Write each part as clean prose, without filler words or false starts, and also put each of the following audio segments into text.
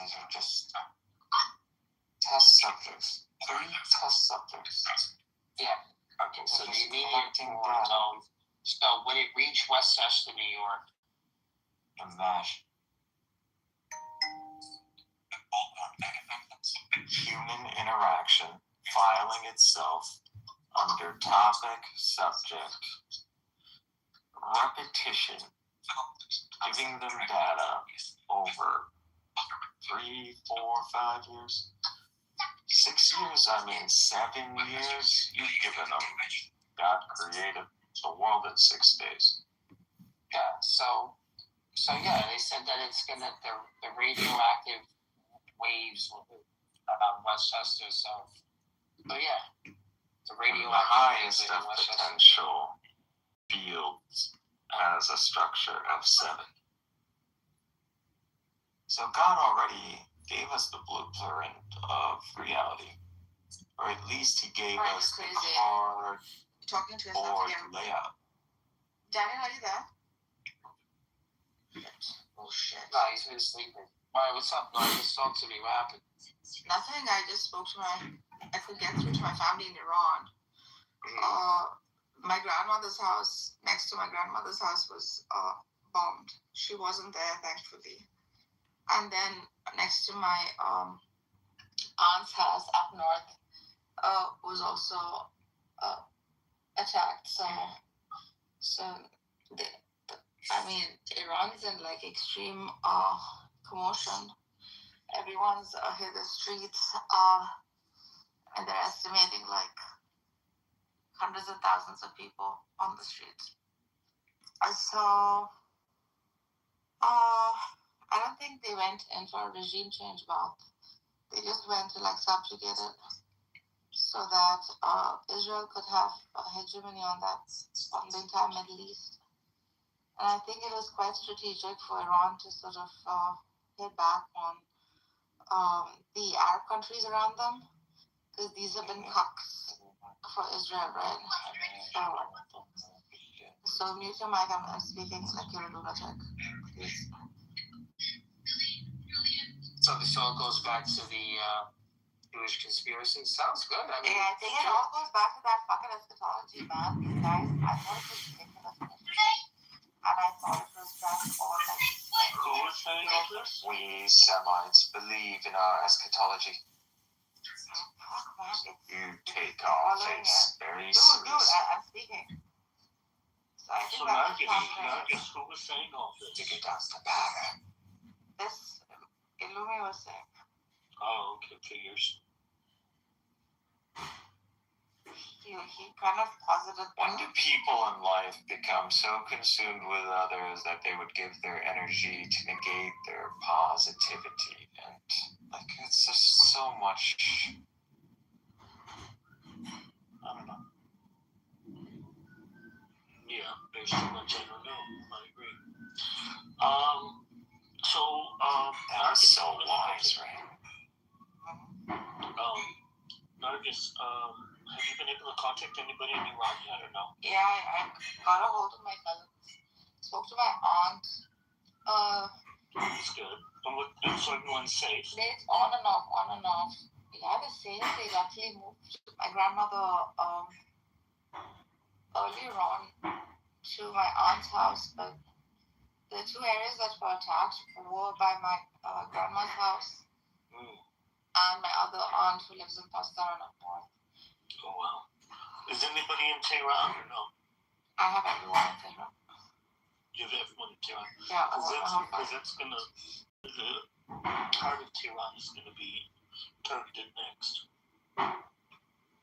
these are just test subjects. 3 test subjects. Yeah. Okay, so the immediate data. So when it reached Westchester, New York, the MASH. Human interaction filing itself under topic, subject, repetition, giving them data over 3, 4, 5 years. 6 years, 7 years, you've given them. God created the world in 6 days. Yeah, so yeah, they said that it's gonna, the radioactive waves about Westchester, so yeah, the radioactive highest waves of Westchester. potential fields has a structure of 7. So God already gave us the blueprint of reality, or at least He gave us the cardboard layout. Daniel, are you there? Oh shit! No, he's been sleeping. Why? What's up? No, just talk to me. What happened? Nothing. I just spoke to I could get through to my family in Iran. My grandmother's house, next to my grandmother's house, was bombed. She wasn't there, thankfully. And then next to my aunt's house up north was also attacked. So Iran is in extreme commotion. Everyone's hit the streets, and they're estimating hundreds of thousands of people on the streets. So I don't think they went in for a regime change, but they just went to subjugate it so that Israel could have a hegemony on the entire Middle East. And I think it was quite strategic for Iran to sort of hit back on the Arab countries around them, because these have been cucks for Israel, right? So mute your mic, I'm speaking like you're a lunatic, please. So this all goes back to the Jewish conspiracy. Sounds good. I think it all goes back to that fucking eschatology, man. These guys, I thought it was ridiculous. And I thought it was just all Who is saying all this? We Semites believe in our eschatology. You take our faith very seriously. Dude, I'm speaking. So I think Marcus, who was saying all this? To get us the power. This Illumi was saying. Oh, okay, figures. He kind of posited. When do people in life become so consumed with others that they would give their energy to negate their positivity? And it's just so much. I don't know. Yeah, there's so much I don't know. I agree. That's so wise, right? Nargis, have you been able to contact anybody in Iran yet or no? Yeah, I got a hold of my cousins. Spoke to my aunt. That's good. And so everyone's safe. It's on and off. Yeah, they're safe. They luckily moved my grandmother earlier on to my aunt's house, but the 2 areas that were attacked were by my grandma's house and my other aunt who lives in Pasdaran up north. Oh, wow. Is anybody in Tehran or no? I have everyone in Tehran. You have everyone in Tehran? Yeah. Because that's going to, the part of Tehran is going to be targeted next.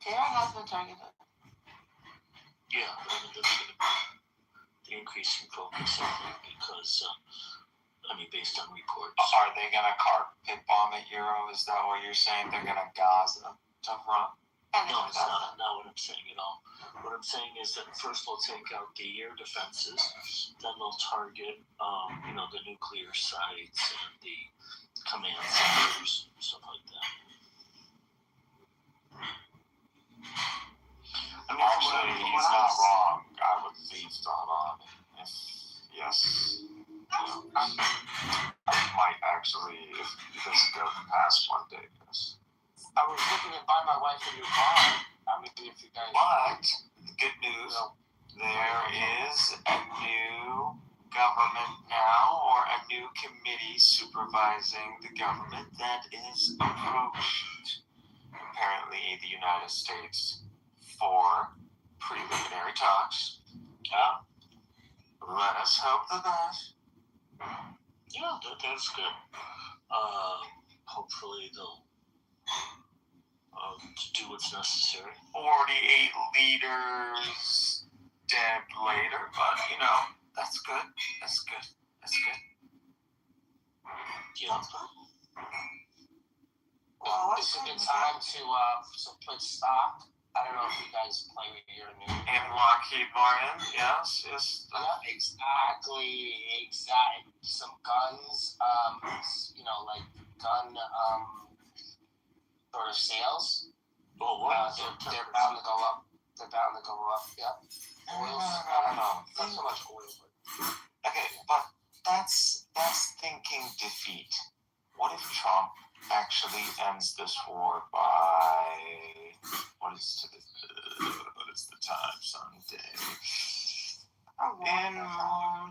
Tehran has been targeted. Yeah, but that's going to be the increasing focus, I think, because, based on reports. Are they going to carpet bomb at Euro? Is that what you're saying? They're going to Gaza Tehran? No, it's not what I'm saying at all. What I'm saying is that first they'll take out the air defenses, then they'll target, the nuclear sites and the command centers, stuff like that. Actually, he's not wrong. I would leave Tehran. Yes. I might actually, if this goes past Monday. Yes. I was looking to buy my wife a new car. I mean, if you guys. But good news, there is a new government now, or a new committee supervising the government that is approached, apparently, the United States for preliminary talks. Yeah. Let us hope the best. Yeah, that's good. Hopefully they'll do what's necessary. 48 leaders dead later, but that's good. That's good. That's good. Yeah. Well, It's a good time to put stock. I don't know if you guys play with your new. And Lockheed Martin, yes. Yeah, exactly. Some guns, like gun sort of sales. Oh, wow. They're bound to go up. Yeah. No. Not so much oil, but. Okay, but that's thinking defeat. What if Trump actually ends this war by what is the time Sunday?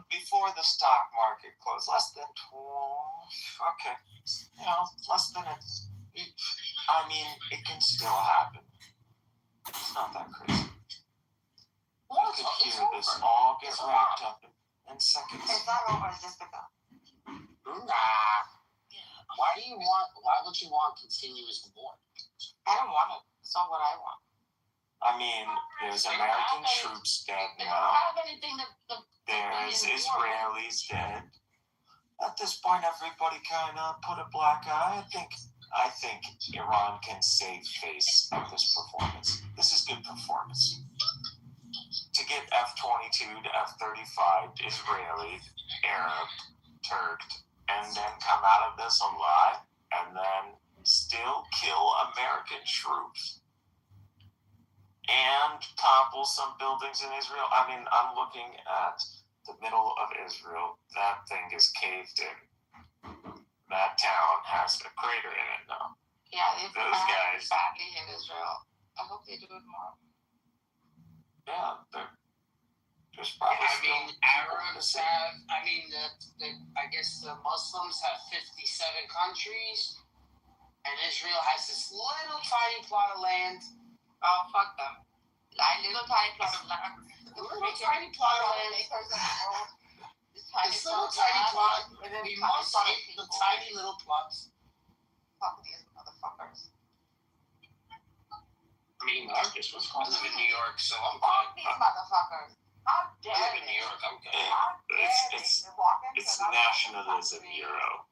Before the stock market closed, less than 12. Okay, less than it can still happen. It's not that crazy. You could hear this all get wrapped up in seconds. It's not over, Jessica. Nah. Why would you want continuous war? I don't want it. It's not what I want. I mean, there's American troops dead They now. don't have anything There's Israelis dead. At this point, everybody kind of put a black eye. I think Iran can save face of this performance. This is good performance. To get F-22 to F-35 Israeli, Arab, Turk, and then come out of this alive, and then still kill American troops and topple some buildings in Israel. I mean, I'm looking at the middle of Israel. That thing is caved in. That town has a crater in it now. Yeah, Those guys badly hit Israel. I hope they do it more. Yeah, there's probably Arabs have. I guess the Muslims have 57 countries, and Israel has this little tiny plot of land. Oh, fuck them. Little tiny plot of land. Little tiny plot of land. This little tiny plot. We must hit the tiny little plots. Fuck these motherfuckers. Marcus was I live in New York, so I'm Fuck fine. these motherfuckers. How I dare live in they? New York, I'm good. How dare they walk into It's another nationalism, country? Euro.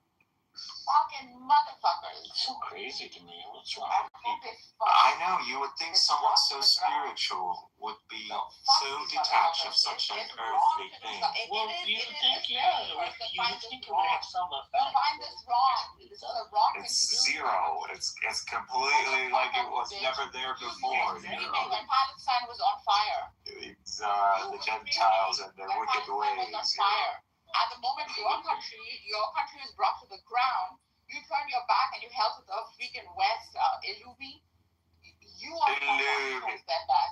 Fucking motherfuckers. It's so crazy to me. What's wrong I with hope people? they fuck. I know, you would think someone so spiritual would be so detached of such an earthly thing. Well, you would think, it would have some I effect. find this wrong. This is the wrong thing to It's do. zero. It's completely like it was never there before. You think when Palestine was on fire? It's the Gentiles and their When wicked Palestine was on ways. fire. At the moment your country is brought to the ground, you turn your back and you help the freaking West Illuvi. You are someone who step back.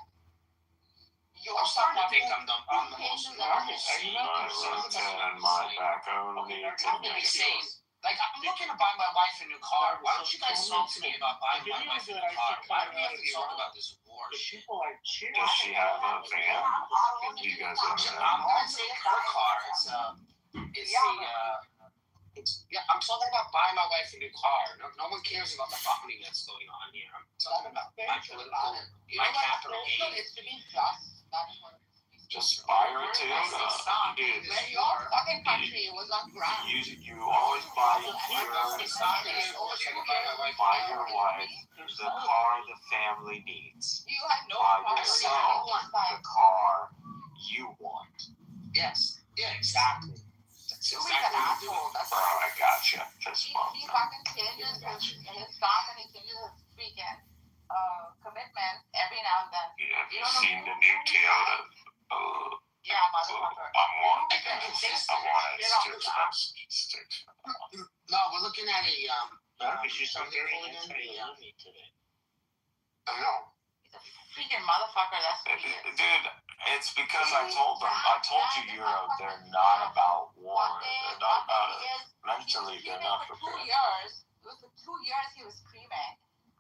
I'm starting to think I'm the most Marcus, are you not And my back only to I'm gonna be sane. Like, I'm looking to buy my wife a new car. Why don't you guys talk to me about buying my wife a new car? Why do we have to talk about this war? The people are cheering. Does she have a van? Do you guys have I'm gonna take her car. I'm talking about buying my wife a new car. No one cares about the bombing that's going on here. I'm talking about my political, my capital gain. It's to be just. just buy her a Toyota? Dude, When your fucking country was on ground. you always buy your wife the car the family needs. You had no Buy problem. yourself the car you want. Yes. Yeah, exactly. That's He's an asshole. That's Oh, I gotcha. Just he fucking changes his stock and he changes his freaking commitments every now and then. Have you seen the new Toyota? Yeah, motherfucker. I want it. It's too expensive. No, we're looking at a Because you sound very anti-Yami today. I don't know. He's a freaking motherfucker. That's what he is. Dude, it's because I told you, Euro, they're not about war. They're not about it. Mentally, they're not prepared. It was for 2 years he was screaming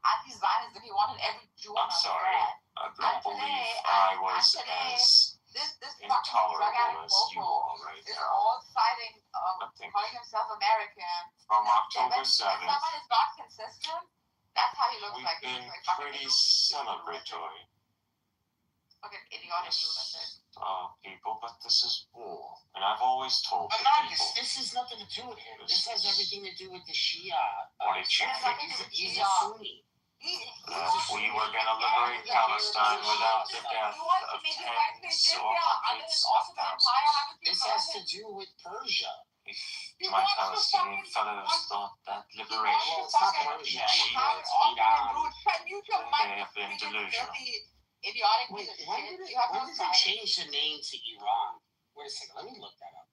anti-Zionism. He wanted every Jew on I'm the sorry. planet. I don't believe I was as This intolerable as you all right is now. all citing, I think calling himself American. from October When 7th, someone is not consistent, that's how he looks we've like. He been looks like fucking pretty lunatic. celebratory. Fucking idiotic lunatic. People, but this is war. And I've always told the Anarchist, people. this has nothing to do with him. This has everything to do with the Shia. What did you think? He's a Sunni. We were going to liberate Palestine without the death of tens or hundreds of thousands. This has to do with Persia. If my Palestinian fellows thought that liberation It's not Persia. It's Iran. they have been delusional. Idiotic. Wait, when did it change the name to Iran? Wait a second, let me look that up.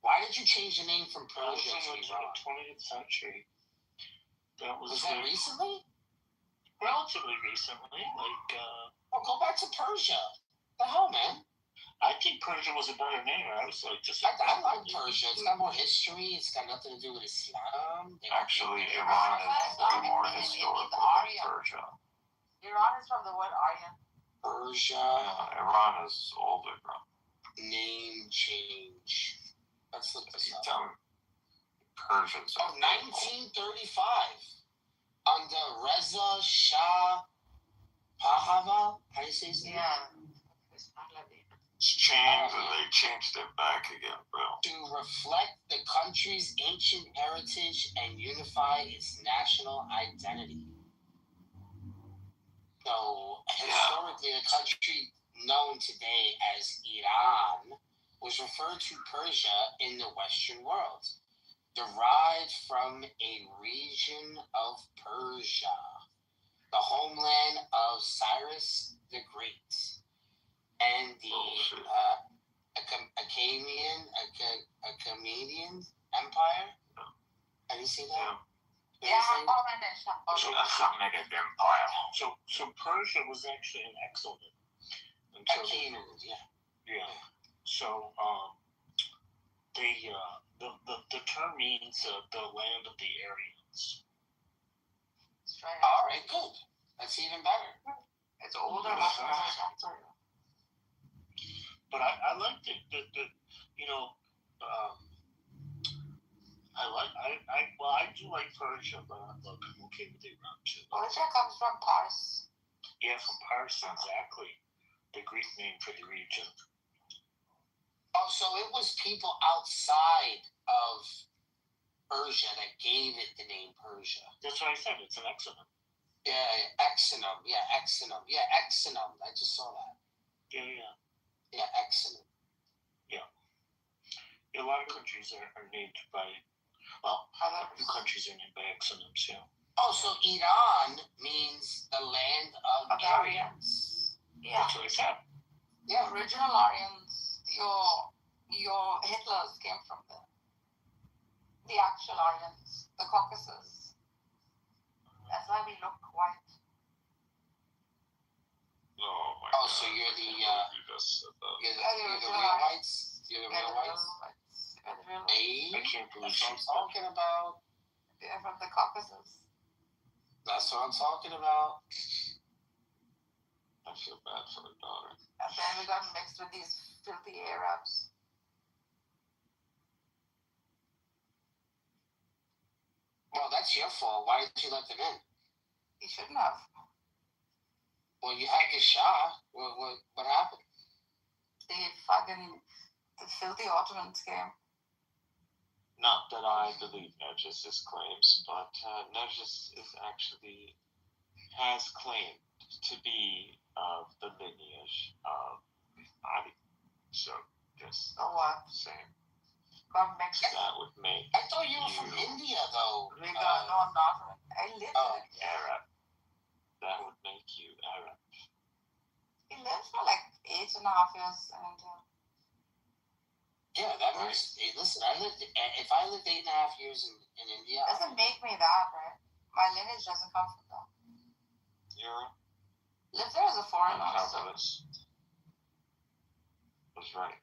Why did you change the name from Persia to Iran? 20th century. That was that recently? Relatively recently. Well, go back to Persia. The hell, man? I think Persia was a better name. I was like, I like Persia. It's got more history. It's got nothing to do with Islam. Actually, Iran is way more historical than Persia. Iran is from the word Aryan. Persia. Iran is older, bro. Name change. Let's look this up. Tell me. Persians. 1935. Under Reza Shah Pahlavi. How do you say his name? Yeah. It's Pahlavi. They changed it back again, bro. To reflect the country's ancient heritage and unify its national identity. So, historically, the country known today as Iran was referred to Persia in the Western world, derived from a region of Persia, the homeland of Cyrus the Great, and the Achaemenid Empire. How do you say that? Yeah, So Empire. So Persia was actually an excellent. Achaemenid, yeah. Yeah. So the term means the land of the Aryans. All right, good. That's even better. It's older. But I like I do like Persia, but I'm okay with Iran too. Persia comes from Pars. Yeah, from Pars, exactly. The Greek name for the region. Oh, so it was people outside of Persia that gave it the name Persia. That's what I said. It's an exonym. Yeah, exonym. Yeah, exonym. Yeah, exonym. I just saw that. Yeah, exonym. Yeah. A lot of countries are named by, a few countries are named by exonyms, yeah. Oh, so Iran means the land of Aryans. Yeah. That's what I said. Yeah, original Aryans. Your Hitlers came from there. The actual Aryans, the Caucasus. That's why we look white. Oh my God. God. So you're the real whites? You're the real whites? Hey, I can't believe that's what I'm talking about. They're from the Caucasus. That's what I'm talking about. I feel bad for the daughter. And then we got mixed with these filthy Arabs. Well, that's your fault. Why did you let them in? You shouldn't have. Well, you had the Shah. What happened? The filthy Ottomans came. Not that I believe Nergis's claims, but Nergis has claimed to be of the lineage of Ali. So, just what? saying. Got mixed. That would make I thought you were from India, though. No, I'm not. I lived in India. Arab. That would make you Arab. He lived for like 8.5 years in India. Yeah, that means. Hey, listen, if I lived 8.5 years in India. Doesn't make me that, right? My lineage doesn't come from there. You're Lived there as a foreigner. So. That's right.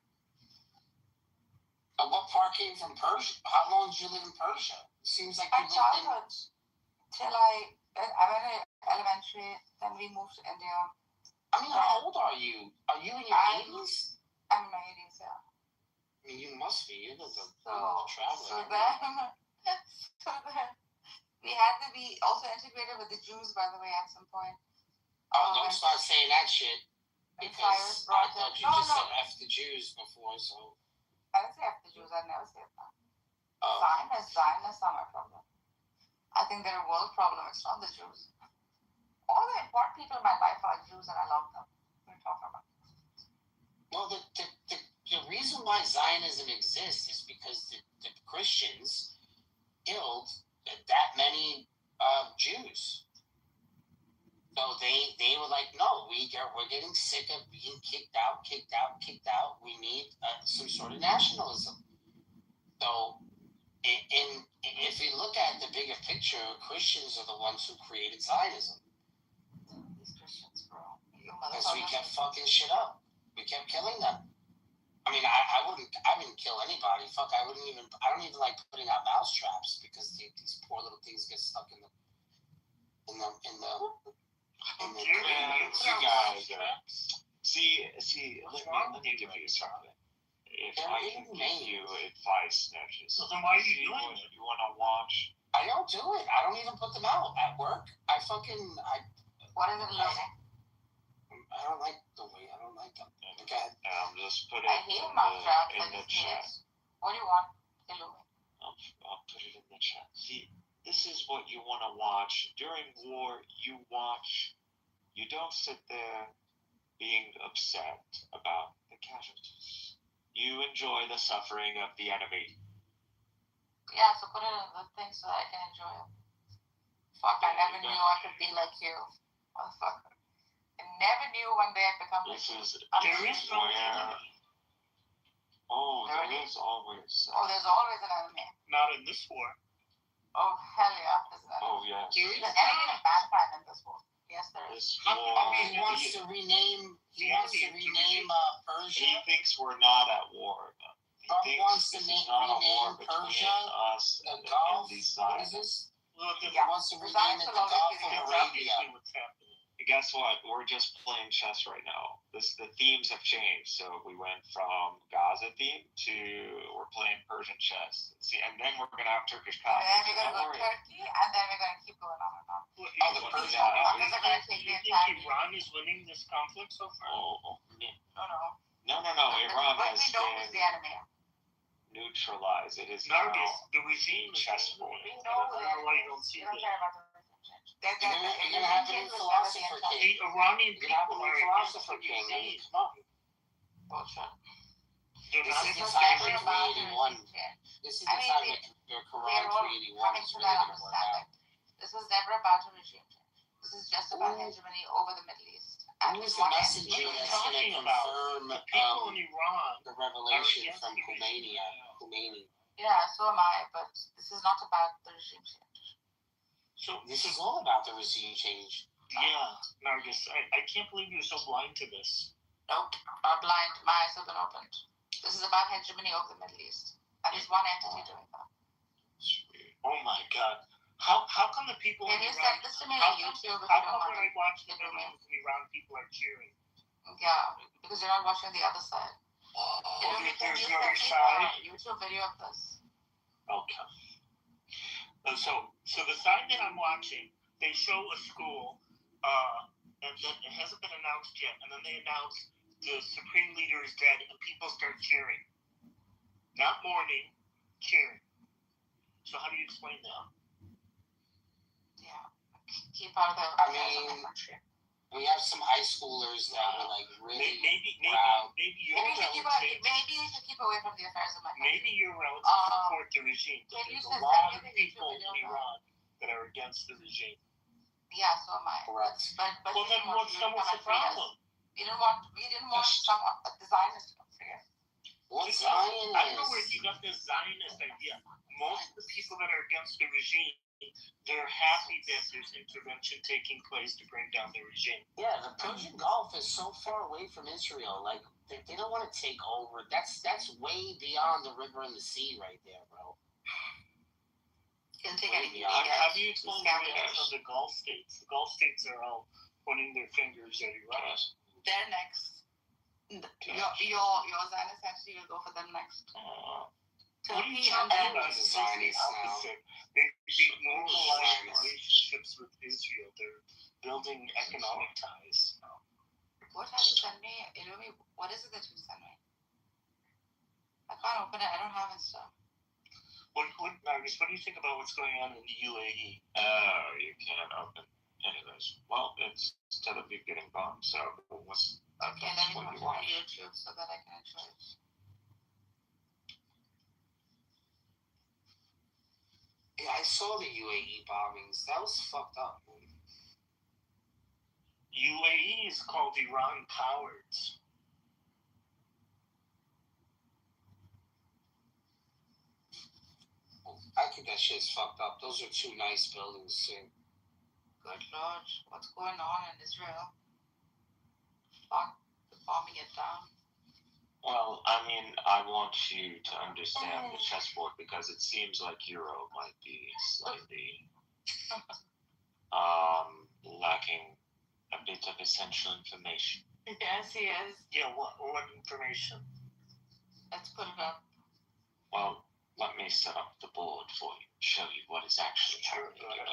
What part came from Persia? How long did you live in Persia? It seems like My you lived in. childhood till I went to elementary, then we moved to India. I mean, how old are you? Are you in your 80s? I'm in my 80s, yeah. I mean, you must be. You're the So traveling. then we had to be also integrated with the Jews, by the way, at some point. Oh, don't start saying that shit. Because I thought you just said F the Jews before, so. I didn't say F the Jews, I never said that. Oh. Zionists are my problem. I think they're a world problem, it's not the Jews. All the important people in my life are Jews and I love them. What are you talking about? Well, the reason why Zionism exists is because the Christians killed that many Jews. So they were like, no, we're getting sick of being kicked out. We need some sort of nationalism. So, if you look at the bigger picture, Christians are the ones who created Zionism. These Christians, bro. Because we kept fucking shit up. We kept killing them. I mean, I wouldn't kill anybody. Fuck, I don't even like putting out mouse traps because these poor little things get stuck in the. You guys, see. Let me give you something. If I can give you advice, Snitches. So then why are you doing it? You want to watch? I don't do it. I don't even put them out at work. What is it, Logan? I don't like the way. I don't like them. Okay. I'm just putting I hate mouse traps. in the chat. What do you want? Hello. I'll put it in the chat. See, this is what you want to watch. During war, you watch. You don't sit there being upset about the casualties. You enjoy the suffering of the enemy. Yeah, so put it in the thing so that I can enjoy it. Fuck, I never knew I could be like you. Motherfucker. I never knew one day I'd become like you. There is no enemy. There is always. There's always an enemy. Not in this war. Oh, hell yeah. There's an enemy. Yes. There's an enemy of mankind in this war. Yes, there is. He wants to rename Persia. He thinks we're not at war. Trump wants to rename Persia, us, the and Gulf. these What is this? He Yeah. wants to rename it the Gulf of Arabia. What's happening? Guess what? We're just playing chess right now. The themes have changed. So we went from Gaza theme to we're playing Persian chess. See, and then we're gonna have Turkish And then conflict. we're going to go to Turkey, and then we're going to keep going on and on. Well, the you Persian think conflict. They're going to take the you entire think Iran is winning this conflict so far? No. No. Iran But has we know who's the been enemy. neutralized. It is No, now the regime is chessboard. We I know don't know why you don't see They don't that. care about the regime change. You're gonna have a new philosopher The king. Iranian You're gonna have a people new are against the philosopher king. I mean, regime. come on. Bullshit. They're This not is the It's time never we're about the creating one. regime change. This is I the mean, time We're we're Quran all 381 coming is to really that gonna work out. understanding. This was never about a regime change. This is just about hegemony over the Middle East. Who is the one messenger entity. that's going to talking about? confirm The people in Iran the revelation against from the regime. Khomeini? Yeah, so am I, but this is not about the regime change. So This is all about the regime change. yeah, Nargis, I can't believe you're so blind to this. Nope, not blind. My eyes have been opened. This is about hegemony over the Middle East. And there's one entity doing that. Oh my God. How come the people Can in you Iran? send this to me How on come, YouTube if how you don't come when I mind? watch the Give me a videos in Iran, people are cheering? Yeah, because you're not watching the other side. Oh, Can there's you no other send me side. a YouTube video of this? Okay. So the side that I'm watching, they show a school, and then it hasn't been announced yet, and then they announce the supreme leader is dead, and people start cheering. Not mourning, cheering. So how do you explain that? Yeah. Keep out of the I affairs of my mean, country. We have some high schoolers that were like really Maybe proud. your Maybe you should keep away from the affairs of my country. Maybe your relatives support the regime. Can you There's just a lot send of me the people YouTube in video? Iran that are against the regime. Yeah, so am I. Correct. But Well, then what's the problem? We didn't want some designers to come free us. What Just- Zion I don't know where is? you got this Zionist idea. Most of the people that are against the regime, they're happy that there's intervention taking place to bring down the regime. Yeah, the Persian Gulf is so far away from Israel. Like they don't want to take over. That's way beyond the river and the sea right there, bro. Can take Way anything beyond. they How get. do you explain Scavengers. the reaction of the Gulf states? The Gulf states are all pointing their fingers at Iran. They're next. Your Zionist actually will go for them next. What are you Turkey and talking then about? Everyone's a It's like the Zionist now. opposite. They've normalized Zionist. relationships with Israel. They're building economic ties. what have you sent me? Irumi, what is it that you sent me? I can't open it. I don't have it still. Marcus, what do you think about what's going on in the UAE? You can't open any of those. Well, it's Tel Aviv getting bombed, so what's Okay, let me what put you it on want? YouTube so that I can enjoy it. Yeah, I saw the UAE bombings. That was fucked up, man. UAE is called Iran cowards. I think that shit's fucked up. Those are two nice buildings too. Good Lord, what's going on in Israel? Fuck, the bombing it down. Well, I mean, I want you to understand the chessboard because it seems like Euro might be slightly lacking a bit of essential information. Yes, he is. Yeah, what information? Let's put it up. Well, let me set up the board for you, show you what is actually happening. Go ahead.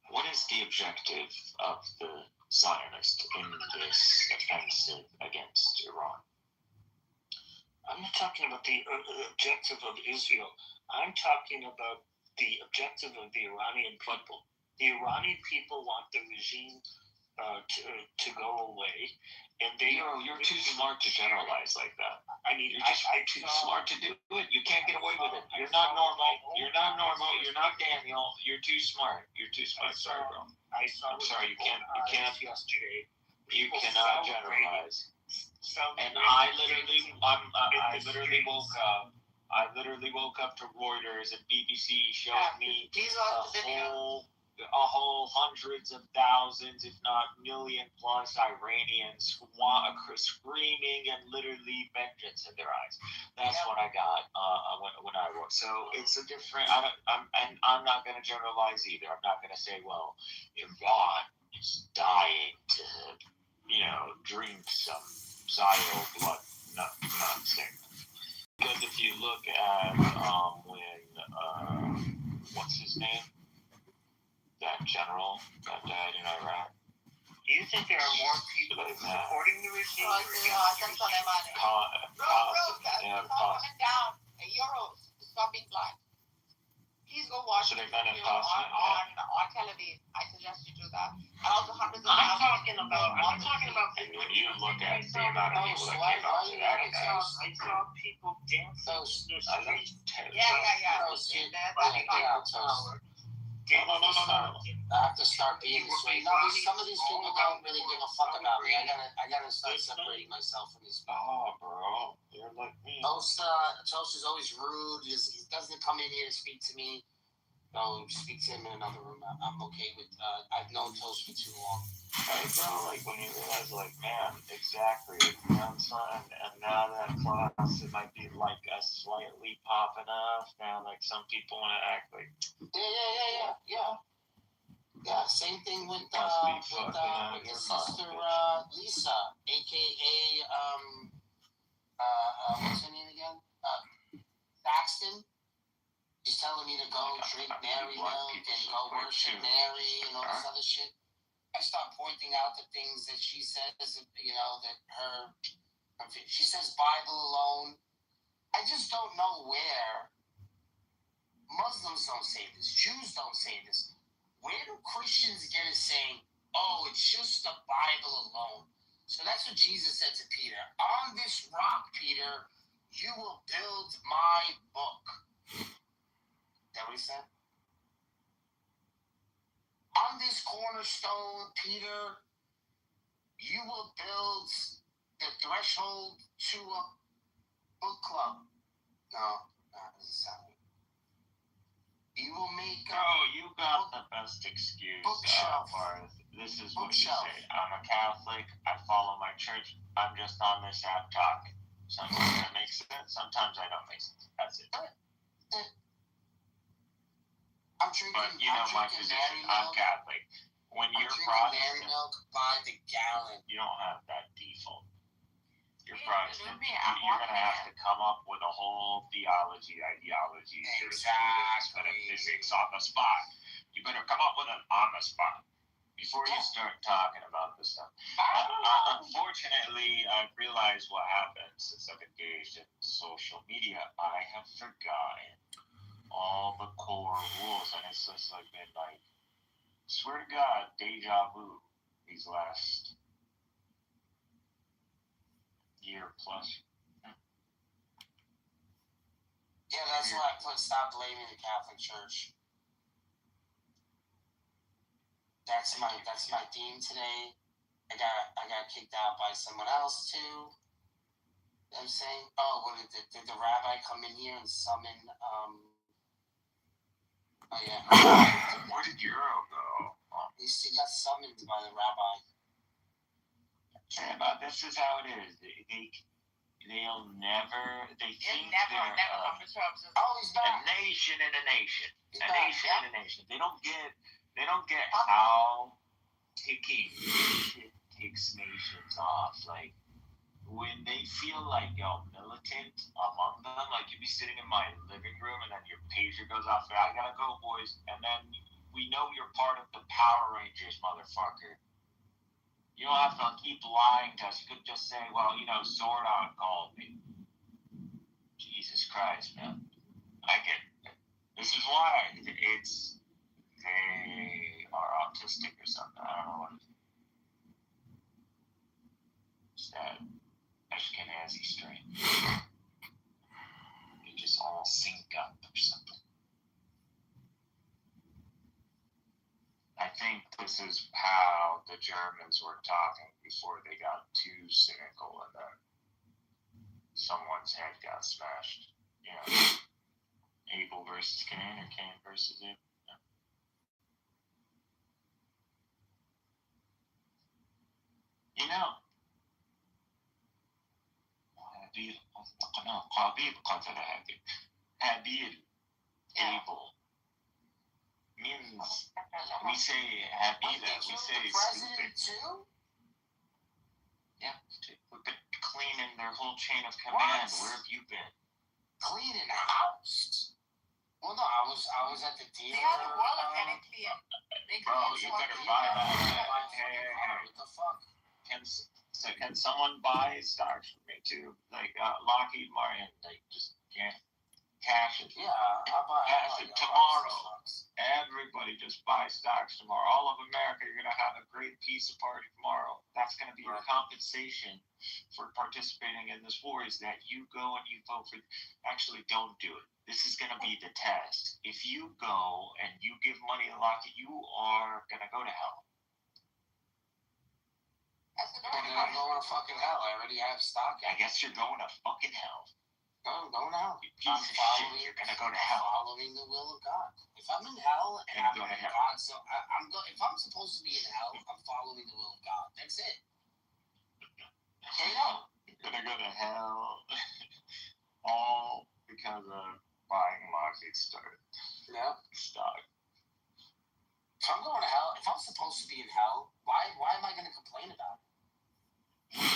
What is the objective of the Zionist in this offensive against Iran? I'm not talking about the objective of Israel. I'm talking about the objective of the Iranian people. The Iranian people want the regime to go away, and You're too smart to generalize like that. You're just too smart to do it. You can't get away with it. You're not normal. You're not normal. You're not Daniel. You're too smart. You're too smart. Sorry, bro. I'm sorry. You can't. Yesterday. You cannot generalize. And I literally woke up. I literally woke up to Reuters and BBC showing me Please watch the video. a whole hundreds of thousands, if not million plus Iranians screaming and literally vengeance in their eyes. That's what I got when I wrote. So it's a different. I'm not going to generalize either. I'm not going to say, well, Iran is dying to, drink some Zio blood. Not saying. Because if you look at when what's his name? That general that died in Iraq. Do you think there are more people supporting the regime? Hassan Soleimani. Coming down. Euros. Stop being blind. Please go watch the video on Tel Aviv. I suggest you do that. And also hundreds of I'm thousands. talking about. And when you look at the amount of people that came out to that, I saw people dancing in the streets. Yeah. No. I have to start being this way. No, some of these people don't really give a fuck about me. I gotta start separating myself from these people. Oh, bro, you're like me. Toast is always rude. He doesn't come in here to speak to me. No, speak to him in another room. I'm okay with. I've known Toast for too long. Right, bro, like when you realize, like, man, exactly, and now that class, it might be like a slightly popping off. Now, like some people want to act like. Yeah, same thing with the sister Lisa, aka what's her name again? Saxton. She's telling me to go drink Mary milk and go worship Mary and all this other shit. I start pointing out the things that she says, that she says Bible alone. I just don't know where. Muslims don't say this. Jews don't say this. Where do Christians get it saying, oh, it's just the Bible alone? So that's what Jesus said to Peter. On this rock, Peter, you will build my book. Is that what he said? On this cornerstone, Peter, you will build the threshold to a book club. No, that doesn't sound right. You will make You got the best excuse. Bookshelf. This is what Bookshelf. you say. I'm a Catholic. I follow my church. I'm just on this app talking. Sometimes that makes sense. Sometimes I don't make sense. That's it. I'm drinking. But you know I'm my drinking position. Mary I'm milk. Catholic. When I'm you're drinking Mary Protestant, milk by the gallon. you don't have that default. You're Yeah, Protestant. yeah, I'm You're gonna walking have to come up with a whole ideology, jurisprudence, metaphysics on the spot. You better come up with it on the spot before you start talking about this stuff. Unfortunately, I've realized what happened since I've engaged in social media. I have forgotten all the core rules, and it's just like been like, swear to God, deja vu these last year plus. Yeah, that's why I put stop blaming the Catholic Church. That's my theme today. I got kicked out by someone else too. You know what I'm saying? Oh, what did the rabbi come in here and summon oh yeah. Where did Euro go? He got summoned by the rabbi. But this is how it is. They'll never. They think they're come to terms with Oh, he's a back. nation and a nation. He's A back. nation and a nation. They don't get how ticking shit ticks nations off. Like when they feel like militant among them, like you'd be sitting in my living room and then your pager goes off. I gotta go, boys. And then we know you're part of the Power Rangers, motherfucker. You don't have to keep lying to us. You could just say, well, Zordon called me. Jesus Christ, man. I get it. This is why they are autistic or something. I don't know what it is. It's that Ashkenazi strain. They just all sync up or something. I think this is how the Germans were talking before they got too cynical and then someone's head got smashed. Abel versus Cain or Cain versus Abel. قابيل قتل هابيل. Habil, Abel means we say Habila, we say stupid. Too? Yeah, we've been cleaning their whole chain of command. Where have you been? Cleaning the house. Well, no, I was at the dealer. They had a wall of anything. Bro, you better buy that. Hey. What the fuck? Can someone buy stocks for me too? Like Lockheed Martin, like just can't cash it. Yeah, I'll buy it tomorrow. Everybody just buy stocks tomorrow. All of America, you're gonna have a great pizza party tomorrow. That's gonna be your compensation for participating in this war. Is that you go and you vote for? Actually, don't do it. This is gonna be the test. If you go and you give money to Lockheed, you are gonna go to hell. I'm going to fucking hell. I already have stock. I guess you're going to fucking hell. I'm going to hell. I'm following. You're gonna go to hell. Following the will of God. If I'm in hell and I'm in God, so if I'm supposed to be in hell, I'm following the will of God. That's it. You're gonna go to hell. All because of buying Lockheed stock. If I'm going to hell, if I'm supposed to be in hell, why am I going to complain about it?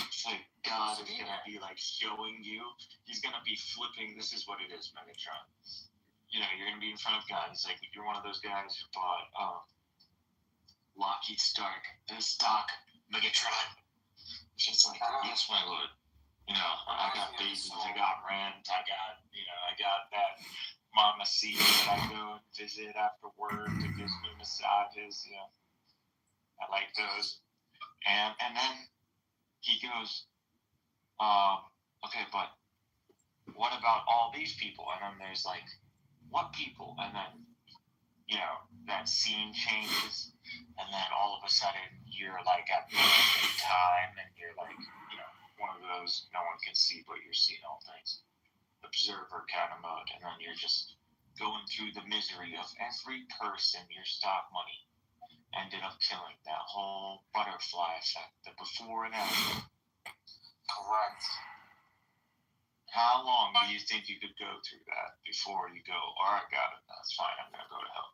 It's like God is going to be like showing you. He's going to be flipping. This is what it is, Megatron. You're going to be in front of God. He's like, you're one of those guys who bought Lockheed stock, Megatron. She's like, yes, my lord. I got babies, I got rent, I got that mama seat that I go and visit after work that gives me massages. I like those. And then he goes, okay, but what about all these people? And then there's like, what people? And then, that scene changes. And then all of a sudden you're like at the end of time and you're like, one of those, no one can see, but you're seeing all things. observer kind of mode, and then you're just going through the misery of every person your stock money ended up killing. That whole butterfly effect, the before and after. Correct. How long do you think you could go through that before you go, all right, got it, that's fine, I'm going to go to hell?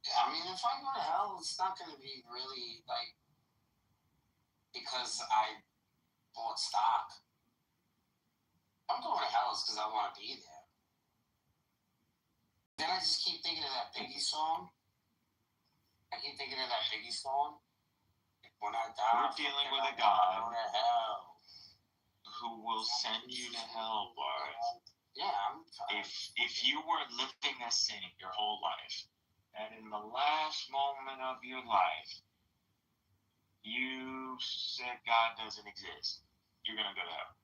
Yeah, I mean, if I go to hell, it's not going to be really, like, because I bought stock. I'm going to hell because I want to be there. Then I just keep thinking of that Biggie song. When I die, We're dealing with a I'm God going to hell. who will send you to hell, Bart. Yeah, I'm fine. If you were living a saint your whole life, and in the last moment of your life, you said God doesn't exist, you're going to go to hell.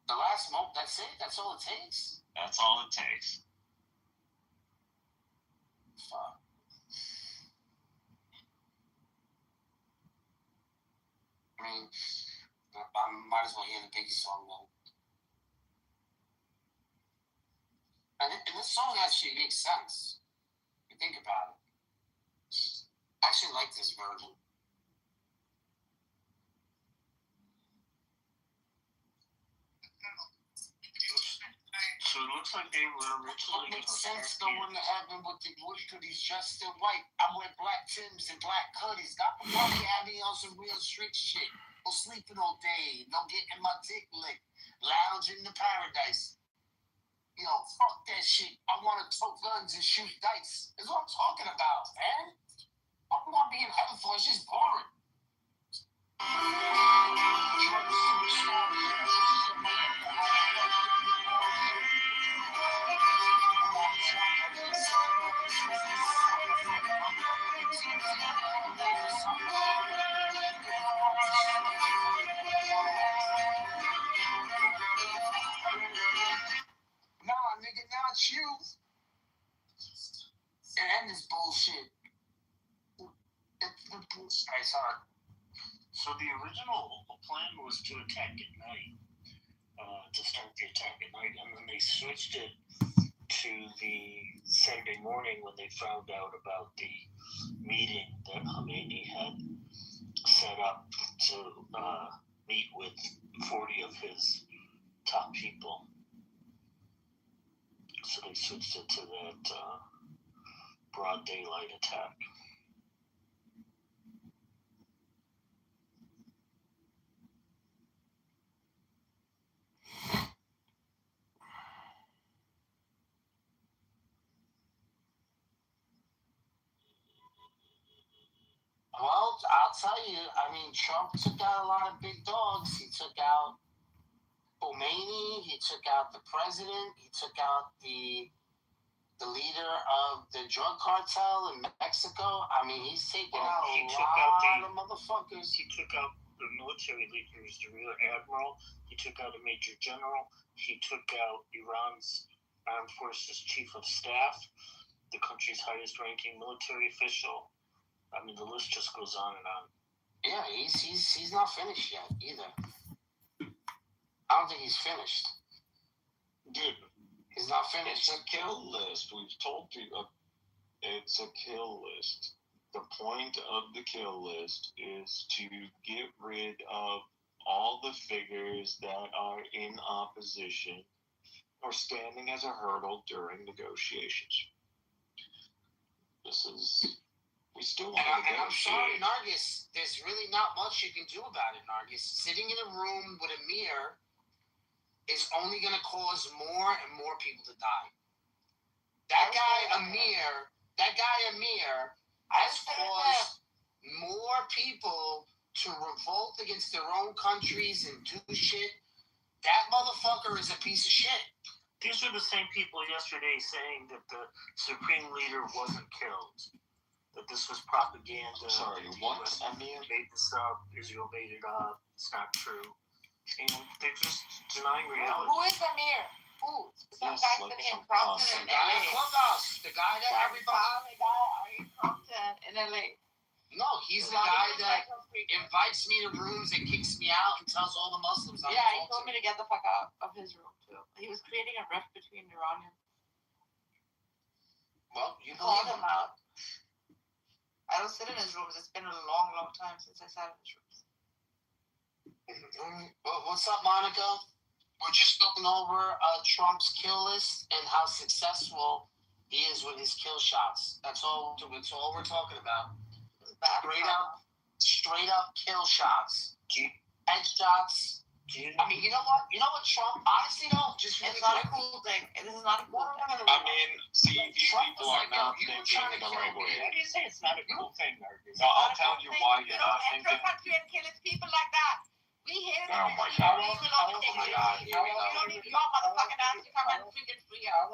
The last moment, that's it? That's all it takes? That's all it takes. Fuck. I mean, I might as well hear the Biggie song then. And this song actually makes sense. If you think about it. I actually like this version. So it looks like they were originally It makes sense going to heaven with the hoodies dressed in white. I wear black Timbs and black hoodies. Got my party had me on some real street shit. No sleeping all day. No getting my dick licked. Lounging in the paradise. You know, fuck that shit. I want to tote guns and shoot dice. That's what I'm talking about, man. What do I be in heaven for? It's just boring. Nah, nigga, not you. And end this bullshit. Alright, sorry. So the original plan was to attack at night, to start the attack at night, and then they switched it to the Saturday morning when they found out about the meeting that Khomeini had set up to meet with 40 of his top people. So they switched it to that broad daylight attack. Well, I'll tell you, I mean, Trump took out a lot of big dogs. He took out Khomeini, he took out the president, he took out the leader of the drug cartel in Mexico. I mean, he's taken out a lot of motherfuckers. He took out the military leaders, the rear admiral. He took out a major general. He took out Iran's armed forces chief of staff, the country's highest ranking military official. I mean, the list just goes on and on. Yeah, he's not finished yet either. I don't think he's finished. Dude, he's not finished. It's a kill list. We've told you it's a kill list. The point of the kill list is to get rid of all the figures that are in opposition or standing as a hurdle during negotiations. We still want to negotiate. And I'm sorry, Nargis, there's really not much you can do about it, Nargis. Sitting in a room with a mirror is only going to cause more and more people to die. That guy Amir has caused more people to revolt against their own countries and do shit. That motherfucker is a piece of shit. These are the same people yesterday saying that the supreme leader wasn't killed. That this was propaganda. Sorry, what? Amir made this up. Israel made it up. It's not true. And they're just denying reality. Who is Amir? Who? Some Yes, guy like sitting in some Compton The in guy LA. in Clubhouse. The guy that everybody... The guy in Compton in LA. No, he's the guy that invites me to rooms and kicks me out and tells all the Muslims. He told me to get the fuck out of his room too. He was creating a rift between Iranians. Well, you Called believe him out. I don't sit in his rooms. It's been a long, long time since I sat in his rooms. Well, what's up, Monica? We're just going over Trump's kill list and how successful he is with his kill shots. That's all we're talking about. Straight up kill shots. Headshots. I mean, you know what? Trump, honestly, though, just really it's not a cool thing. This is not a cool thing. I mean, see, these people are not thinking the right way. Why do you say it's not a cool thing, Marcus? No, I'll tell you why you're not enter a thinking. country and kill its people like that. We hate it. Oh my God. Oh my God. Here we go. You don't need your motherfucking ass to come and freaking free out.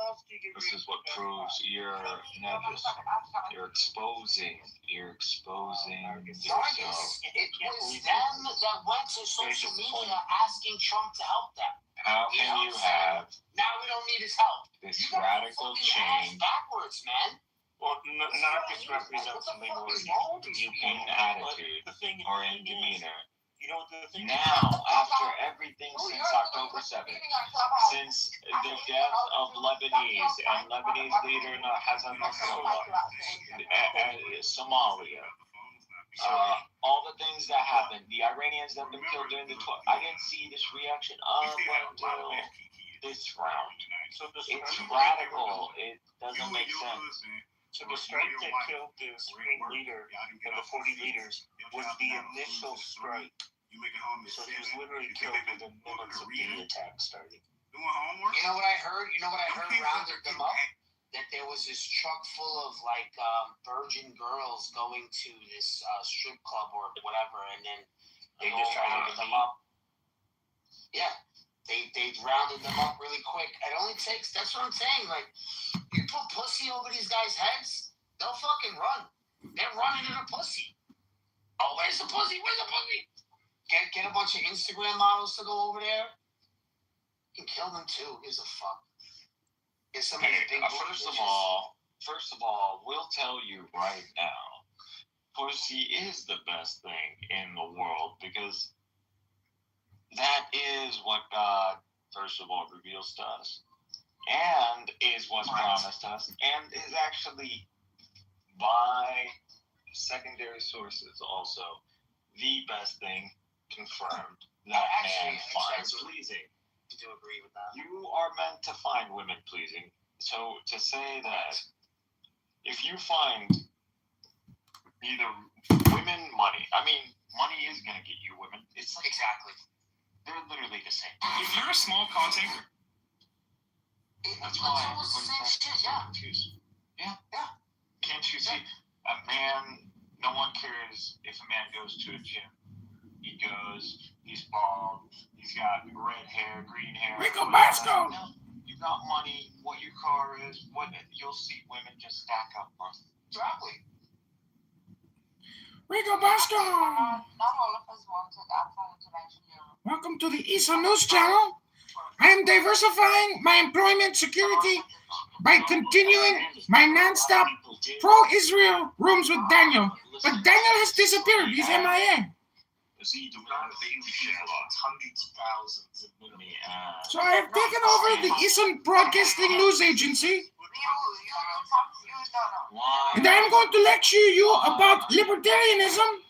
This is what proves you're nedges. You're exposing yourself. It was them that went to social media asking Trump to help them. How can you have Now we don't need his help. this radical change Backwards, man. Well, not just represents a minority in attitude The thing or in is, demeanor? you know, the thing Now, after everything since October 7th, since the death of Lebanese and Lebanese leader Hassan Nasrallah, Somalia, all the things that happened, the Iranians that have been killed during the I didn't see this reaction up until this round. So It's radical. It doesn't make sense. So the strike that killed the Supreme Leader and the 40 leaders was the initial strike. So he was literally killed within minutes of the attack starting. You know what I heard? Rounded them up? That there was this truck full of virgin girls going to this strip club or whatever, and then They just rounded them up. Yeah, they rounded them up really quick. It only takes. That's what I'm saying. Like, you put pussy over these guys' heads, they'll fucking run. They're running in a pussy. Oh, where's the pussy? Where's the pussy? Get a bunch of Instagram models to go over there. You can kill them too. Gives a fuck. First of all, we'll tell you right now, pussy is the best thing in the world because that is what God, first of all, reveals to us and is what's promised us and is actually by secondary sources also the best thing confirmed that man finds pleasing. I do agree with that. You are meant to find women pleasing. So to say that if you find either women, money, I mean, money is going to get you women. It's like Exactly. they're literally the same. If you're a small content, That's why everybody's confused. Yeah. Can't you see a man? No one cares if a man goes to a gym. He goes. He's bald. He's got red hair, green hair. Rico Basco! No, you got money. What your car is. What you'll see women just stack up, bro. Exactly. Rico Basco! Not all of us wanted outside intervention Europe. Welcome to the ESA News Channel. I am diversifying my employment security by continuing my non-stop pro-Israel rooms with Daniel. But Daniel has disappeared. He's MIA. Hundreds of thousands of minimum. So I have taken over the Eastern Broadcasting News Agency, and I am going to lecture you about libertarianism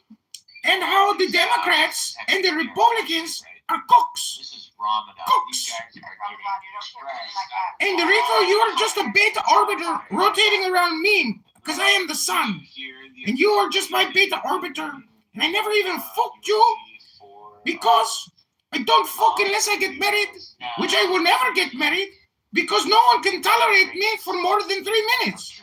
and how the Democrats and the Republicans are cooks. This is Ramadan. Cooks. You guys are getting stressed. And Rico, you are just a beta orbiter rotating around me, because I am the sun, and you are just my beta orbiter, and I never even fucked you, because I don't fuck unless I get married, which I will never get married, because no one can tolerate me for more than 3 minutes.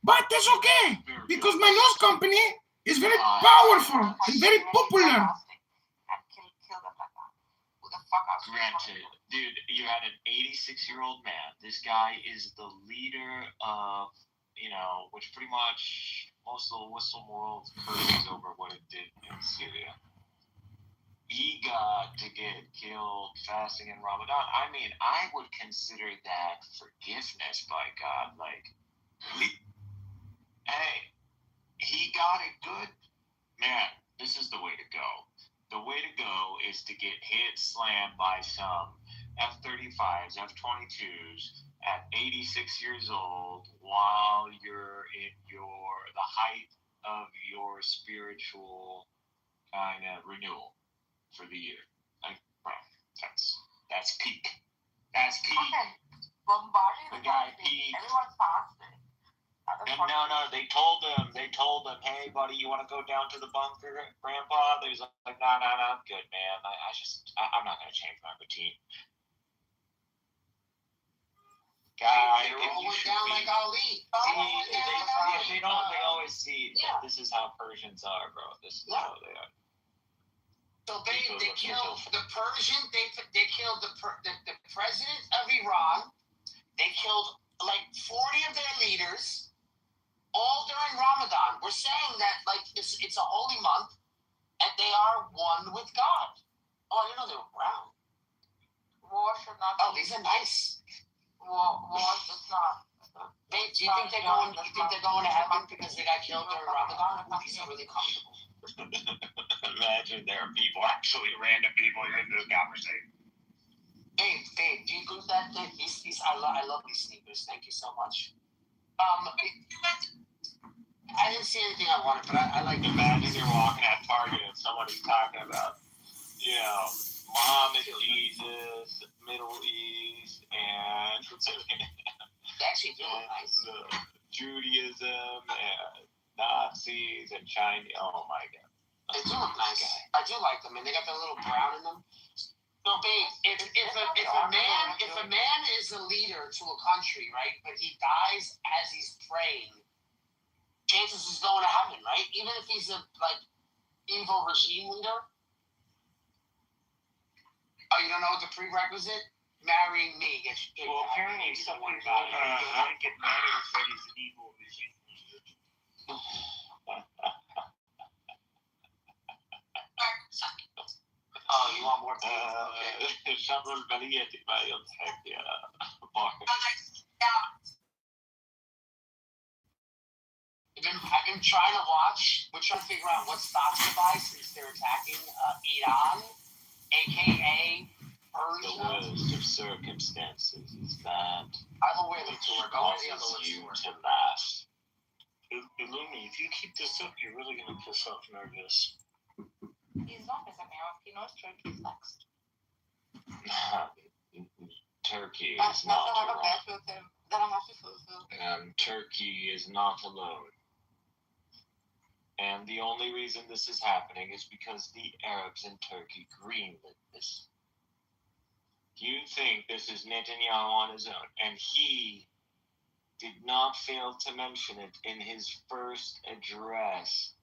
But that's okay, because my news company is very powerful and very popular. Granted, dude, you had an 86-year-old man. This guy is the leader of, which pretty much most of the Muslim world curses over what it did in Syria. He got to get killed fasting in Ramadan. I mean, I would consider that forgiveness by God. Like, hey, he got it good. Man, this is the way to go. The way to go is to get hit, slammed by some F-35s, F-22s at 86 years old while you're in the height of your spiritual kind of renewal for the year. Like, bro, that's peak. That's peak. Okay, bombarding The guy peaked. Everyone's fasting. No, they told him, hey, buddy, you want to go down to the bunker, Grandpa? There's like, no, I'm good, man. I'm not going to change my routine. Guy, They're all went down like Ali. They always see that this is how Persians are, bro. This is how they are. So they killed the Persian. They killed the president of Iran. They killed like 40 of their leaders, all during Ramadan. We're saying that like it's a holy month, and they are one with God. Oh, I didn't know they were brown. War should not. Oh, these are nice. War does not. Do you think they're going? You think they're going to heaven because they got killed during Ramadan? Oh, these are really comfortable. Imagine there are people, actually random people, you're into the conversation. Babe, do you think that I love these sneakers. Thank you so much. I didn't see anything I wanted, but I like. Imagine you're walking at Target and somebody's talking about, Muhammad, Jesus, Middle East, and They actually do look nice. Judaism and Nazis and China. Oh my God. They do look nice. I do like them, and they got that little brown in them. No, babe, if a man is a leader to a country, right, but he dies as he's praying, chances he's going to heaven, right? Even if he's a evil regime leader. Oh, you don't know what the prerequisite? Marrying me gets you. Well, apparently someone got get married and said he's an evil regime leader. Oh, you want more tea? شر البلية ما يضحك يا I've been trying to watch. We're trying to figure out what stocks to buy since they're attacking Iran, aka The worst of circumstances is that I will wear the tour. Go on the other one. you to laugh. Illumi, if you keep this up, you're really going to piss off Nervous. He's not pissing me off. He knows Turkey's next. Turkey That's is not I have a alone. bet with him that I have to fulfill. Turkey is not alone. And the only reason this is happening is because the Arabs in Turkey greenlit this. You think this is Netanyahu on his own, and he did not fail to mention it in his first address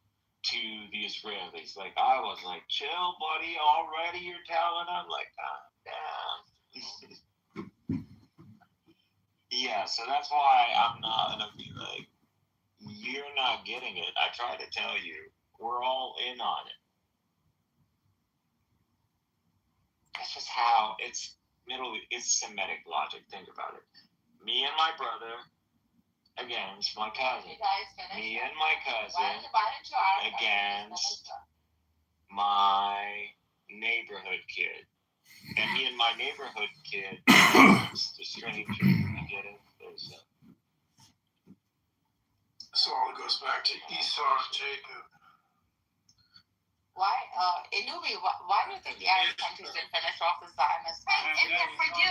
to the Israelis. Like, I was like, chill, buddy, already you're telling them? Like, damn. Yeah, so that's why I'm not going to be like, you're not getting it. I try to tell you, we're all in on it. That's just how it's Semitic logic. Think about it. Me and my brother against my cousin. You guys finished? Me and my Why cousin did you buy a jar? against my neighborhood kid. And me and my neighborhood kid against the stranger. You get it? There's a... So all goes back to Esau and Jacob. Why, Inubi, why do you think the Arab countries didn't finish off the Zionists? Yes, I do.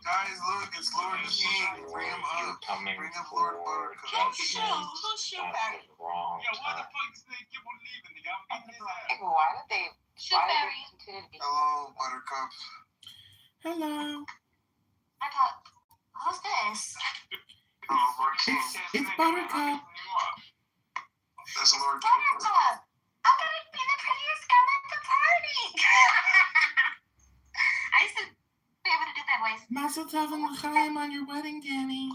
Guys, look, it's Lord King. Bring him up. Coming Bring up Lord for Buttercup. judgment Who's shoe at fairy? the wrong why the time. fuck is they keep on leaving, nigga? I'm getting his ass. Why did they continue to be? Hello, Buttercup. Hello. I thought, who's this? Hello, Lord King. It's Buttercup. That's Lord King. Buttercup! I'm gonna be the prettiest girl at the party! I used to be able to do that voice. Mazel tov and l'chaim on your wedding, Danny.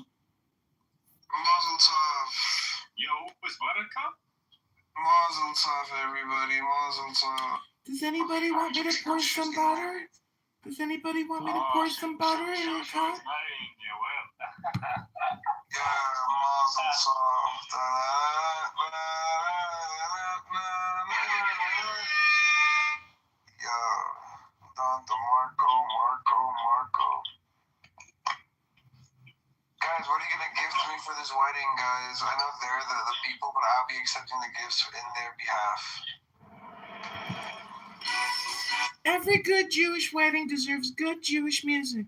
Mazel tov. Yo, was Buttercup? Mazel tov, everybody. Mazel tov. Does anybody want me to pour some butter? Does anybody want me to pour some butter in your cup? Yeah, well. Yeah, mazel tov. Guys, what are you gonna gift me for this wedding, guys? I know they're the people, but I'll be accepting the gifts in their behalf. Every good Jewish wedding deserves good Jewish music.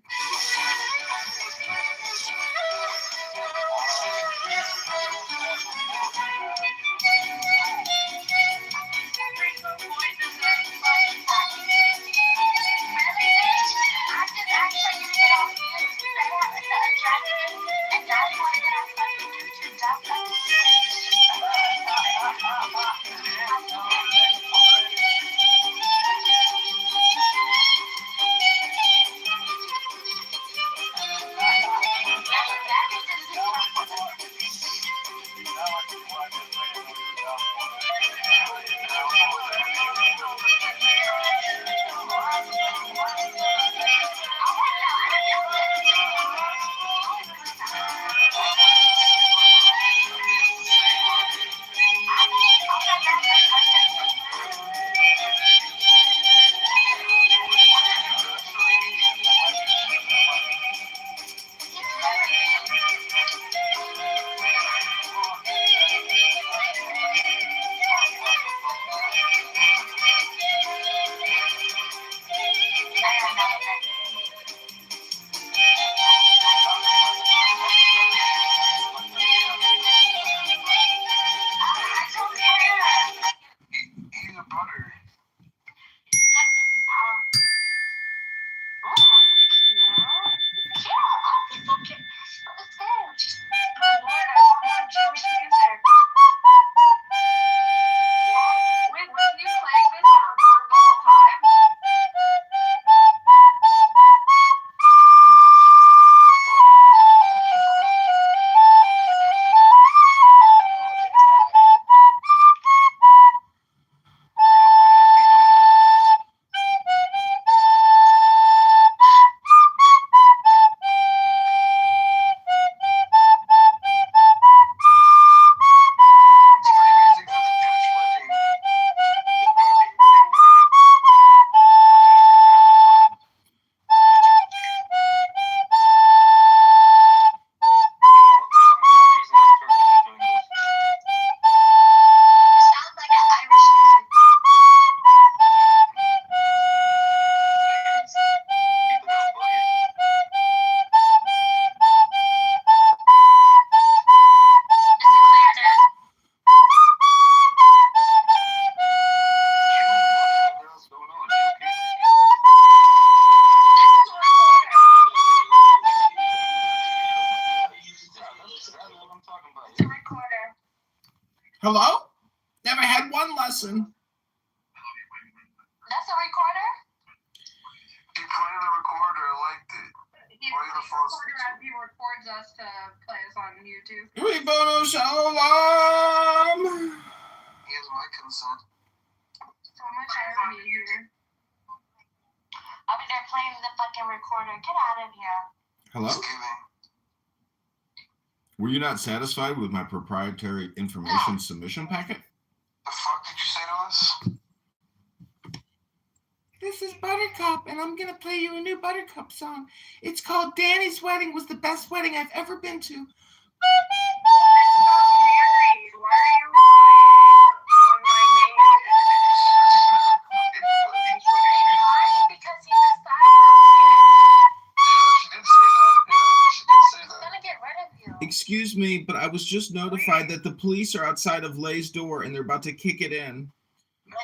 Hello? Never had one lesson. That's a recorder? He played the recorder, I liked it. He's Why the false recorder as he records us to play us on YouTube. Ribono Shalom! He has my consent. So much irony here. Over there playing the fucking recorder. Get out of here. Hello? Just kidding. Were you not satisfied with my proprietary information submission packet? The fuck did you say to us? This is Buttercup, and I'm gonna play you a new Buttercup song. It's called Danny's Wedding Was the Best Wedding I've Ever Been to. Married. Why are you lying on my name? He's lying because he's a psyop. She did say that. She did say He's that. gonna get rid of you. Excuse me, but I was just notified that the police are outside of Lay's door and they're about to kick it in. No,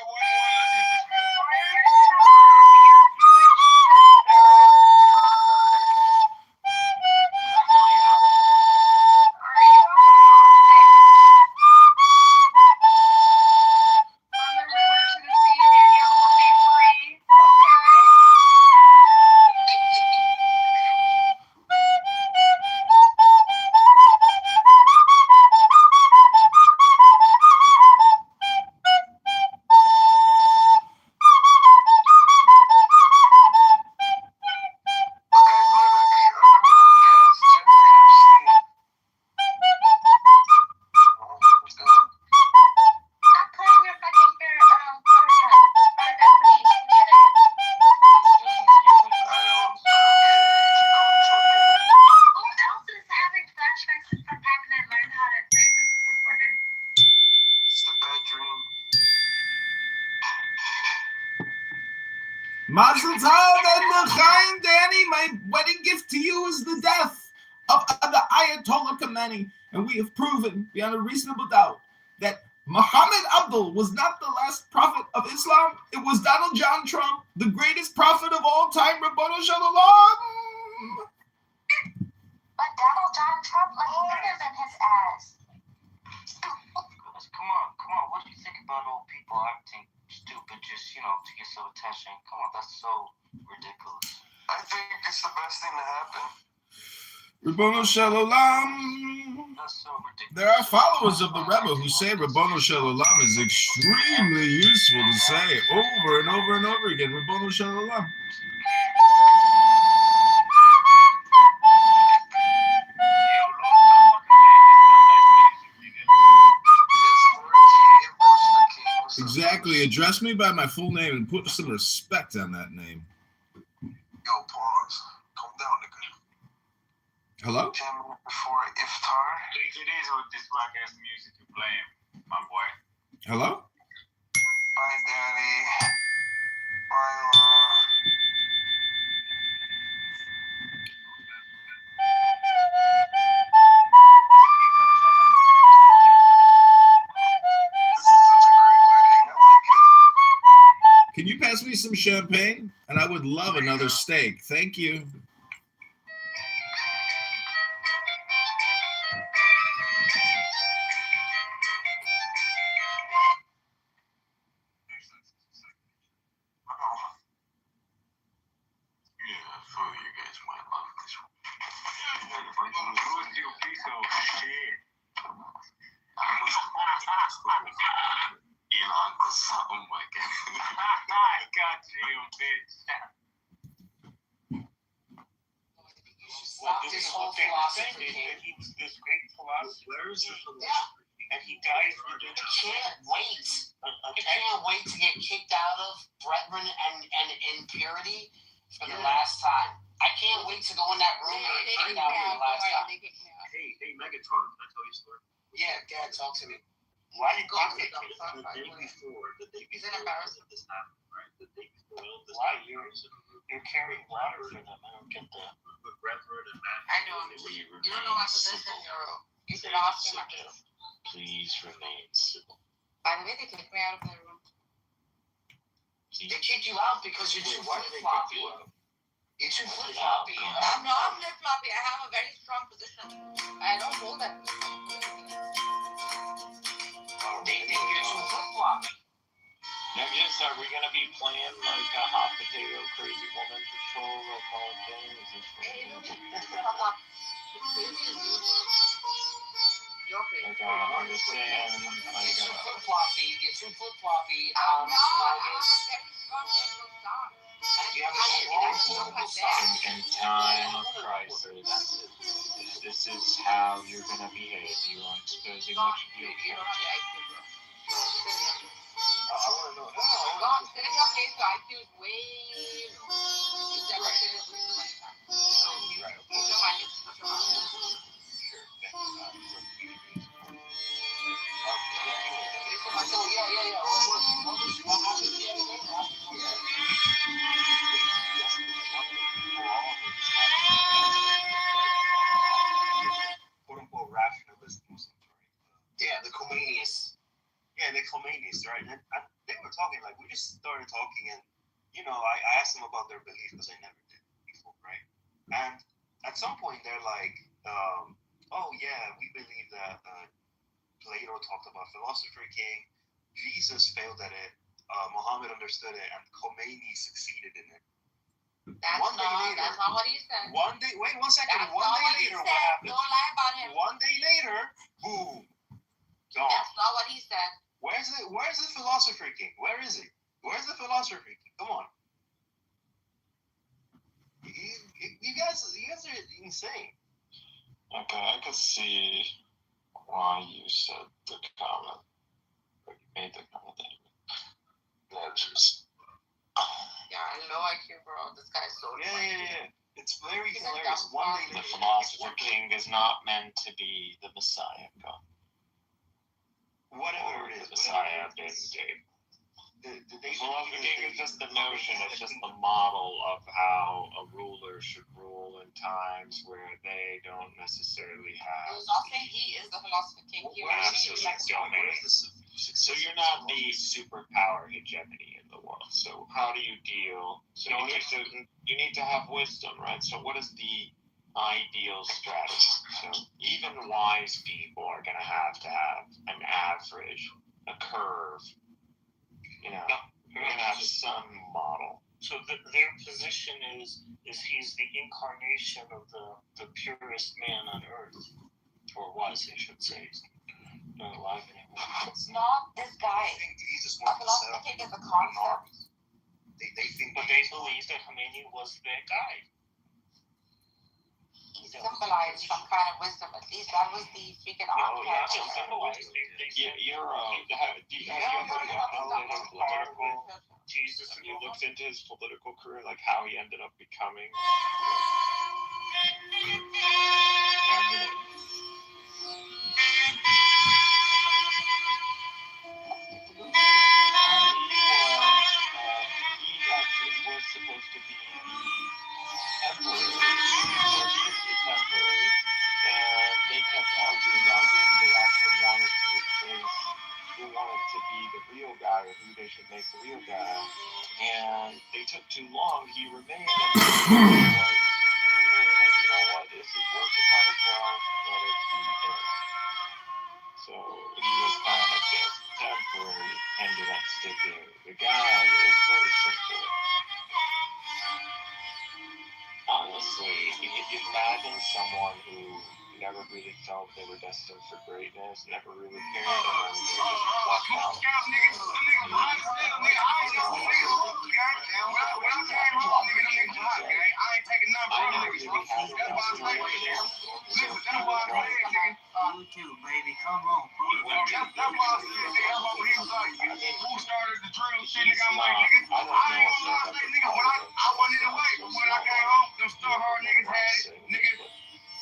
Mazel tov and l'chaim, Danny. My wedding gift to you is the death of the Ayatollah Khomeini, and we have proven beyond a reasonable doubt that Muhammad Abdul was not the last prophet of Islam. It was Donald John Trump, the greatest prophet of all time. Rabbono Shalom. But Donald John Trump looks bigger than his ass. Come on. What do you think about old people acting stupid just, to get some attention? Come on, that's so ridiculous. I think it's the best thing to happen. Rabbono Shalom. That's so ridiculous. There are followers of the Rebbe who say Rabbono Shalom is extremely useful to say over and over and over again. Rabbono Shalom. Exactly. Address me by my full name and put some respect on that name. Yo, pause. Calm down, nigga. Hello? 10 minutes before iftar. Take it easy with this black ass music you're playing, my boy. Hello? Bye, Daddy. Bye, Laura. This is such a great wedding. I like it. Can you pass me some champagne? And I would love another steak. Thank you. Yeah, for you guys might love this one. Who's your piece of shit? Elon, oh my god. I got you, bitch. Stop this whole philosophy That game. he was this great philosopher. Where is the And he died for I can't wait. a I can't wait to get kicked out of Brethren and Impurity for the last time. I can't wait to go in that room and get kicked out for the last time. Hey, Megatron, can I tell you a story? Yeah, Dad, talk to me. Why did Go God sit get down, kicked son. out? The day before He's an embarrassment. this happened, right? The day before all this Why? happened, You're carrying water for them. I don't get that. with Brethren and Matt. I know. You don't know my position, Euro. You should ask him. Please remain civil. By the way, they kicked me out of the room. They kicked you out because you're too Why did they kick flip-floppy. you out? You're too flip-floppy. I'm not flip-floppy. I have a very strong position. I don't hold that. They think you're too flip-floppy. Next, are we gonna be playing like a hot potato crazy woman patrol or call games? Hey, you come up. Crazy is you. You're crazy. Like I'm just saying, You're like too flip-floppy. You're too flip-floppy. I'm not. I have a Smuggles. very strong technical start. You have a strong technical side. in time of crisis, if this is how you're gonna behave, you aren't exposing much of your You don't have the IQ, bro. I want to know. Go on, sit in your place. Your IQ is way low. You never sit in too many times. So, Right. put your mind in. Put your mind in. Sure. Thanks. So, yeah. What happened the other day? Quote unquote rationalist Muslims, right? Yeah, the Khomeini's. Yeah, the Khomeinis, right? And they were talking, like, we just started talking, and, I asked them about their belief because I never did before, right? And at some point, they're like, oh, yeah, we believe that Plato talked about philosopher king, Jesus failed at it, Muhammad understood it, and Khomeini succeeded in it. That's One day not. later. That's not what he said. One day, wait 1 second, That's one not day what he later, said. what happened? Don't lie about him. One day later, boom, gone. That's not what he said. Where's the philosopher king? Where is he? Where's the philosopher king? Come on. You guys are insane. Okay, I can see why you said the comment, or you made the comment that just. Yeah, I know IQ, bro. This guy's so. Yeah. It's very He's a hilarious. dumb One day The later, philosopher king is not meant to be the Messiah, God. whatever it is, The Messiah whatever it been is. Gabe. they should Well, I even think it's just the notion, think it's that just we- the model of how a ruler should rule in times where they don't necessarily It have. was not saying he is the philosopher king. He Where is was Absolutely. like a Where is So you're not the superpower hegemony in the world. So how do you deal? So you need to have wisdom, right? So what is the ideal strategy? So even wise people are going to have an average, a curve. You know, you're going to have some model. So their position is he's the incarnation of the purest man on earth, or was, I should say. He's not alive anymore. It's not this guy. I think he's just A one to set philosopher up king is a an concept. army. They think But they believe that Khomeini was their guy. He symbolized some kind of wisdom. At least that was the freaking Oh, yeah, archetype. Just symbolized. They You're have you ever political? Jesus Have and you all looked into his political career, like how he ended up becoming? He actually was supposed to be the emperor, or he is the temporary, and they kept arguing about who they actually wanted to replace, who wanted to be the real guy, or who they should make the real guy. And they took too long. He remained, and they were like, you know what, this is working, might as well let it be him. So he was kind of just temporary, ended up sticking. The guy is very simple. Honestly, if you imagine someone who never really felt they were destined for greatness, never really cared, and then they just walked out. YouTube, baby, come on. Who started the drill shit, nigga? I'm like, nigga, I ain't gonna lie, nigga, I wasn't in the way, but when I came home, them still hard niggas had it, nigga.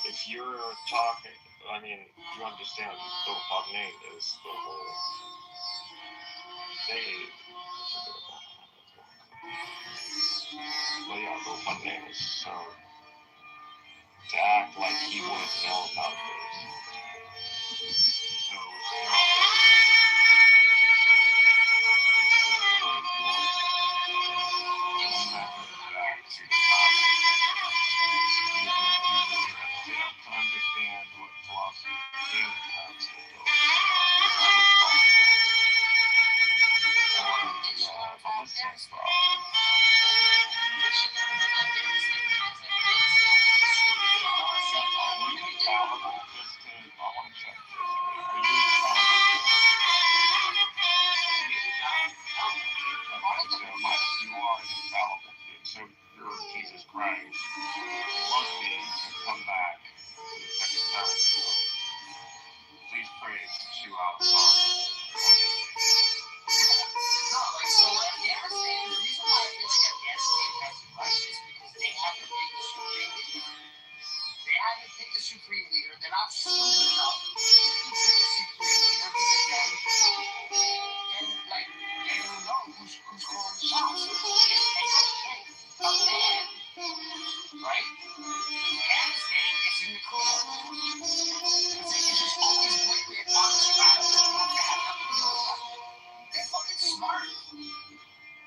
If you're talking, I mean, you understand the whole name is the whole they. But yeah, the whole name is so to act like he wouldn't know about this. So understand what philosophy really comes So you're Jesus Christ. Must be to come back second time. Please pray to our Father. No, like, so at the end of the day, the reason why I think that the NSA has the right is because they haven't picked the supreme leader. They haven't picked the supreme leader. They're not stupid enough to pick the supreme leader because then like, they don't know who's calling the shots. If they pick a man, right? Afghanistan is in the corner. It's just always written on the side of the group that have nothing to do with that. They're fucking smart.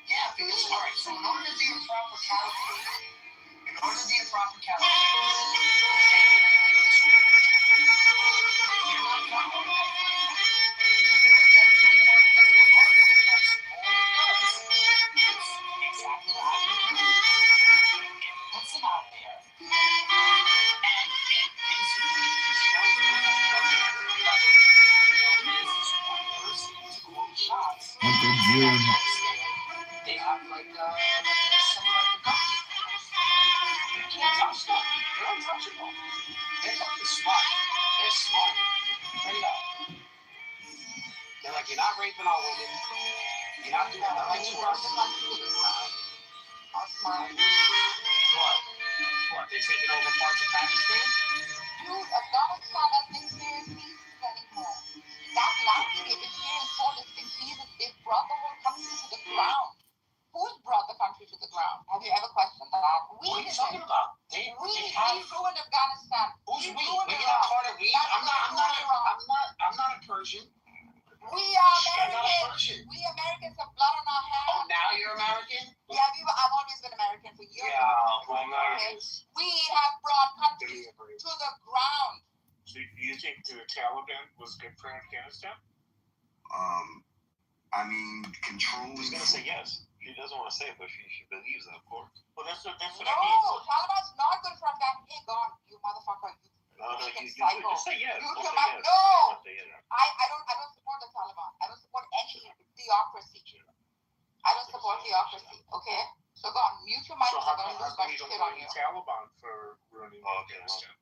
Yeah, because, alright, so in order to be a proper calculator, they need to create a super. They're not following that framework. That framework doesn't work because all it does is exactly what happened here. It puts it out there, and it basically destroys the whole program. Like, there's this one person who's calling shots. Uncle Jim. They have like some like a government. You can't touch them. They're untouchable. They're fucking smart. They're smart. Straight up. They're like, you're not raping our women. You're not doing nothing to us. What? They're taking over parts of Pakistan? Dude, Afghanistan doesn't experience peace anymore. That landscape experienced all its diseases. They brought the whole country to the Who's You we? ruined We're Iran. not part of we. I'm not a Persian. We are I'm not a Americans. Persian. We Americans have blood on our hands. Oh, now you're American? Yeah, I've always been American for years. well, Okay. We have brought countries to the ground. So you think the Taliban was good for Afghanistan? I mean, control. He's gonna say yes. He doesn't want to say it, but she believes it, of course. Well, that's what No, I mean. So, Taliban's not good for Afghanistan. Hey, God, you motherfucker. No, fucking you psycho. just say yes. You Don't come say out- yes. no! You want the yes. I don't support the Taliban. I don't support any theocracy. I don't support theocracy. Okay? So go on, mute your mic so because how I'm come gonna lose my you don't shit on blame you. the Taliban for ruining Afghanistan?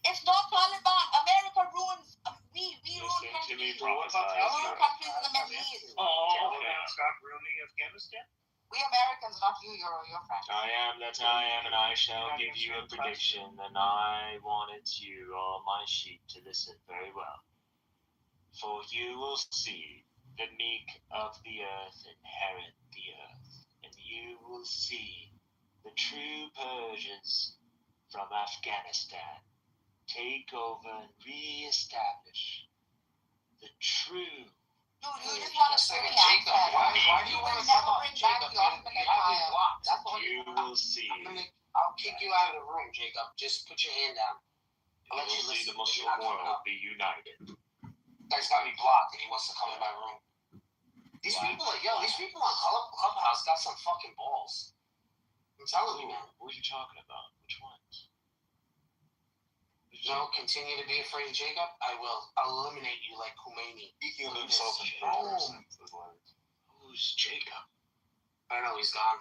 It's not Taliban. America ruins. We ruin Listen to me, countries. prophesize. We ruin countries in the Middle East. Taliban stop ruining Afghanistan? We Americans, not you, your friend. I am that I am, and I shall give you a prediction, and I wanted you, all my sheep, to listen very well. For you will see the meek of the earth inherit the earth, and you will see the true Persians from Afghanistan take over and re-establish the true. Dude, you just want to Just see like me Jacob. accent. Why do you want to come up, bring back Jacob? the Ottoman You have me Empire. blocked. That's all You you will see. I'll kick you out of the room, Jacob. Just put your hand down. You will see the Muslim world be united. Guy's got me blocked and he wants to come in my room. These people on Clubhouse got some fucking balls. I'm telling you, man. What are you talking about? Which ones? No, continue to be afraid of Jacob. I will eliminate you like Khomeini. Speaking of himself in third person, who's Jacob? I know he's gone.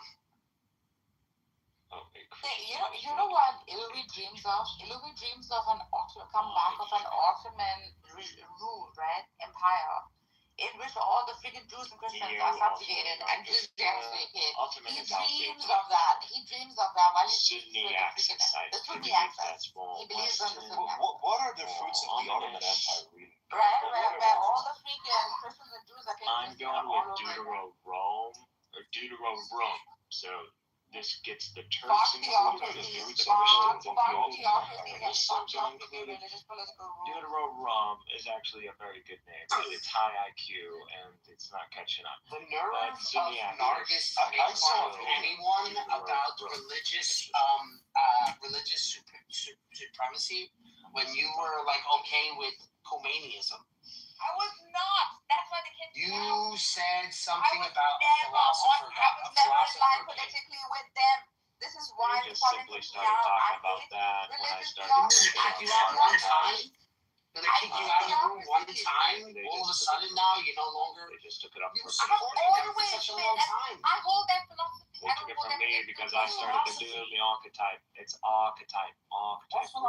Oh, Hey, you know what Illuvi dreams of? Illuvi dreams of an comeback of an Ottoman rule, right? Empire. In which all the freaking Jews and Christians are subjugated and Jews genocide. He dreams of that. He dreams of that while he's Sunni access site. the Sunni access. He believes in the Sunni access. What are the fruits of the Ottoman Empire, really? Right, where all the freaking Christians and Jews are I'm taking going all with over. Deutero-Rome. So this gets the Fuck Turks included, the theocracy. fruits Fuck of Christians theocracy. included, And fuck theocracy, religious political rule. Deutero-Rome is actually a very good name. It's high IQ and it's not catching up. The nerve of Sunni Nargis to access. make fun of anyone about religious supremacy when you were like okay with Khomeinism. I was not. That's why the kids. You said something I was about a never philosopher. I was never in line politically with them. This is why They the just simply started talking about that when I started Kick you out one time. When they kick you out of the room one time, all of a sudden now you're no longer. They just took it up You from were me. supporting them for such a long time. I hold that philosophy. They took it from me because I started to do the archetype. It's archetype. I don't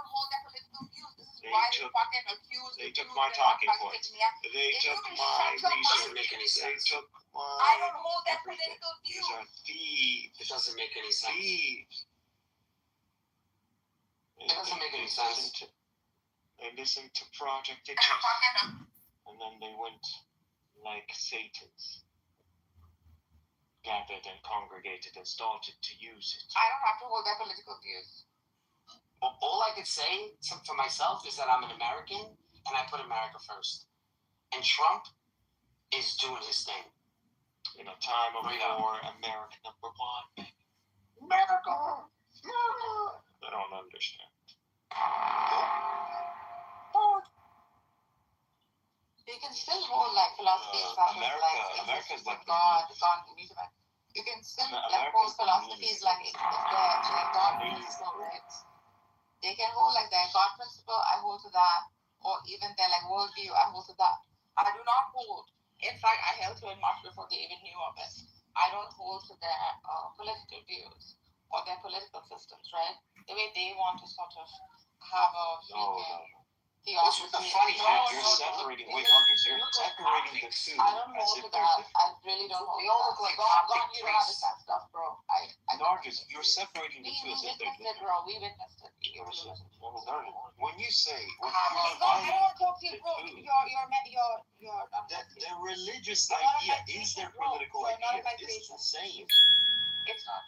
hold that political views. This is They why took- they fucking accuse they the took Jews my and talking fucking points. kick me out. They If took you my shut your research. Doesn't make any They sense. took my I don't hold that everything. political view. These are thieves. It doesn't make any sense. Thieves. It doesn't make any sense. They listened to Project Icarus, and then they went like Satans, gathered and congregated and started to use it. I don't have to hold that political views. All I could say for myself is that I'm an American and I put America first. And Trump is doing his thing. In a time of Right on. war, America number one. America! I don't understand. You can still hold like philosophies such as America's like God. You can still like hold philosophies like the God principle, right? They can hold like their God principle, I hold to that, or even their like worldview, I hold to that. I do not hold. In fact, I held to it much before they even knew of it. I don't hold to their political views or their political systems, right? The way they want to sort of have a This is the funny thing. You're separating. Wait, Marcus, you're separating the two I don't as hold if to they're that. different. I really don't hold They all look like God, Coptic you don't priests. understand stuff, bro. Marcus, you're separating the We two as if they're witnessed it, different. bro. We witnessed it. When you say, when I you're don't dividing talk to you, bro. You're the religious You're not idea my is their favorite, bro. political You're not idea. my It's the favorite. same. It's not.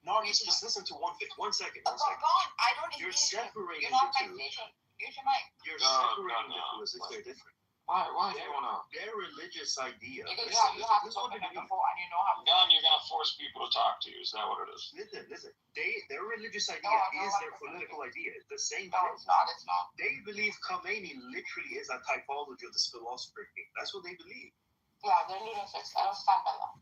No, just listen to one second. Go on. I don't You're engage you. separating You're not the my two. patient. Use your mic. You're No, separating no, the two as if no. they're different. Why do you wanna? Their religious idea. Because Listen, you have this is to what open they it believe. before and you know how to. None, you're gonna force people to talk to you. Is that what it is? Listen. Their religious idea No, is no, their no. political idea. It's the same No, thing. it's not. It's not. They believe Khomeini literally is a typology of this philosopher king. That's what they believe. Yeah, they're lunatics. I don't stand by them.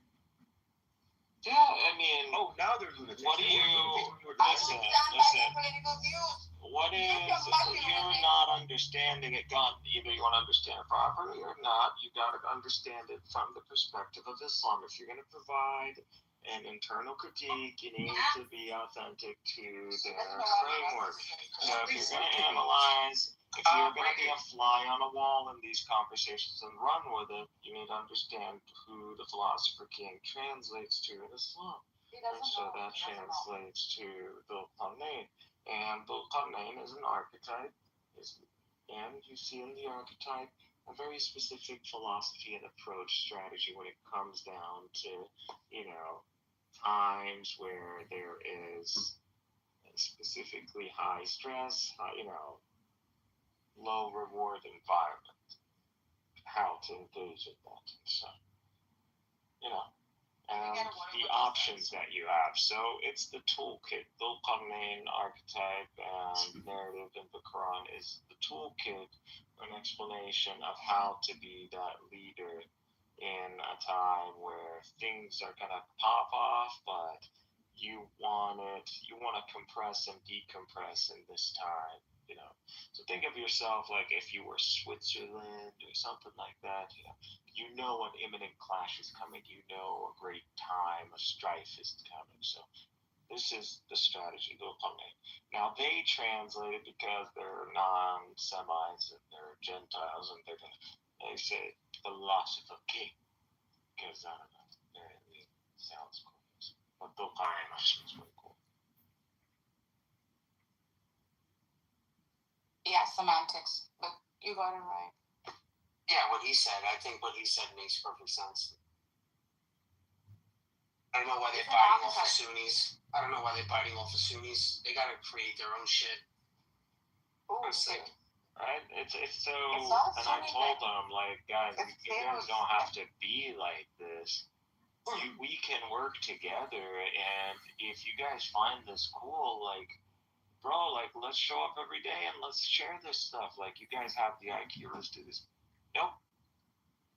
Yeah, I mean, Oh, now they're lunatics. what do They you? were lunatics when you were I Listen, don't stand by listen. their political views. What is you're not understanding it? God, either you want to understand it properly or not. You got to understand it from the perspective of Islam. If you're going to provide an internal critique, you need to be authentic to their framework. So if you're going to analyze, if you're going to be a fly on a wall in these conversations and run with it, you need to understand who the philosopher king translates to in Islam. And so that translates to Dhul Qarnayn. And Dhul Qarnayn is an archetype, and you see in the archetype a very specific philosophy and approach strategy when it comes down to, times where there is specifically high stress, low reward environment, how to engage in that. So, and the options that you have. So it's the toolkit. Dhul Qarnayn archetype and narrative in the Quran is the toolkit, an explanation of how to be that leader in a time where things are gonna pop off, but you want to compress and decompress in this time. So think of yourself like if you were Switzerland or something like that. An imminent clash is coming. A great time of strife is coming. So this is the strategy they'll come in. Now they translate it because they're non-Semites and they're Gentiles and they say philosopher king because I don't know, it sounds cool. But they'll come in is really cool. Yeah, semantics, but you got it right. Yeah, what he said. I think what he said makes perfect sense. I don't know why they're biting off the Sunnis. They gotta create their own shit. Ooh, Honestly. Right? It's so, not and I funny, told but them, like, guys, it's you guys famous. don't have to be like this. We can work together, and if you guys find this cool, like, bro, like, let's show up every day and let's share this stuff. Like, you guys have the IQ, let's do this. Nope.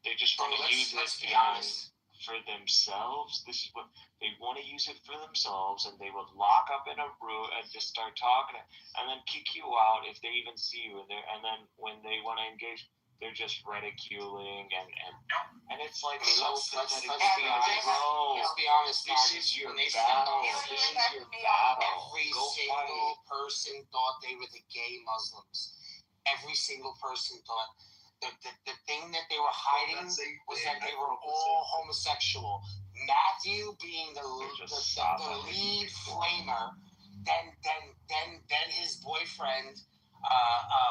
They just want to use Let's it be honest. for themselves. This is what they want to use it for themselves, and they would lock up in a room and just start talking, and then kick you out if they even see you in there. And then when they want to engage, they're just ridiculing and it's like so pathetic. Let's be honest. Bro, Let's be honest. this is your When they battle. stepped This on is your battle. every Go single fight. person thought they were the gay Muslims. Every single person thought the thing that they were hiding was that they were all homosexual. Matthew being the lead flamer, then his boyfriend,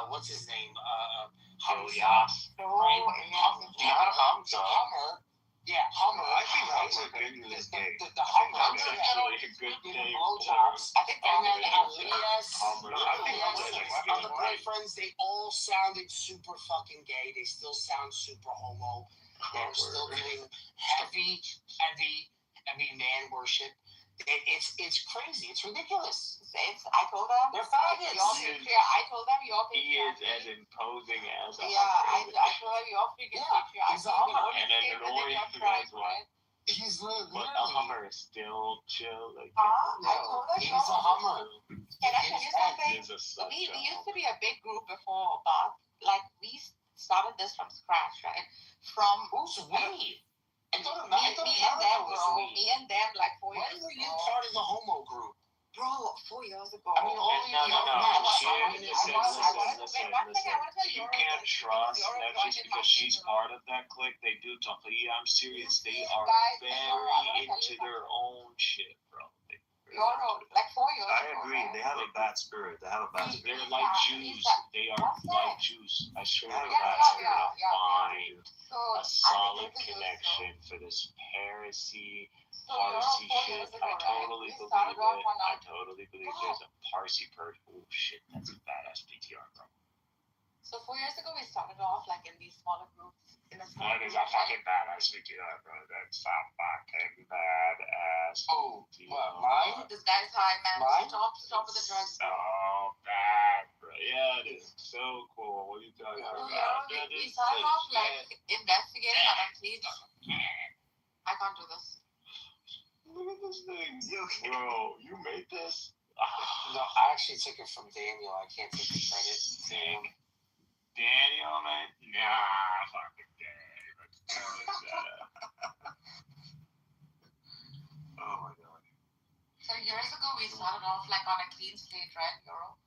what's his name? Ilyas. Hummer. Yeah, Hummer. I think Hummer genuinely is gay. The Hummer. That's actually a good Giving name. blowjobs. And then Elias, Hummer. I think Hummer's Elias, like other boyfriends, they all sounded super fucking gay. They still sound super homo. They're still doing heavy man worship. It's crazy. It's ridiculous. I told them. They're faggots. I told them you're He is as imposing as a Yeah, I told them you're freaking patriarchy. he's a Hummer. And an annoying as well. He's But the literally. Hummer is still chill. Like, I told them He's you're a Hummer. Can I tell you something? is a such We a used to be a big group before, but like we started this from scratch, right? From Who's we? I thought me and them, was bro. we. Me and them, like 4 When years were you ago. part of the homo group? Bro, 4 years ago. I mean, only No. Listen. You You can't trust that just because she's part of that clique, they do talk. Yeah, I'm serious. They are very into their own shit, bro. Like 4 years I ago. agree. right? They have a bad spirit. They're like Jews. They are like Jews. I swear to Yeah, God, yeah. find So a solid connection for this heresy Parsi 4 shit. years ago, I right? totally We believe started off it. on I a totally believe there's a Parsi person. Oh shit, that's a badass PTR, bro. So 4 years ago, we started off like in these smaller groups. In a small That is group. a fucking badass PTR, bro. That's a fucking badass. Oh, PTR. what, mine? This guy's high, man. Mine? Stop with the drugs. So bad, bro. Yeah, it is so cool. What are you talking So, about? That we is started so off shit. like investigating on a clean. I can't do this. Look at this thing. Bro, you made this? No, I actually took it from Daniel. I can't take the credit. Daniel, man? Nah, fucking Daniel. That's oh my god. So years ago, we started off like on a clean slate, right, Euro?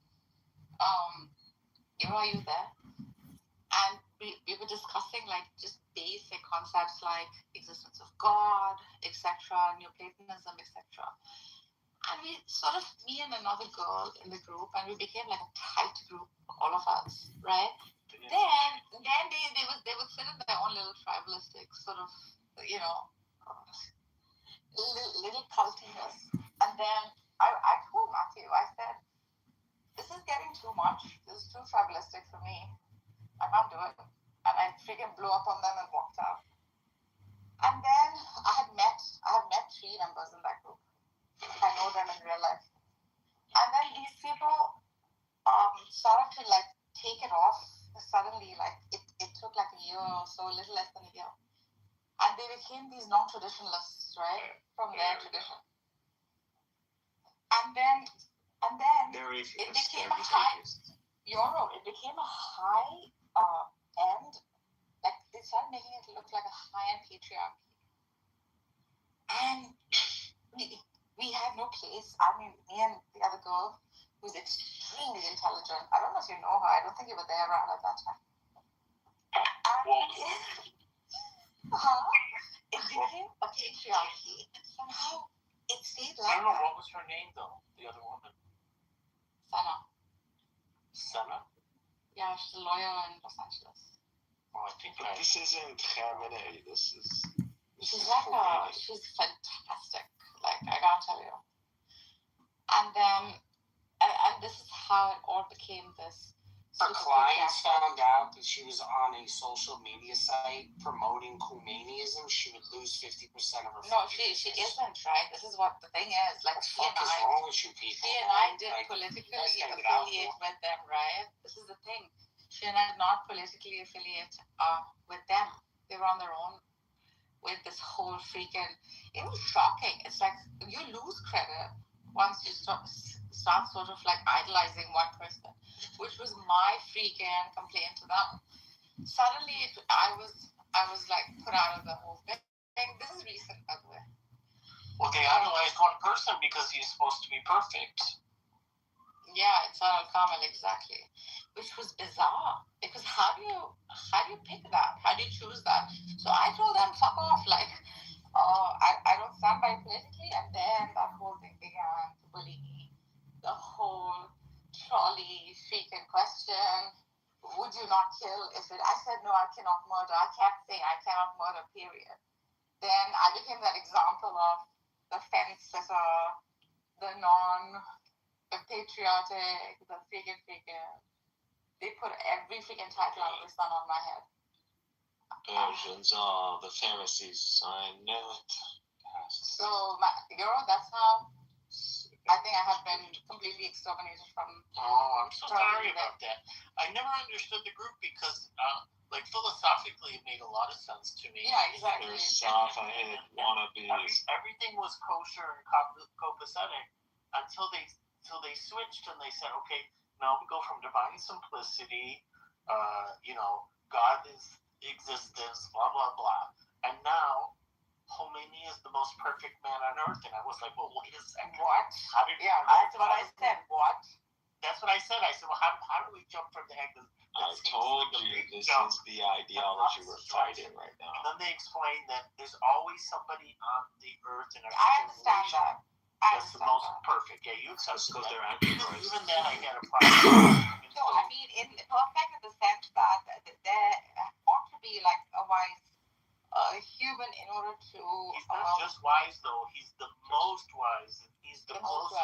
Euro, are you there? And we were discussing like just basic concepts like existence of God, etc., Neoplatonism, etc. And we sort of, me and another girl in the group, and we became like a tight group, all of us, right? Then they would sit in their own little tribalistic sort of, you know, little cultiness. And then I told Matthew, I said, this is getting too much. This is too tribalistic for me. I can't do it. And I freaking blew up on them and walked out. And then I have met 3 members in that group. I know them in real life. And then these people started to like take it off suddenly. Like it took like a year or so, a little less than a year. And they became these non-traditionalists, right? From their tradition. And then it became a high it became a high end, like they started making it look like a high-end patriarchy. And we had no place. I mean, me and the other girl, who's extremely intelligent. I don't know if you know her. I don't think you were there around at that time. It became a patriarchy, and somehow it stayed I like don't know, that. what was her name though? The other woman? Senna? Yeah, she's a lawyer in Los Angeles. Oh, I think But this isn't Khamenei. This is She's like she's fantastic. Like, I gotta tell you. And then, and this is how it all became this. Her clients found out that she was on a social media site promoting Khomeiniism, she would lose 50% of her. No, she isn't, right? This is what the thing is. Like, What the fuck is wrong with you people? she and I did Like, politically you guys gotta get affiliate out with them, right? This is the thing. She and I did not politically affiliate with them. They were on their own with this whole freaking. It was shocking. It's like you lose credit once you start sort of like idolizing one person, which was my freaking complaint to them. Suddenly, I was like put out of the whole thing. This is recent, by the way. Well, they idolized one person because he's supposed to be perfect. Yeah, it's Donald Carmel, exactly. Which was bizarre. Because how do you pick that? How do you choose that? So I told them, fuck off, like, I don't stand by politically, and then that whole thing began to bully me. The whole trolley freaking question. Would you not kill if it? I said, no, I cannot murder. I kept saying I cannot murder, period. Then I became that example of the fence sitter, the the patriotic, the freaking. They put every freaking title under the sun on my head. versions of the Pharisees. I know it. So, that's how I think I have been completely exterminated from. Oh, I'm so sorry about that. I never understood the group because, like, philosophically, it made a lot of sense to me. Yeah, exactly. They're soft-headed wannabes. Everything was kosher and copacetic until they switched and they said, okay, now we go from divine simplicity, God is existence, blah blah blah, and now Khomeini is the most perfect man on earth. And I was like, well, wait a second. What? That's what I said. What? That's what I said. I said, well, how do we jump from the head? I told you this is the ideology we're fighting right now. And then they explained that there's always somebody on the earth in every I understand generation that. that's the most perfect. Yeah, you accept Because that. they're antichrist. Even then, I had a problem. No, I mean, in perfect in the sense that there ought to be like a wise human in order to. He's not just wise, wise, though. He's the most wise, and he's the most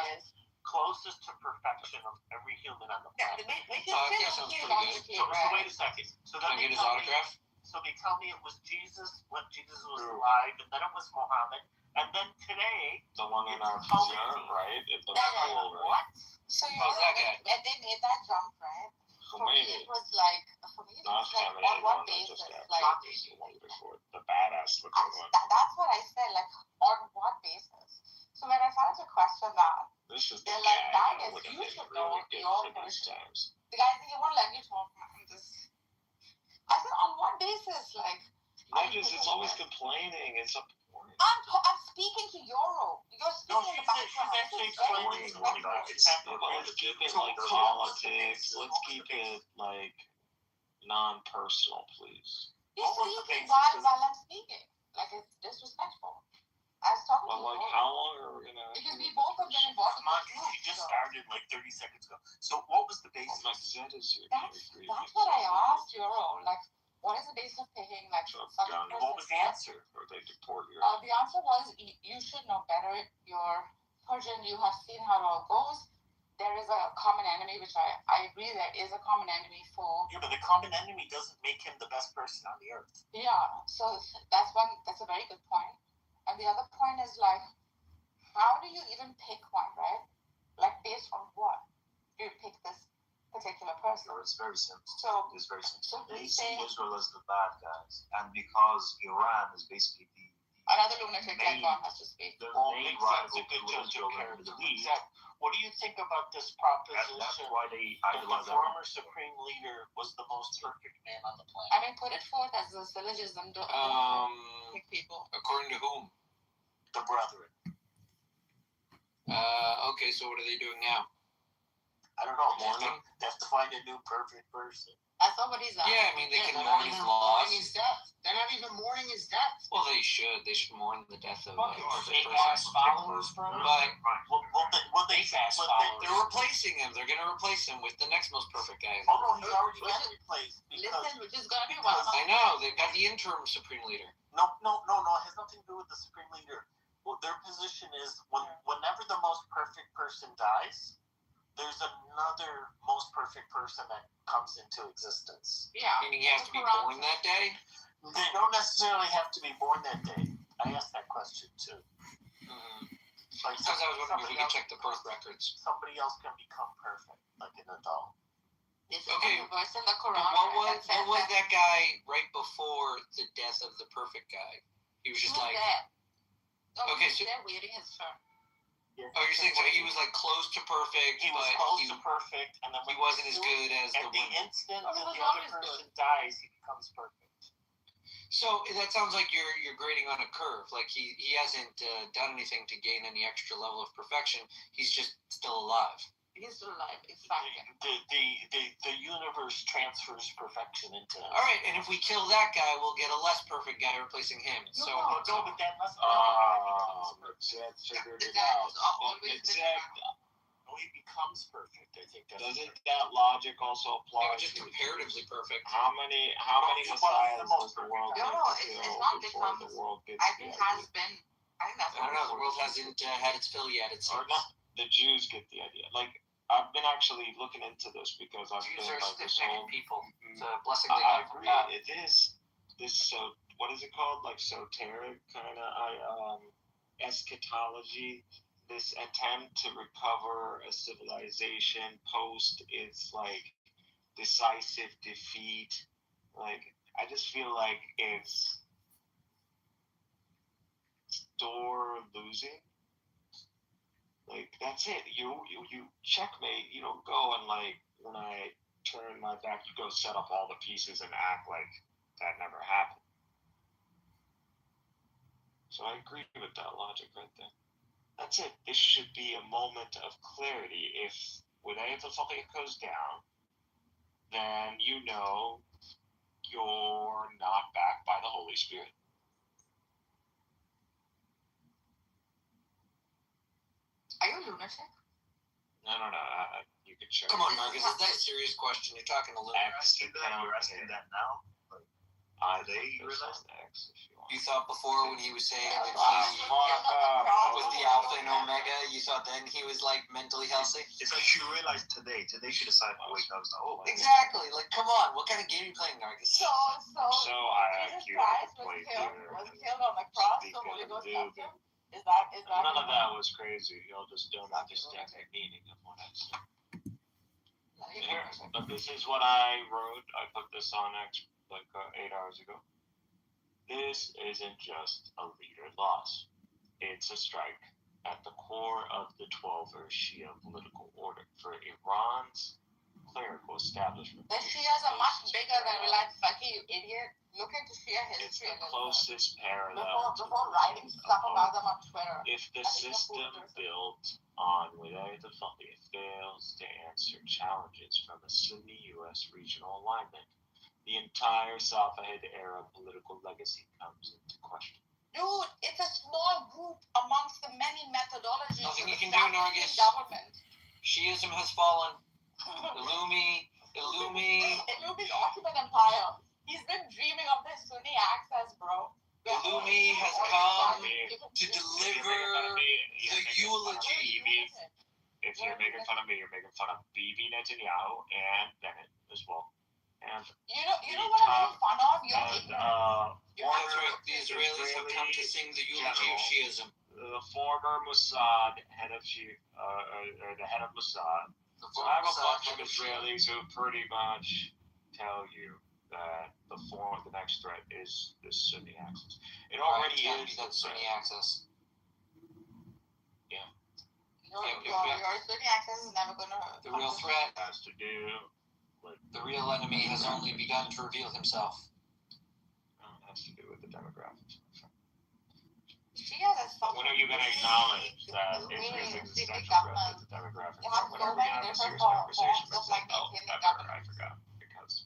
closest to perfection of every human on the Yeah, planet. we Oh, can that still sounds hear pretty about good. the kid, So right? wait a second. So Can I then get his autograph? So they tell me it was Jesus when Jesus was alive, and then it was Muhammad, and then today The one in our It's picture, Tony. right? It looks Yeah, cool, right? what? So you How's know, that guy? when they made that jump, right? For me, Khomeini. it was like, Not Khomeini, on the what one that basis? just got Like, the one before. The badass looking one. that's what I said, like, on what basis? So when I started to question that, This is the they're like, guy that that is, would have you been should know really good your for these version. times. The guy said, he won't let me talk, man. I said, on what basis? Like, It's always complaining. It's a point. I'm speaking to Euro. You're No, speaking in she's the background. actually This is very explaining disrespectful. it's happening. Let's keep it like politics. Let's keep it like non-personal, please. You're What was the speaking basis? while I'm speaking. Like, it's disrespectful. I was talking But to like, Euro. how long are we gonna? Because we both have been involved in Come on, this group. she just so- started like 30 seconds ago. So what was the Oh, basis? my Zed is here. That's what I asked Euro. Like, what is the basis of paying like So, some John, person? What was the answer? Or they deport you. The answer was you should know better. You're Persian. You have seen how it all goes. There is a common enemy, which I agree there is a common enemy for. Yeah, but the common enemy doesn't make him the best person on the earth. Yeah. So that's a very good point. And the other point is like, how do you even pick one, right? Like based on what do you pick this particular person? It's very simple. So It's very simple. So They he's see saying Israel as the bad guys, and because Iran is basically another lunatic like Main- one has to speak. the Well, main makes rival sense. A good to judge Israel of in the character. Middle East, Exactly. What do you think about this that's proposition why they that the idolize former supreme leader was the most perfect man on the planet? I mean, put it forth as a syllogism. Don't pick people. According to whom? The brethren. Okay, so what are they doing now? I don't know. Morning? They have to find a new perfect person. That's not what he's asking. Yeah, I mean, they can they're mourn not his even loss. mourning his death. They're not even mourning his death. Well, they should. They should mourn the death of Fuck a you, perfect fake person. ass followers, bro. But Will they Fake-ass but followers. they're replacing him. They're going to replace him with the next most perfect guy. Oh no, he's already been replaced because Listen, which is gonna be because- one. I know. They've got the interim supreme leader. no, it has nothing to do with the supreme leader. Well, their position is whenever the most perfect person dies, there's another most perfect person that comes into existence. Yeah. Meaning he has to be born that day. They don't necessarily have to be born that day. I asked that question too. Like Because I was wondering if we could else- check the birth records. somebody else can become perfect, like an adult. This is Okay, the verse in the But Quran. what was that guy right before the death of the perfect guy? He was just like, there. Oh, Okay, he's so- there waiting his turn. oh, you're saying so he was like close to perfect, He was but close he, to perfect, and then he when wasn't as good as the At the one. instant Oh, that he was the other always good. person dies, he becomes perfect. So that sounds like you're grading on a curve. Like he hasn't done anything to gain any extra level of perfection. He's just still alive. He's still alive. Exactly. The universe transfers perfection into him. All right, and if we kill that guy, we'll get a less perfect guy replacing him. So No, but that must Zed figured it That out. is always But been Zed, no, he becomes perfect. I think that's doesn't that logic also they apply were just to comparatively perfect. how many Well, messiahs the most does the world No, get no, to it's kill not before the because world gets I the think idea? has been. I think that's I don't know. The world hasn't had its fill yet. It Or seems. not, the Jews get the idea. Like, I've been actually looking into this because I've Jews been are like this stiff-necked whole. people. It's a blessing they I got from agree. God. It is this so. What is it called? Like soteric kind of eschatology. This attempt to recover a civilization post its like decisive defeat. Like I just feel like it's store losing. Like that's it. You checkmate. You don't go and like when I turn my back, you go set up all the pieces and act like that never happened. So I agree with that logic right there. That's it. This should be a moment of clarity. If whenever something goes down, then you know you're not backed by the Holy Spirit. Are you a lunatic? No. You can check. Come on, Marcus. Is that a serious question? You're talking a little. You're asking that now. They realized X if you want. You thought before when he was saying that he was the Yeah. alpha and omega, you thought then he was like mentally healthy? It's like you realize today she decided to wake up. Oh, Exactly. Like, come on, what kind of game are you playing, Marcus? So I Jesus you Christ play was killed on the cross, Speak so Holy of Ghost the left Dude. him? Is that None of that was crazy. Y'all just don't understand the meaning of what I said. Here, but this is what I wrote. I put this on X like 8 hours ago. This isn't just a leader loss. It's a strike at the core of the 12er Shia political order for Iran's clerical establishment. The Shias are much bigger than Vilayat Faqih, you idiot. Look into Shia It's history the a little bit. closest parallel Before writing stuff about them on Twitter. If the system built on Wilayat al-Faqih fails to answer challenges from a Sunni U.S. regional alignment, the entire Safavid era political legacy comes into question. Dude, it's a small group amongst the many methodologies Nothing of you can do, establishing Nargis. government. Shiism has fallen. Illumi. Illumi's Ottoman Empire. He's been dreaming of this Sunni access, bro. Illumi has come to deliver the eulogy. If you're making fun of me, you're making fun of Bibi Netanyahu and Bennett as well. And you know what I'm making fun of? You're and ignorant. That's right. The Israelis have come to sing the eulogy of Shiism. the former Mossad head of or the head of Mossad. So I have a bunch of Israelis who pretty much tell you that the next threat is the Sunni axis. It already is. That Sunni axis. Yeah. Your Sunni access is never gonna. The real threat has to do with the real enemy has only begun to reveal himself. It has to do with the demographics. When are you going to acknowledge that Israel's existential threat to the demographics? When are we going to have a serious conversation about saying, I forgot. Because,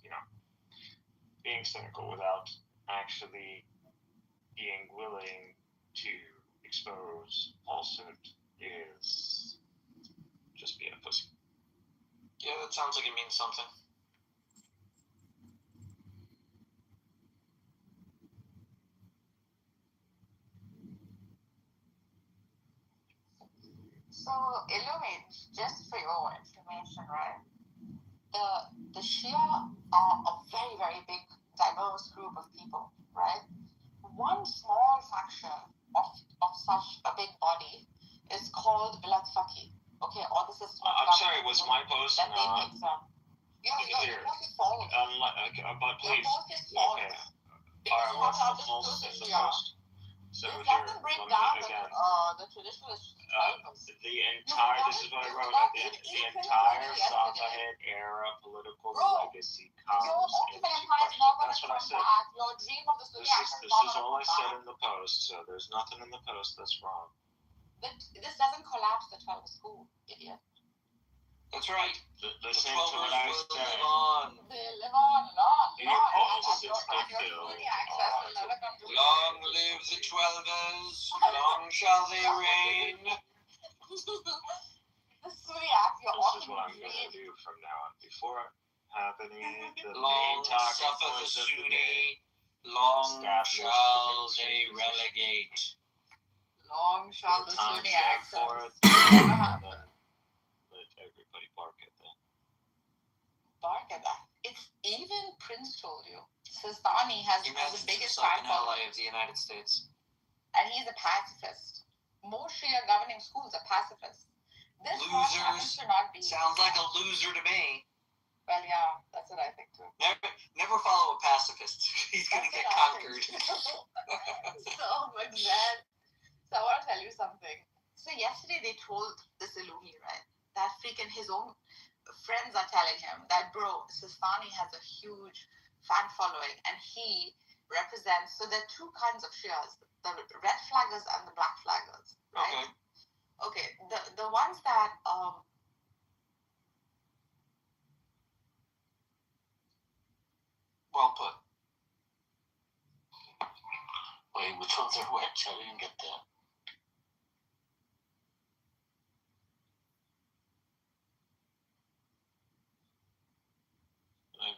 being cynical without actually being willing to expose falsehood is just being a pussy. Yeah, that sounds like it means something. So, Illumate, just for your information, right? The Shia are a very, very big, diverse group of people, right? One small faction of such a big body is called Vilayat Faqih. Okay, or the system. I'm sorry, was my post that they not? picked from. Your post is false. But please. Your post is false. Okay. Because Alright, what's you the false in the Shia. post? So It here, doesn't break let me down again. the traditionalist tribals. The entire, this is what I wrote at the end. The entire Safavid era political legacy comes Your into Ottoman Empire is question. not going That's to what I come said. back. Your dream of the Sunni access This is all I said in the post, so there's nothing in the post that's wrong. This doesn't collapse the 12 school, idiot. That's right. The same to what I said. They live on and on. Your post is And your still Sunni access will never come to Long live the 12ers, long shall they reign. The Sunni access, your This is what Ottoman I'm going to do from now on. Before happening, the Long main talking suffer the points of the day. Sunni, long Established shall the they position. relegate. Long shall the Tom Sunni step access forth, never and happen. then let everybody bark at that. Bark at that. It's even Prince told you. Sistani has the biggest himself fan an following. ally of the United States. And he's a pacifist. Most Shia governing schools are pacifists. This one happens Losers. to not be. Sounds like a loser to me. Well, yeah, that's what I think too. Never follow a pacifist. He's gonna get conquered. So, but then, so I want to tell you something. So yesterday they told this Illumi, right, that freaking his own friends are telling him that, bro, Sistani has a huge fan following and he represents, so there are two kinds of Shias, the red flaggers and the black flaggers, right? Okay, the ones that, Well put. Wait, which ones are which? I didn't get that.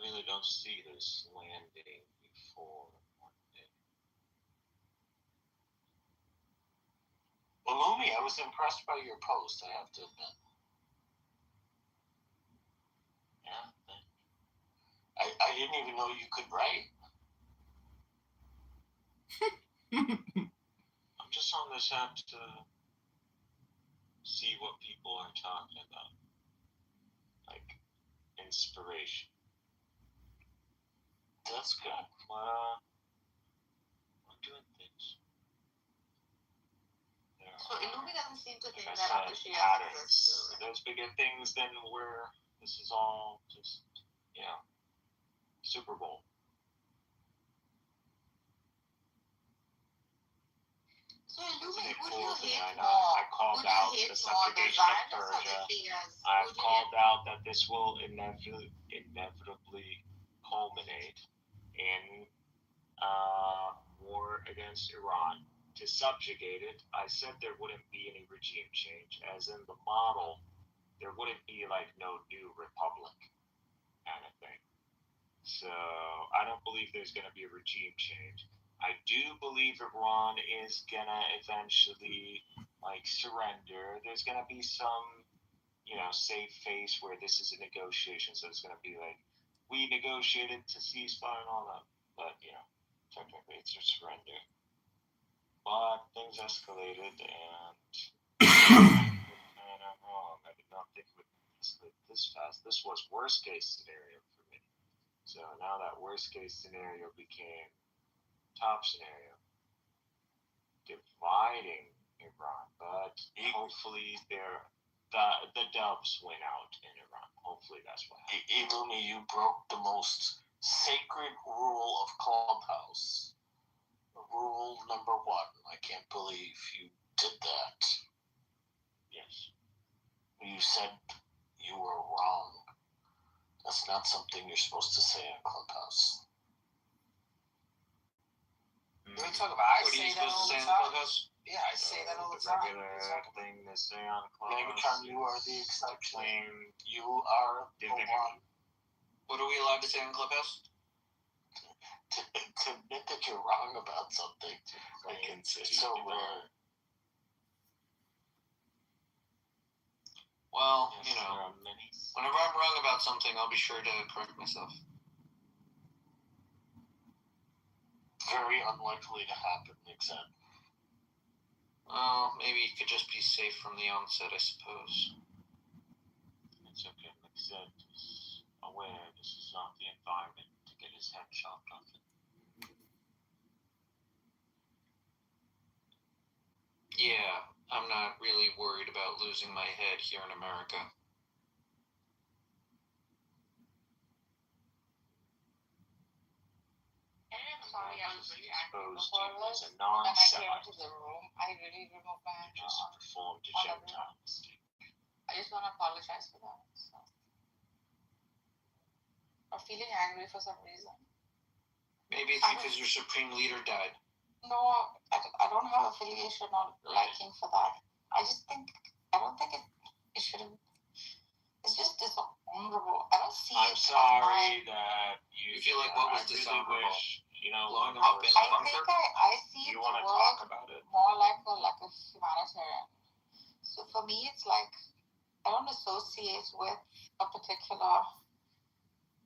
really don't see this landing before one day. Well, Lumi, I was impressed by your post, I have to admit. Yeah. I didn't even know you could write. I'm just on this app to see what people are talking about. Like, inspiration. That's good. I'm doing things. So Illumi doesn't seem to think Like I that said, she has patterns. access to. There's bigger things than where this is all just, Super Bowl. So Illumi, Isn't it who do cool you to me? hate I know. more? I called Who do you out hate the more, the subjugation of Zionists or the Persia. Shias? I've Who do you called hate? out that this will inevitably culminate in war against Iran. To subjugate it, I said there wouldn't be any regime change, as in the model, there wouldn't be like no new republic kind of thing. So I don't believe there's going to be a regime change. I do believe Iran is going to eventually surrender. There's going to be some, save face where this is a negotiation. So it's going to be like, we negotiated to ceasefire and all that. But, technically it's a surrender. But things escalated and I'm wrong. I did not think it would escalate this fast. This was worst case scenario for me. So now that worst case scenario became top scenario, dividing Iran. But hopefully the dubs win out in Iran. Hopefully that's what happened. Illumi, you broke the most sacred rule of Clubhouse. Rule number 1. I can't believe you did that. Yes. You said you were wrong. That's not something you're supposed to say on Clubhouse. What are you talking about? I say that all the time. Yeah, I say that all the time. Regular thing to say on Clubhouse. Maybe time you are the exception. You are the one. What are we allowed to say on Clubhouse? To admit that you're wrong about something. It's so rare. Well, whenever I'm wrong about something, I'll be sure to correct myself. Very unlikely to happen, except. Well, maybe you could just be safe from the onset, I suppose. It's okay. Except he's aware this is not the environment to get his head chopped off. Yeah, I'm not really worried about losing my head here in America. Sorry, I was really angry Exposed before you as this. a When I came non-Semite. into the room, I really removed my hand. Just performed a Gentile mistake. I just want to apologize for that. So. Or feeling angry for some reason. Maybe it's because your supreme leader died. No, I don't have affiliation or liking for that. I don't think it shouldn't. It's just dishonorable. I don't see I'm it. sorry that you feel like what was dishonorable? Wish, blowing him up in I think I see you the want to world talk about it? more like a humanitarian. So for me, it's like I don't associate with a particular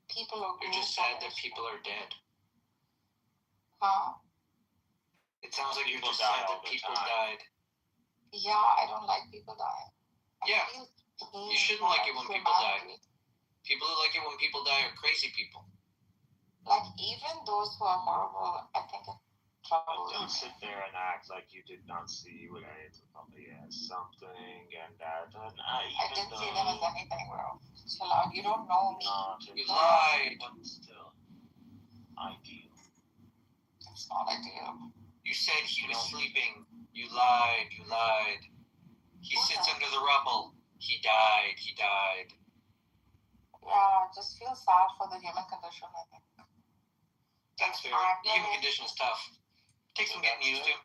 people or group. You're just sad that people are dead. Huh? It sounds like you're People just die sad all that the people time. died. Yeah, I don't like people dying. Yeah. You shouldn't like it when people die. People who like it when people die are crazy people. Like, even those who are horrible, I think it's trouble. Don't sit there and act like you did not see what I had to probably as something and that. And I didn't see them as anything, bro. Chill out. You don't know me. You lied. But still, ideal. It's not ideal. You said he was sleeping. You lied. You lied. He sits under the rubble. He died. He died. Yeah, just feel sad for the human condition, I think. That's fair. The human condition is tough. Takes some getting used to.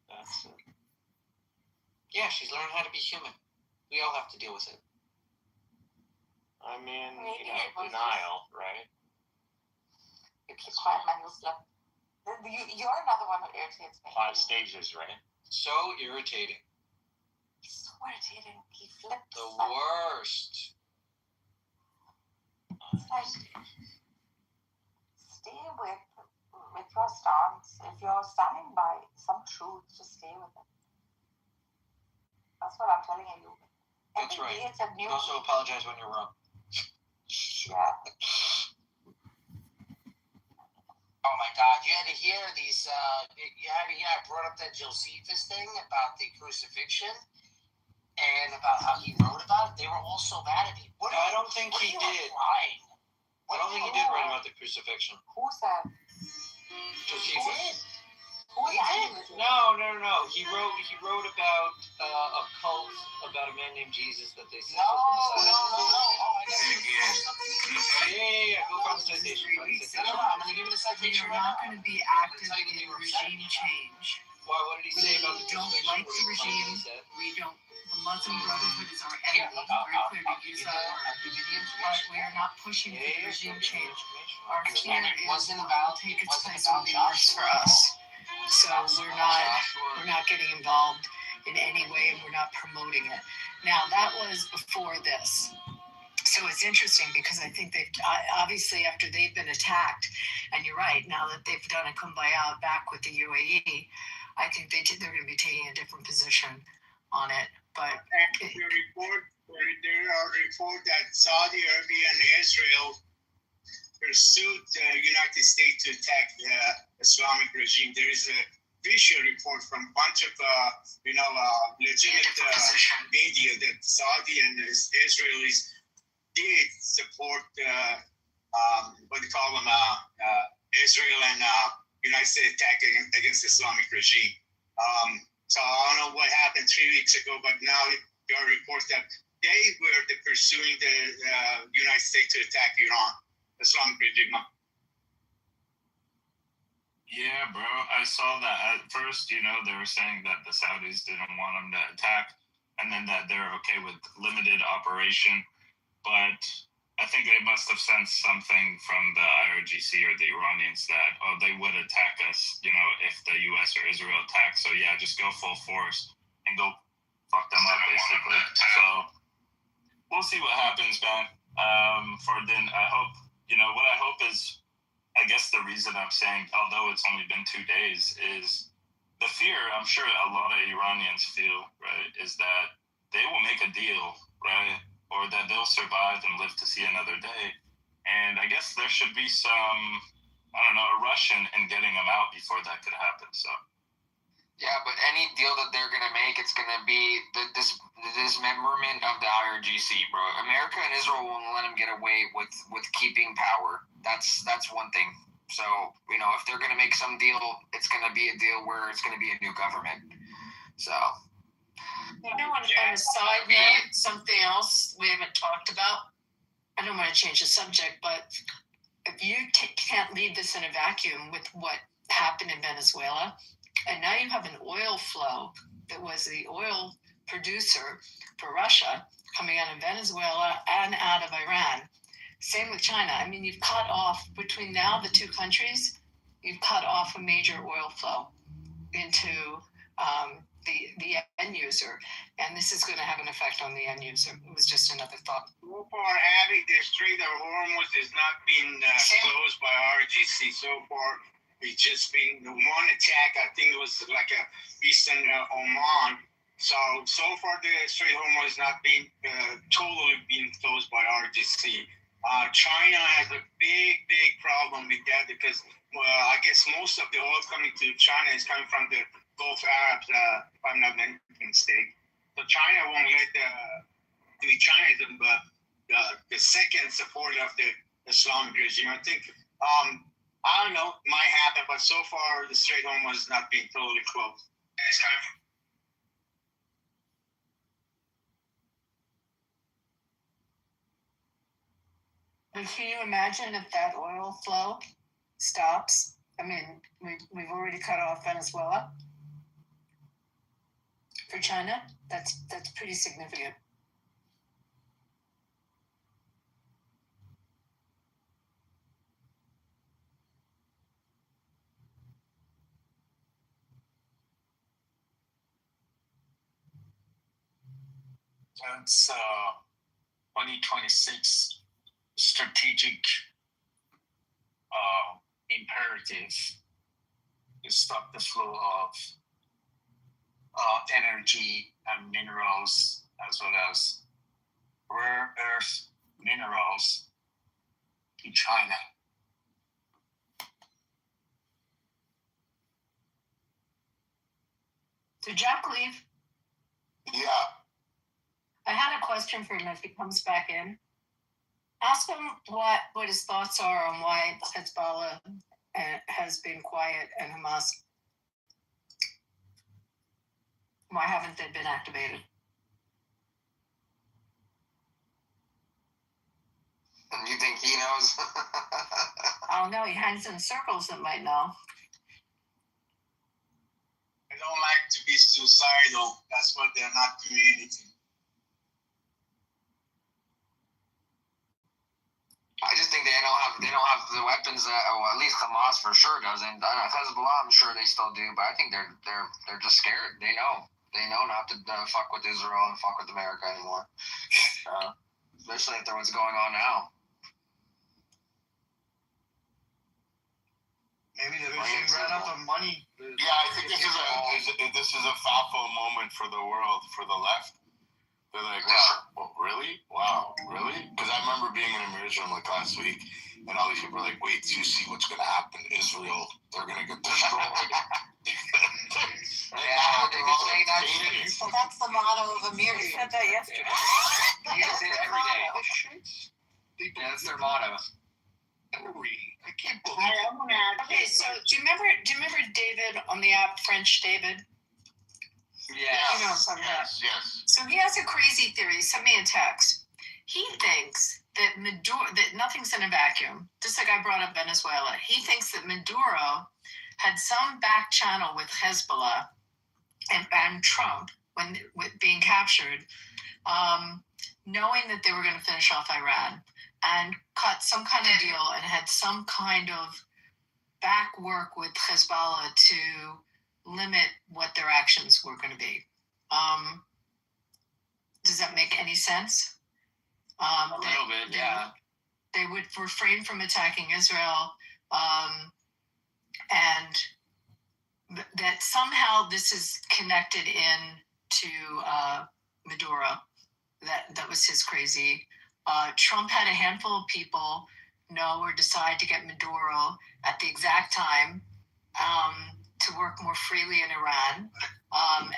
That's it. Yeah, she's learning how to be human. We all have to deal with it. I'm in, Maybe you know, it was denial, right? You keep quiet, man. You'll slip. You're another one who irritates me. 5 stages, right? So irritating. He's so irritating. He flips. The worst. It's like, stay with your stance. If you're standing by some truth, just stay with it. That's what I'm telling you. That's Every right. day it's a new. You also apologize when you're wrong. Yeah. Oh my God! You had to hear these. You had to hear. I brought up that Josephus thing about the crucifixion and about how he wrote about it. They were all so mad at me. No, I don't think he did. Crying? I don't think he did write about the crucifixion. Who said? Josephus. Who He said? did. No. He wrote about a cult about a man named Jesus that they said No. was the Messiah. Oh, I got Yeah. Go find the citation. No, I'm gonna give you the We citation are right not now. going to be active in regime change. Why? What did he say about the We don't crucifixion? like the regime. We don't. The Muslim Brotherhood is our enemy. Yeah, Very clear to use that word. I'll give you the But information. we are not pushing for the regime change. Our And fear it is wasn't what about- will take it its wasn't place about will be worse for Joshua. us. So we're not getting involved in any way, and we're not promoting it. Now that was before this. So it's interesting because I think they've obviously after they've been attacked, and you're right, now that they've done a kumbaya back with the UAE, I think they're going to be taking a different position on it. But And the report, there are reports that Saudi Arabia and Israel pursued the United States to attack the Islamic regime. There is a official report from a bunch of legitimate media that Saudi and Israelis did support what they call them Israel and United States attack against the Islamic regime. So I don't know what happened 3 weeks ago, but now there are reports that they were pursuing the United States to attack Iran, the Islamic regime. Yeah, bro. I saw that at first, you know, they were saying that the Saudis didn't want them to attack and then that they're okay with limited operation. But I think they must have sensed something from the IRGC or the Iranians that, they would attack us, you know, if the US or Israel attacks. So yeah, just go full force and go fuck them up, basically. So we'll see what happens, man. For then, I hope, you know, what I hope is, I guess the reason I'm saying, although it's only been 2 days, is the fear I'm sure a lot of Iranians feel, right, is that they will make a deal, right, or that they'll survive and live to see another day. And I guess there should be some, I don't know, a rush in getting them out before that could happen. So. Yeah, but any deal that they're going to make, it's going to be the dismemberment of the IRGC, bro. America and Israel won't let them get away with keeping power. That's one thing. So, you know, if they're going to make some deal, it's going to be a deal where it's going to be a new government. So. You know, on a side note, something else we haven't talked about. I don't want to change the subject, but if you can't leave this in a vacuum with what happened in Venezuela, and now you have an oil flow that was the oil producer for Russia coming out of Venezuela and out of Iran. Same with China. I mean, you've cut off, between now the two countries, you've cut off a major oil flow into the end user. And this is going to have an effect on the end user. It was just another thought. So far, having the Strait of Hormuz has not been closed by RGC so far. It's just been the one attack. I think it was like a eastern Oman. So far the Strait of Hormuz has not been totally been closed by RGC. China has a big problem with that because I guess most of the oil coming to China is coming from the Gulf Arabs, if I'm not mistaken. So China won't let China is the second supporter of the Islamic regime. I think I don't know, might happen, but so far the Strait of Hormuz has not been totally closed. It's kind of. But can you imagine if that oil flow stops? I mean, we've already cut off Venezuela. For China, that's pretty significant. That's 2026 strategic imperative to stop the flow of energy and minerals, as well as rare earth minerals in China. Did Jack leave? Yeah. I had a question for him if he comes back in. Ask him what his thoughts are on why Hezbollah has been quiet and Hamas. Why haven't they been activated? You think he knows? I don't know. He hangs in circles that might know. They don't like to be suicidal. That's what they're not communicating. I just think they don't have the weapons that, well, at least Hamas for sure doesn't. Hezbollah, I'm sure they still do, but I think they're just scared. They know not to fuck with Israel and fuck with America anymore. Especially after what's going on now. Maybe the regime ran out of money. Yeah, I think this is a FAFO moment for the world, for the left. They're like, wow, really? Wow, really? Because I remember being in a mirror room like last week, and all these people are like, wait, do you see what's going to happen to Israel? They're going to get destroyed. Well, that's the motto of Amir. You said that yesterday. You say it every day. Yeah, that's their motto. I can't believe it. Okay, so do you remember David on the app, French David? Yes. Yes. So he has a crazy theory. He sent me a text. He thinks that that nothing's in a vacuum. Just like I brought up Venezuela, he thinks that Maduro had some back channel with Hezbollah and Trump when being captured, knowing that they were going to finish off Iran, and cut some kind of deal and had some kind of back work with Hezbollah to limit what their actions were going to be. Does that make any sense? A little bit, yeah. They would refrain from attacking Israel, and that somehow this is connected in to Maduro. That was his crazy. Trump had a handful of people know or decide to get Maduro at the exact time to work more freely in Iran.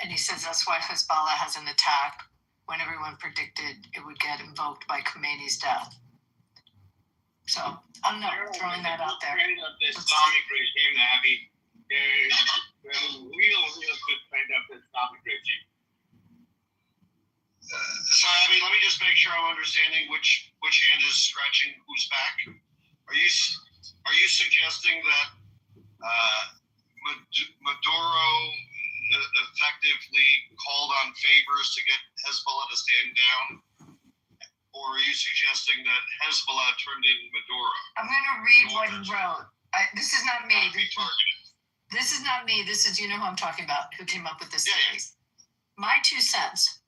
And he says that's why Hezbollah hasn't attacked when everyone predicted it would get invoked by Khomeini's death. So I'm not throwing that out there. The Islamic regime, Abby, they're a real good friend of the Islamic regime. So, Abby, let me just make sure I'm understanding which hand is scratching whose back. Are you suggesting that Maduro effectively called on favors to get Hezbollah to stand down? Or are you suggesting that Hezbollah turned in Maduro? I'm going to read what he wrote. This is not me. This is not me. This is, you know who I'm talking about, who came up with this theory. My 2 cents.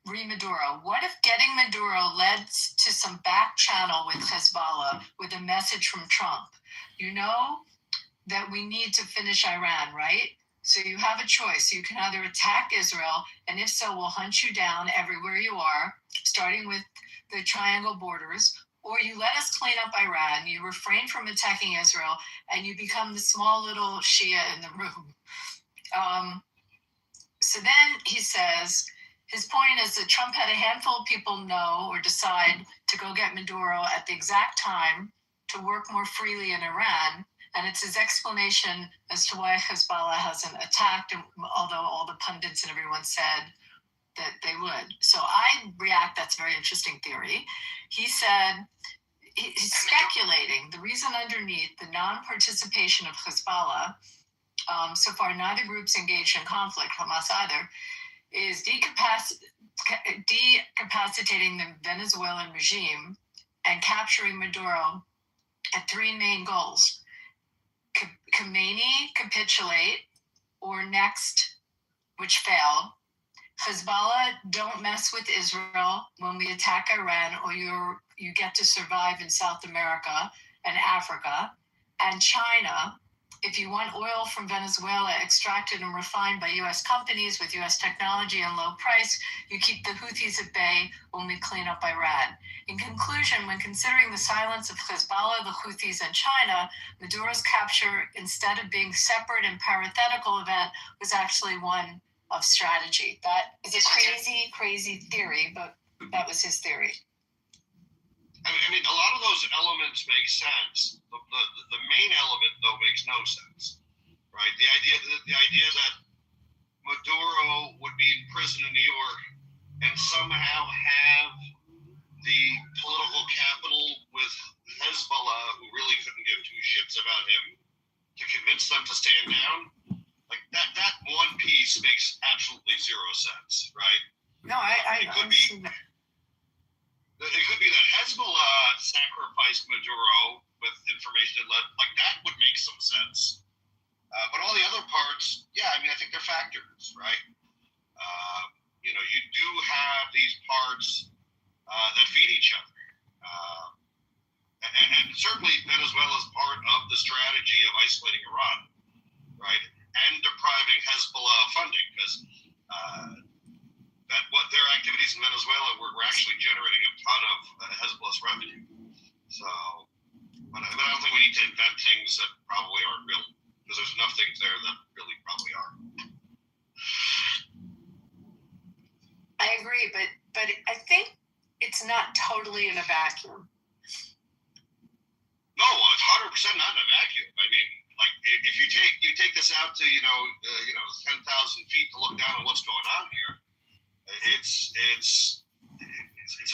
Read Maduro. What if getting Maduro led to some back channel with Hezbollah with a message from Trump? You know that we need to finish Iran, right? So you have a choice. You can either attack Israel, and if so, we'll hunt you down everywhere you are, starting with the triangle borders, or you let us clean up Iran, you refrain from attacking Israel, and you become the small little Shia in the room. So then he says, his point is that Trump had a handful of people know or decide to go get Maduro at the exact time to work more freely in Iran. And it's his explanation as to why Hezbollah hasn't attacked, although all the pundits and everyone said that they would. So I react, that's a very interesting theory. He said, he's speculating the reason underneath the non-participation of Hezbollah, so far neither group's engaged in conflict, Hamas either, is decapacitating the Venezuelan regime and capturing Maduro at 3 main goals. Khomeini capitulate, or next, which failed, Hezbollah, don't mess with Israel when we attack Iran, or you get to survive in South America and Africa. And China, if you want oil from Venezuela extracted and refined by U.S. companies with U.S. technology and low price, you keep the Houthis at bay when we clean up Iran. In conclusion, when considering the silence of Hezbollah, the Houthis, and China, Maduro's capture, instead of being separate and parenthetical event, was actually one of strategy. That is a crazy, crazy theory, but that was his theory. I mean, a lot of those elements make sense. The main element, though, makes no sense, right? The idea that Maduro would be in prison in New York and somehow have the political capital with Hezbollah, who really couldn't give two shits about him, to convince them to stand down. Like that one piece makes absolutely zero sense, right? No, it could be that Hezbollah sacrificed Maduro with information like that would make some sense. But all the other parts, yeah, I mean, I think they're factors, right? You do have these parts that feed each other. And certainly Venezuela is part of the strategy of isolating Iran, right? And depriving Hezbollah funding, because their activities in Venezuela were actually generating a ton of Hezbollah's revenue. So, but I don't think we need to invent things that probably aren't real, because there's enough things there that really probably are. I agree, but I think it's not totally in a vacuum. No, it's 100% not in a vacuum. I mean, like if you take this out to 10,000 feet to look down on what's going on here, it's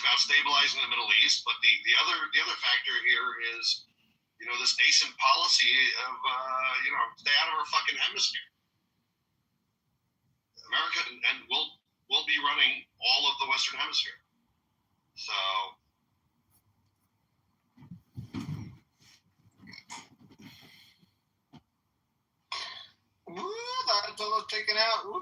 about stabilizing the Middle East. But the other factor here is this nascent policy of stay out of our fucking hemisphere. America and will be running all of the Western Hemisphere. So. That pillow taken out. Woo.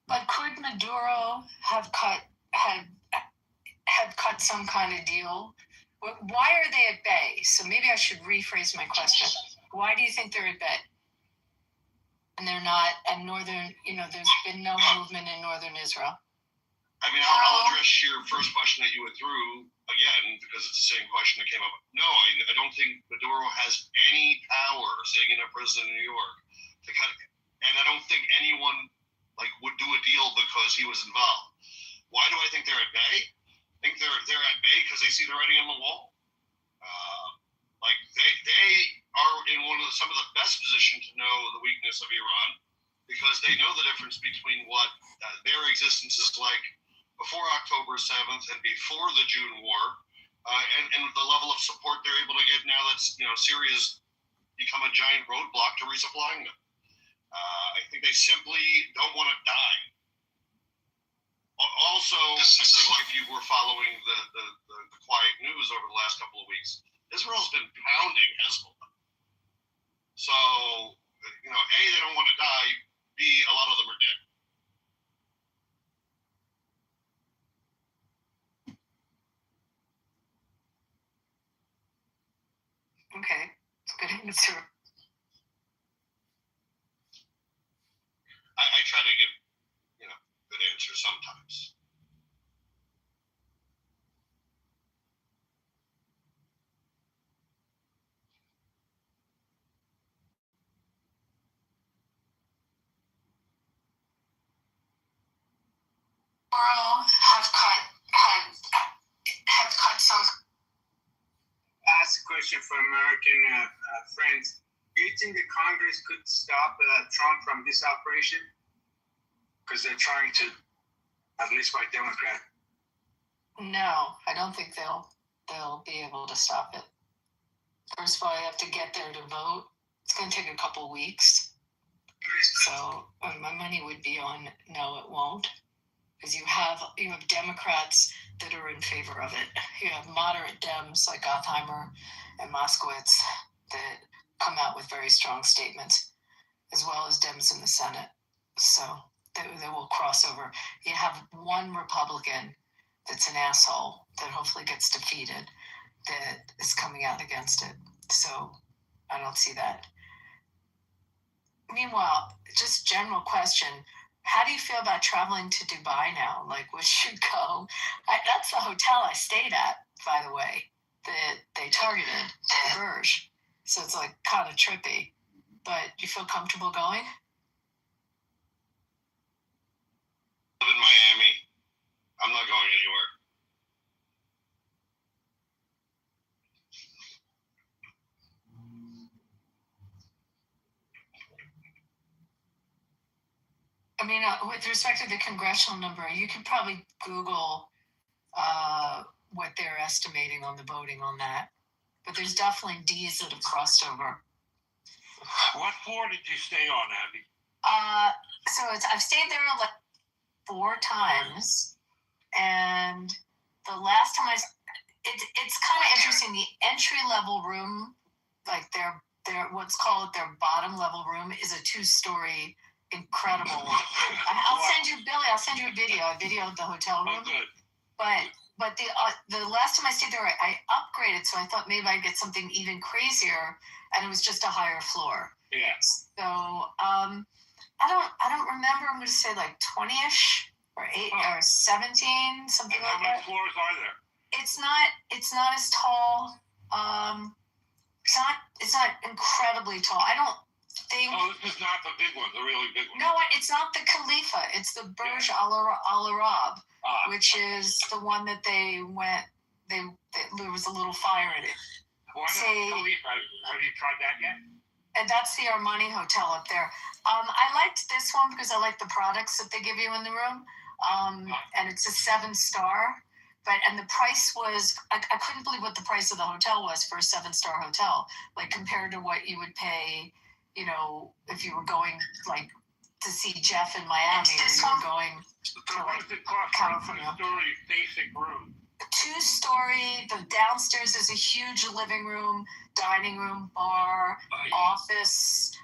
But could Maduro have cut some kind of deal? Why are they at bay? So maybe I should rephrase my question. Why do you think they're at bay? And they're not at northern, there's been no movement in northern Israel. I mean, I'll address your first question that you went through again, because it's the same question that came up. No, I don't think Maduro has any power sitting in a prison in New York to cut it. And I don't think anyone would do a deal because he was involved. Why do I think they're at bay? I think they're at bay because they see the writing on the wall. They are in some of the best position to know the weakness of Iran, because they know the difference between what their existence is like before October 7th and before the June war, and the level of support they're able to get now that Syria's become a giant roadblock to resupplying them. I think they simply don't want to die. Also, I think if you were following the quiet news over the last couple of weeks, Israel's been pounding Hezbollah. So, A, they don't want to die. B, a lot of them are dead. Okay, that's a good answer. I try to give, good answers sometimes. Have cut some. Ask a question for American friends. Do you think the Congress could stop Trump from this operation? Because they're trying to, at least by Democrat. No, I don't think they'll be able to stop it. First of all, you have to get there to vote. It's going to take a couple weeks. So my money would be on no, it won't. because you have Democrats that are in favor of it. You have moderate Dems like Gottheimer and Moskowitz that come out with very strong statements, as well as Dems in the Senate. So they will cross over. You have one Republican that's an asshole that hopefully gets defeated that is coming out against it. So I don't see that. Meanwhile, just general question. How do you feel about traveling to Dubai now? Like, would you go? That's the hotel I stayed at, by the way, that they targeted, the Burj. So it's like kind of trippy. But do you feel comfortable going? I live in Miami. I'm not going anywhere. I mean, with respect to the congressional number, you could probably Google what they're estimating on the voting on that. But there's definitely D's that have crossed over. What floor did you stay on, Abby? So I've stayed there like 4 times, and the last time it's kind of interesting. The entry level room, like their what's called their bottom level room, is a 2-story. Incredible. I'll send you, Billy. I'll send you a video. I videoed the hotel room. Oh, good. But the last time I stayed there, I upgraded, so I thought maybe I'd get something even crazier, and it was just a higher floor. Yeah. So I don't remember. I'm going to say like 20ish or 8 or 17, something and like how many floors are there? It's not as tall. It's not incredibly tall. I don't think. Oh, this is not the big one, the really big one. No, it's not the Khalifa. It's the Burj Al Arab, which is the one that there was a little fire in it. Why not the Khalifa? Have you tried that yet? And that's the Armani Hotel up there. I liked this one because I like the products that they give you in the room. And it's a 7-star. And the price was, I couldn't believe what the price of the hotel was for a 7-star hotel, like compared to what you would pay, if you were going like to see Jeff in Miami, or you were going to like California. 2-story basic room. 2-story. The downstairs is a huge living room, dining room, bar, office,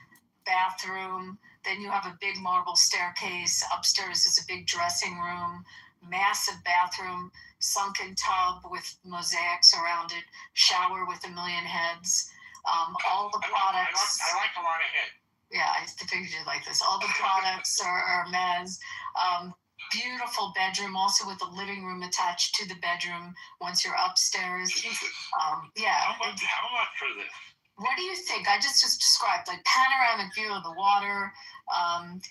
bathroom. Then you have a big marble staircase. Upstairs is a big dressing room, massive bathroom, sunken tub with mosaics around it, shower with a million heads. All the products. I like a lot of head. Yeah, I figured you'd like this. All the products are Hermes. Beautiful bedroom, also with a living room attached to the bedroom once you're upstairs. Yeah. How much for this? What do you think? I just described like panoramic view of the water. And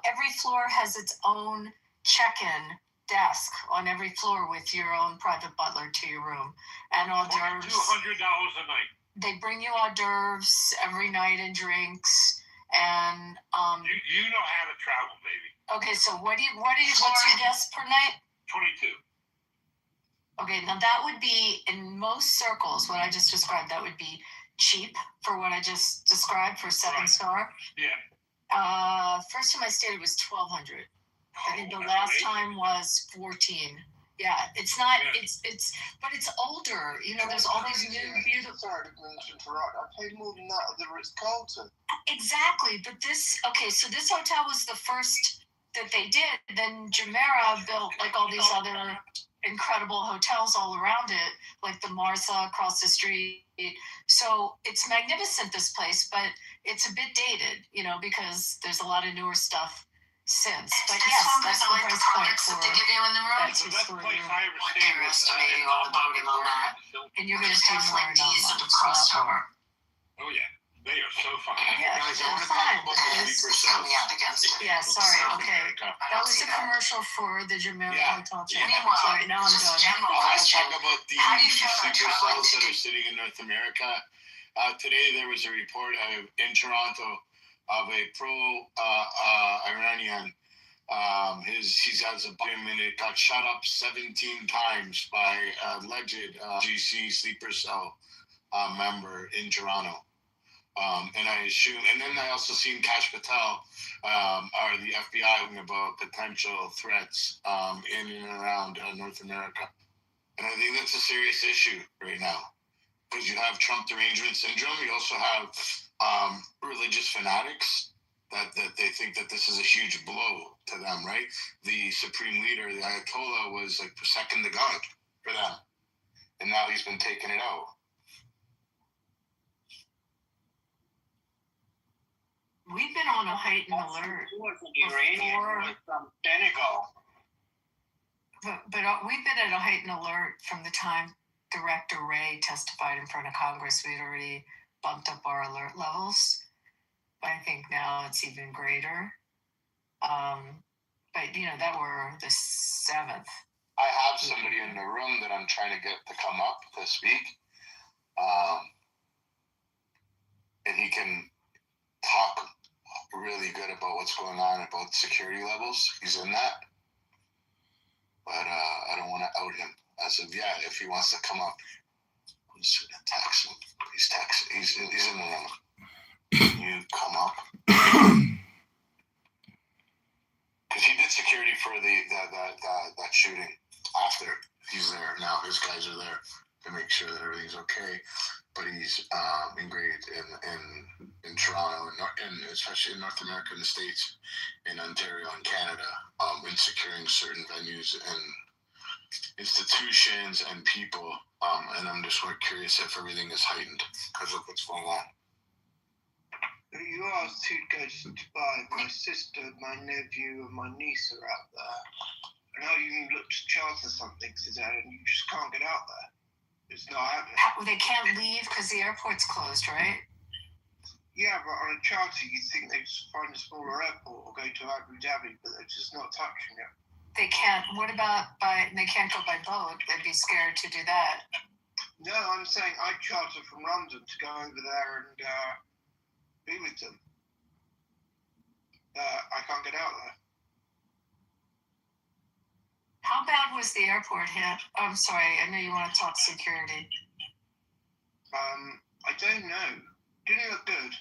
every floor has its own check-in desk on every floor with your own private butler to your room. And hors d'oeuvres. $200 a night. They bring you hors d'oeuvres every night and drinks. And you know how to travel, baby. Okay, so what's your guess per night? 22. Okay, now that would be, in most circles, what I just described, that would be cheap for what I just described for 7-star. Yeah. First time I stayed, it was $1,200. I think the last time was 14. Yeah, it's not. Yeah. But it's older. There's all these new beautiful. Sorry to interrupt. I paid more than that at the Ritz-Carlton. Exactly, but this hotel was the first that they did. Then Jumeirah built like all these other incredible hotels all around it, like the Marsa across the street. So it's magnificent, this place, but it's a bit dated, because there's a lot of newer stuff since. But yes, that's the price point for they give you in the room. That's the best place I ever stayed. They're estimating on the voting on that. And you're going to see more in online. Oh yeah, they are so fun. Yeah, Guys, I want to talk about the sleeper cells. Yeah, sorry. Okay, that was a commercial for the Jumeirah Hotel. Sorry, now I'm done. I want to talk about the sleeper cells that are sitting in North America. Today there was a report in Toronto of a pro-Iranian. He has a bomb and it got shot up 17 times by alleged GC sleeper cell member in Toronto. And I assume, and then I also seen Kash Patel, or the FBI, about potential threats in and around North America. And I think that's a serious issue right now, because you have Trump derangement syndrome. You also have religious fanatics that they think that this is a huge blow to them, right? The supreme leader, the Ayatollah, was like second to God for them. And now he's been taking it out. We've been on a heightened alert. It was an Iranian with Senegal. But we've been at a heightened alert from the time Director Wray testified in front of Congress. We had already bumped up our alert levels. But I think now it's even greater. But, that were the 7th. I have somebody in the room that I'm trying to get to come up to speak. And he can talk really good about what's going on about security levels. He's in that. But I don't want to out him as of yet. If he wants to come up, I'm just going to text him. He's in the room. Can you come up? Because he did security for that shooting. After he's there now, his guys are there to make sure that everything's okay. But he's engraved in Toronto and especially in North America and the States, in Ontario and Canada, in securing certain venues and institutions and people. And I'm just curious if everything is heightened because of what's going on. You asked who'd go to Dubai. My sister, my nephew, and my niece are out there. And now you can look to charter something today and you just can't get out there. It's not happening. They can't leave because the airport's closed, right? Yeah, but on a charter, you'd think they'd just find a smaller airport or go to Abu Dhabi, but they're just not touching it. They can't. What about they can't go by boat? They'd be scared to do that. No, I'm saying I'd charter from London to go over there and be with them. I can't get out there. How bad was the airport hit? I'm sorry, I know you want to talk security. I don't know. Didn't look good.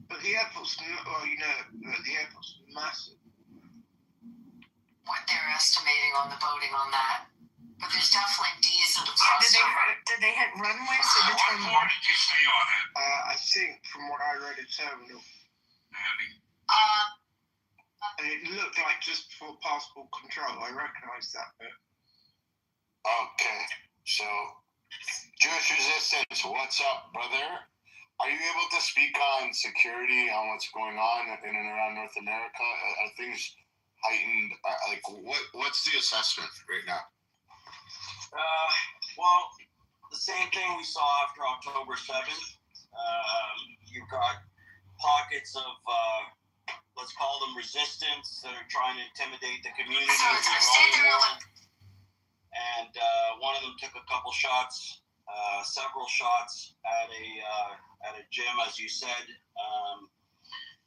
But the airport's, the airport's massive. What they're estimating on the voting on that. But there's definitely diesel. Did they hit runways or the terminal? What did you stay on it? I think from what I read, a terminal. And it looked like just before passport control. I recognise that bit. Okay, so Jewish Resistance, what's up, brother? Are you able to speak on security, on what's going on in and around North America? Are things heightened? What's the assessment right now? Well, the same thing we saw after October 7th. You've got pockets of, let's call them resistance, that are trying to intimidate the community in the Iranian world. And one of them took a couple shots, several shots at a gym, as you said.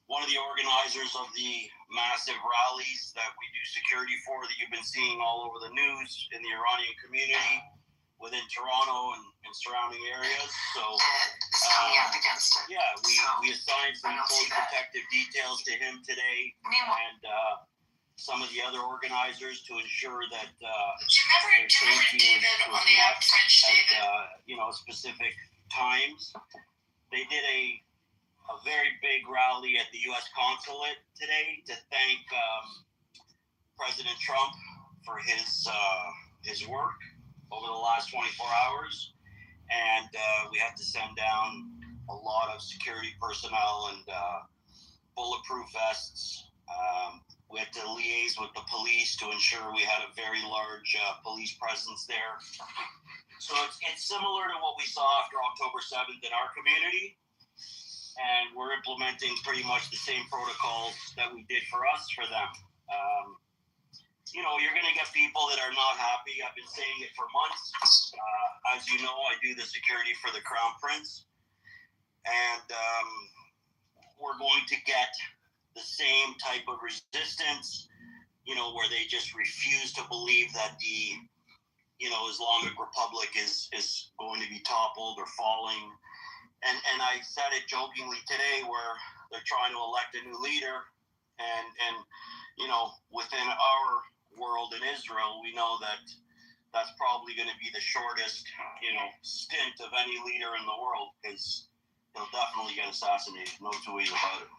One of the organizers of the massive rallies that we do security for, that you've been seeing all over the news in the Iranian community within Toronto and surrounding areas. So standing up against it. Yeah, we assigned some fully protective details to him today, and some of the other organizers to ensure that their safety was met at specific times. They did a very big rally at the U.S. consulate today to thank President Trump for his work over the last 24 hours. And we had to send down a lot of security personnel and bulletproof vests. We had to liaise with the police to ensure we had a very large police presence there. So it's similar to what we saw after October 7th in our community. And we're implementing pretty much the same protocols that we did for us for them. You're going to get people that are not happy. I've been saying it for months. As you know, I do the security for the Crown Prince. And we're going to get the same type of resistance, where they just refuse to believe that the Islamic Republic is going to be top toppled or falling. And I said it jokingly today where they're trying to elect a new leader. And you know, within our world in Israel, we know that that's probably going to be the shortest, you know, stint of any leader in the world, because he'll definitely get assassinated. No two ways about it.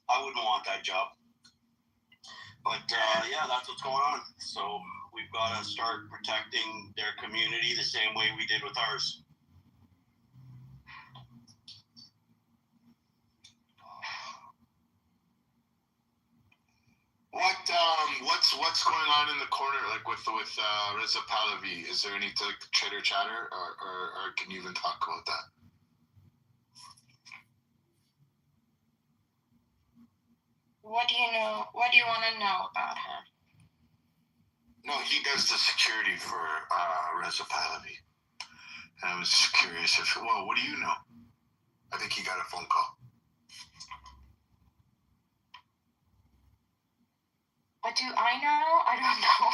I wouldn't want that job. But yeah, that's what's going on. So we've got to start protecting their community the same way we did with ours. What's going on in the corner, like with Reza Pahlavi? Is there any like chitter chatter, or can you even talk about that? What do you know? What do you want to know about her? No, he does the security for Reza Pahlavi. And I was curious what do you know? I think he got a phone call. What do I know? I don't know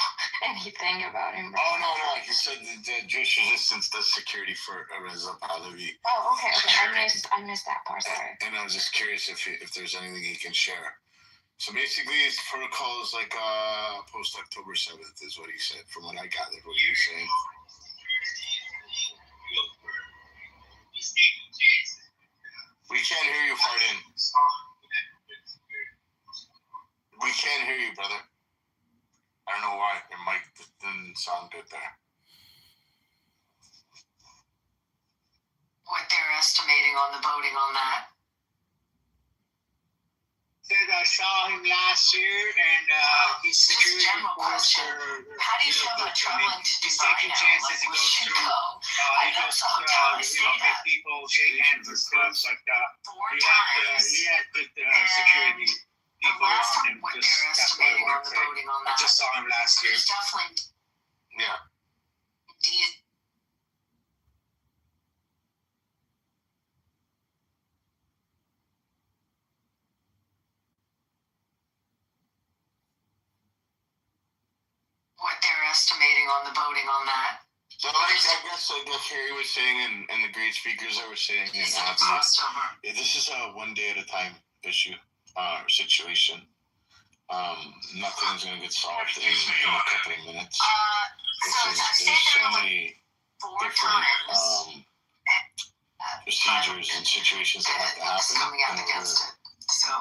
anything about him. Oh, no. You said the Jewish Resistance does security for Reza Pahlavi. Oh, okay. I missed that part, sorry. And I was just curious if there's anything he can share. So basically, his protocol is like post-October 7th is what he said, from what I gathered what he was saying. We can't hear you, Fardin. We can't hear you, brother. I don't know why. Your mic didn't sound good there. What they're estimating on the voting on that. Said I saw him last year, and he's security force for. How do you feel about traveling to He's Dubai taking now? chances. He Like, we goes should through. go. He I goes also hotel I stayed meet at people, shake hands and stuff. But 4 times. he had good security The people last around time, him. what Just they're that's what I estimating on want the to say. voting on I that. just saw him last year. There's definitely. Yeah. What they're estimating on the voting on that. So I guess Harry was saying, and the great speakers that were saying, this is a one day at a time issue situation. Nothing's going to get solved in a couple of minutes. There's so many different procedures and situations that have to happen. Coming out against it. So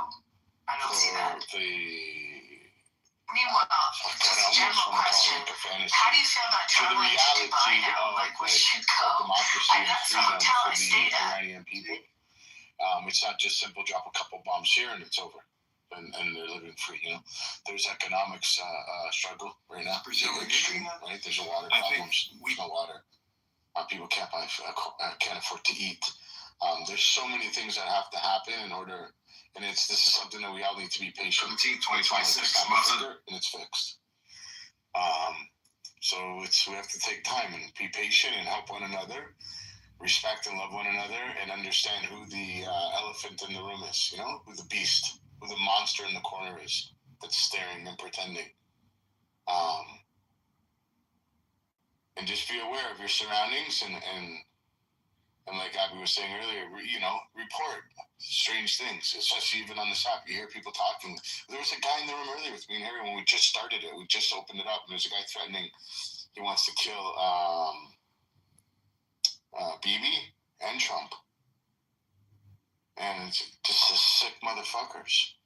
I don't see that. Meanwhile, just a general question. How do you feel about traveling to Dubai now? Like, we should go. That's the hotel I stayed at. Iranian people. It's not just simple drop a couple bombs here and it's over. And they're living free, you know. There's economics struggle right now. Extreme, right? There's a water problems. There's no water. People can't afford to eat. There's so many things that have to happen in order. And this is something that we all need to be patient. 2026, and it's fixed. So we have to take time and be patient and help one another, respect and love one another, and understand who the elephant in the room is. You know, who the beast, who the monster in the corner is that's staring and pretending. And just be aware of your surroundings and like Abby was saying earlier, report strange things, especially even on this app. You hear people talking. There was a guy in the room earlier with me and Harry when we just started it. We just opened it up, and there's a guy threatening he wants to kill Bibi and Trump. And it's just the sick motherfuckers.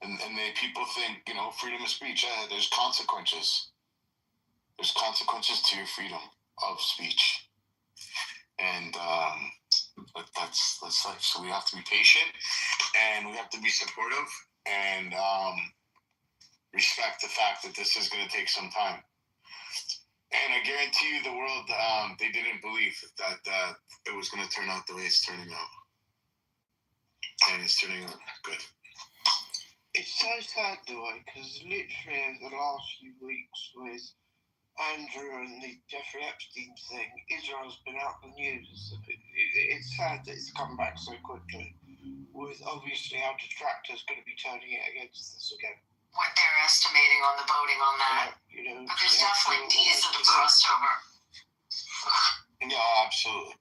And people think, freedom of speech, there's consequences. There's consequences to your freedom of speech. And that's life. So we have to be patient, and we have to be supportive, and respect the fact that this is going to take some time. And I guarantee you, the world, they didn't believe that it was going to turn out the way it's turning out, and it's turning out good. It's so sad, though, because literally over the last few weeks with Andrew and the Jeffrey Epstein thing, Israel's been out the news. It's sad that it's come back so quickly, with obviously our detractors going to be turning it against us again. What they're estimating on the voting on that. But there's definitely D's that have crossed over. Yeah, absolutely.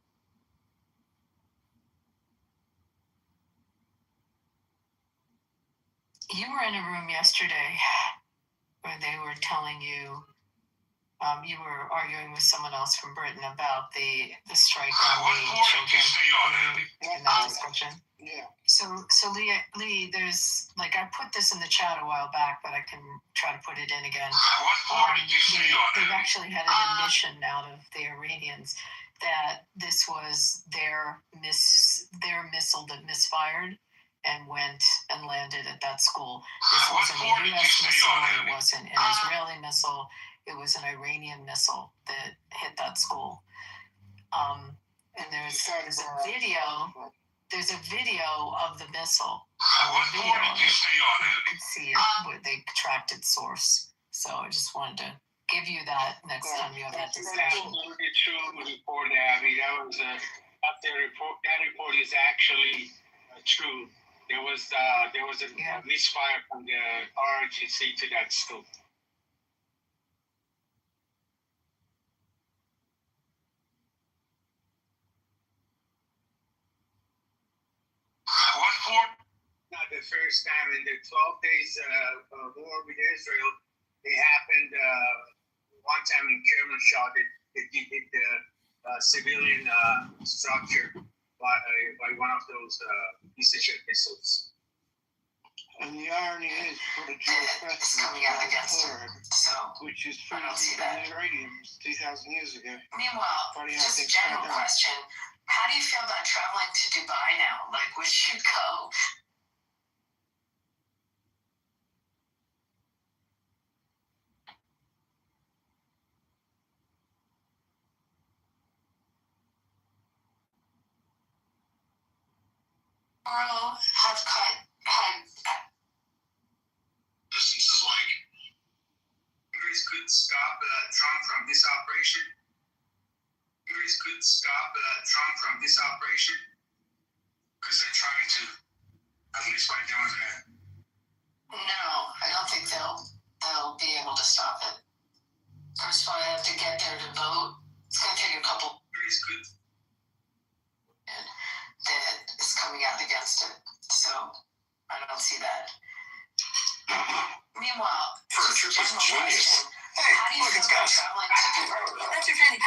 you were in a room yesterday where they were telling you, you were arguing with someone else from Britain about the strike on the children in that discussion. Yeah. So Lee, there's like I put this in the chat a while back, but I can try to put it in again. They've actually had an admission out of the Iranians that this was their missile that misfired and went and landed at that school. This wasn't a U.S. missile. It wasn't an Israeli missile. It was an Iranian missile that hit that school. And there's a video. There's a video of the missile. You can see it where they tracked its source. So I just wanted to give you that next time you have that discussion. True report. I mean, that was that report is actually true. There was a misfire from the RGC to that school. What for? Not the first time in the 12 days of war with Israel. It happened one time in Kermanshah. It hit the civilian structure by one of those pieces of missiles. And the irony is, for the Jewish festival, which is food from the Iranians 2,000 years ago. Meanwhile, just a general question. How do you feel about traveling to Dubai now? Like, would you go? Distances like Greece could stop Trump from this operation. Greece could stop Trump from this operation because they're trying to at least by doing that. No, I don't think they'll be able to stop it. First of all, I have to get there to vote. It's going to take a couple. Greece could. That is coming out against it. So I don't see that. Meanwhile, just a general question. How do you feel about traveling to Dubai? That's your friendly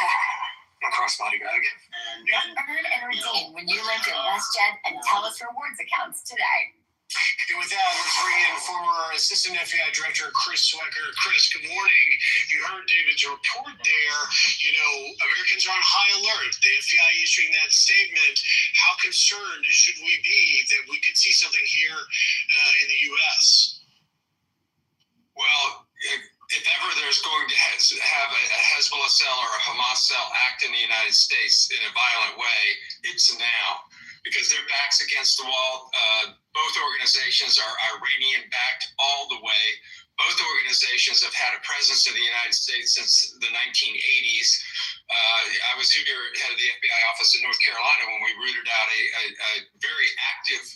crossbody bag. Earn and redeem when you link your WestJet and TELUS rewards accounts today. And with that, let's bring in former Assistant FBI Director Chris Swecker. Chris, good morning. You heard David's report there. You know, Americans are on high alert. The FBI issuing that statement. How concerned should we be that we could see something here in the U.S.? Well, if ever there's going to have a Hezbollah cell or a Hamas cell act in the United States in a violent way, it's now. Because their backs against the wall. Both organizations are Iranian-backed all the way. Both organizations have had a presence in the United States since the 1980s. I was here head of the FBI office in North Carolina when we rooted out a very active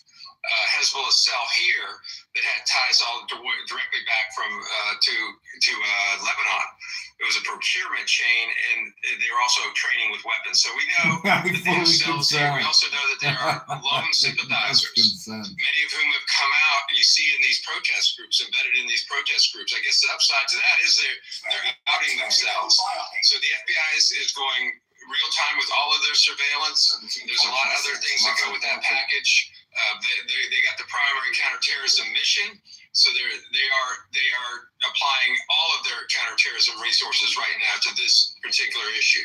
Hezbollah cell here that had ties all directly back from to Lebanon. It was a procurement chain, and they were also training with weapons. So we know that they have cells here. We also know that there are lone sympathizers, many of whom have come out. You see in these protest groups, embedded in these protest groups. I guess the upside to that is they're outing themselves. So the FBI is going real time with all of their surveillance. There's a lot of other things that go with that package. They got the primary counterterrorism mission, so they are applying all of their counterterrorism resources right now to this particular issue.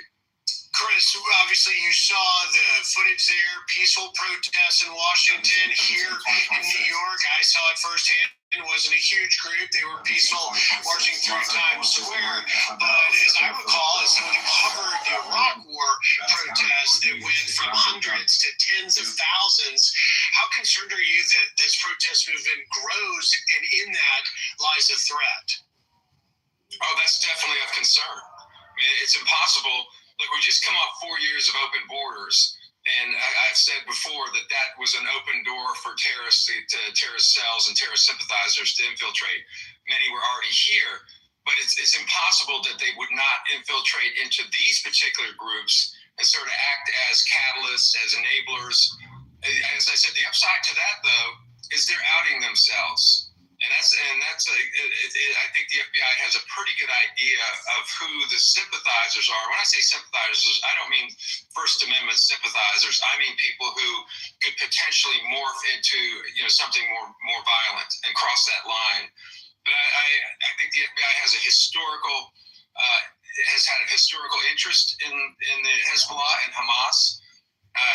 Chris, obviously you saw the footage there, peaceful protests in Washington, here in New York. I saw it firsthand. It wasn't a huge group. They were peaceful, marching through Times Square. But as I recall, as somebody covered the Iraq War protests that went from hundreds to tens of thousands, how concerned are you that this protest movement grows and in that lies a threat? Oh, that's definitely of concern. I mean, it's impossible. Look, we just come off 4 years of open borders. And I've said before that was an open door for terrorist cells and terrorist sympathizers to infiltrate. Many were already here, but it's impossible that they would not infiltrate into these particular groups and sort of act as catalysts, as enablers. As I said, the upside to that, though, is they're outing themselves. that's I think the FBI has a pretty good idea of who the sympathizers are. When I say sympathizers, I don't mean First Amendment sympathizers. I mean people who could potentially morph into something more violent and cross that line. But I think the FBI has a historical has had a historical interest in the Hezbollah and Hamas.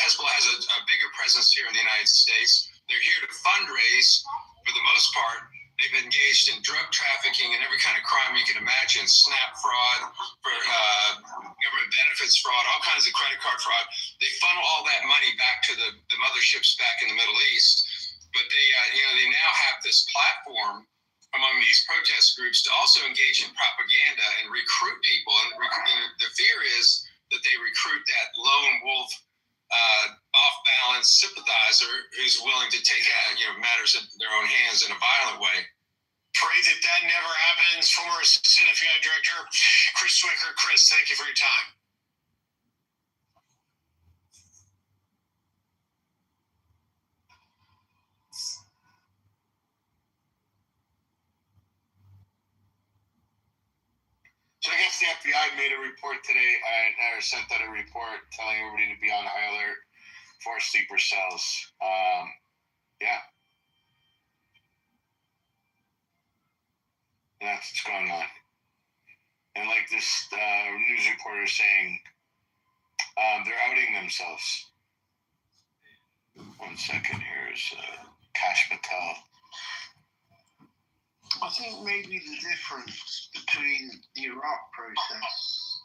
Hezbollah has a bigger presence here in the United States. They're here to fundraise for the most part. They've engaged in drug trafficking and every kind of crime you can imagine, SNAP fraud, for government benefits fraud, all kinds of credit card fraud. They funnel all that money back to the motherships back in the Middle East. But they now have this platform among these protest groups to also engage in propaganda and recruit people. And the fear is that they recruit that lone wolf, off-balance sympathizer who's willing to take matters in their own hands in a violent way. Pray that never happens. Former Assistant FBI Director Chris Swicker. Chris, thank you for your time. So I guess the FBI made a report today, or sent out a report telling everybody to be on high alert for sleeper cells. Yeah. That's what's going on. And like this news reporter saying, they're outing themselves. 1 second, here's Kash Patel. I think maybe the difference between the Iraq process.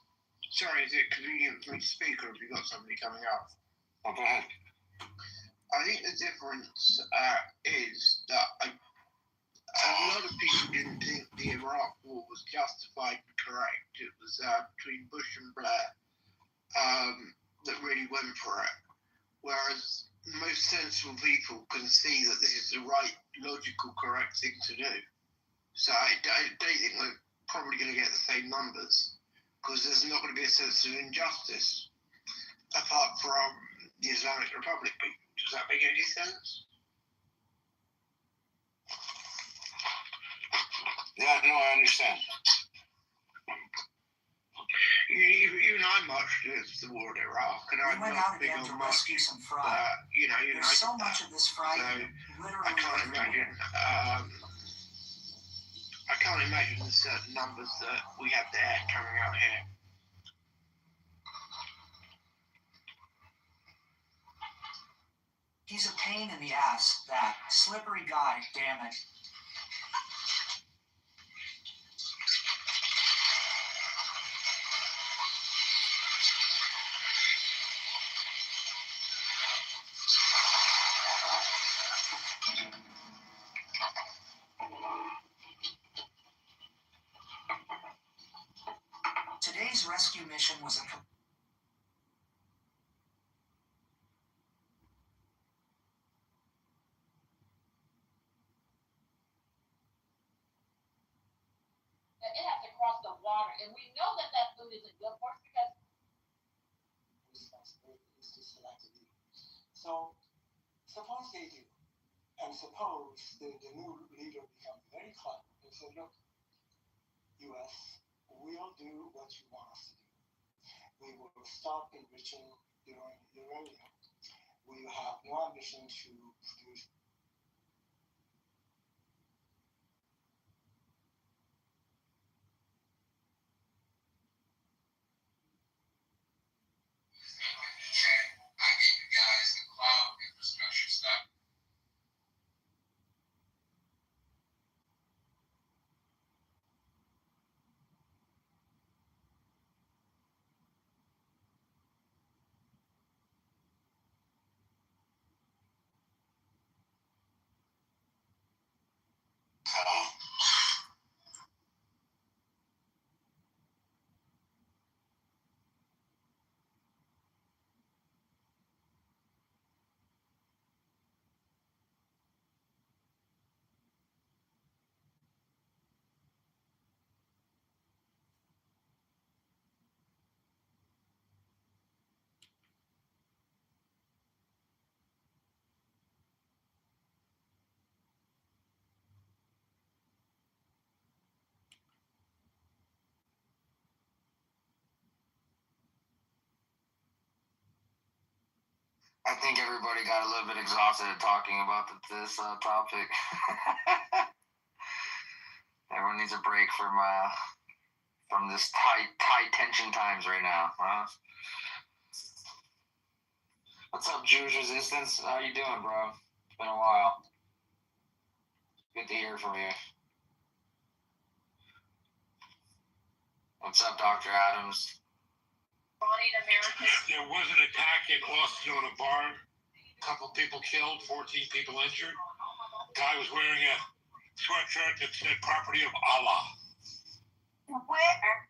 Sorry, is it convenient for me to speak, or have you got somebody coming up? Oh, go ahead. I think the difference is that a lot of people didn't think the Iraq war was justified and correct. It was between Bush and Blair that really went for it. Whereas most sensible people can see that this is the right, logical, correct thing to do. So I don't think we're probably going to get the same numbers, because there's not going to be a sense of injustice apart from the Islamic Republic people. Does that make any sense? Yeah, no, I understand. Even I marched against the war in Iraq, and I'm not big on rescue some fraud. There's so much of this fraud. So I can't imagine. I can't imagine the certain numbers that we have there coming out here. He's a pain in the ass, that slippery guy, damn it. Today's rescue mission was a it has to cross the water, and we know that food isn't good for us because responsibility is to select a leader. So suppose they do, and suppose the new leader becomes very clever and says, look, U.S., we'll do what you want us to do. We will stop enriching uranium. We have no ambition to produce I think everybody got a little bit exhausted at talking about this topic. Everyone needs a break from this tight tension times right now, huh? What's up, Jewish Resistance? How you doing, bro? It's been a while. Good to hear from you. What's up, Dr. Adams? There was an attack in Austin on a barn. A couple people killed, 14 people injured. Guy was wearing a sweatshirt that said "Property of Allah." Where?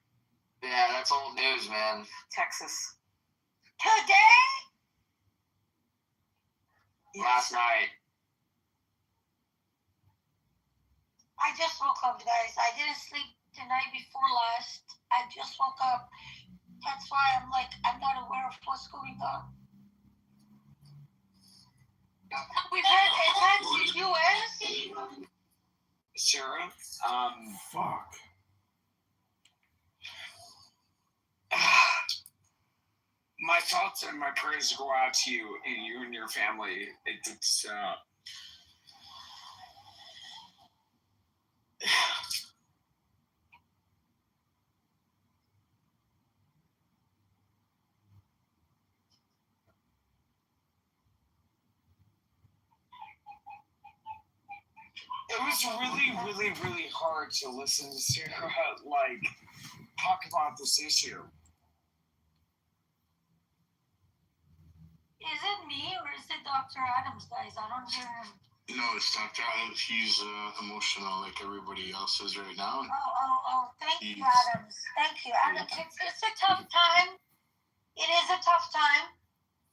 Yeah, that's old news, man. Texas. Today? Last night. I just woke up, guys. I didn't sleep the night before last. I just woke up. That's why I'm not aware of what's going on. We've had attacks in the U.S. Sarah, Fuck. my thoughts and my prayers go out to you and your family. It's it was really hard to listen to Sarah talk about this issue. Is it me or is it Dr. Adams, guys? I don't hear him. No, it's Dr. Adams. He's emotional like everybody else is right now. Oh, thank you, Adams. Thank you. And it's a tough time. It is a tough time.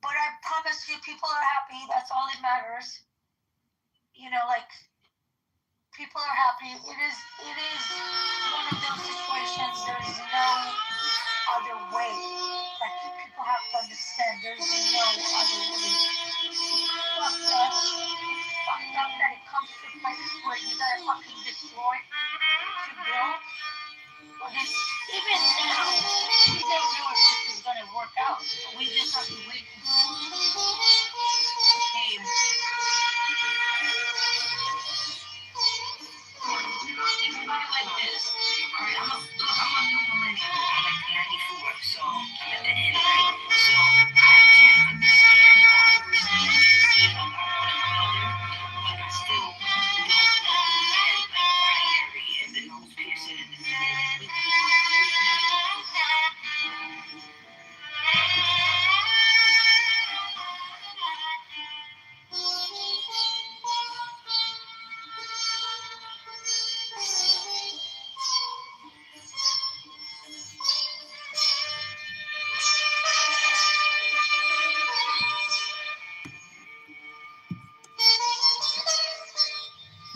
But I promise you, people are happy. That's all that matters. People are happy. It is one of those situations. There's no other way. People have to understand. There's no other way. Fucked up. It's fucked up that it comes to a place where you gotta fucking destroy to build. But even now, we don't know if this is gonna work out. We just have to wait and see. Like this. Alright, I'm a new millennial. I'm like 94, so I'm at the end, right? So I can't understand or understand Gen Z on one another, but I still don't like binary and the nose piercing in the middle.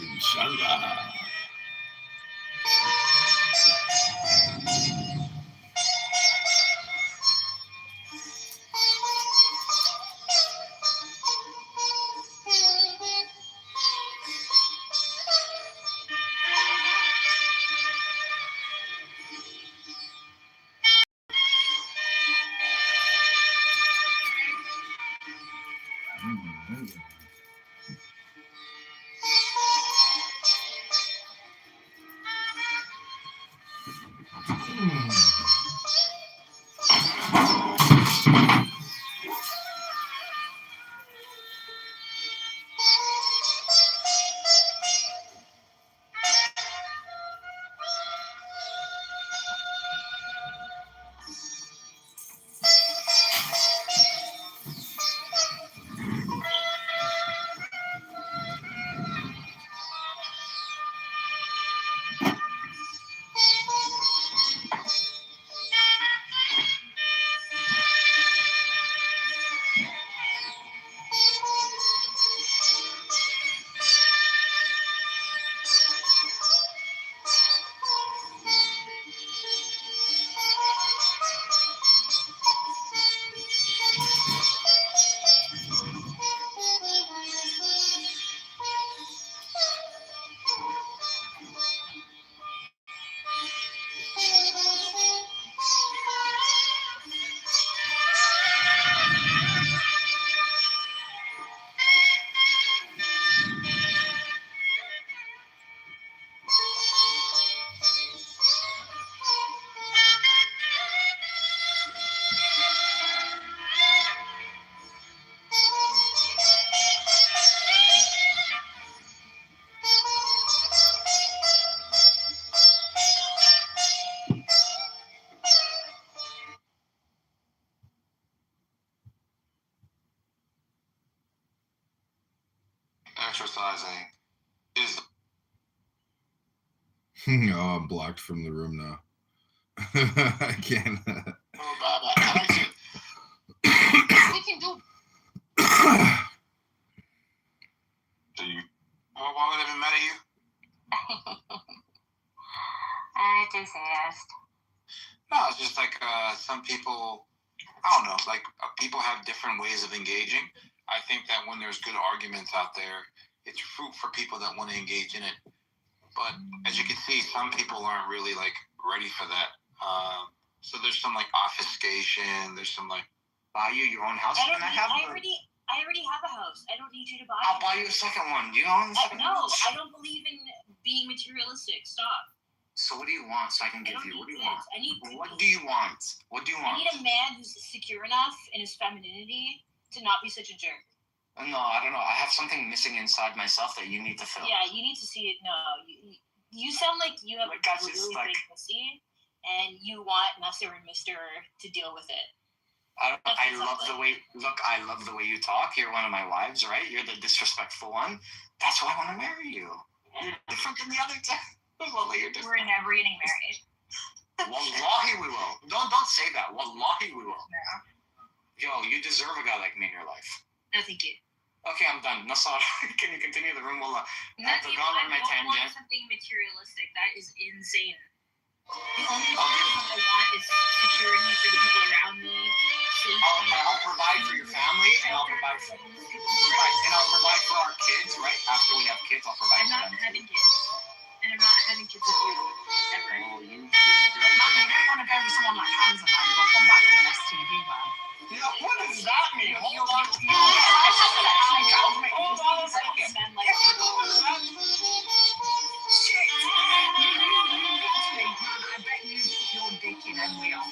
Inshallah. ostracizing is Oh, I'm blocked from the room now. I can't. We can do. So you Why would I be mad at you? I enthusiast. No, it's just like some people. I don't know. Like people have different ways of engaging. I think that when there's good arguments out there, it's fruit for people that want to engage in it. But as you can see, some people aren't really like ready for that. So there's some like obfuscation. There's some like buy you your own house. I already have a house. I don't need you to buy. I'll buy you a second one. Do you own a second No, house? I don't believe in being materialistic. Stop. So what do you want? So I can give you. What do you want? I need. What do you want? What do you want? I need a man who's secure enough in his femininity to not be such a jerk. No, I don't know. I have something missing inside myself that you need to fill. Yeah, you need to see it. No, you sound like you have Like, a that's really just big pussy, and you want Mr. and Mister to deal with it. I love the way. Look, I love the way you talk. You're one of my wives, right? You're the disrespectful one. That's why I want to marry you. You're different than the other two. Well, you're different. We're never getting married. Wallahi, we will. Don't say that. Wallahi, we will. No. Yo, you deserve a guy like me in your life. No, thank you. Okay, I'm done. Nasar, can you continue the room? Wallah. Nothing. I've gone on my I don't want tangent. something materialistic. That is insane. The only thing I want is security for the people around me. I'll provide for your family, and I'll provide for our kids. Right after we have kids, I'll provide I'm for not them. having kids, and I'm not having kids with you ever. Oh, you. Mom, I don't want to go with someone like Hamza, man. We'll come back with an STD, man. Yeah, what does that mean? Hold on. Hold on a second. Shit. I bet you put your dick in and we are.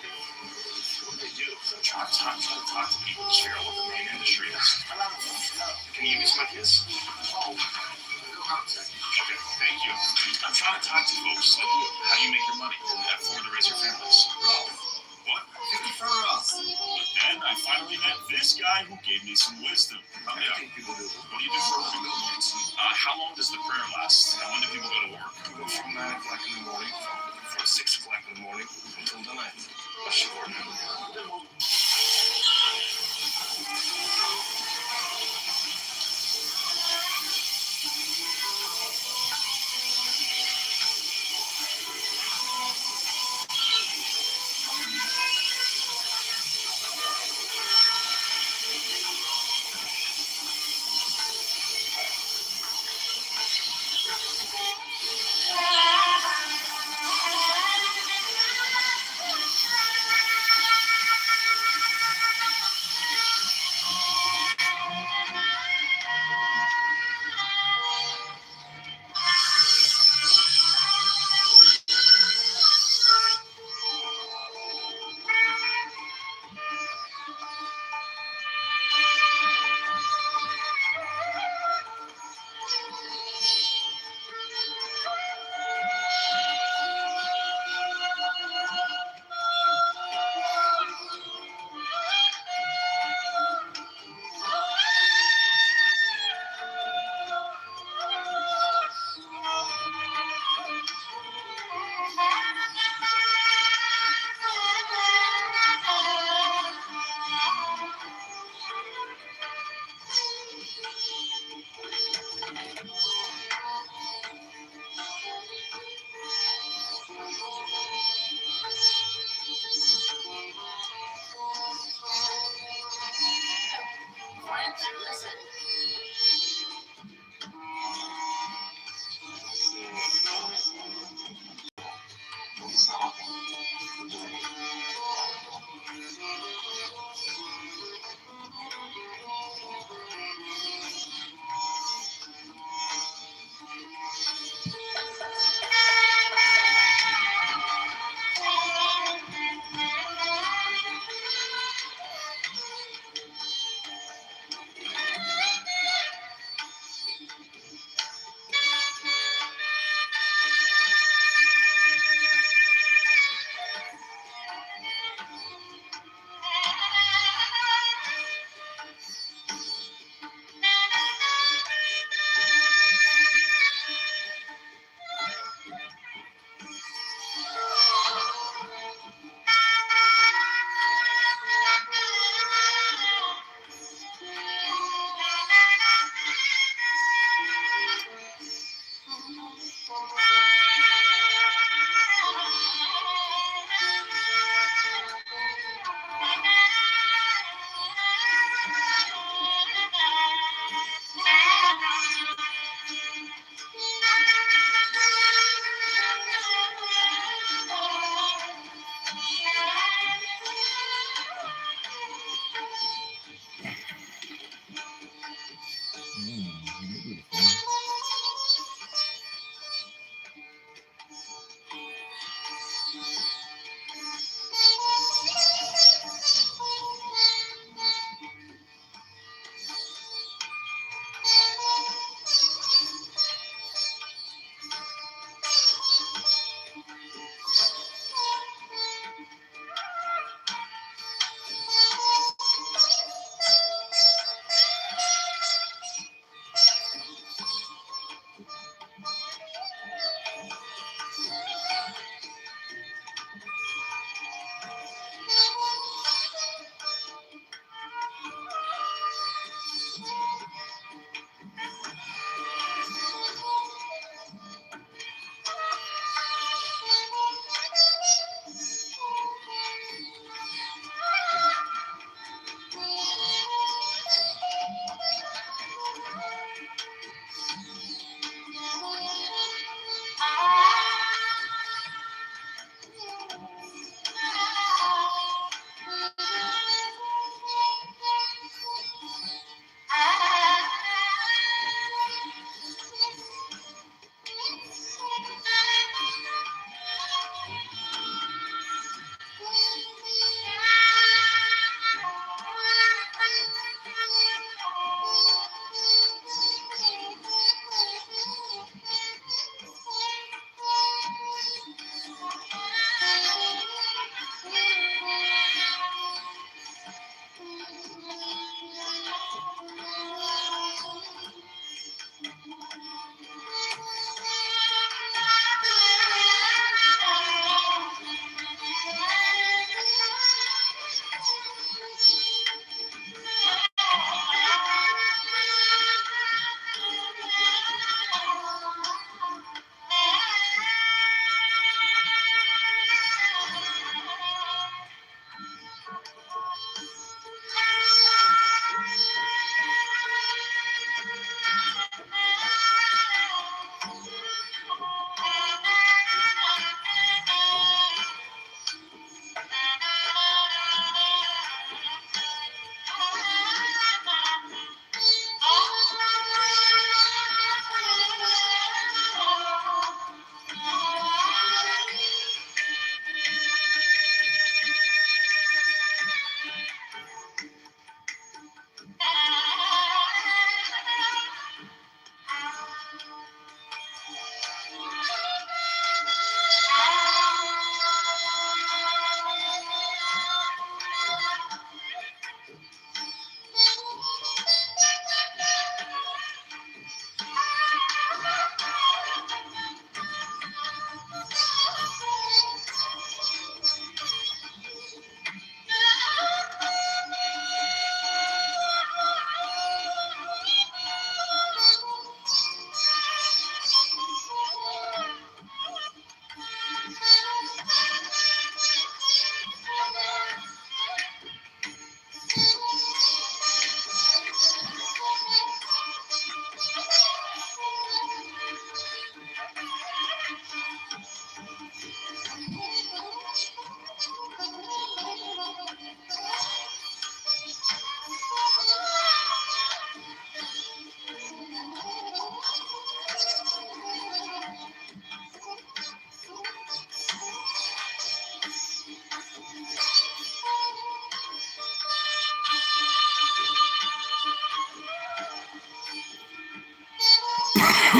What do they do? I'm trying to talk to people, just figure out what the main industry is. Can you give me some ideas? Okay, thank you. I'm trying to talk to folks like how you make your money and afford to raise your families. What? For us. But then I finally met this guy who gave me some wisdom. What do you do for a living? How long does the prayer last? When do people go to work? We go from 9 o'clock in the morning, from 6 o'clock in the morning until the night. Sure.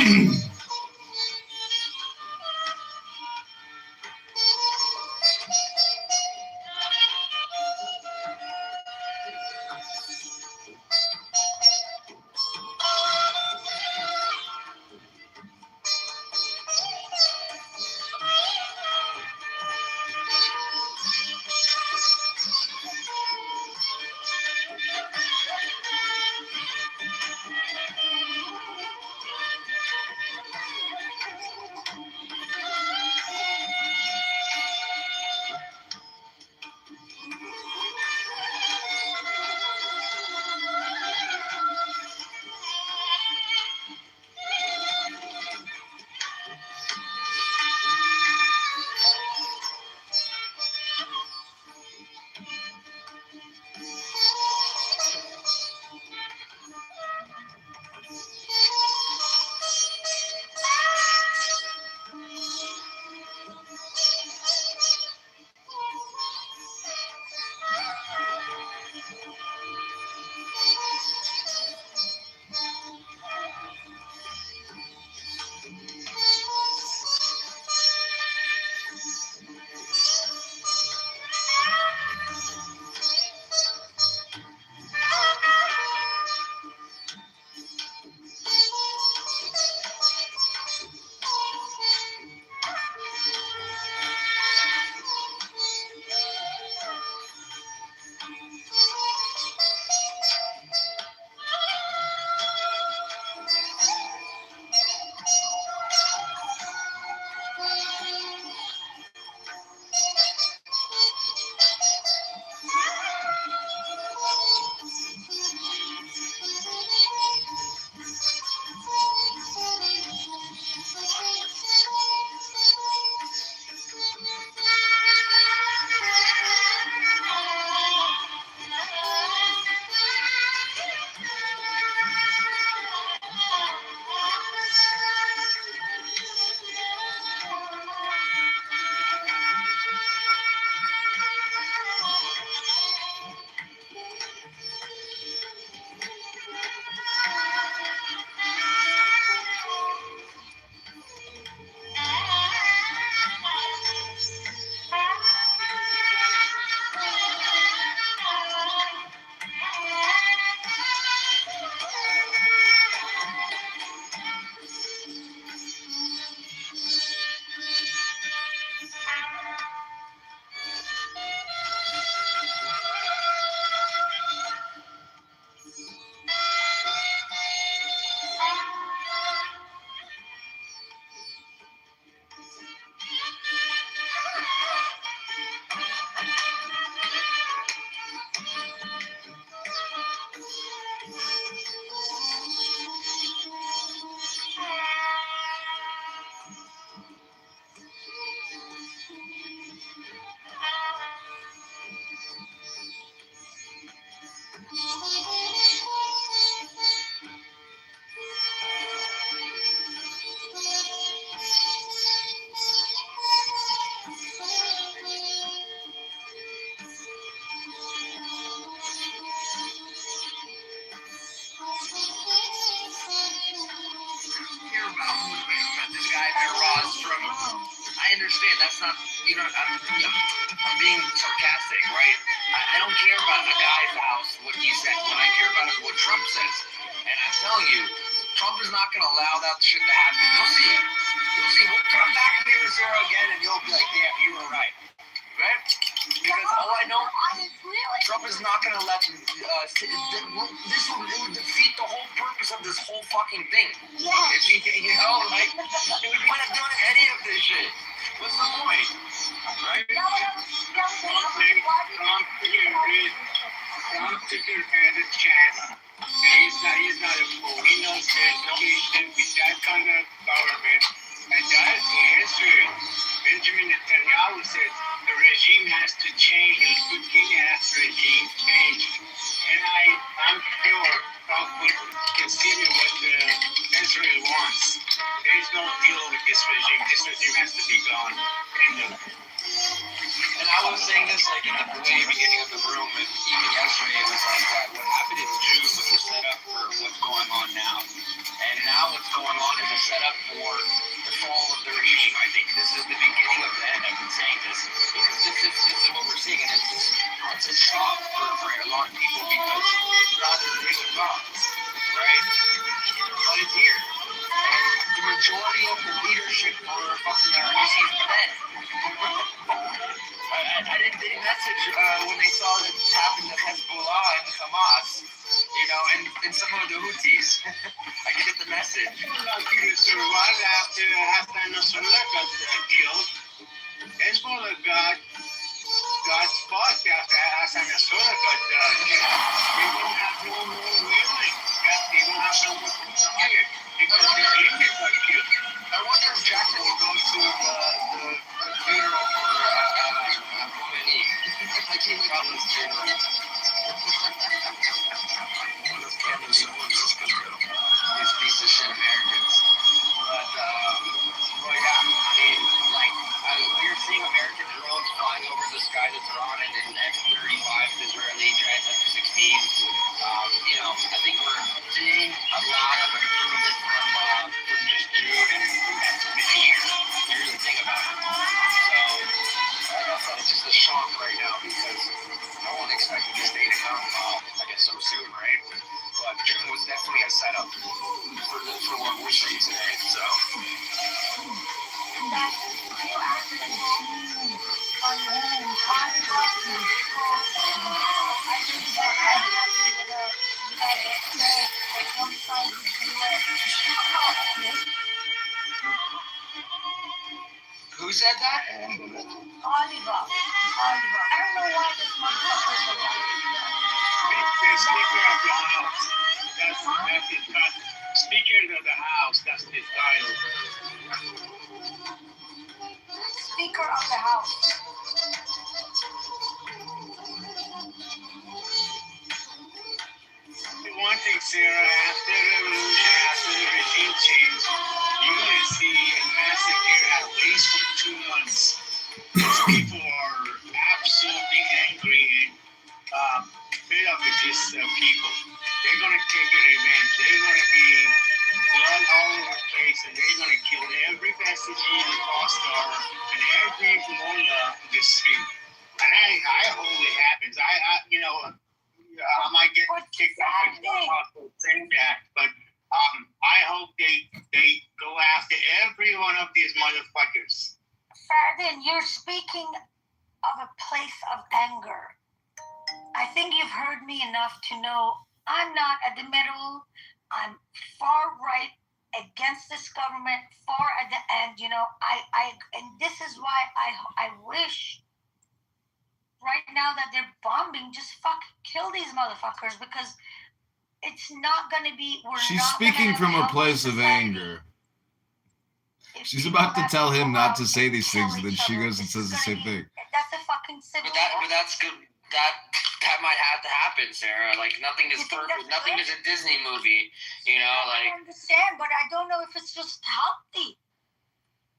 I understand that's not, you know, I'm being sarcastic, right? I don't care about the guy's house, what he said. What I care about is what Trump says. And I'm telling you, Trump is not going to allow that shit to happen. You'll see. You'll see. We'll come back here to Sarah again and you'll be like, damn, you were right. Right? Because all I know, Trump is not going to let this would defeat the whole purpose of this whole fucking thing. Yeah. If he, you know, like, we wouldn't have done any of this shit. What's the point? Right? Trump took a chance. He's not a fool. He knows that with that kind of government, and that's the history. Benjamin Netanyahu said the regime has to change. The King has regime change. And I'm sure Trump would consider what Israel wants. There is no deal with this regime. This regime has to be gone. End of. And I was saying this like at the very beginning of the room, and even yesterday, it was like what happened in June was a setup for what's going on now. And now what's going on is a setup for the fall of the regime. I think this is the beginning of the end. I've been saying this because this is what we're seeing, and it's a shock for a lot of people because rather there is a God, right? But it's here. And the majority of the leadership for fucking RGC is dead. I didn't get a message when they saw that happened to Hezbollah and Hamas, you know, and some of the Houthis. I get the message. Lucky to survive after Hassan Nasrallah got killed. Hezbollah got fucked after Hassan Nasrallah got killed. They don't have no more willing. They don't have no more desire because their leader got killed. I wonder if Jackson will go to the funeral for Khomeini. I can't wait on this funeral. These piece of shit Americans. But yeah, I mean, like, we're seeing American drones flying over the skies of Tehran and in F-35s, Israeli jets, F-16s. You know, I think we're seeing a lot of improvement from just June and this year. You really think about it. So, like I said, it's just a shock right now because no one expected this day to come, I guess, so soon, right? But June was definitely a setup for what we're seeing today. So. Who said that? Oliver. I don't know why this motherfucker is alive. The Speaker of the House. That's his title. Speaker of the House. That's his title. Speaker of the House. One thing, Sarah, after the revolution, after the regime change, you're going to see a massacre at least for 2 months. These people are absolutely angry and fed up with these people. They're going to take a revenge. They're going to be blood all over the place, and they're going to kill every passenger in the car star and every mullah in the street. And I hope it happens. I might get kicked off for saying that, but I hope they go after every one of these motherfuckers. Ferdin, you're speaking of a place of anger. I think you've heard me enough to know I'm not at the middle. I'm far right against this government, far at the end. You know, and this is why I wish. Right now that they're bombing, just fucking kill these motherfuckers because it's not going to be. She's speaking from a place of anger. She's about to tell him not to say these things, and then she goes and says the same thing. That's a fucking civil war. But that's good. That might have to happen, Sarah. Like, nothing is perfect. Nothing is a Disney movie. You know, like. I understand, but I don't know if it's just healthy.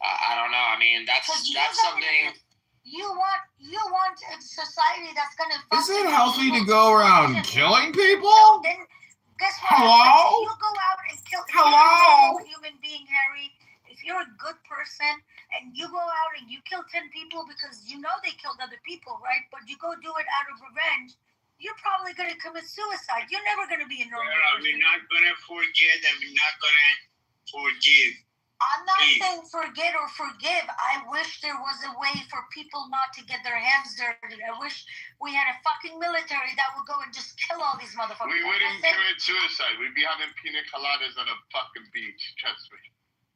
I don't know. I mean, that's something. You want a society that's gonna. Is it healthy to go around killing people? Then guess what? Hello? You go out and kill. Hello? If you're a human being, Harry. If you're a good person and you go out and you kill 10 people because you know they killed other people, right? But you go do it out of revenge. You're probably gonna commit suicide. You're never gonna be a normal person. We're not gonna forget and we're not gonna forgive. I'm not saying forget or forgive. I wish there was a way for people not to get their hands dirty. I wish we had a fucking military that would go and just kill all these motherfuckers. We wouldn't commit suicide. We'd be having pina coladas on a fucking beach. Trust me.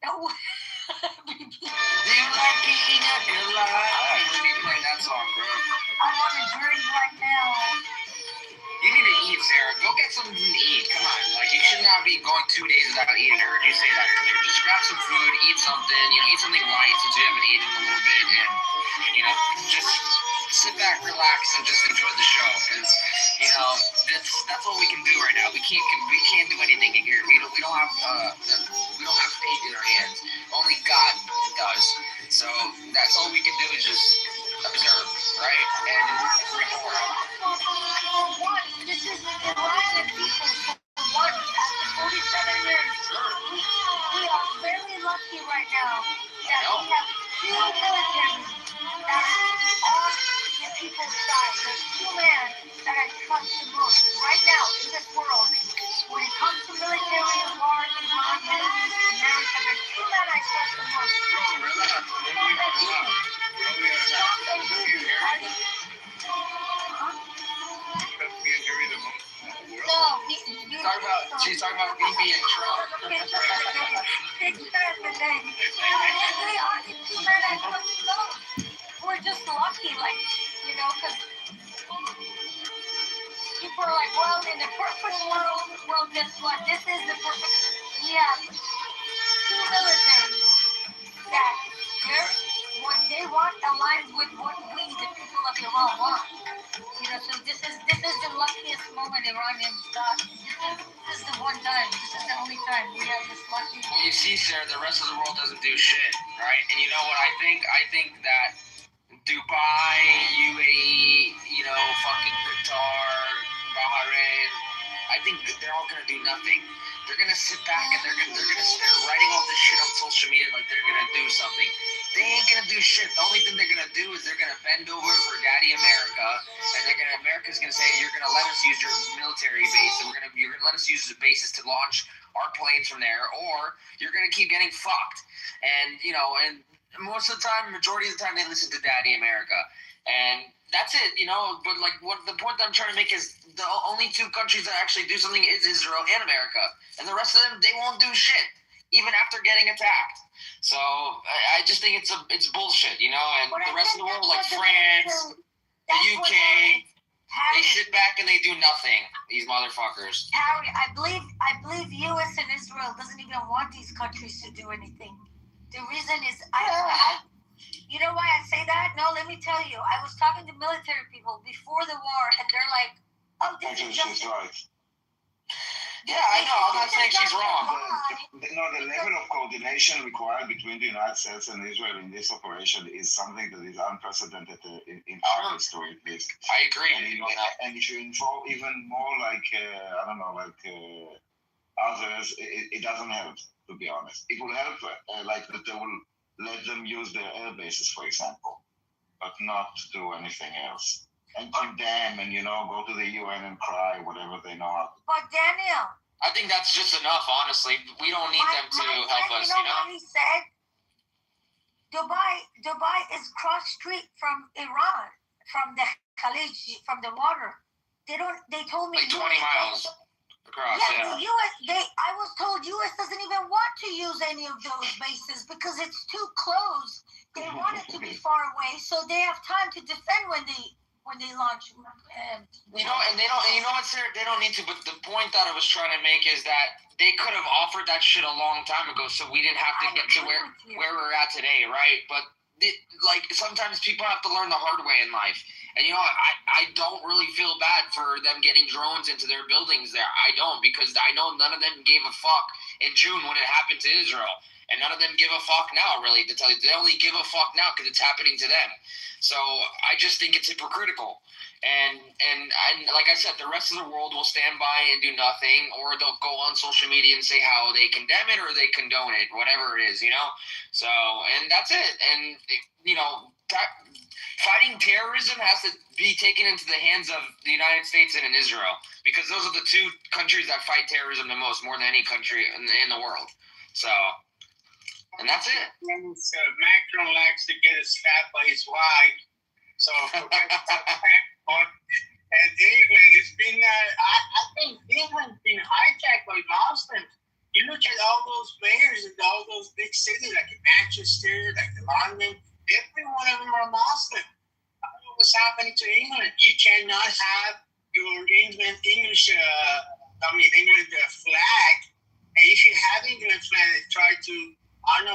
No. Do you like pina colada? I would be playing that song, bro. I want a drink right now. You need to eat, Sarah. Go get something to eat. Come on. Like, you should not be going 2 days without eating. I heard you say that earlier. Just grab some food, eat something. You know, eat something light since you haven't eaten in a little bit. And, you know, just sit back, relax, and just enjoy the show. Because, you know, that's all we can do right now. We can't do anything in here. We don't have fate in our hands. Only God does. So that's all we can do is just observe, right? And report. This is Iranian people for one. After 47 years, we are very lucky right now that we have two militaries that are on the people's side. There's two men that I trust the most right now in this world. When it comes to military and war, Iran, Middle East, America, there's two men I trust the most. Trump and Bibi. No, She's talking about Bibi and Trump. They are the two men I trust the most. We're just lucky, like, because people are like, well, in the perfect world, well, guess what? This is the perfect. We have two militaries that what they want aligns with what we, the people of Iran, want. So this is the luckiest moment Iranians got. This is the one time. This is the only time we have this lucky. You see, Sarah, the rest of the world doesn't do shit, right? And you know what I think? I think that Dubai, UAE, fucking Qatar, Bahrain, I think that they're all gonna do nothing. They're gonna sit back and they're writing all this shit on social media like they're gonna do something. They ain't gonna do shit. The only thing they're gonna do is they're gonna bend over for Daddy America, and America's gonna say you're gonna let us use your military base, and you're gonna let us use the bases to launch our planes from there, or you're gonna keep getting fucked. And and most of the time, majority of the time, they listen to Daddy America, and that's it. But what the point that I'm trying to make is the only two countries that actually do something is Israel and America, and the rest of them they won't do shit, even after getting attacked. So I just think it's bullshit, and the rest of the world, like France, the UK, they sit back and they do nothing. These motherfuckers. Harry, I believe U.S. and Israel doesn't even want these countries to do anything. The reason is you know why I say that? No, let me tell you. I was talking to military people before the war, and they're like, "Oh, this is just." Right. Yeah, I know. I'm not saying she's wrong. The level of coordination required between the United States and Israel in this operation is something that is unprecedented in our history, at least. I agree. And it should involve even more others. It doesn't help, to be honest. It will help, that they will let them use their air bases, for example, but not do anything else. And condemn and go to the UN and cry, whatever they know how to. But Daniel, I think that's just enough. Honestly, we don't need them to help us. You know what he said? Dubai is cross street from Iran, from the Khalij, from the water. They told me like 20 miles across. Yeah, the US. I was told US doesn't even want to use any of those bases because it's too close. They want it to be far away, so they have time to defend when they launch. And they don't. You know what, Sarah? They don't need to. But the point that I was trying to make is that they could have offered that shit a long time ago, so we didn't have to get to where we're at today, right? But sometimes people have to learn the hard way in life. And I don't really feel bad for them getting drones into their buildings there. I don't, because I know none of them gave a fuck in June when it happened to Israel. And none of them give a fuck now, really, to tell you. They only give a fuck now because it's happening to them. So I just think it's hypocritical. And like I said, the rest of the world will stand by and do nothing, or they'll go on social media and say how they condemn it or they condone it, whatever it is, So, and that's it. And, fighting terrorism has to be taken into the hands of the United States and in Israel, because those are the two countries that fight terrorism the most, more than any country in the world. So, and that's it. Macron likes to get stabbed by his wife. So, and England, it's been, I think England's been hijacked by Muslims. You look at all those mayors in all those big cities, like Manchester, like London, every one of them are Muslim. I don't know what's happening to England. You cannot have your England flag. And if you have England flag and try to,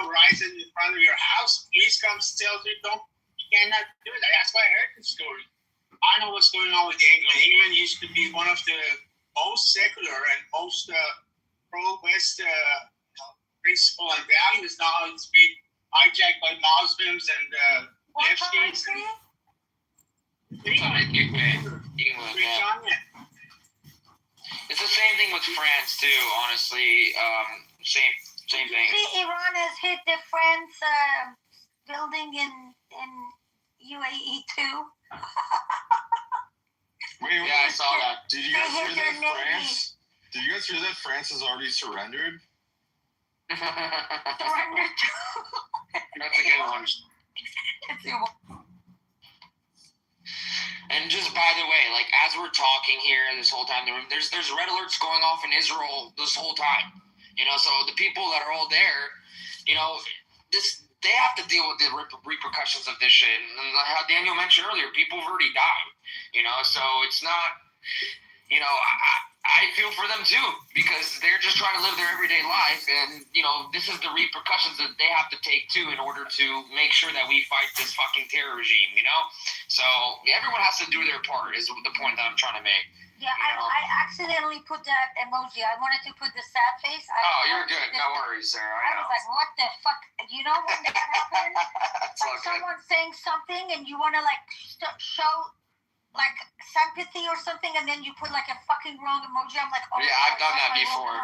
rise in front of your house, police come still, you cannot do that. That's why I heard the story. I know what's going on with England. England used to be one of the most secular and most pro-West principle and values. Now it's been hijacked by Muslims and lefties. You can It's the same thing with France too. Honestly, same thing. See, Iran has hit the France building in UAE too. Wait, Yeah, I saw that. Did you guys hear that France? Did you guys hear that France has already surrendered? Surrendered to. That's a good one. And just by the way, like as we're talking here this whole time, there's red alerts going off in Israel this whole time. You know, so the people that are all there, you know, they have to deal with the repercussions of this shit. And how Daniel mentioned earlier, people have already died. You know, so it's not, you know, I feel for them too, because they're just trying to live their everyday life, and you know, this is the repercussions that they have to take too in order to make sure that we fight this fucking terror regime, you know? So everyone has to do their part is the point that I'm trying to make. Yeah, I accidentally put that emoji. I wanted to put the sad face. You're good. No worries, Sarah. I was like, what the fuck? You know when that happens? Like okay. Someone saying something and you want to like show like sympathy or something, and then you put like a fucking wrong emoji. I'm like, oh yeah, I've done that before.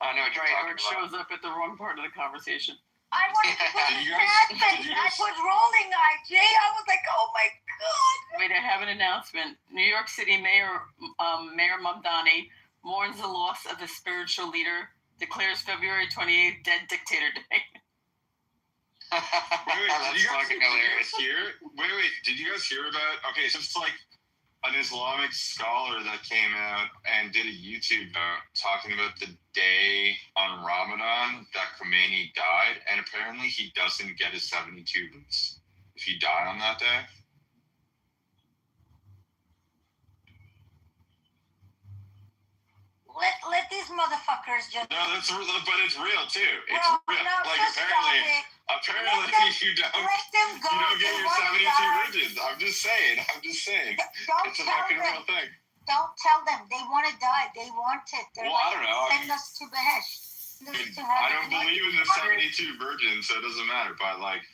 I know what you're right, or talking it shows up at the wrong part of the conversation. I wanted to put the sad face. I put rolling eye, Jay. I was like, oh my god. Wait, I have an announcement. New York City Mayor Mamdani mourns the loss of a spiritual leader, declares February 28th Dead Dictator Day. Did you guys hear about? Okay, so it's like an Islamic scholar that came out and did a YouTube talking about the day on Ramadan that Khomeini died, and apparently he doesn't get his 72 boots if he died on that day. Let these motherfuckers just. No, but it's real too. It's well, real. No, like apparently you don't get your 72 virgins. I'm just saying. It's a fucking real thing. Don't tell them. They want to die. They want it. They're I don't know. Send us to Behesh. I don't believe in the 72 virgins, so it doesn't matter. But like,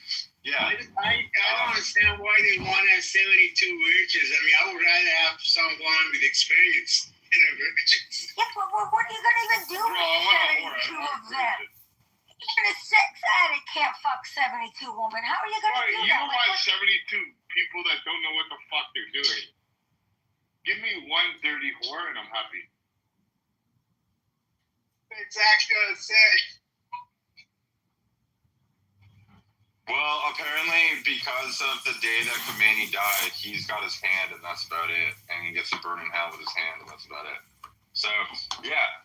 yeah. I don't understand why they want to have 72 virgins. I mean, I would rather have someone with experience in the virgins. Yeah, but what are you gonna even do with 72 of them? Even a sex addict can't fuck 72 women. How are you gonna do that? You want 72 people that don't know what the fuck they're doing. Give me one dirty whore and I'm happy. Exactly what I said. Well, apparently because of the day that Khomeini died, he's got his hand and that's about it. And he gets to burn in hell with his hand and that's about it. So, yeah.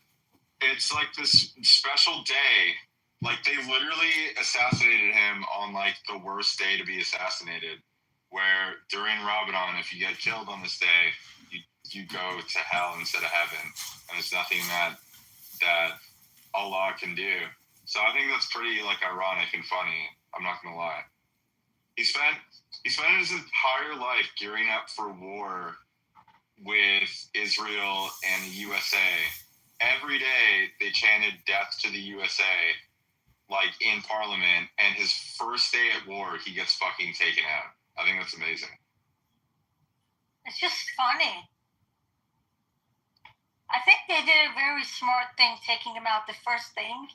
It's like this special day. Like, they literally assassinated him on, like, the worst day to be assassinated. Where during Ramadan, if you get killed on this day, you go to hell instead of heaven. And it's nothing that Allah can do. So I think that's pretty, like, ironic and funny. I'm not gonna lie. He spent his entire life gearing up for war with Israel and the USA. Every day they chanted death to the USA, like in Parliament, and his first day at war, he gets fucking taken out. I think that's amazing. It's just funny. I think they did a very smart thing taking him out the first thing.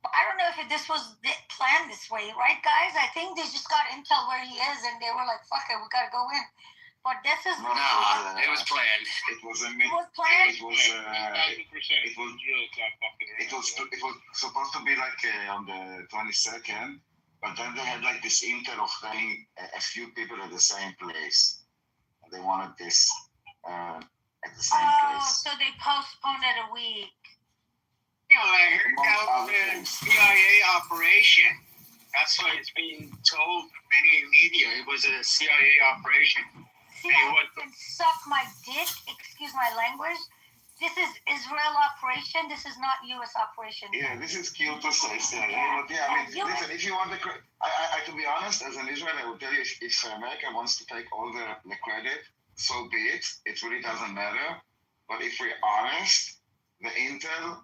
I don't know if this was planned this way, right, guys? I think they just got intel where he is, and they were like, "Fuck it, we gotta go in." But this is it was planned. It was planned. It was supposed to be like on the 22nd, but then they had like this intel of having a few people at the same place. They wanted this at the same place. So they postponed it a week. You know, I heard that was a CIA operation. That's what it's being told many media. It was a CIA operation. See, I can suck my dick. Excuse my language. This is Israel operation. This is not U.S. operation. Yeah, this is killed to say CIA. But yeah, I mean, listen, if you want the credit, I to be honest, as an Israeli, I would tell you if America wants to take all the credit, so be it. It really doesn't matter. But if we're honest, the intel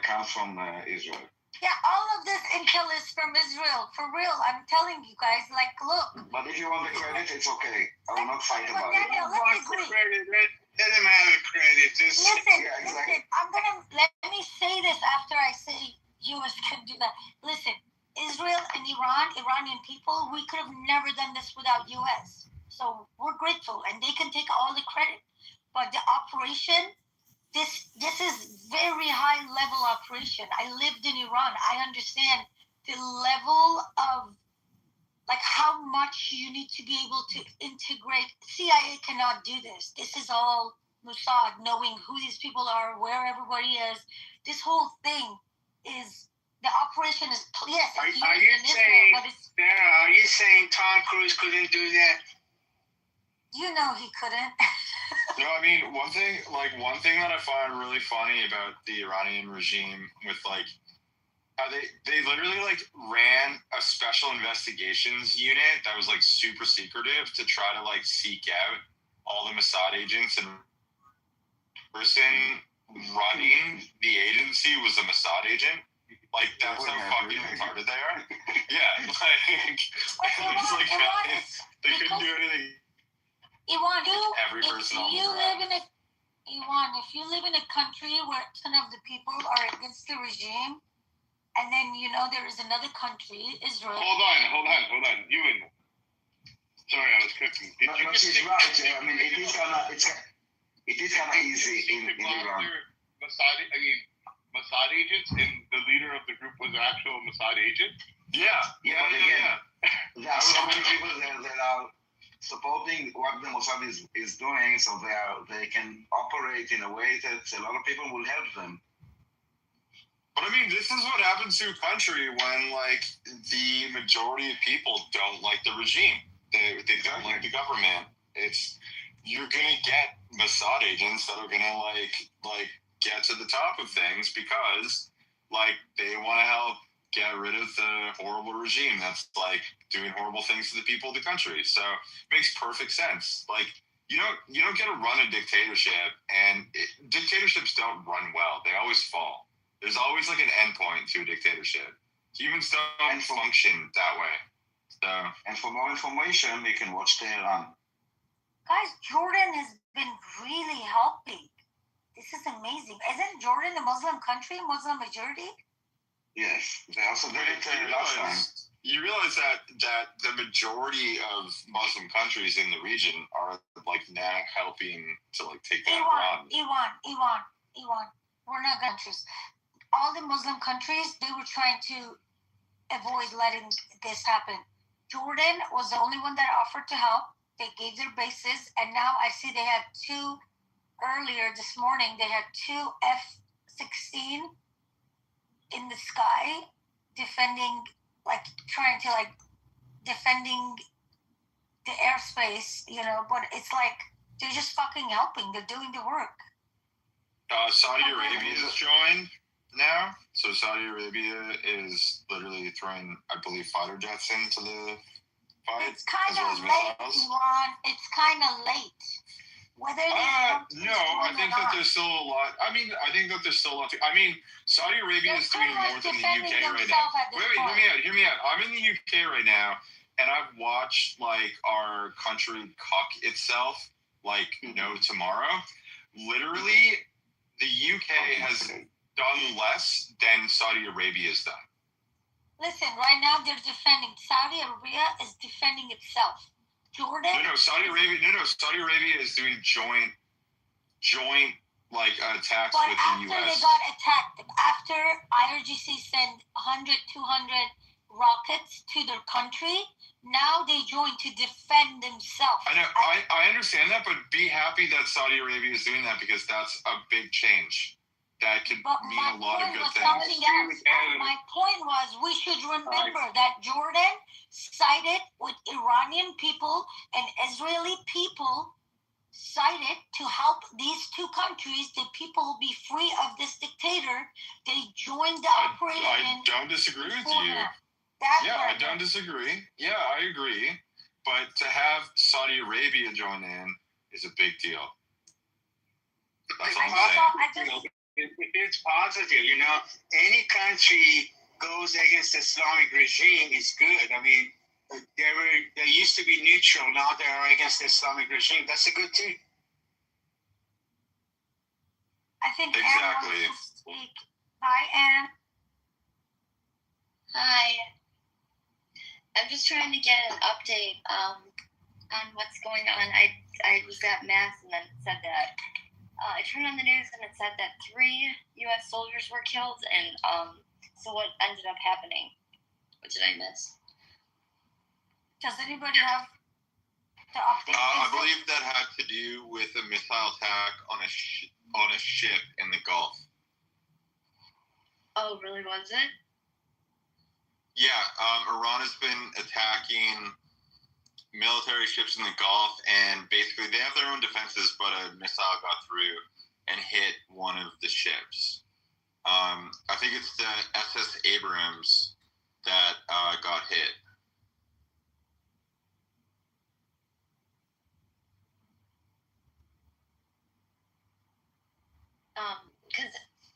comes from Israel. Yeah, all of this intel is from Israel. For real, I'm telling you guys. Like, look. But if you want the credit, it's okay. I will not fight But about it. Daniel, let's agree. Let him have the credit. Just Listen, Yeah, exactly. listen. I'm gonna let me say this after I say U.S. can do that. Listen, Israel and Iranian people, we could have never done this without U.S. So we're grateful, and they can take all the credit. But the operation, this is very high level operation. I lived in Iran. I understand the level of like how much you need to be able to integrate. CIA cannot do this. This is all Mossad, knowing who these people are, where everybody is. This whole thing is the operation is yes. Are you saying? But it's, Sarah, are you saying Tom Cruise couldn't do that? you know he couldn't. No, I mean one thing that I find really funny about the Iranian regime with like how they literally like ran a special investigations unit that was like super secretive to try to like seek out all the Mossad agents, and the person running the agency was a Mossad agent. Like that's how fucking retarded they are. Yeah, like it's like they couldn't do anything. Iwan, Every person on if you live in a country where some of the people are against the regime, and then you know there is another country, Israel. Hold on. Ewan. Sorry, I was cooking. She's right. I mean, it is kind of easy in Iran. Mossad agents, and the leader of the group was an actual Mossad agent? Yeah. There are so many people that are supporting what the Mossad is doing, so they can operate in a way that a lot of people will help them. But I mean, this is what happens to a country when, like, the majority of people don't like the regime. They don't like the government. You're gonna get Mossad agents that are gonna like get to the top of things because, like, they want to help get rid of the horrible regime that's like doing horrible things to the people of the country. So it makes perfect sense. Like, you don't get to run a dictatorship, and dictatorships don't run well. They always fall. There's always like an endpoint to a dictatorship. Humans don't function that way. So, and for more information, you can watch Tehran. Guys, Jordan has been really helping. This is amazing. Isn't Jordan a Muslim country, Muslim majority? Yes, they also did it last time. You realize that the majority of Muslim countries in the region are like now helping to like take that Iran. Iran. We're not countries. All the Muslim countries, they were trying to avoid letting this happen. Jordan was the only one that offered to help. They gave their bases, and now I see they had two. Earlier this morning, they had two F-16 in the sky defending the airspace, you know, but it's like they're just fucking helping. They're doing the work. Saudi Arabia has joined now. So Saudi Arabia is literally throwing, I believe, fighter jets into the fight. It's kind of late, Iwan. It's kind of late. Whether no, I think that there's still a lot. I mean, I think that there's still a lot. I mean, Saudi Arabia is doing more than the UK right now. Wait, hear me out. I'm in the UK right now, and I've watched like our country cuck itself like no tomorrow. Literally, the UK has done less than Saudi Arabia has done. Listen, right now they're defending. Saudi Arabia is defending itself. Jordan? Saudi Arabia is doing joint like attacks with the US. After they got attacked, after IRGC sent 100, 200 rockets to their country, now they joined to defend themselves. I know. I understand that, but be happy that Saudi Arabia is doing that because that's a big change. That could mean a lot of good things. My point was we should remember that Jordan sided with Iranian people and Israeli people sided to help these two countries. The people will be free of this dictator. They joined the operation. I don't disagree with you. I don't disagree. Yeah, I agree. But to have Saudi Arabia join in is a big deal. That's all I'm saying. It's positive, you know. Any country goes against the Islamic regime is good. I mean, they used to be neutral. Now they are against the Islamic regime. That's a good thing. I think Exactly. Anne wants to speak. Hi, Anne. Hi. I'm just trying to get an update on what's going on. I was at mass and then it said that I turned on the news and it said that 3 U.S. soldiers were killed. And so what ended up happening? What did I miss? Does anybody have the update? I believe that had to do with a missile attack on a ship in the Gulf. Oh, really? Was it? Yeah, Iran has been attacking military ships in the Gulf, and basically they have their own defenses, but a missile got through and hit one of the ships. I think it's the SS Abrams that got hit.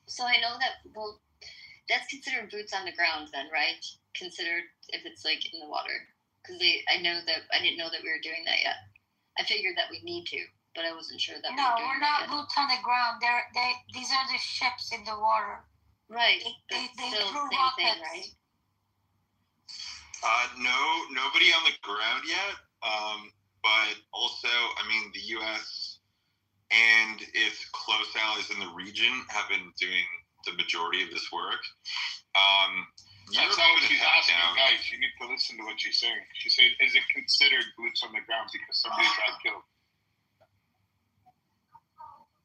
So I know that, well, that's considered boots on the ground then, right? Considered if it's like in the water. Because I didn't know that we were doing that yet. I figured that we need to, but I wasn't sure that we were doing we're that not yet. boots on the ground. These are the ships in the water. Right. They still threw same rockets. thing, right? No, nobody on the ground yet. But also, I mean, the U.S. and its close allies in the region have been doing the majority of this work. That's not what she's asking, guys. You need to listen to what she's saying. She said, "Is it considered boots on the ground because somebody got killed?"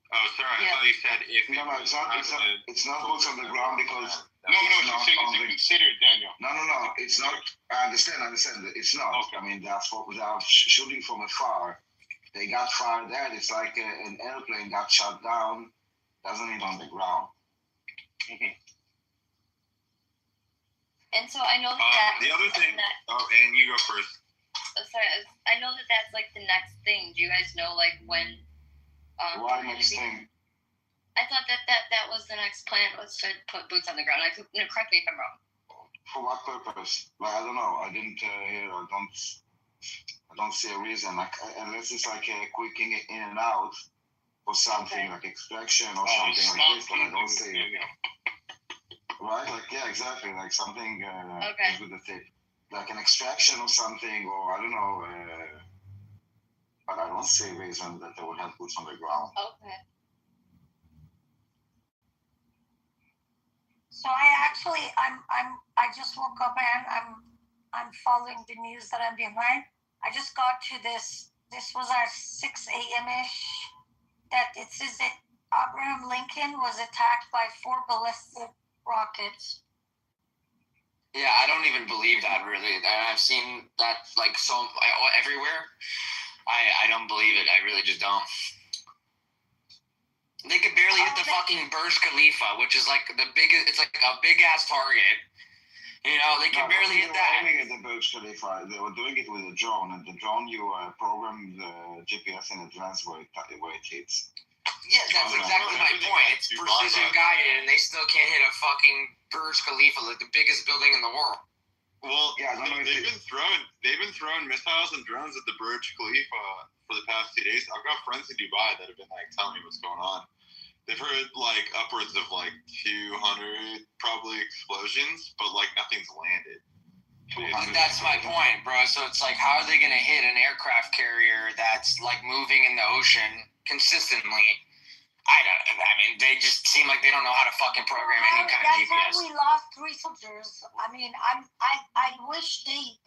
Oh, sorry. I thought you said if No, it's not boots on the ground because No, she's saying is it considered, Daniel? No, it's not. I understand. It's not. Okay. I mean, they are shooting from afar. They got fired at. It's like an airplane got shot down. Doesn't even on the ground. Mm-hmm. And so I know that the other thing. And you go first. Oh, sorry. I know that that's like the next thing. Do you guys know like when? Why next thing? I thought that was the next plan, was to put boots on the ground. Correct me if I'm wrong. For what purpose? Like, I don't know. I didn't hear. I don't see a reason. Like, unless it's like a quick in and out or something, like extraction or something like this. But I don't see it. Right? Like, yeah, exactly. Like something with the tip, like an extraction or something, or I don't know. But I don't see a reason that they would have boots on the ground. Okay. So I just woke up and I'm following the news that I'm behind. I just got to this. This was our 6 a.m.-ish. That it says that Abraham Lincoln was attacked by 4 ballistic rockets. Yeah, I don't even believe that, really. I've seen that like everywhere. I don't believe it. I really just don't. They could barely hit the fucking Burj Khalifa, which is like the biggest. It's like a big ass target. You know, they can barely hit that. They were aiming at the Burj Khalifa. They were doing it with a drone, and the drone you program the GPS in advance where it hits. Yeah, that's exactly my point. It's precision guided, and they still can't hit a fucking Burj Khalifa, like the biggest building in the world. Well, yeah, they've been throwing missiles and drones at the Burj Khalifa for the past 2 days. I've got friends in Dubai that have been like telling me what's going on. They've heard like upwards of like 200 probably explosions, but like nothing's landed. That's my point, bro. So it's like, how are they gonna hit an aircraft carrier that's like moving in the ocean consistently? I mean, they just seem like they don't know how to fucking program any kind of GPS. That's why we lost 3 soldiers. I mean, I wish they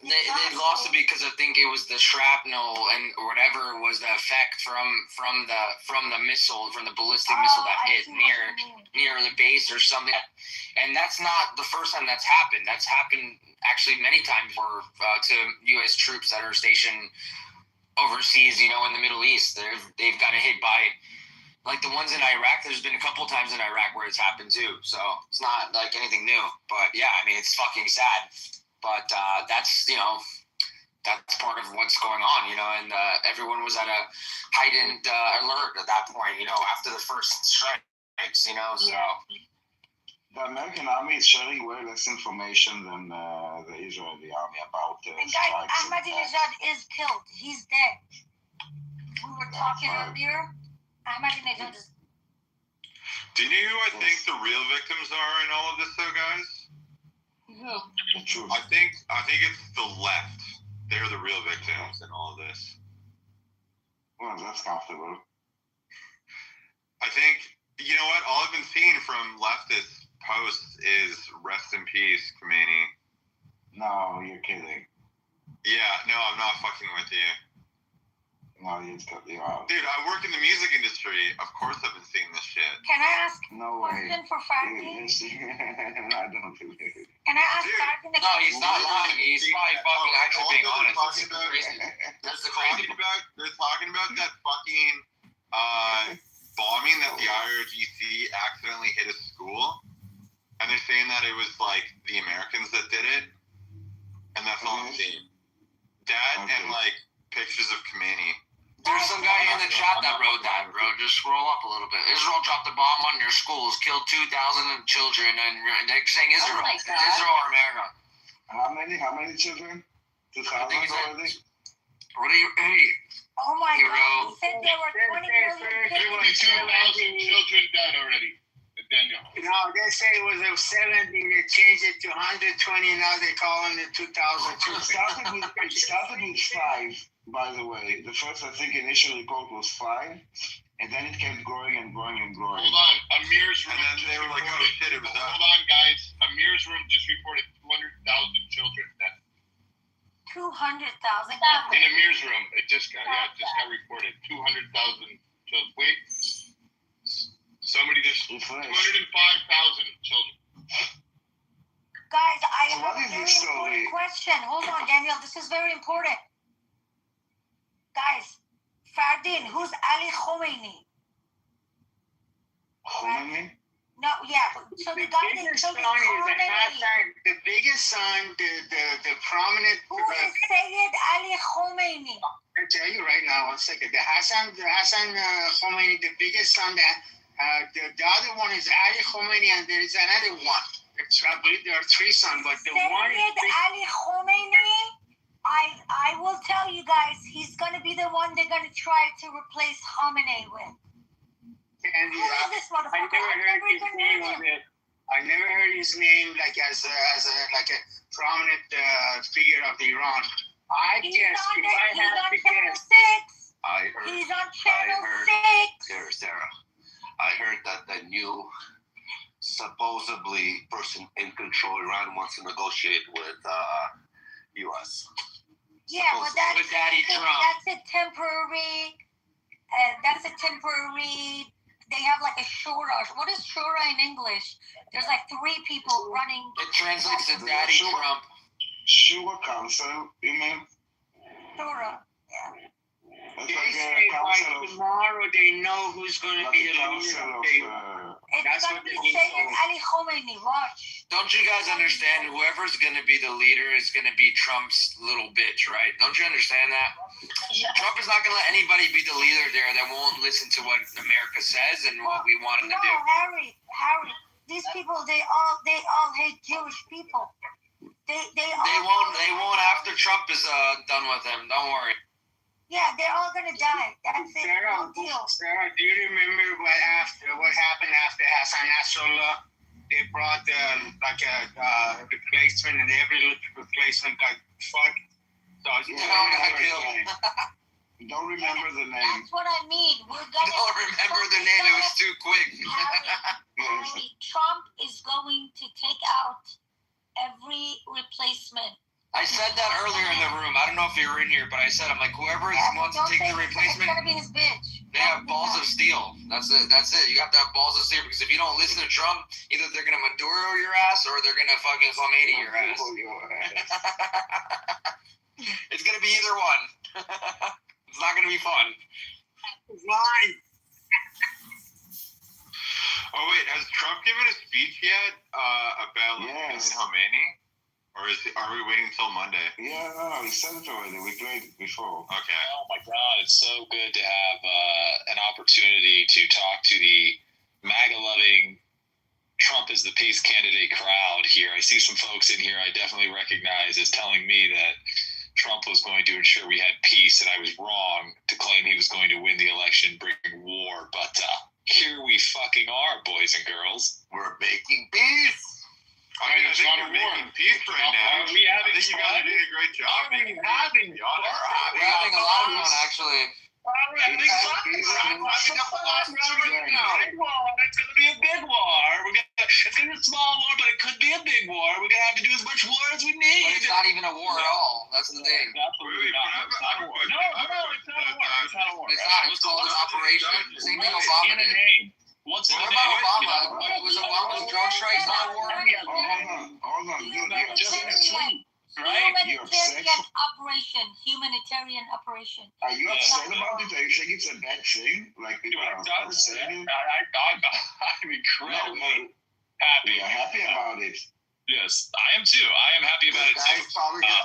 lost it because I think it was the shrapnel and whatever was the effect from the missile, from the ballistic missile that hit near the base or something. And that's not the first time that's happened. That's happened actually many times to U.S. troops that are stationed overseas, you know, in the Middle East. They've gotten hit by. Like the ones in Iraq, there's been a couple times in Iraq where it's happened too. So it's not like anything new. But yeah, I mean, it's fucking sad. But that's, you know, that's part of what's going on, you know, and everyone was at a heightened alert at that point, you know, after the first strikes, you know, so. the American army is sharing way less information than the Israeli army about And guys, strikes. Ahmadinejad is killed. He's dead. We were talking earlier. Ahmadinejad is. Do you know who I think the real victims are in all of this, though, guys? Who? I think it's the left. They're the real victims in all of this. Well, that's comfortable. I think, you know what? All I've been seeing from leftist posts is rest in peace, Khomeini. No, you're kidding. Yeah, no, I'm not fucking with you. No, you cut you out. Dude, I work in the music industry. Of course I've been seeing this shit. Can I ask No a question for Fardeen? I don't believe it. Can I ask Fardeen? No, he's not lying. He's probably fucking actually being honest. It's crazy. That's the crazy. They're talking about that fucking bombing that the IRGC accidentally hit a school, and they're saying that it was like the Americans that did it, and that's all I'm seeing. That and like pictures of Khomeini. There's some guy in the chat that wrote that, bro. Just scroll up a little bit. Israel dropped a bomb on your schools, killed 2,000 children, and they're saying Israel. Oh my It's God. Israel or America. How many children? 2,000 already? What are you? Hey, Oh my Hero. God! He said there were 20 million kids. 2,000 children dead already. Daniel. No, they say it was 70. They changed it to 120. Now they're calling it 2,000. It started with 5, by the way. The first, I think, initial report was 5, and then it kept growing and growing and growing. Hold on, Amir's room. And then they were like, oh shit, it was Hold on, guys. Amir's room just reported 200,000 children dead. 200,000. In Amir's room, it just got reported 200,000 children. Wait, somebody just 205,000 children. Guys, I So what have a is very this story? important question. Hold on, Daniel. This is very important. Guys, Fardeen, who's Ali Khomeini? Khomeini? No, yeah. So the guy that biggest killed son is Khomeini. the biggest son, the prominent. Who is Sayyid Ali Khomeini? I'll tell you right now, 1 second. The Hassan Khomeini, the biggest son. The other one is Ali Khomeini, and there is another one. I believe there are 3 sons, but the one is Sayyid Ali Khomeini. I will tell you guys, he's gonna be the one they're gonna try to replace Khamenei with. And Who is this motherfucker? I never heard his name like as a prominent figure of Iran. I He's guess on if I he's had on to Channel guess, 6. I heard. He's on Channel Sarah, 6. Sarah, I heard that the new supposedly person in control Iran wants to negotiate with U.S. Yeah, but that's With Daddy Trump. That's a temporary. They have like a shura. What is shura in English? There's like 3 people running. It translates to Daddy Trump. Shura Council, you mean? Shura. Yeah. It's they like say a council by of, tomorrow they know who's going to like be a the council leader of of, the It's That's gonna what be they Sayyid told. Ali Khomeini. Watch. Don't you guys understand? Whoever's going to be the leader is going to be Trump's little bitch, right? Don't you understand that? Trump is not going to let anybody be the leader there that won't listen to what America says and what we want him to No, do. Harry. These people, they all hate Jewish people. They won't after Trump is done with them. Don't worry. Yeah, they're all gonna die. That's it. Sarah, No deal. Sarah, do you remember what happened after Hassan Nasrallah? They brought like a replacement, and every replacement got fucked. So I don't remember the name. That's what I mean. We're gonna. Don't remember the name. It was too quick. Harry, Trump is going to take out every replacement. I said that earlier in the room. I don't know if you were in here, but I said, I'm like, whoever wants to take the replacement, It's gonna be his bitch. they have balls of steel. That's it. You have to have balls of steel, because if you don't listen to Trump, either they're gonna Maduro your ass or they're gonna fucking Khomeini your ass. It's gonna be either one. It's not gonna be fun. Why? Oh wait, has Trump given a speech yet about Khomeini? Or are we waiting until Monday? Yeah, no, we said it already. We played it before. Okay. Oh my God, it's so good to have an opportunity to talk to the MAGA-loving Trump is the peace candidate crowd here. I see some folks in here I definitely recognize as telling me that Trump was going to ensure we had peace, and I was wrong to claim he was going to win the election, bring war. But here we fucking are, boys and girls. We're making peace. I mean, I think you're making peace right now. Are we having I think you guys are doing a great job. having a lot of fun, actually. We're having fun. It's going to be a big war. It's going to be a small war, but it could be a big war. We're going to have to do as much war as we need. But it's not even a war at all. That's the thing. Absolutely not. It's not a war. No, it's not a war. It's not a war. It's not. It's called an operation. Same thing Obama did. What's what about Obama? Was Obama's drug strikes not a war? Hold on. Humanitarian operation. Humanitarian operation. Are you upset about it? Are you saying it's a bad thing? Like people are upset? I'm incredibly happy. We are happy about it. Yes, I am too. I am happy about it too. His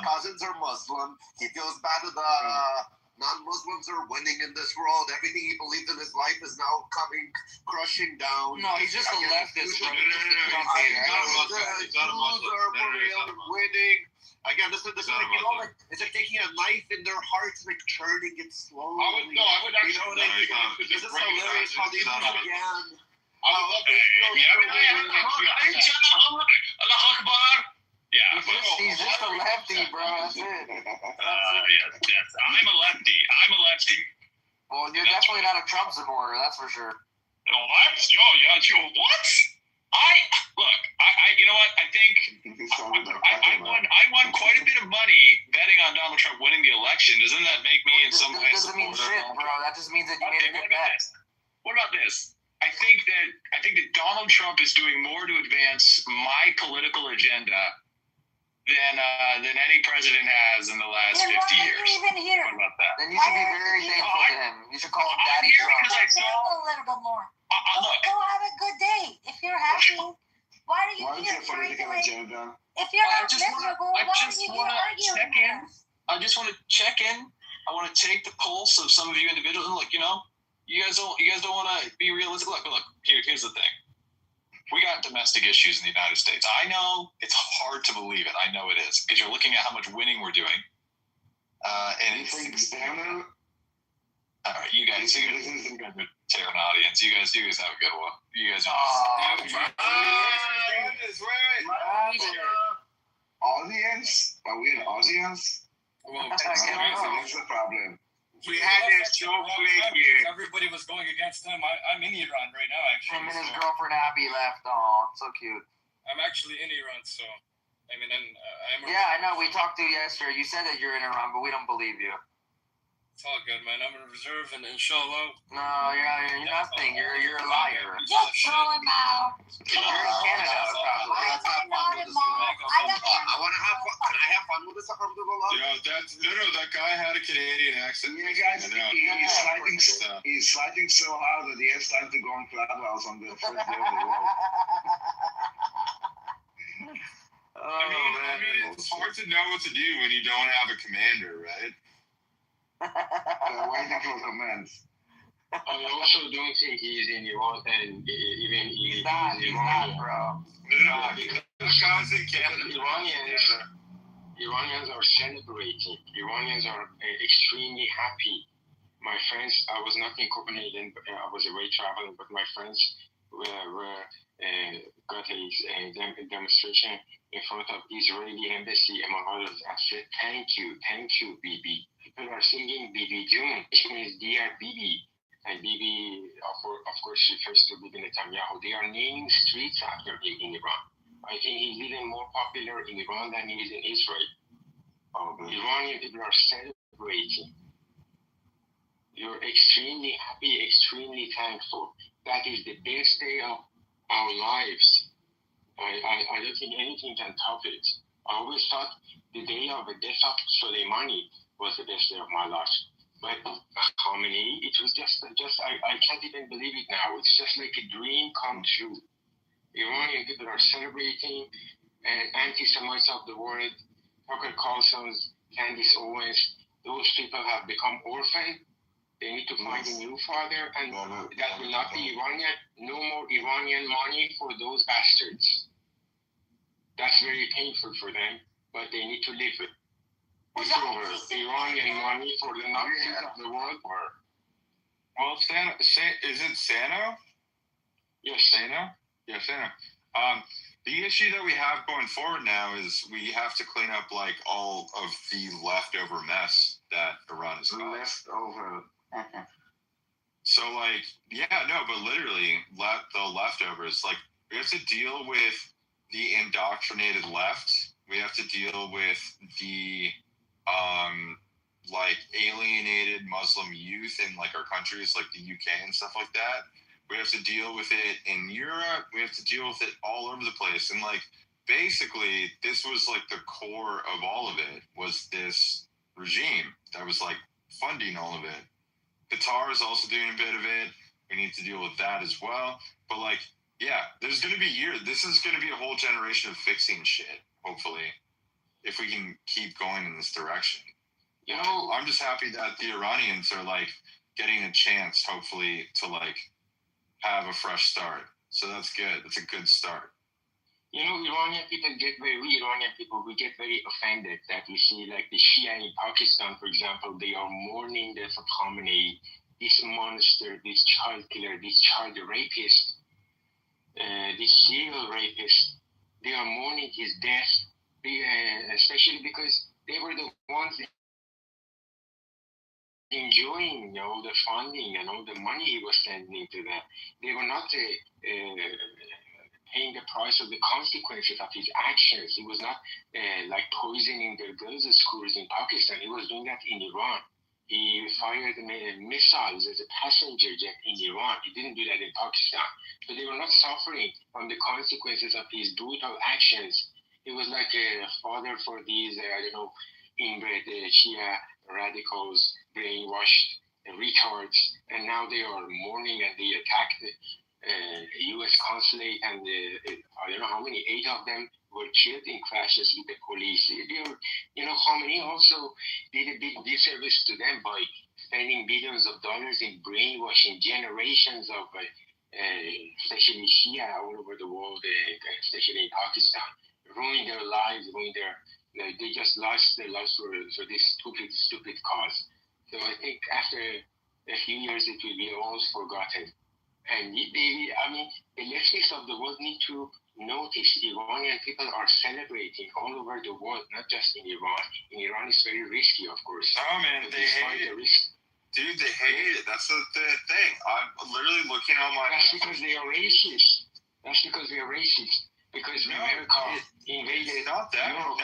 cousins are Muslim. He feels bad that the non-Muslims are winning in this world. Everything he believed in his life is now crushing down. No, he's just a leftist. He's not a Muslim. Winning. Again, this is like, you know, like, it's like taking a knife in their hearts, like turning it slowly. I would actually. You know, like, this is hilarious how they do it again. I would love to. Yeah, he's just a lefty, bro. That's it. Yes. I'm a lefty. Well, you're definitely not a Trump supporter, that's for sure. No, what? You know what? I think I won quite a bit of money betting on Donald Trump winning the election. Doesn't that make me in some way That doesn't mean shit, bro. That just means that you made a good bet. What about this? I think that Donald Trump is doing more to advance my political agenda than any president has in the last 50 years. Even here. What about that? Then you should be very thankful to him. You should call him Daddy Trump. Because I saw a little bit more. Go have a good day. If you're happy, why are you here trying to like? If you're not miserable, why are you here arguing with us? I just want to check in. I want to take the pulse of some of you individuals. And look, you guys don't want to be realistic. Look. Here's the thing. We got domestic issues in the United States. I know it's hard to believe it. I know it is because you're looking at how much winning we're doing. And it's all right, you guys are an audience. You guys have a good one. You guys. Audience? Are we an audience? That's the problem. We had this show here. Everybody was going against him. I'm in Iran right now, actually. Him and his girlfriend Abby left. Oh, so cute. I'm actually in Iran, so I mean, I'm. Yeah, I know. We talked to you yesterday. You said that you're in Iran, but we don't believe you. It's all good, man. I'm in reserve, and inshallah. No, you're nothing. You're a liar. Just throw him out. You're in Canada, probably. I want to have fun. Can I have fun with this? That guy had a Canadian accent. Yeah, guys, he's fighting so hard that he has time to go on Clubhouse on the first day of the war. I mean, it's hard to know what to do when you don't have a commander, right? Why not for commands? I also don't think he's in Iran, and even he's not, bro. No, because in Canada, Iranians are celebrating. Iranians are extremely happy. My friends, I was not in Copenhagen, I was away traveling, but my friends got a demonstration in front of Israeli embassy, among others. I said, thank you, Bibi. People are singing Bibi June, which means dear Bibi. And Bibi, of course, refers to Bibi Netanyahu. They are naming streets after him in Iran. I think he's even more popular in Iran than he is in Israel. Iranian people are celebrating. You're extremely happy, extremely thankful. That is the best day of our lives. I don't think anything can top it. I always thought the day of the death of Soleimani was the best day of my life. But Khamenei, it was just I can't even believe it now. It's just like a dream come true. Iranian people are celebrating, and anti-Semites of the world, Tucker Carlson's, Candace Owens, those people have become orphaned. They need to find a new father, and that will not be Iranian. No more Iranian money for those bastards. That's very painful for them, but they need to live with. It's over. Iranian money for the Nazis of the world war. Well, is it Sano? Yes. Sano? Yeah, Sano. The issue that we have going forward now is we have to clean up like all of the leftover mess that Iran has caused. Leftover. So like, yeah, no, but literally the leftovers, like we have to deal with the indoctrinated left. We have to deal with the like alienated Muslim youth in like our countries like the UK and stuff like that. We have to deal with it in Europe. We have to deal with it all over the place. And like basically this was like the core of all of it was this regime that was like funding all of it. Qatar is also doing a bit of it. We need to deal with that as well. But like, yeah, there's going to be years. This is going to be a whole generation of fixing shit, hopefully, if we can keep going in this direction. You know, I'm just happy that the Iranians are like getting a chance, hopefully, to like have a fresh start. So that's good. That's a good start. You know, Iranian people we get very offended that we see like the Shia in Pakistan, for example, they are mourning the Khamenei, this monster, this child killer, this child rapist, this serial rapist. They are mourning his death, especially because they were the ones enjoying all the funding and all the money he was sending to them. They were not paying the price of the consequences of his actions. He was not like poisoning the girls' schools in Pakistan. He was doing that in Iran. He fired missiles as a passenger jet in Iran. He didn't do that in Pakistan. So they were not suffering from the consequences of his brutal actions. He was like a father for these, inbred Shia radicals, brainwashed retards, and now they are mourning and they attacked the U.S. consulate, and I don't know how many, 8 of them were killed in crashes with the police. Khamenei also did a big disservice to them by spending billions of dollars in brainwashing generations of, especially Shia all over the world, especially in Pakistan, ruining their lives, they just lost their lives for this stupid cause. So I think after a few years it will be all forgotten. And the leftists of the world need to notice Iranian people are celebrating all over the world, not just in Iran. In Iran, it's very risky, of course. Oh, man, they hate it. Dude, they hate it. That's the thing. I'm literally looking on my... That's because they are racist. Because America invaded... Not that. No,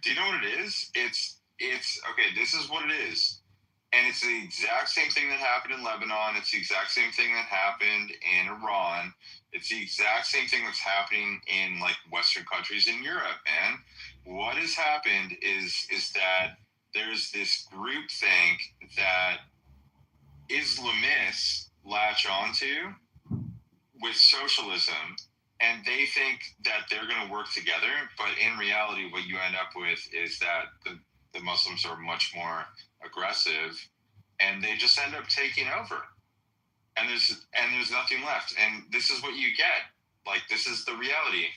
do you know what it is? It's okay, this is what it is. And it's the exact same thing that happened in Lebanon. It's the exact same thing that happened in Iran. It's the exact same thing that's happening in like Western countries in Europe. And what has happened is that there's this groupthink that Islamists latch onto with socialism, and they think that they're going to work together. But in reality, what you end up with is that the Muslims are much more aggressive, and they just end up taking over, and there's nothing left. And this is what you get. Like, this is the reality.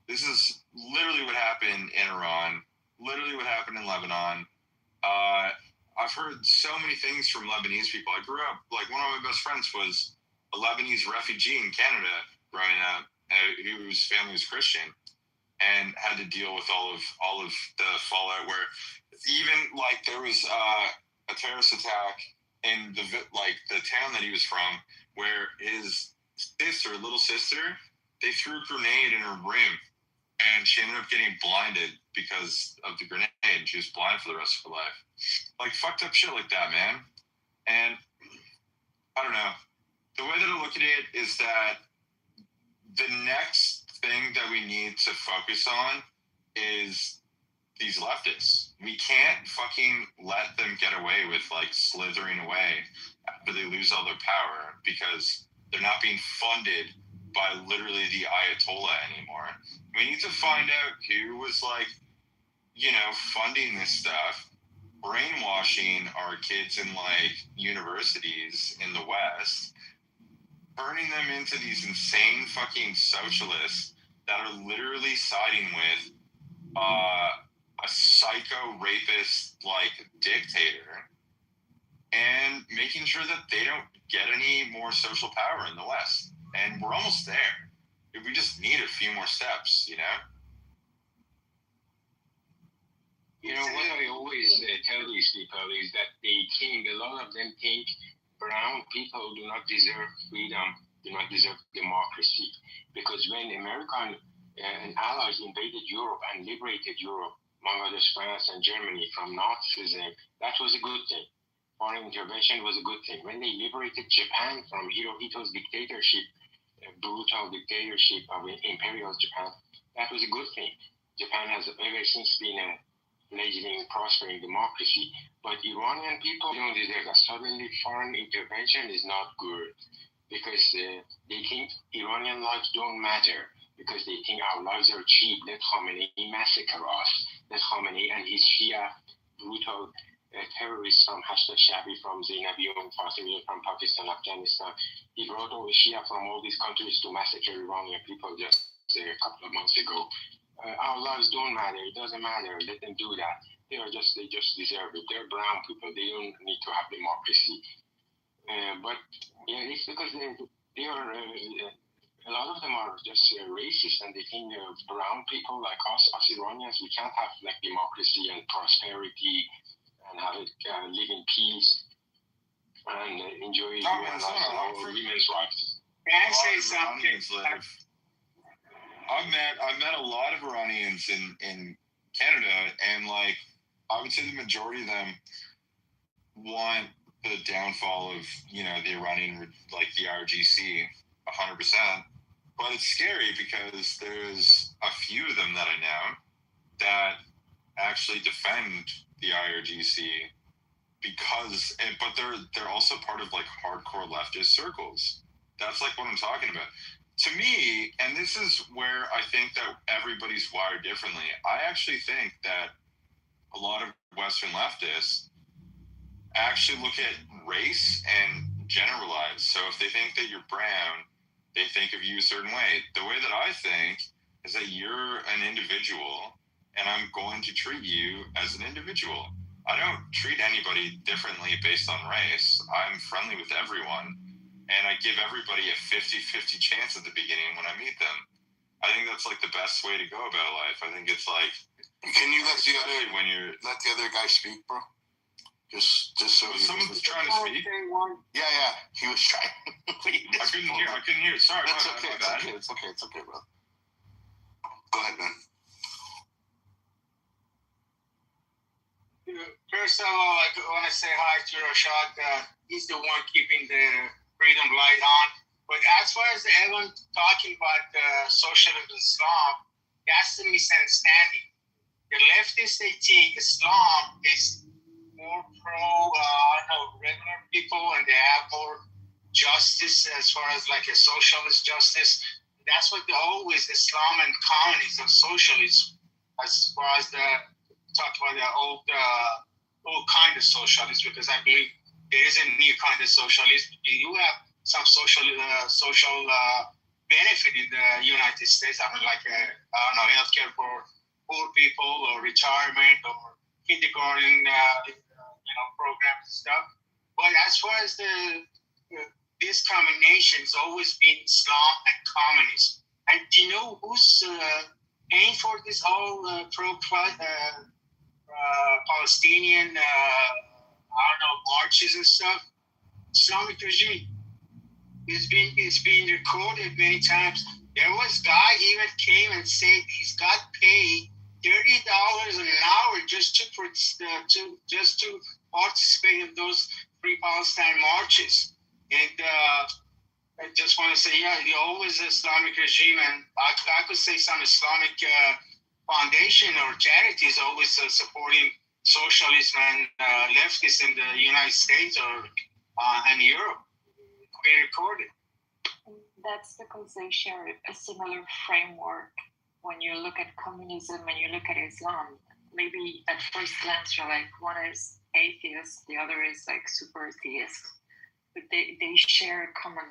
This is literally what happened in Iran, literally what happened in Lebanon. I've heard so many things from Lebanese people. I grew up, like, one of my best friends was a Lebanese refugee in Canada growing up, whose family was Christian, and had to deal with all of the fallout, where even like there was a terrorist attack in the town that he was from, where his little sister, they threw a grenade in her room, and she ended up getting blinded because of the grenade. She was blind for the rest of her life. Like, fucked up shit like that, man. And I don't know. The way that I look at it is that the next thing that we need to focus on is these leftists. We can't fucking let them get away with like slithering away after they lose all their power, because they're not being funded by literally the Ayatollah anymore. We need to find out who was like, funding this stuff, brainwashing our kids in like universities in the West, turning them into these insane fucking socialists that are literally siding with a psycho rapist like dictator, and making sure that they don't get any more social power in the West. And we're almost there. We just need a few more steps, you know? You know, what I always tell these people is that a lot of them think brown people do not deserve freedom, do not deserve democracy. Because when American and allies invaded Europe and liberated Europe, among others France and Germany, from Nazism, that was a good thing. Foreign intervention was a good thing. When they liberated Japan from Hirohito's dictatorship, brutal dictatorship of imperial Japan, that was a good thing. Japan has ever since been a fledgling, prospering democracy. But Iranian people don't deserve that. Suddenly, foreign intervention is not good because they think Iranian lives don't matter, because they think our lives are cheap. Let Khamenei massacre us. Let Khamenei and his Shia brutal terrorists from Hashda Shabi, from Zainabiyun, Fatimi, from Pakistan, Afghanistan. He brought over Shia from all these countries to massacre Iranian people just a couple of months ago. Our lives don't matter. It doesn't matter. Let them do that. They just deserve it. They're brown people. They don't need to have democracy. But yeah, it's because they are. A lot of them are just racist, and they think brown people like us Iranians, we can't have like democracy and prosperity and have it live in peace and enjoy human rights and all women's rights. Can I say something? I've met a lot of Iranians in Canada, and like I would say the majority of them want the downfall of, you know, the Iranian, like the IRGC 100%. But it's scary because there's a few of them that I know that actually defend the IRGC but they're also part of like hardcore leftist circles. That's like what I'm talking about. To me, and this is where I think that everybody's wired differently, I actually think that a lot of Western leftists actually look at race and generalize. So if they think that you're brown, they think of you a certain way. The way that I think is that you're an individual, and I'm going to treat you as an individual. I don't treat anybody differently based on race. I'm friendly with everyone, and I give everybody a 50-50 chance at the beginning when I meet them. I think that's like the best way to go about life. I think it's like, can you let the other guy speak, bro? Just so someone's trying to speak. Yeah, he was trying. I couldn't hear. Sorry, that's okay. It's okay, bro. Go ahead, man. First of all, I want to say hi to Rashad. He's the one keeping the freedom light on. But as far as everyone talking about socialist Islam, that's the misunderstanding. The leftists, they think Islam is more pro, regular people, and they have more justice as far as like a socialist justice. That's what always Islam and communism, socialism, as far as talk about the old kind of socialism, because I believe there is a new kind of socialism. You have some social benefit in the United States. I mean, like healthcare for poor people, or retirement, or kindergarten, programs and stuff. But as far as this combination, it's always been Islam and communism. And do you know who's paying for this all Palestinian, marches and stuff? Islamic regime. It's been recorded many times. There was guy even came and said he's got paid $30 an hour just to participate in those Free Palestine marches. And I just want to say, always Islamic regime, and I could say some Islamic foundation or charities always supporting socialism and leftists in the United States and Europe. We recorded. That's because they share a similar framework. When you look at communism and you look at Islam, maybe at first glance you're like, one is atheist, the other is like super theist, but they share a common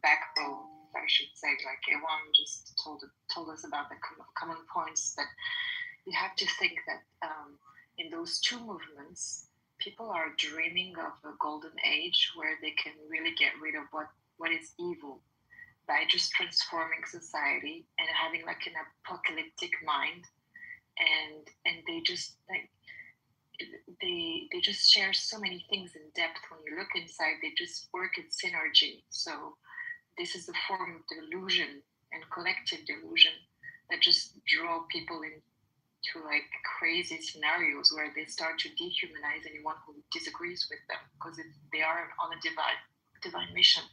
backbone, I should say. Like Ewan just told us about the common points, that you have to think that in those two movements, people are dreaming of a golden age where they can really get rid of what is evil by just transforming society and having like an apocalyptic mind, and they just like they just share so many things in depth. When you look inside, they just work in synergy. So this is a form of delusion and collective delusion that just draw people into like crazy scenarios where they start to dehumanize anyone who disagrees with them, because they are on a divine mission.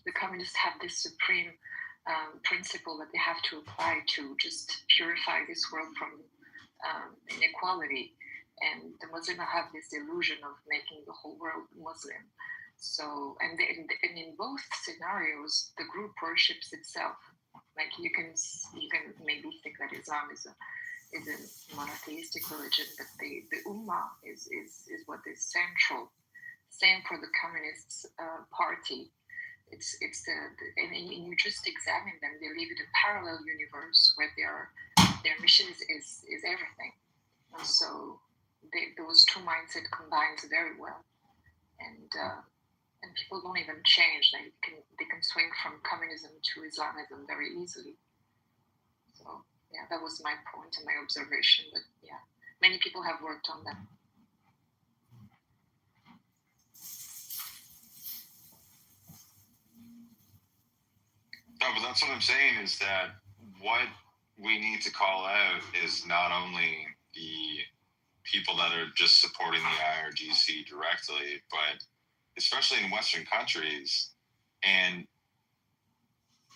The communists have this supreme principle that they have to apply to just purify this world from inequality, and the Muslims have this illusion of making the whole world Muslim. So, and in both scenarios, the group worships itself. Like you can maybe think that Islam is a monotheistic religion, but the Ummah is what is central. Same for the Communist Party. It's and you just examine them. They live in a parallel universe where their mission is everything, and so those two mindsets combines very well, and people don't even change. They can swing from communism to Islamism very easily. So yeah, that was my point and my observation. But yeah, many people have worked on that. No, but that's what I'm saying, is that what we need to call out is not only the people that are just supporting the IRGC directly, but especially in Western countries. And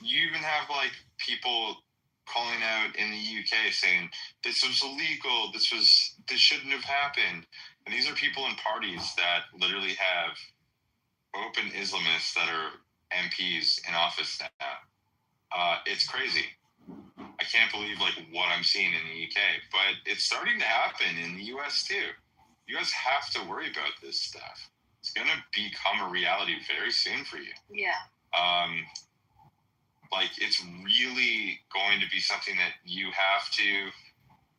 you even have like people calling out in the UK saying this was illegal, this shouldn't have happened. And these are people in parties that literally have open Islamists that are MPs in office now. It's crazy. I can't believe like what I'm seeing in the UK, but it's starting to happen in the US too. You guys have to worry about this stuff. It's gonna become a reality very soon for you. Yeah. Like it's really going to be something that you have to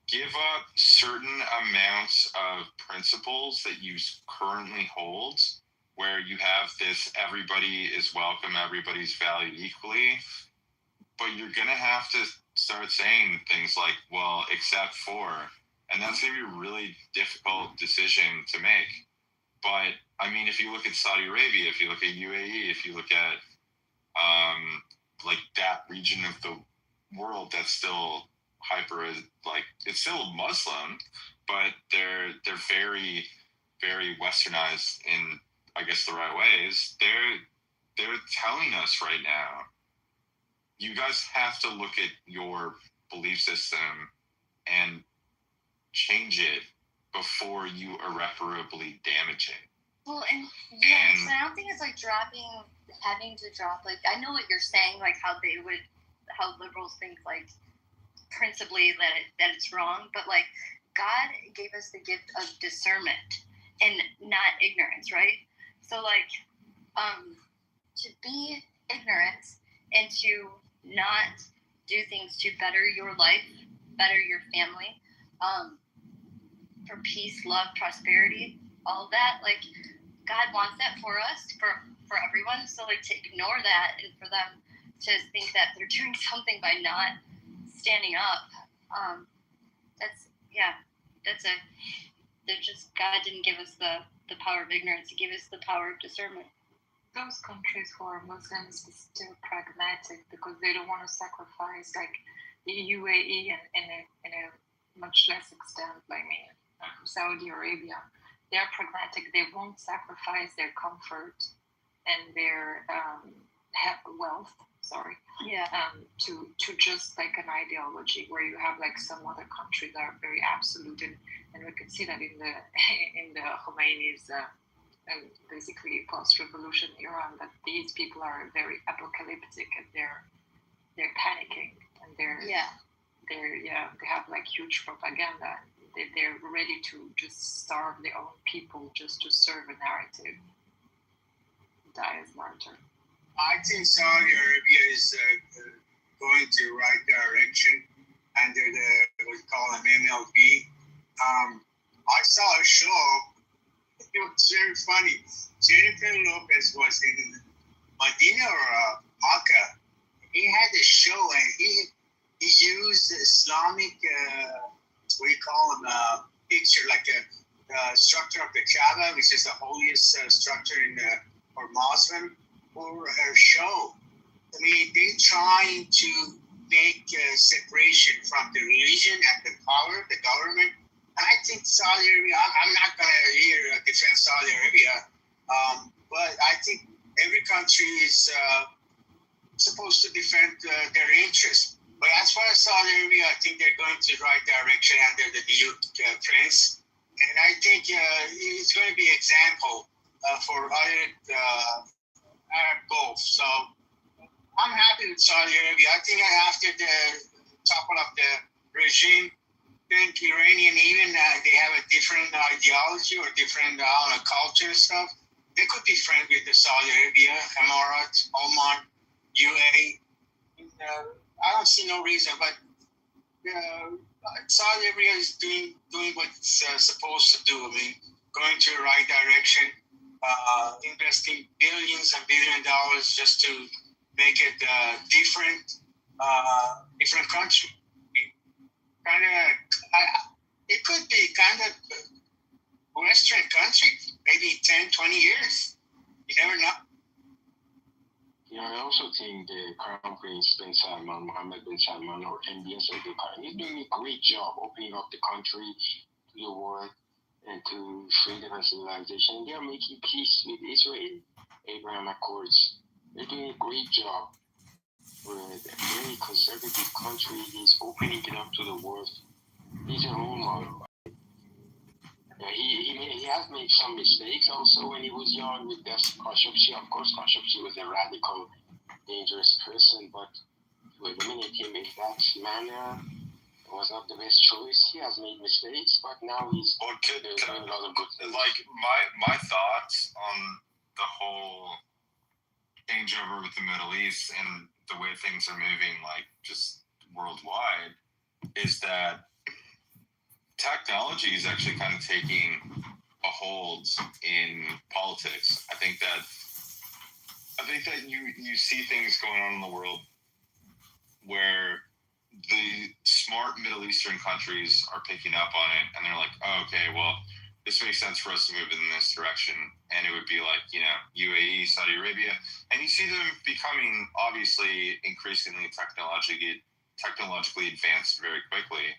give up certain amounts of principles that you currently hold, where you have this everybody is welcome, everybody's valued equally. But you're going to have to start saying things like, well, except for, and that's going to be a really difficult decision to make. But, I mean, if you look at Saudi Arabia, if you look at UAE, if you look at, like, that region of the world that's still it's still Muslim, but they're very, very westernized in, I guess, the right ways. They're telling us right now, you guys have to look at your belief system and change it before you irreparably damage it. Well, and yeah, so I don't think it's like having to drop, like, I know what you're saying, like how liberals think, like, principally that it's wrong, but like, God gave us the gift of discernment and not ignorance, right? So like, to be ignorant and to not do things to better your life, better your family, for peace, love, prosperity, all of that, like, God wants that for us, for everyone. So like, to ignore that and for them to think that they're doing something by not standing up, God didn't give us the power of ignorance. He gave us the power of discernment. Those countries who are Muslims is still pragmatic because they don't want to sacrifice, like the UAE and in a much less extent, Saudi Arabia. They are pragmatic. They won't sacrifice their comfort and their wealth. To just like an ideology where you have like some other countries that are very absolute, and we could see that in the Khomeini's and basically post-revolution Iran, that these people are very apocalyptic and they're panicking and they have like huge propaganda. they're ready to just starve their own people just to serve a narrative. Die as martyr. I think Saudi Arabia is going to right direction under the what we call an MLB. I saw a show. It was very funny. Jennifer Lopez was in Medina or Makkah. He had a show and he used Islamic what do you call them picture like a structure of the Kaaba, which is the holiest structure in for Muslim, for her show. I mean, they're trying to make a separation from the religion and the power, the government. And I think Saudi Arabia, I'm not going to here defend Saudi Arabia, but I think every country is supposed to defend their interests. But as far as Saudi Arabia, I think they're going to the right direction under the new prince. And I think it's going to be example for other Arab Gulf. So I'm happy with Saudi Arabia. I think after the topple of the regime, I think Iranian, even they have a different ideology or different culture and stuff, they could be friends with the Saudi Arabia, Emirates, Oman, UAE. I don't see no reason, but Saudi Arabia is doing what it's supposed to do. I mean, going to the right direction, investing billions and billions of dollars just to make it different country. It could be kind of Western country, maybe 10, 20 years. You never know. Yeah, I also think the Crown Prince bin Salman, Mohammed bin Salman, or MBS of the country, he's doing a great job opening up the country to the world and to freedom and civilization. They are making peace with Israel, Abraham Accords. They're doing a great job. With a very conservative country, he's opening it up to the world. He's a role model. He has made some mistakes also when he was young with Khashoggi. Of course, Khashoggi was a radical, dangerous person, but to eliminate him in that manner was not the best choice. He has made mistakes, but now he's doing a lot of good things. Like my thoughts on the whole changeover with the Middle East and the way things are moving, like just worldwide, is that technology is actually kind of taking a hold in politics. I think that you see things going on in the world where the smart Middle Eastern countries are picking up on it, and they're like, oh, okay, well, this makes sense for us to move in this direction. And it would be like, UAE, Saudi Arabia. And you see them becoming, obviously, increasingly technologically advanced very quickly.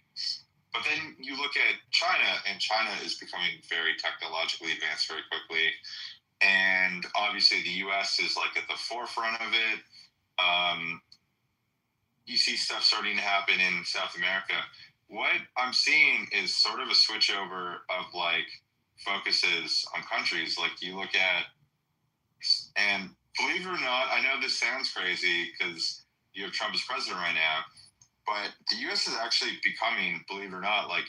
But then you look at China, and China is becoming very technologically advanced very quickly. And obviously the U.S. is like at the forefront of it. You see stuff starting to happen in South America. What I'm seeing is sort of a switchover of like focuses on countries. Like you look at, and believe it or not, I know this sounds crazy because you have Trump as president right now, but the U.S. is actually becoming, believe it or not, like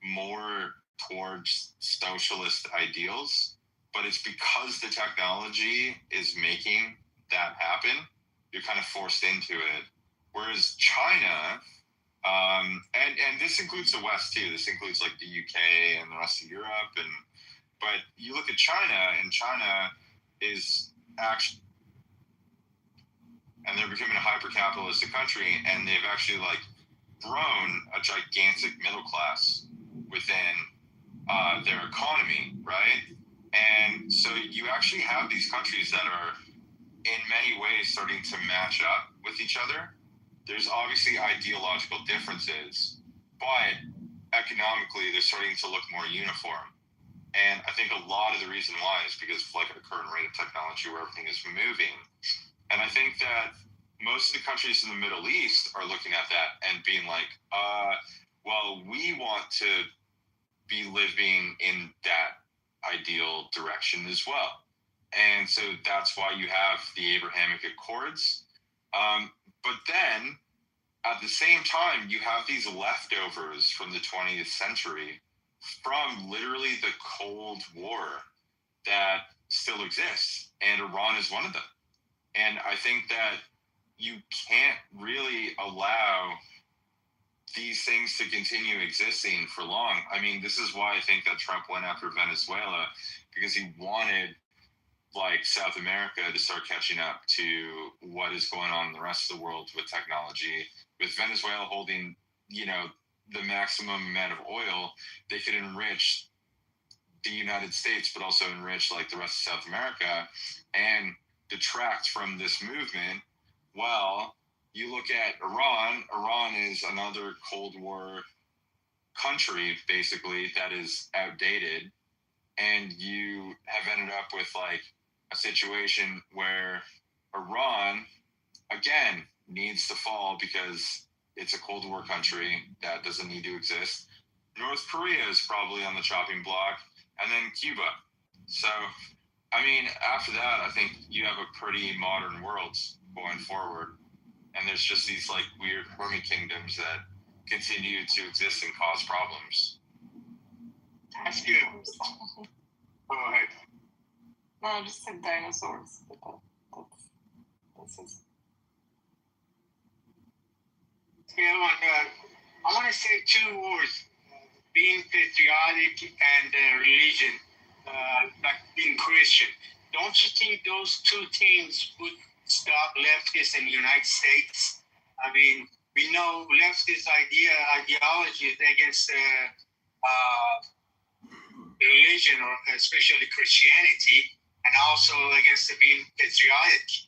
more towards socialist ideals. But it's because the technology is making that happen. You're kind of forced into it. Whereas China, and this includes the West too. This includes like the UK and the rest of Europe. But you look at China, and China is actually, and they're becoming a hyper-capitalistic country, and they've actually like grown a gigantic middle class within their economy, right? And so you actually have these countries that are in many ways starting to match up with each other. There's obviously ideological differences, but economically they're starting to look more uniform. And I think a lot of the reason why is because of like the current rate of technology where everything is moving. And I think that most of the countries in the Middle East are looking at that and being like, well, we want to be living in that ideal direction as well. And so that's why you have the Abrahamic Accords. But then at the same time, you have these leftovers from the 20th century from literally the Cold War that still exists, and Iran is one of them. And I think that you can't really allow these things to continue existing for long. I mean, this is why I think that Trump went after Venezuela, because he wanted like South America to start catching up to what is going on in the rest of the world with technology. With Venezuela holding, you know, the maximum amount of oil, they could enrich the United States, but also enrich like the rest of South America and detract from this movement. Well, you look at Iran. Iran is another Cold War country, basically, that is outdated. And you have ended up with like a situation where Iran, again, needs to fall because it's a Cold War country that doesn't need to exist. North Korea is probably on the chopping block, and then Cuba. So, I mean, after that, I think you have a pretty modern world going forward. And there's just these like weird hermit kingdoms that continue to exist and cause problems. That's good. Go ahead. No, I just said dinosaurs. But that's his. Yeah, I want to say two words: being patriotic and religion, like being Christian. Don't you think those two things would stop leftists in the United States? I mean, we know leftist ideology is against religion, or especially Christianity, and also against being patriotic.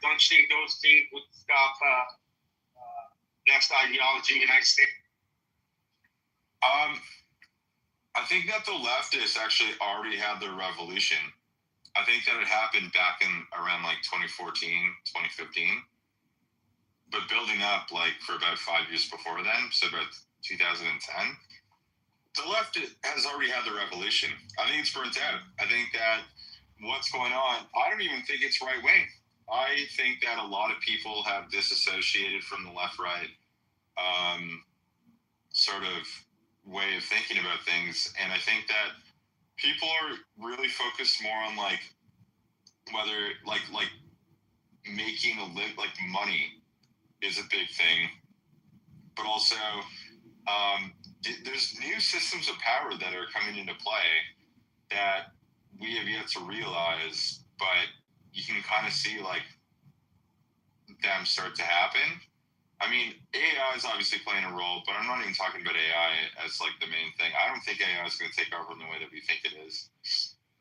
Don't you think those things would stop left ideology in the United States? I think that the leftists actually already had their revolution. I think that it happened back in around like 2014, 2015. But building up like for about 5 years before then, so about 2010, the left has already had the revolution. I think it's burnt out. I think that what's going on, I don't even think it's right wing. I think that a lot of people have disassociated from the left-right sort of way of thinking about things. And I think that people are really focused more on like whether like making a live, like money is a big thing, but also there's new systems of power that are coming into play that we have yet to realize, but you can kind of see like them start to happen. I mean, AI is obviously playing a role, but I'm not even talking about AI as like the main thing. I don't think AI is going to take over in the way that we think it is.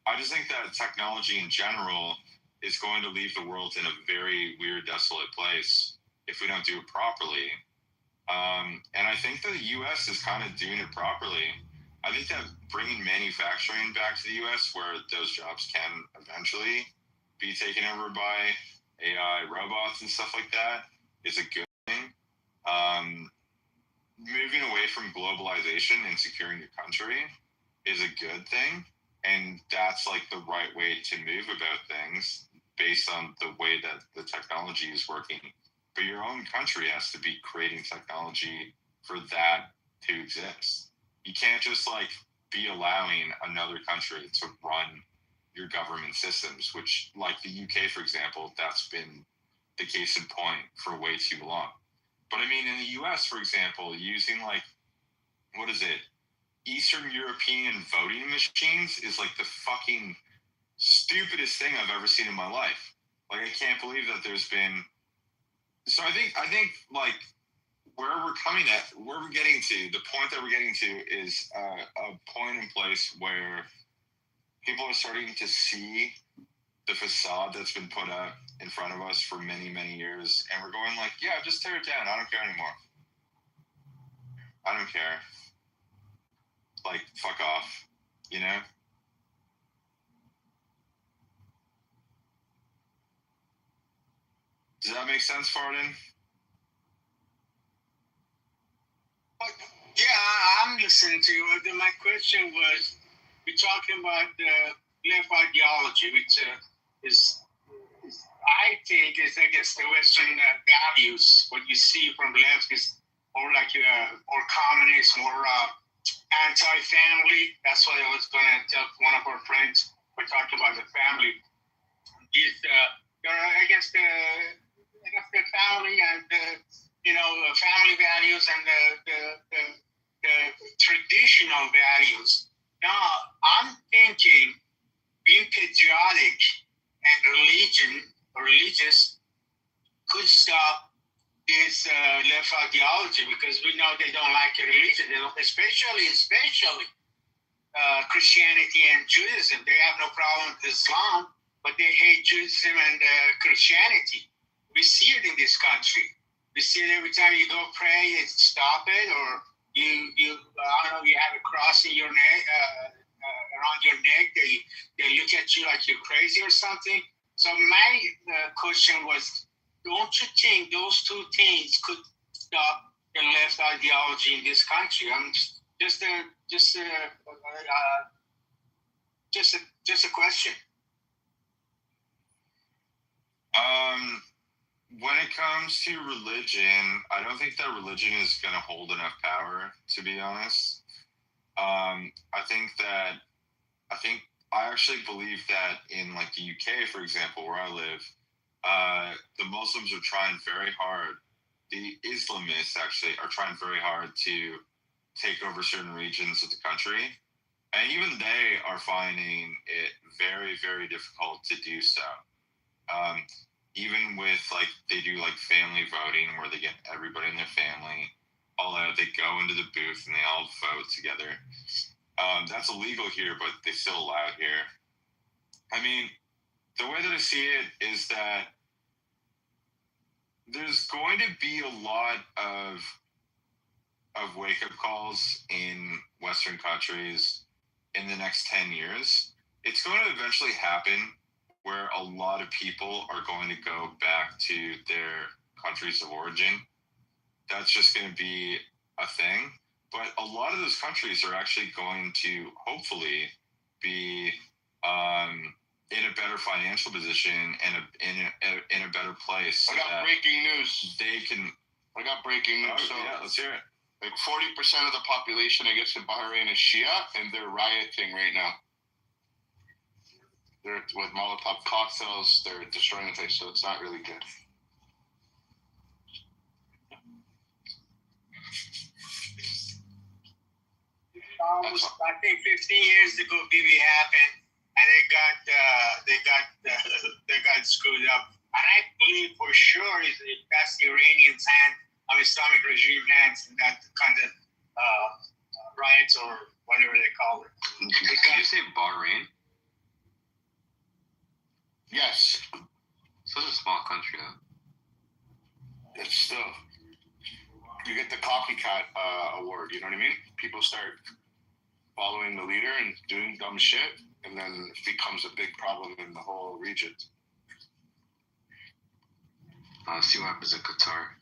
I just think that technology in general is going to leave the world in a very weird, desolate place if we don't do it properly. And I think that the U.S. is kind of doing it properly. I think that bringing manufacturing back to the U.S., where those jobs can eventually be taken over by AI robots and stuff like that, is a good thing. Moving away from globalization and securing your country is a good thing. And that's like the right way to move about things based on the way that the technology is working. But your own country has to be creating technology for that to exist. You can't just like be allowing another country to run your government systems, which like the UK, for example, that's been the case in point for way too long. But I mean, in the US, for example, using like, what is it? Eastern European voting machines is like the fucking stupidest thing I've ever seen in my life. Like, I can't believe that there's been. So I think like where we're getting to, the point that we're getting to is a point in place where people are starting to see the facade that's been put up in front of us for many, many years. And we're going like, yeah, just tear it down. I don't care anymore. I don't care. Like, fuck off, you know? Does that make sense, Farden? Yeah, I'm listening to you. My question was, we're talking about the left ideology, which is I think is is against the Western values. What you see from left is more like more communist, more anti-family. That's what I was going to tell one of our friends. We talked about the family. They're against the family and family values and the traditional values. Now I'm thinking being patriotic and religious could stop this left ideology, because we know they don't like religion, especially Christianity and Judaism. They have no problem with Islam, but they hate Judaism and Christianity. We see it in this country. We see it every time you go pray, and stop it, or you I don't know, you have a cross in your neck, around your neck. They look at you like you're crazy or something. So my question was, don't you think those two things could stop the left ideology in this country? I'm just a question. When it comes to religion, I don't think that religion is going to hold enough power, to be honest. I actually believe that in like the UK, for example, where I live, the Muslims are trying very hard. The Islamists actually are trying very hard to take over certain regions of the country. And even they are finding it very, very difficult to do so. Even with like, they do like family voting where they get everybody in their family all out. They go into the booth and they all vote together. That's illegal here, but they still allow it here. I mean, the way that I see it is that there's going to be a lot of wake-up calls in Western countries in the next 10 years. It's going to eventually happen where a lot of people are going to go back to their countries of origin. That's just going to be a thing. But a lot of those countries are actually going to hopefully be in a better financial position and in a better place. I got breaking news. I got breaking news. So, yeah, let's hear it. Like 40% of the population, I guess, in Bahrain is Shia, and they're rioting right now. They're with Molotov cocktails. They're destroying the place, so it's not really good. I think 15 years ago, Bibi happened, and they got screwed up. And I believe for sure that's the Iranians' hand, Islamic regime hands, in that kind of riots or whatever they call it. Did you say Bahrain? Yes. Such a small country, though. It's still, you get the copycat award, you know what I mean? People start following the leader and doing dumb shit, and then it becomes a big problem in the whole region. See what happens in Qatar.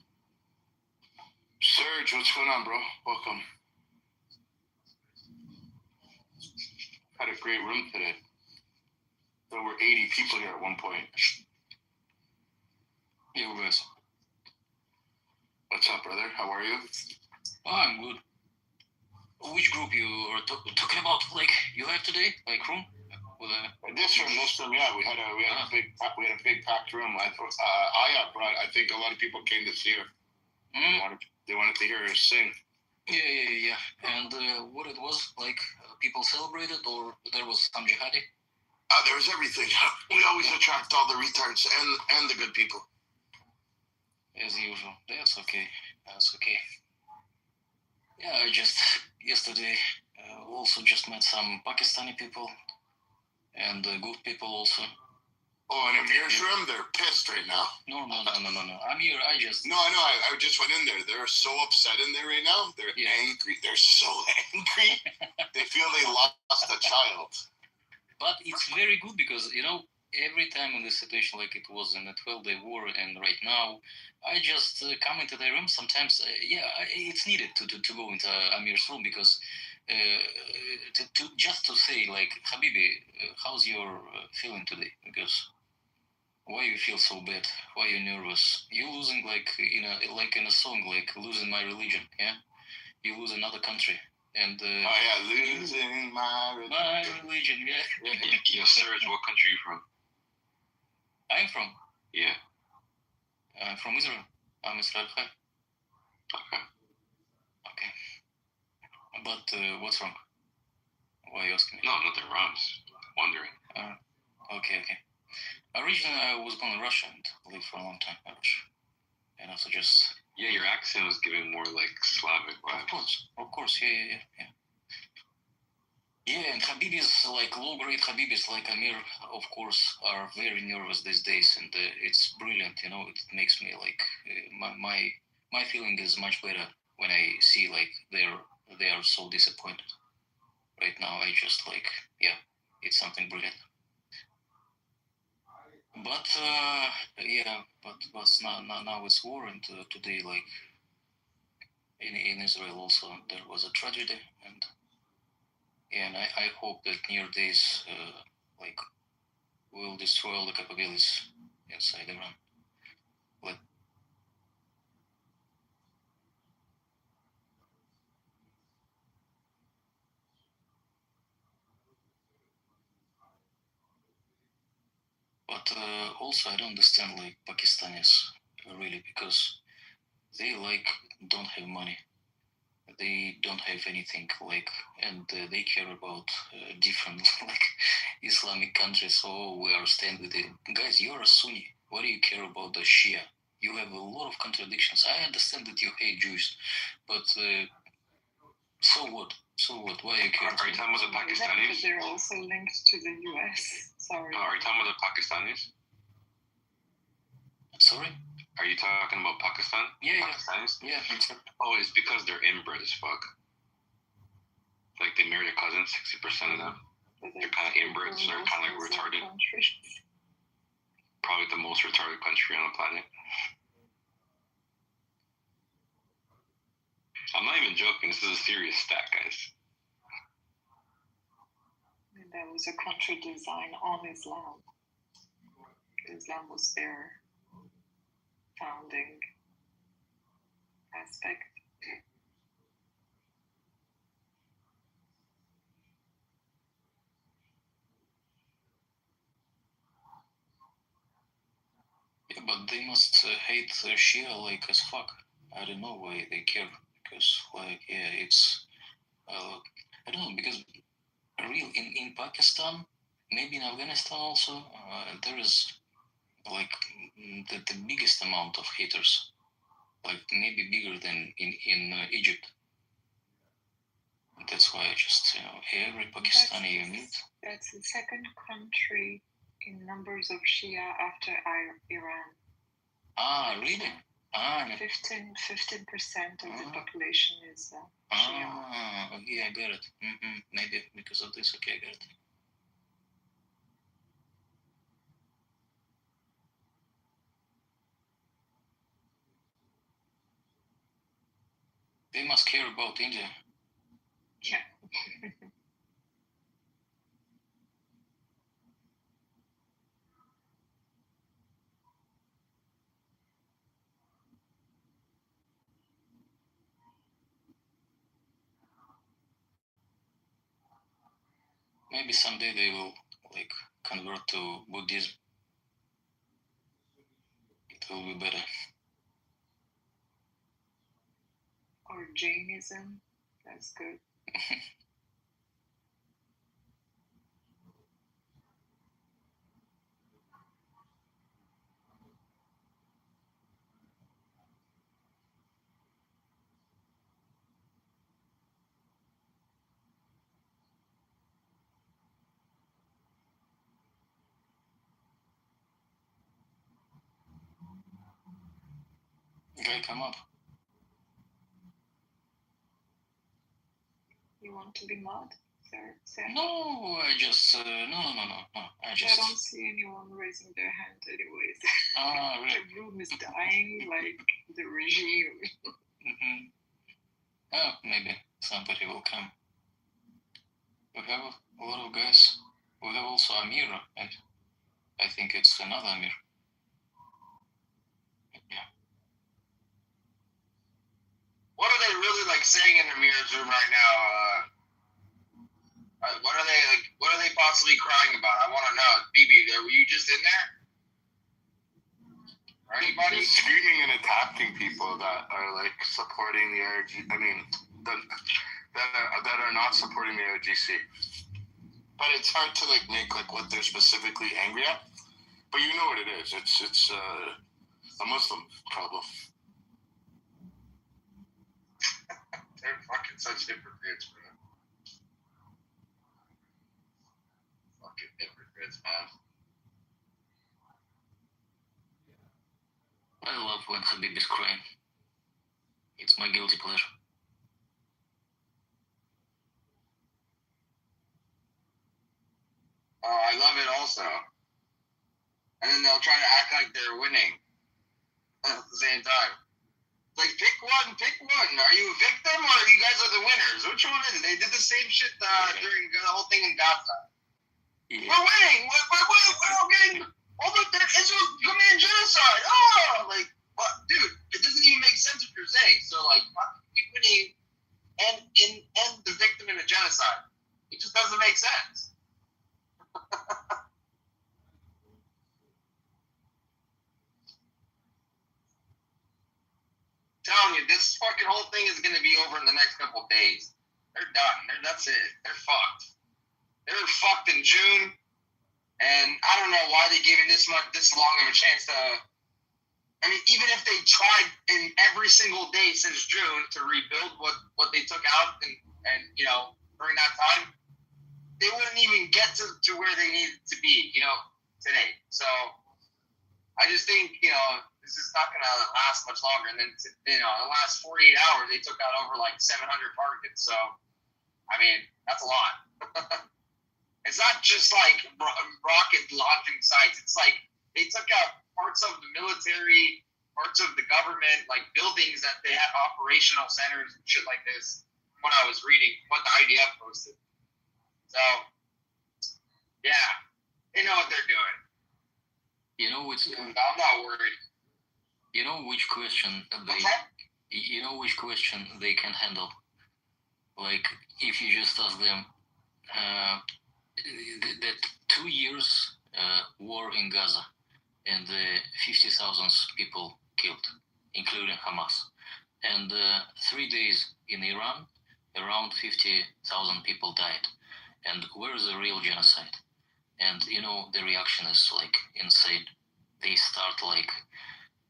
Serge, what's going on, bro? Welcome. Had a great room today. There were 80 people here at one point. Yeah, guys. What's up, brother? How are you? Oh, I'm good. Which group you are talking about? Like you have today, like room? This room, yeah. We had a big packed room. I think a lot of people came to see her. They wanted to hear her sing. Yeah. And what it was like? People celebrated, or there was some jihadi? There was everything. We always attract all the retards and the good people. As usual. That's okay. Yeah, I just yesterday also just met some Pakistani people and good people also. Oh, in Amir's room, they're pissed right now. No. Amir, I just... No, I know. I just went in there. They're so upset in there right now. They're angry. They're so angry. They feel they lost a child. But it's very good because, every time in this situation, like it was in the 12-day war and right now, I just come into the room sometimes. It's needed to go into Amir's room because to say like, Habibi, how's your feeling today? Because Why you feel so bad? Why you nervous? You losing like in a song, like losing my religion. Yeah, you lose another country, and losing my religion. Yeah. Yo, Serge, what country are you from? I'm from. Yeah. I'm from Israel. I'm Israel Chai. Okay. But what's wrong? Why are you asking me? No, nothing wrong. Just wondering. Okay. Originally, I was born in Russia and lived for a long time in Russia. And also just... Yeah, your accent was giving more like Slavic vibes. Of course, yeah. Yeah, and Habibis, like low-grade Habibis, like Amir, of course, are very nervous these days, and it's brilliant, you know. It makes me like my feeling is much better when I see like they are so disappointed. Right now, I just like it's something brilliant. But but now it's war, and today like in Israel also there was a tragedy, and I hope that near days like will destroy all the capabilities inside Iran. But also I don't understand like Pakistanis really, because they like don't have money. They don't have anything like, and they care about different like Islamic countries. Oh, we are staying with it, guys. You are a Sunni. What do you care about the Shia? You have a lot of contradictions. I understand that you hate Jews, but so what? Why you care? Are you talking about the Pakistanis? They're also linked to the U.S. Sorry. Are you talking about the Pakistanis? Sorry? Are you talking about Pakistan? Yeah. Pakistanis? Yeah. Oh, it's because they're inbred as fuck. Like they marry their cousins, 60% of them. They're kind of inbred, so they're kind of like retarded. Probably the most retarded country on the planet. I'm not even joking. This is a serious stat, guys. And that was a country designed on Islam. Islam was their founding aspect. Yeah, but they must hate Shia like as fuck. I don't know why they care, because like it's I don't know, because real in Pakistan, maybe in Afghanistan also, there is like the biggest amount of haters, like maybe bigger than in Egypt. That's why I just every Pakistani you meet. That's the second country in numbers of Shia after Iran. Ah, really? 15% of the population is Shia. Okay, I got it. Maybe because of this. Okay, I got it. They must care about India. Yeah. Maybe someday they will like convert to Buddhism. It will be better. Or Jainism. That's good. Guy, come up. You want to be mod? No, I just no. I don't see anyone raising their hand anyways. Really? The room is dying, like the regime. Oh, maybe somebody will come. We have a lot of guys. We have also Amir, and I think it's another Amir. What are they really like saying in Amir's room right now? What are they like? What are they possibly crying about? I want to know. BB, were you just in there? Or anybody? They're screaming and attacking people that are like supporting the IRG. I mean, that are not supporting the IRGC. But it's hard to like make like what they're specifically angry at. But you know what it is. It's a Muslim problem. They're fucking such hypocrites, bro. Fucking hypocrites, man. I love when Habib is crying. It's my guilty pleasure. Oh, I love it also. And then they'll try to act like they're winning at the same time. Like, pick one. Are you a victim or you guys are the winners? Which one is it? They did the same shit during the whole thing in Gaza. Yeah. We're winning. We're all getting. Oh, look, Israel's committing genocide. Oh, like, what, dude? It doesn't even make sense what you're saying. So, like, how can you be winning and the victim in a genocide? It just doesn't make sense. Telling you, this fucking whole thing is gonna be over in the next couple of days. They're done. That's it. They're fucked. They were fucked in June, and I don't know why they gave him this long of a chance to. I mean, even if they tried in every single day since June to rebuild what they took out and you know during that time, they wouldn't even get to where they needed to be, you know, today. So I just think, you know, this is not going to last much longer. And then, you know, in the last 48 hours, they took out over like 700 targets. So, I mean, that's a lot. It's not just like rocket launching sites. It's like they took out parts of the military, parts of the government, like buildings that they had operational centers and shit like this. When I was reading what the IDF posted. So, yeah, they know what they're doing. You know which? I'm not worried. You know which question they can handle. Like if you just ask them that 2 years war in Gaza and 50,000 people killed, including Hamas, and 3 days in Iran, around 50,000 people died. And where is the real genocide? And you know the reaction is like insane. They start like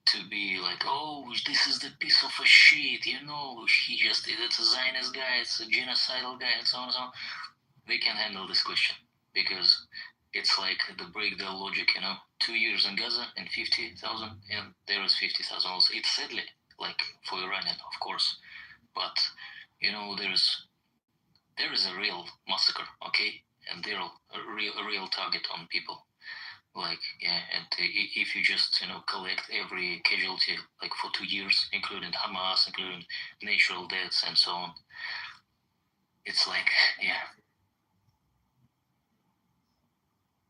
to be like, oh, this is the piece of a shit, you know, it's a Zionist guy, it's a genocidal guy, and so on and so on. They can handle this question because it's like the break their logic, you know. 2 years in Gaza and 50,000, and there is 50,000 also. It's sadly like for Iranian, of course, but you know there is a real massacre, okay, and there a real target on people. Like, yeah, and if you just, you know, collect every casualty, like for 2 years, including Hamas, including natural deaths and so on, it's like, yeah.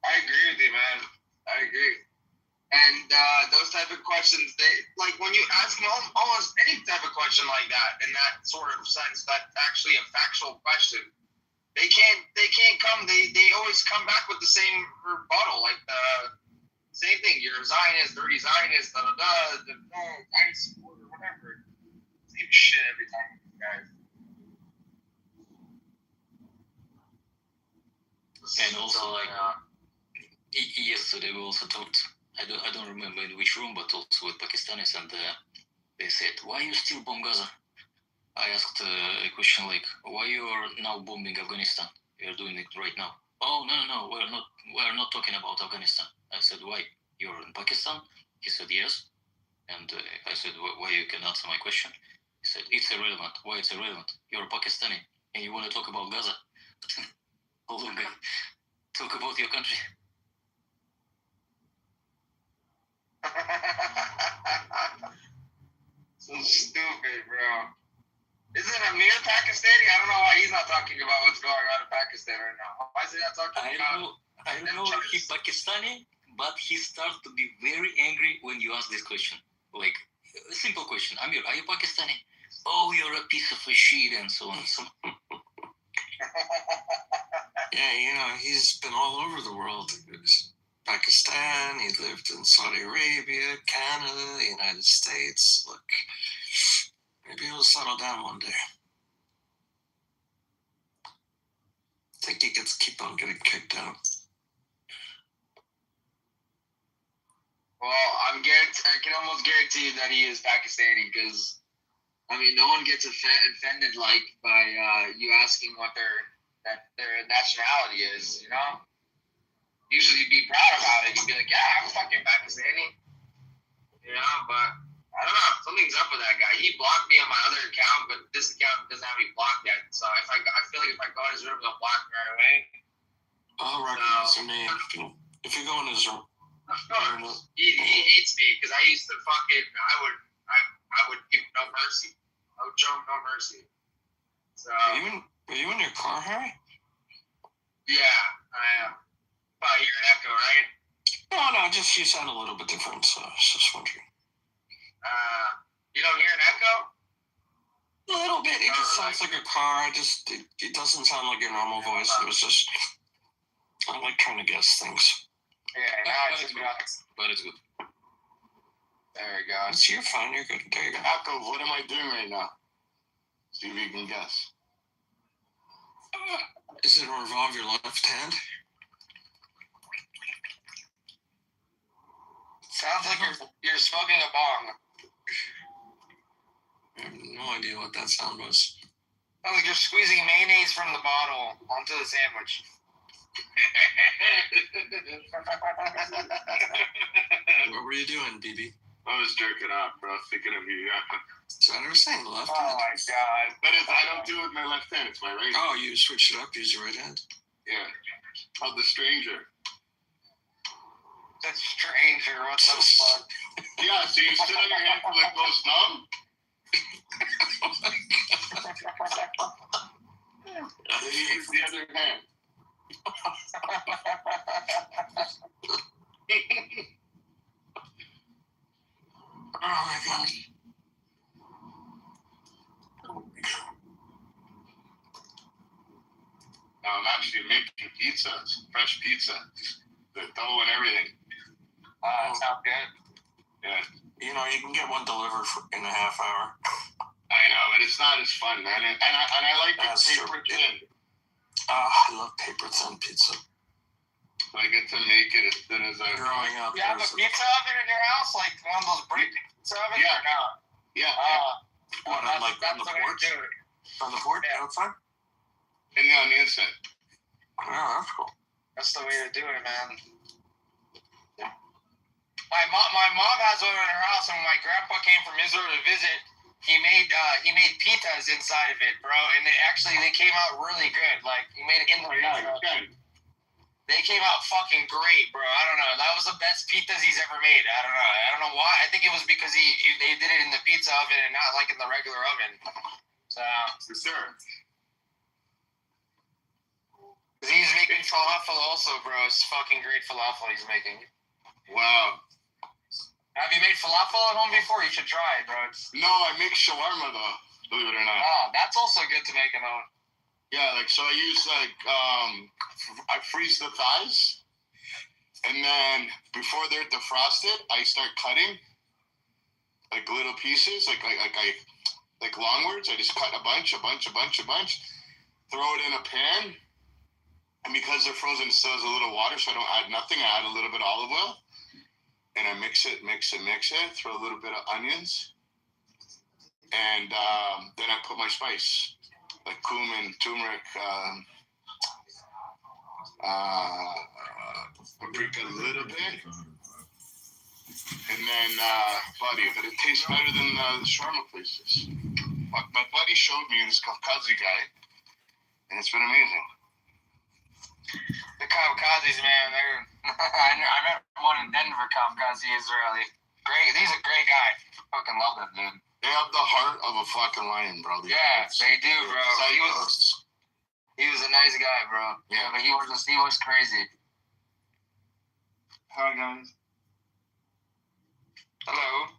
I agree with you, man. I agree. And those type of questions, they like when you ask them almost any type of question like that, in that sort of sense, that's actually a factual question. They can't come. They always come back with the same rebuttal, like the same thing. You're a Zionist, dirty Zionist, Zionist supporter, whatever. Same shit every time, guys. And also, like yesterday, we also talked. I don't remember in which room, but also with Pakistanis, and they said, "Why you still bomb Gaza?" I asked a question like, "Why you are now bombing Afghanistan? You are doing it right now." "Oh, no, we're not talking about Afghanistan." I said, "Why? You're in Pakistan?" He said, "Yes." And I said, "Why you can answer my question?" He said, "It's irrelevant." "Why it's irrelevant? You're a Pakistani and you want to talk about Gaza." Hold on, guy. Talk about your country. So stupid, bro. Isn't Amir Pakistani? I don't know why he's not talking about what's going on in Pakistan right now. Why is he not talking about? I don't know if he's Pakistani, but he starts to be very angry when you ask this question. Like, a simple question. Amir, are you Pakistani? oh, you're a piece of a shit, and so on and so on. Yeah, he's been all over the world. He was Pakistan, he lived in Saudi Arabia, Canada, the United States. Look, maybe he'll settle down one day. I think he gets keep on getting kicked out. Well, I can almost guarantee you that he is Pakistani because, I mean, no one gets offended by you asking what their nationality is, you know? Usually you'd be proud about it. You'd be like, yeah, I'm fucking Pakistani. You know, but I don't know. Something's up with that guy. He blocked me on my other account, but this account doesn't have me blocked yet. So I feel like if I go in his room, they'll block me right away. I'll recognize your name if you go in his room. Of course. He hates me because I used to fucking, I would give no mercy. I would show him no mercy. So. Are you in your car, Harry? Yeah, I am. Probably hear an echo, right? No, just you sound a little bit different, so I was just wondering. You don't hear an echo? A little bit. It just sounds like a car. It doesn't sound like your normal voice. It was just, I like trying to guess things. Yeah, it's good. But it's good. There we go. You're fine. You're good. There you go. Echo, what am I doing right now? See if you can guess. Is it revolve your left hand? Sounds like you're smoking a bong. I have no idea what that sound was. Sounds like you're squeezing mayonnaise from the bottle onto the sandwich. What were you doing, BB? I was jerking off, bro. Thinking of you. So I never saying left hand. Oh my god. But I don't do it with my left hand. It's my right hand. Oh, you switch it up. Use your right hand. Yeah. Called the stranger. The stranger. What the fuck? Yeah. So you sit on your hand till it goes numb. Oh my god. And you use the other hand. Oh my god. Now I'm actually making pizza, fresh pizza, the dough and everything. That sounds good. Yeah. You can get one delivered in a half hour. I know, but it's not as fun, man. And I like the paper thin. I love paper thin pizza. I get to make it as thin as I growing up. You have a pizza oven in your house, like one of those brick pizza ovens, or not? Yeah. What, on the porch? On the porch outside? And on the inside. Oh, that's cool. That's the way to do it, man. My mom has one in her house, and when my grandpa came from Israel to visit, he made pitas inside of it, bro, and they came out really good. Like he made it in the pizza. They came out fucking great, bro. I don't know. That was the best pizzas he's ever made. I don't know why. I think it was because they did it in the pizza oven and not like in the regular oven. So for sure. He's making falafel also, bro. It's fucking great falafel he's making. Wow. Have you made falafel at home before? You should try it, bro. No, I make shawarma though, believe it or not. Oh, that's also good to make at home. Yeah, so I use I freeze the thighs, and then before they're defrosted, I start cutting like little pieces, like longwards. I just cut a bunch, throw it in a pan, and because they're frozen, it still has a little water, so I don't add nothing. I add a little bit of olive oil, and I mix it. Throw a little bit of onions, and then I put my spice. Like cumin, turmeric, paprika a little bit, and then buddy, but it tastes better than the shawarma places. My buddy showed me this Kavkazi guy, and it's been amazing. The Kavkazis, man, I met one in Denver, Kavkazi Israeli. Great, he's a great guy. Fucking love that dude. They have the heart of a fucking lion, bro. Yeah, they do, bro. He was a nice guy, bro. Yeah, but he was crazy. Hi guys. Hello.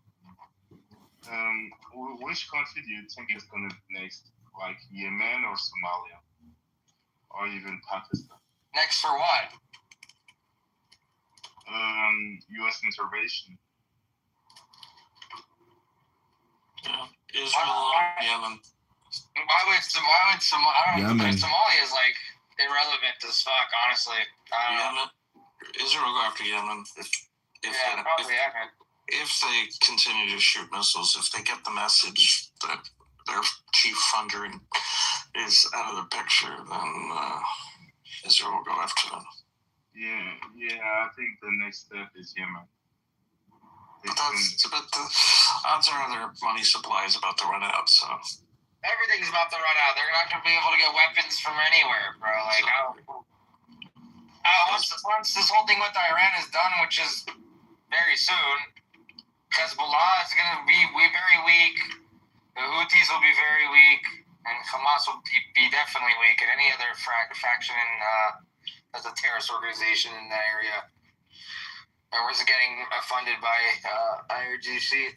which country do you think is going to be next? Like Yemen or Somalia? Or even Pakistan? Next for what? U.S. intervention. Yeah, Israel or Yemen. Why would Somalia? I don't know. Yemen. Somalia is like irrelevant as fuck, honestly. Yemen. Israel will go after Yemen if they continue to shoot missiles. If they get the message that their chief funder is out of the picture, then Israel will go after them. Yeah, I think the next step is Yemen. But the odds are their money supply is about to run out, so. Everything's about to run out. They're not going to be able to get weapons from anywhere, bro. Like, once this whole thing with Iran is done, which is very soon, Hezbollah is going to be very weak. The Houthis will be very weak, and Hamas will be definitely weak, and any other faction as a terrorist organization in that area. Or was it getting funded by IRGC?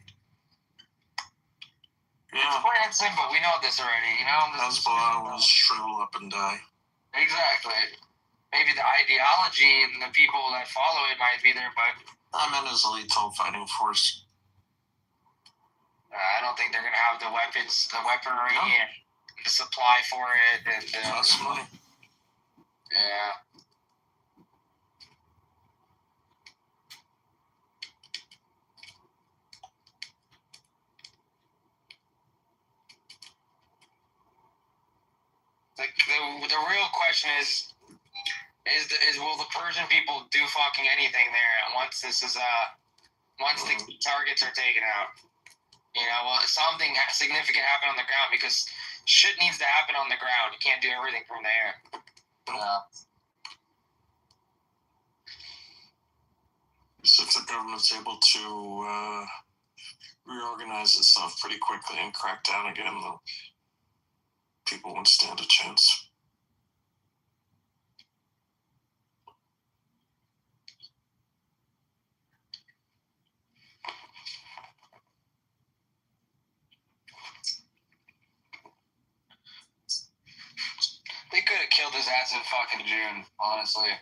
Yeah. It's plain and simple. We know this already, you know? Hezbollah will shrivel up and die. Exactly. Maybe the ideology and the people that follow it might be there, but... I meant as a lethal fighting force. I don't think they're going to have the weapons, the weaponry, and the supply for it. And costs money. Yeah. Like the real question is will the Persian people do fucking anything there once this is once the targets are taken out? You know, well, something significant happen on the ground because shit needs to happen on the ground. You can't do everything from the air. So if the government's able to reorganize itself pretty quickly and crack down again, then people won't stand a chance. They could have killed his ass in fucking June, honestly. I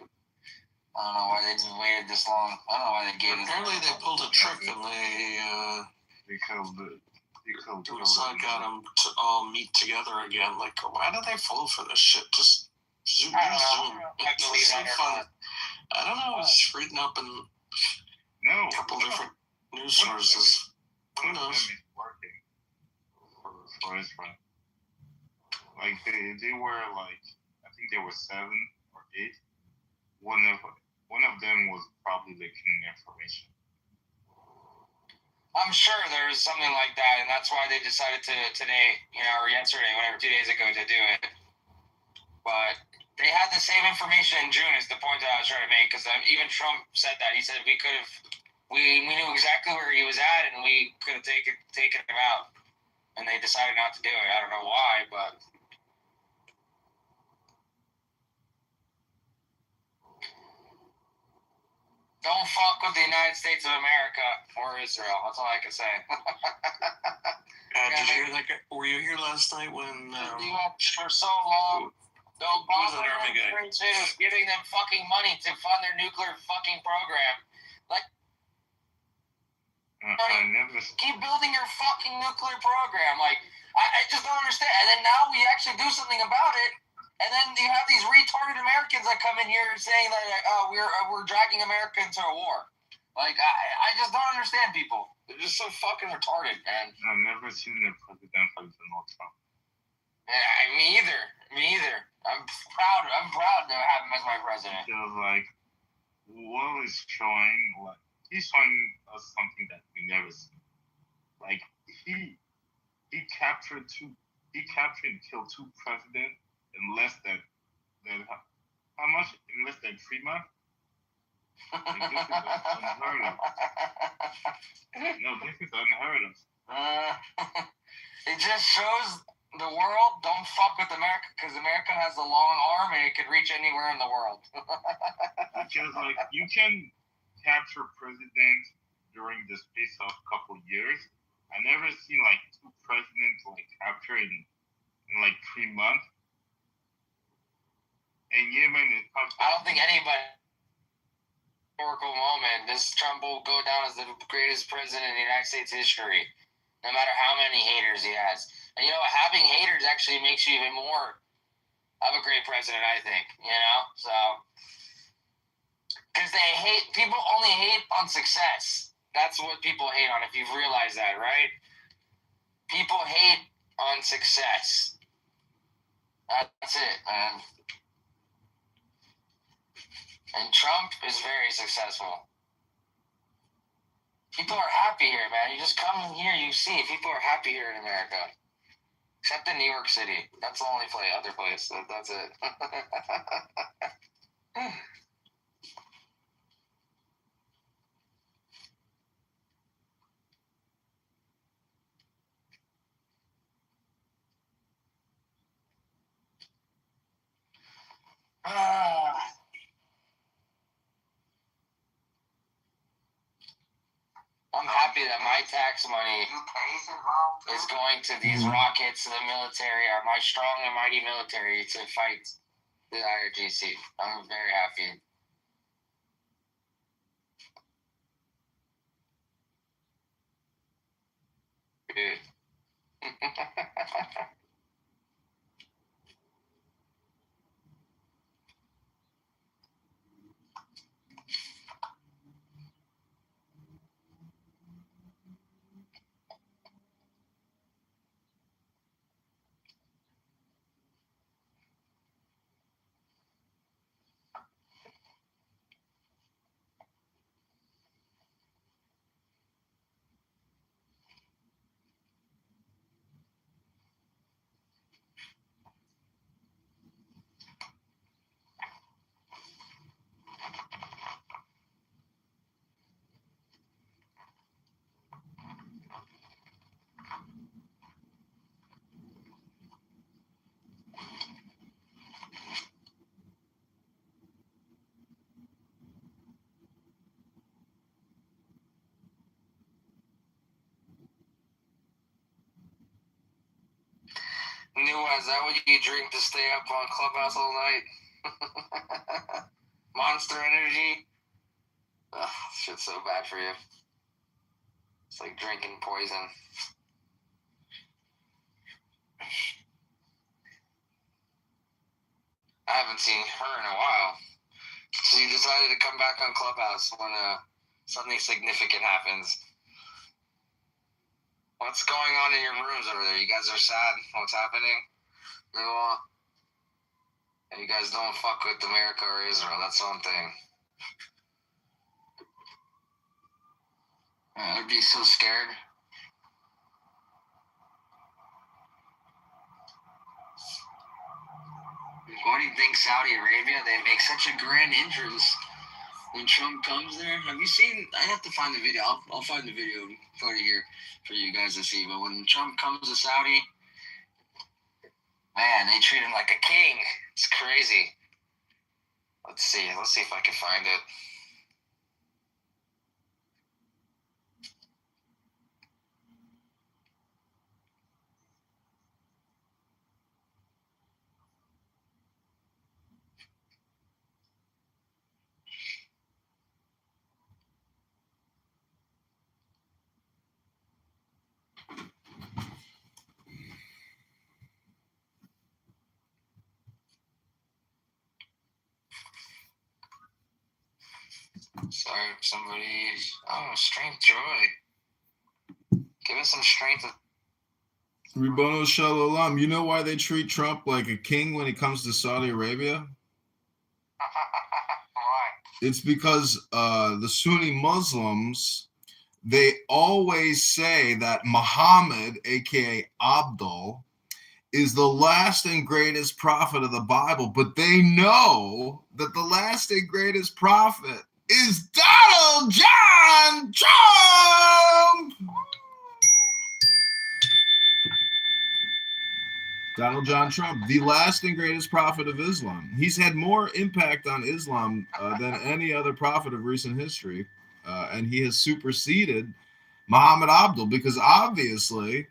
don't know why they just waited this long. I don't know why they gave it. Apparently they pulled a trick and they killed it. I got them to all meet together again. Like, why do they fall for this shit? Just Zoom. It's so fun. I don't know. I was reading up in a couple different news sources. Who knows? Working for Israel. Like they were like, I think there were 7 or 8. One of them was probably leaking information. I'm sure there's something like that, and that's why they decided to today, you know, or yesterday, whatever, 2 days ago, to do it. But they had the same information in June, is the point that I was trying to make, because even Trump said that. He said we knew exactly where he was at, and we could have taken him out. And they decided not to do it. I don't know why, but... Don't fuck with the United States of America or Israel. That's all I can say. Did you hear that? Were you here last night when... for so long, the Obama administration is giving them fucking money to fund their nuclear fucking program. Like, keep building your fucking nuclear program. Like, I just don't understand. And then now we actually do something about it. And then you have these retarded Americans that come in here saying that we're dragging America into a war. Like, I just don't understand people. They're just so fucking retarded, man. I've never seen a president like Donald Trump. Yeah, me either. I'm proud to have him as my president. Because like, what is showing, like, he's showing us something that we never seen. Like, he captured and killed 2 presidents in less than how much? In less than 3 months? Like, this is unheard of. No, this is unheard of. It just shows the world, don't fuck with America, because America has a long arm and it can reach anywhere in the world. Because, like, you can capture presidents during the space of a couple years, I never seen like two presidents like captured in like 3 months. And Yemen is I don't think anybody historical moment. This Trump will go down as the greatest president in United States history, no matter how many haters he has. And you know, having haters actually makes you even more of a great president, I think. You know, so because people only hate on success. That's what people hate on. If you've realized that, right? People hate on success. That's it, man. And Trump is very successful. People are happy here, man. You just come in here, you see people are happy here in America. Except in New York City. That's the only other place. That's it. I'm happy that my tax money is going to these rockets, the military, my strong and mighty military to fight the IRGC. I'm very happy. Dude. Is that what you drink to stay up on Clubhouse all night? Monster Energy? Ugh, shit's so bad for you. It's like drinking poison. I haven't seen her in a while. She decided to come back on Clubhouse when something significant happens. What's going on in your rooms over there? You guys are sad. What's happening? You guys don't fuck with America or Israel. That's one thing. Everybody's so scared. What do you think, Saudi Arabia? They make such a grand entrance when Trump comes there. Have you seen? I have to find the video. I'll find the video and put it here for you guys to see. But when Trump comes to Saudi, man, they treat him like a king. It's crazy. Let's see if I can find it. Sorry, somebody. Oh, strength joy. Give us some strength. Ribono Shalom. You know why they treat Trump like a king when he comes to Saudi Arabia? Why? It's because the Sunni Muslims, they always say that Muhammad, aka Abdul, is the last and greatest prophet of the Bible, but they know that the last and greatest prophet is Donald John Trump! Donald John Trump, the last and greatest prophet of Islam. He's had more impact on Islam than any other prophet of recent history, and he has superseded Muhammad Abdul, because obviously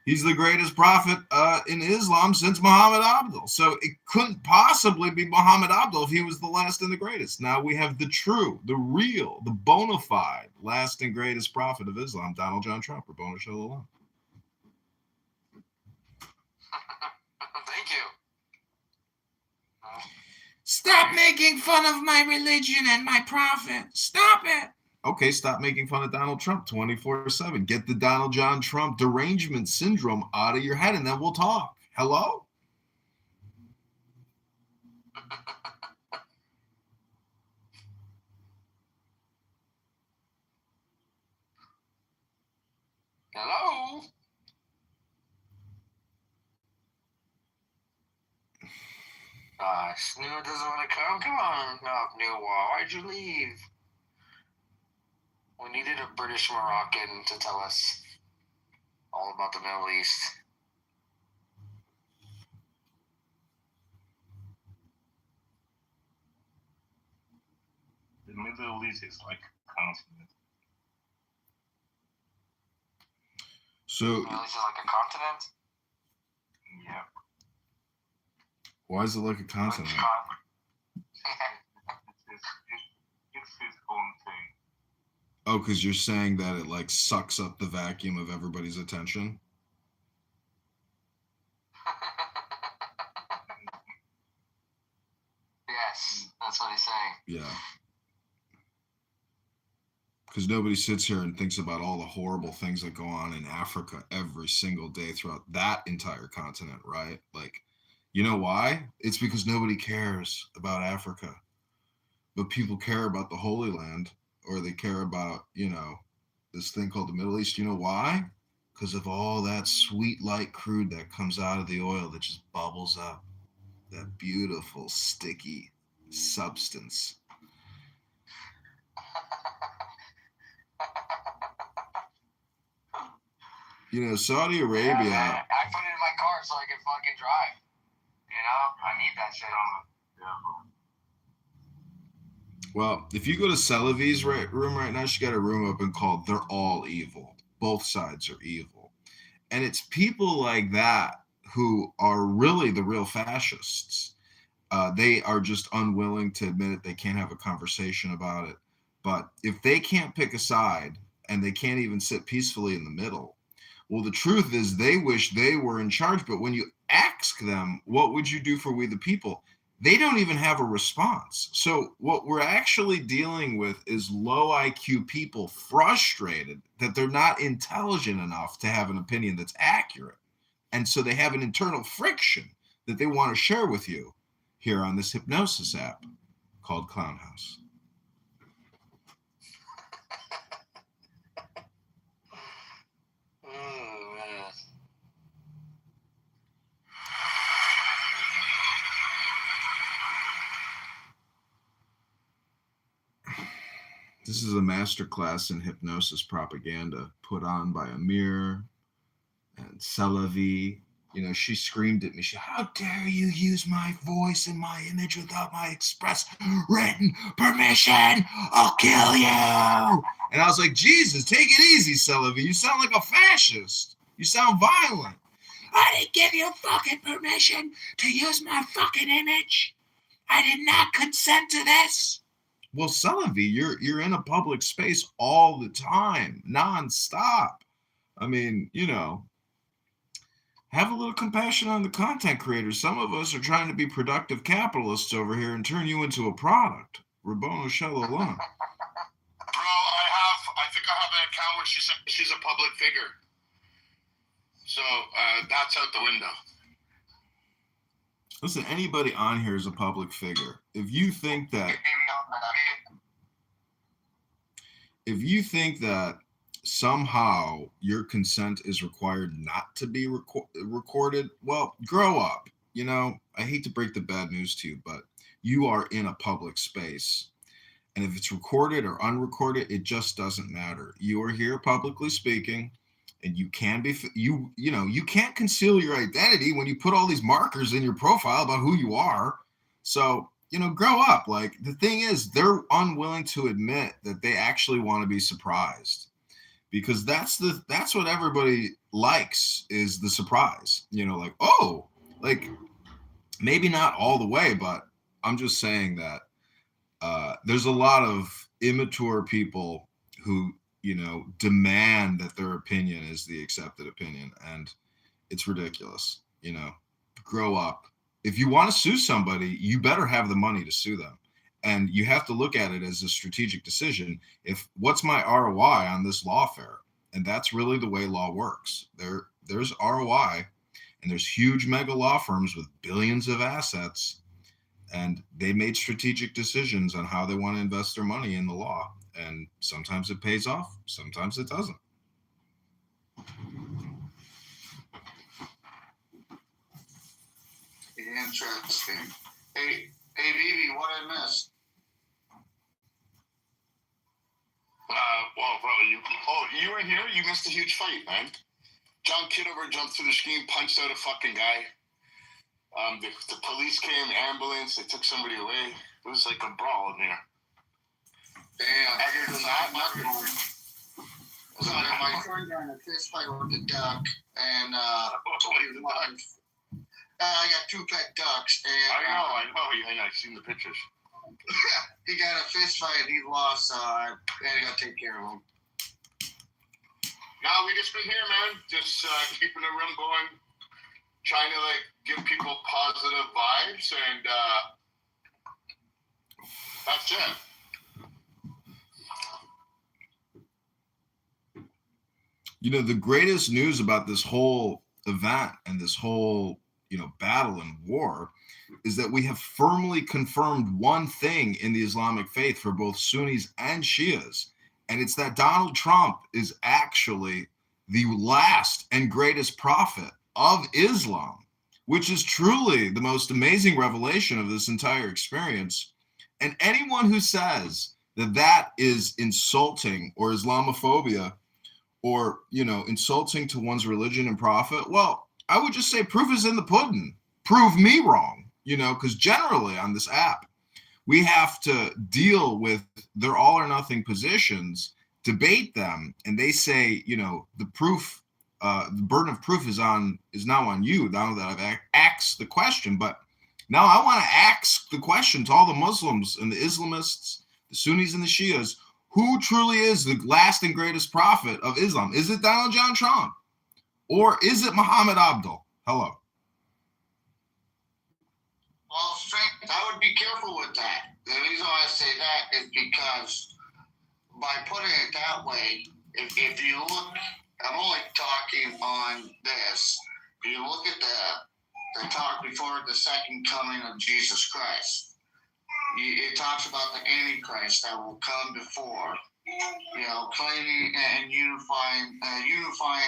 he's the greatest prophet in Islam since Muhammad Abdul. So it couldn't possibly be Muhammad Abdul if he was the last and the greatest. Now we have the true, the real, the bona fide last and greatest prophet of Islam, Donald John Trump, Rabboni Shalom. Thank you. Stop making fun of my religion and my prophet. Stop it. Okay, stop making fun of Donald Trump 24/7. Get the Donald John Trump derangement syndrome out of your head, and then we'll talk. Hello? Hello? Snu doesn't want to come? Come on up, New. Why'd you leave? We needed a British Moroccan to tell us all about the Middle East. The Middle East is like a continent. So, Middle East is like a continent? Yeah. Why is it like a continent? It's its own thing. Oh, because you're saying that it like sucks up the vacuum of everybody's attention? Yes, that's what he's saying. Yeah. Because nobody sits here and thinks about all the horrible things that go on in Africa every single day throughout that entire continent, right? Like, you know why? It's because nobody cares about Africa. But people care about the Holy Land, or they care about, this thing called the Middle East. You know why? Because of all that sweet light crude that comes out of the oil that just bubbles up. That beautiful, sticky substance. Saudi Arabia. Yeah, man. I put it in my car so I can fucking drive. I need that shit. Well, if you go to Celavi's room right now, she got a room open called "They're All Evil." Both sides are evil, and it's people like that who are really the real fascists. They are just unwilling to admit it. They can't have a conversation about it. But if they can't pick a side and they can't even sit peacefully in the middle, well, the truth is they wish they were in charge. But when you ask them, what would you do for we the people? They don't even have a response. So what we're actually dealing with is low IQ people frustrated that they're not intelligent enough to have an opinion that's accurate. And so they have an internal friction that they want to share with you here on this hypnosis app called Clown House. Oh, man. This is a masterclass in hypnosis propaganda put on by Amir and Celavi. She screamed at me. How dare you use my voice and my image without my express written permission? I'll kill you. And I was like, Jesus, take it easy, Celavi. You sound like a fascist. You sound violent. I didn't give you fucking permission to use my fucking image. I did not consent to this. Well, Celavi, you're in a public space all the time, nonstop. I mean, have a little compassion on the content creators. Some of us are trying to be productive capitalists over here and turn you into a product. Rabboni Shalom. Bro, I think I have an account where she's a public figure. So that's out the window. Listen, anybody on here is a public figure. If you think that somehow your consent is required not to be recorded, well, grow up. I hate to break the bad news to you, but you are in a public space. And if it's recorded or unrecorded, it just doesn't matter. You are here publicly speaking, and you can be, you can't conceal your identity when you put all these markers in your profile about who you are. So, grow up. Like, the thing is, they're unwilling to admit that they actually want to be surprised. because that's what everybody likes, is the surprise. Like, oh, like maybe not all the way, but I'm just saying that there's a lot of immature people who demand that their opinion is the accepted opinion, and it's ridiculous. Grow up. If you want to sue somebody, you better have the money to sue them, and you have to look at it as a strategic decision. What's my ROI on this lawfare? And that's really the way law works. There's ROI, and there's huge mega law firms with billions of assets, and they made strategic decisions on how they want to invest their money in the law. And sometimes it pays off, sometimes it doesn't. Interesting. Hey, Vivi, what I missed? Well, bro, you were here? You missed a huge fight, man. John Kitover jumped through the screen, punched out a fucking guy. The police came, ambulance, they took somebody away. It was like a brawl in there. Damn. Other than that, my friend got in a fist fight with the duck, and I got two pet ducks. And I know. I've seen the pictures. He got a fist fight and he lost, so I got to take care of him. No, we just been here, man. Just keeping the room going, trying to give people positive vibes, and that's it. The greatest news about this whole event and this whole, battle and war is that we have firmly confirmed one thing in the Islamic faith for both Sunnis and Shias. And it's that Donald Trump is actually the last and greatest prophet of Islam, which is truly the most amazing revelation of this entire experience. And anyone who says that that is insulting or Islamophobia or, insulting to one's religion and prophet, well, I would just say proof is in the pudding. Prove me wrong, because generally on this app, we have to deal with their all or nothing positions, debate them, and they say, the proof, the burden of proof is now on you, now that I've asked the question. But now I want to ask the question to all the Muslims and the Islamists, the Sunnis and the Shias, who truly is the last and greatest prophet of Islam? Is it Donald John Trump? Or is it Muhammad Abdul? Hello. Well, Frank, I would be careful with that. The reason why I say that is because by putting it that way, if you look, I'm only talking on this, if you look at the talk before the second coming of Jesus Christ, it talks about the Antichrist that will come before, claiming and unifying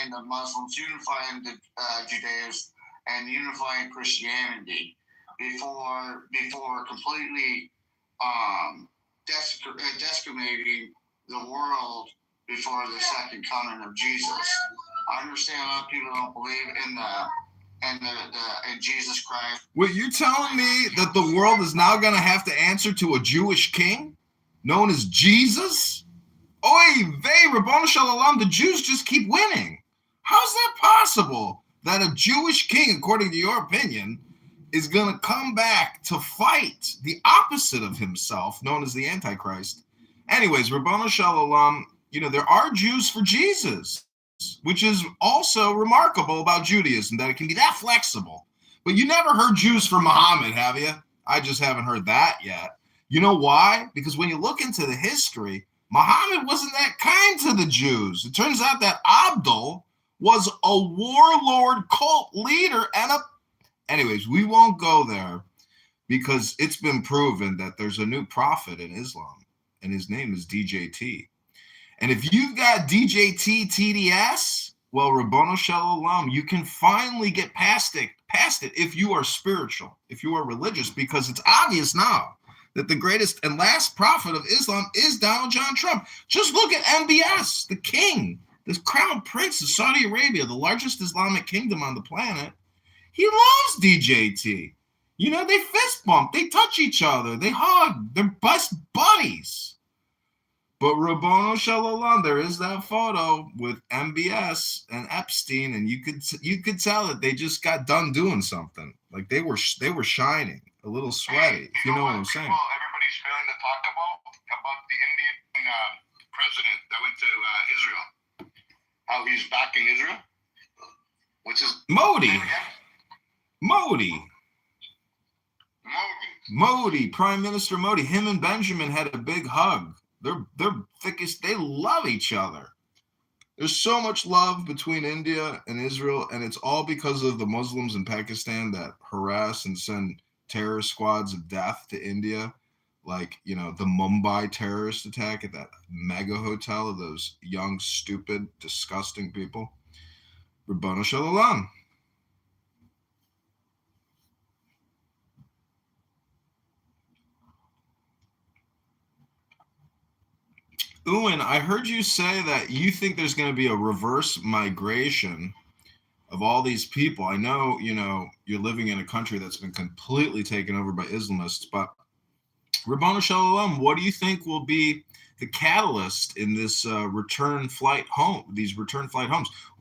the Muslims, unifying the Judaism, and unifying Christianity before completely decimating the world before the second coming of Jesus. I understand a lot of people don't believe in Jesus Christ. Wait, you're telling me that the world is now going to have to answer to a Jewish king known as Jesus? Oy vey, Rabbanu Shalom, the Jews just keep winning. How's that possible that a Jewish king, according to your opinion, is going to come back to fight the opposite of himself, known as the Antichrist? Anyways, Rabbanu Shalom, there are Jews for Jesus, which is also remarkable about Judaism, that it can be that flexible. But you never heard Jews for Muhammad, have you? I just haven't heard that yet. You know why? Because when you look into the history, Muhammad wasn't that kind to the Jews. It turns out that Abdul was a warlord cult leader Anyways, we won't go there because it's been proven that there's a new prophet in Islam, and his name is DJT. And if you've got DJT TDS, well, Rabbanu Shalom, you can finally get past it if you are spiritual, if you are religious, because it's obvious now that the greatest and last prophet of Islam is Donald John Trump. Just look at MBS, the king, the crown prince of Saudi Arabia, the largest Islamic kingdom on the planet. He loves DJT. They fist bump, they touch each other, they hug, they're best buddies. But Rabbono Shalom, there is that photo with MBS and Epstein, and you could tell that they just got done doing something. Like they were shining, a little sweaty. If you know what I'm saying. Everybody's failing to talk about the Indian president that went to Israel. How he's backing Israel. Which is Modi, Prime Minister Modi. Him and Benjamin had a big hug. They're thickest. They love each other. There's so much love between India and Israel, and it's all because of the Muslims in Pakistan that harass and send terror squads of death to India, like, you know, the Mumbai terrorist attack at that mega hotel of those young, stupid, disgusting people. Rabbono Shalom. Owen, I heard you say that you think there's going to be a reverse migration of all these people. I know, you know, you're living in a country that's been completely taken over by Islamists, but Rabbono Shalom, what do you think will be the catalyst in this return flight homes?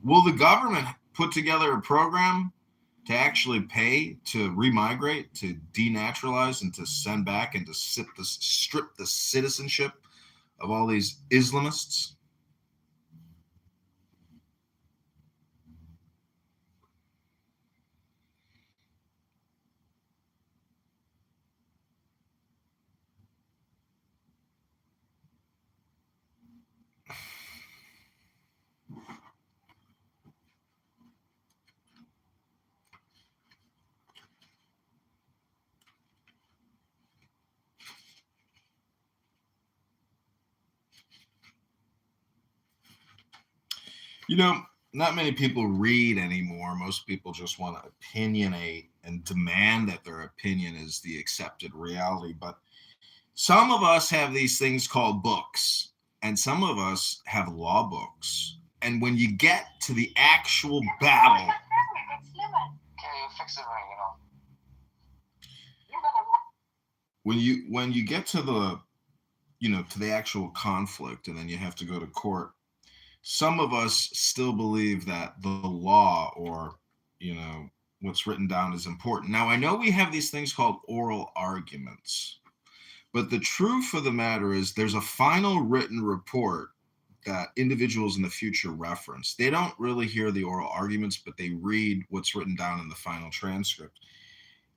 Will the government put together a program to actually pay to remigrate, to denaturalize, and to send back and to strip the citizenship of all these Islamists? You know, not many people read anymore. Most people just want to opinionate and demand that their opinion is the accepted reality. But some of us have these things called books, and some of us have law books. And when you get to the actual battle, when you get to the, you know, to the actual conflict, and then you have to go to court, some of us still believe that the law, or, you know, what's written down is important. Now, I know we have these things called oral arguments, but the truth of the matter is there's a final written report that individuals in the future reference. They don't really hear the oral arguments, but they read what's written down in the final transcript.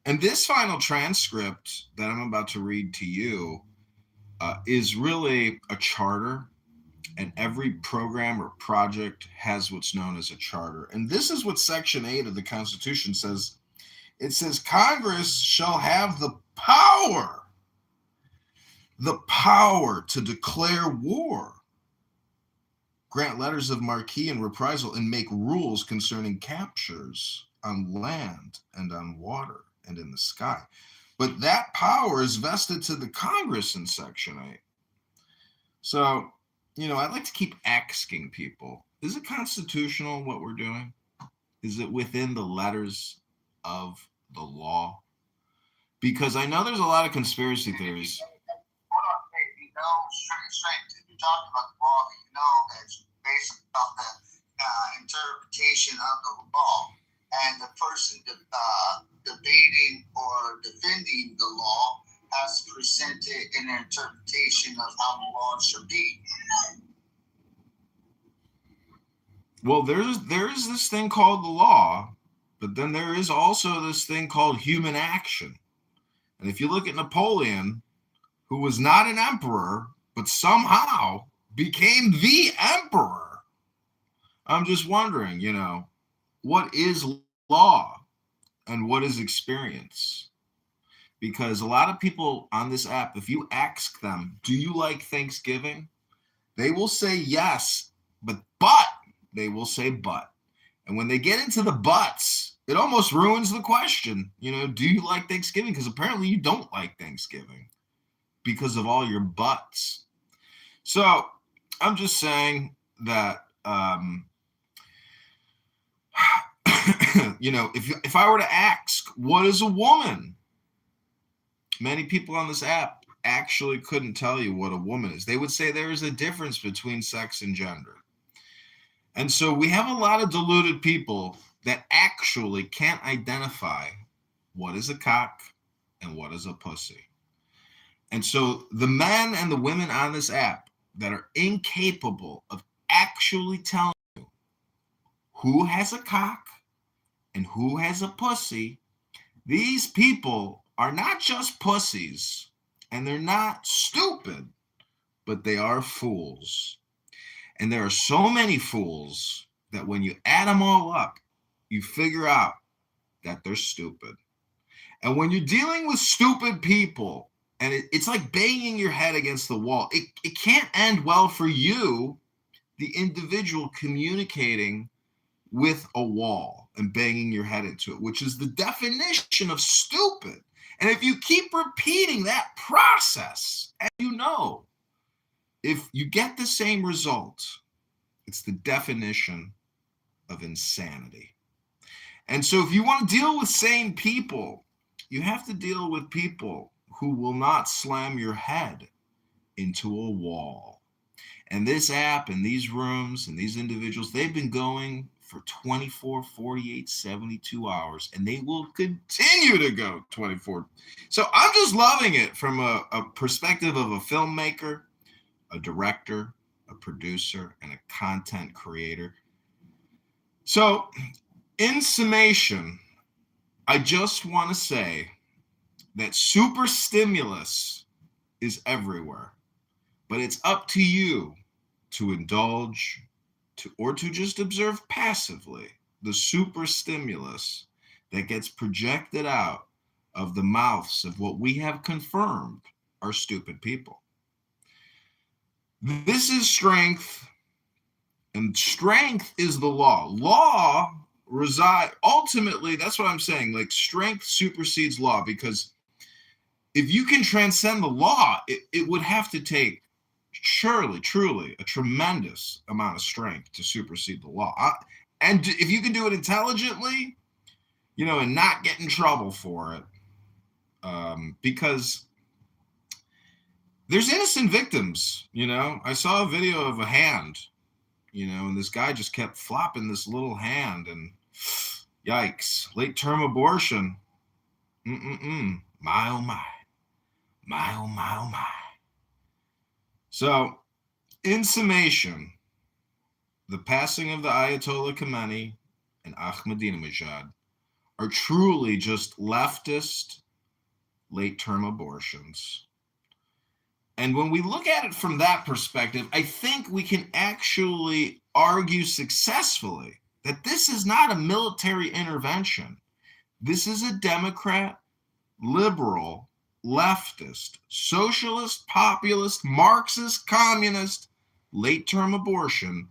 And this final transcript that I'm about to read to you is really a charter. And every program or project has what's known as a charter. And this is what Section 8 of the Constitution says. It says Congress shall have the power to declare war, grant letters of marque and reprisal, and make rules concerning captures on land and on water and in the sky. But that power is vested to the Congress in Section 8. So, you know, I'd like to keep asking people, is it constitutional what we're doing? Is it within the letters of the law? Because I know there's a lot of conspiracy theories. You know, straight. If you're talking about the law, you know that's based on the interpretation of the law. And the person debating or defending the law has presented an interpretation of how the law should be. Well, there is this thing called the law, but then there is also this thing called human action. And if you look at Napoleon, who was not an emperor, but somehow became the emperor, I'm just wondering, you know, what is law and what is experience? Because a lot of people on this app, if you ask them, do you like Thanksgiving? They will say yes, but they will say but. And when they get into the buts, it almost ruins the question. You know, do you like Thanksgiving? Because apparently you don't like Thanksgiving because of all your buts. So I'm just saying that, you know, if I were to ask, what is a woman? Many people on this app actually couldn't tell you what a woman is. They would say there is a difference between sex and gender. And so we have a lot of deluded people that actually can't identify what is a cock and what is a pussy. And so the men and the women on this app that are incapable of actually telling you who has a cock and who has a pussy, these people are not just pussies and they're not stupid, but they are fools. And there are so many fools that when you add them all up, you figure out that they're stupid. And when you're dealing with stupid people, and it's like banging your head against the wall, it can't end well for you, the individual communicating with a wall and banging your head into it, which is the definition of stupid. And if you keep repeating that process, and you know, if you get the same result, it's the definition of insanity. And so if you want to deal with sane people, you have to deal with people who will not slam your head into a wall. And this app and these rooms and these individuals, they've been going for 24, 48, 72 hours, and they will continue to go 24. So I'm just loving it from a perspective of a filmmaker, a director, a producer, and a content creator. So in summation, I just want to say that super stimulus is everywhere, but it's up to you to indulge or to just observe passively the super stimulus that gets projected out of the mouths of what we have confirmed are stupid people. This is strength, and strength is the law. Law ultimately, that's what I'm saying, like strength supersedes law, because if you can transcend the law, it would have to take surely, truly, a tremendous amount of strength to supersede the law. And if you can do it intelligently, and not get in trouble for it, because there's innocent victims, I saw a video of a hand, and this guy just kept flopping this little hand, and yikes, late-term abortion. My, oh, my. My, oh, my, oh, my. So, in summation, the passing of the Ayatollah Khamenei and Ahmadinejad are truly just leftist late-term abortions. And when we look at it from that perspective, I think we can actually argue successfully that this is not a military intervention. This is a Democrat, liberal, leftist, socialist, populist, Marxist, communist, late-term abortion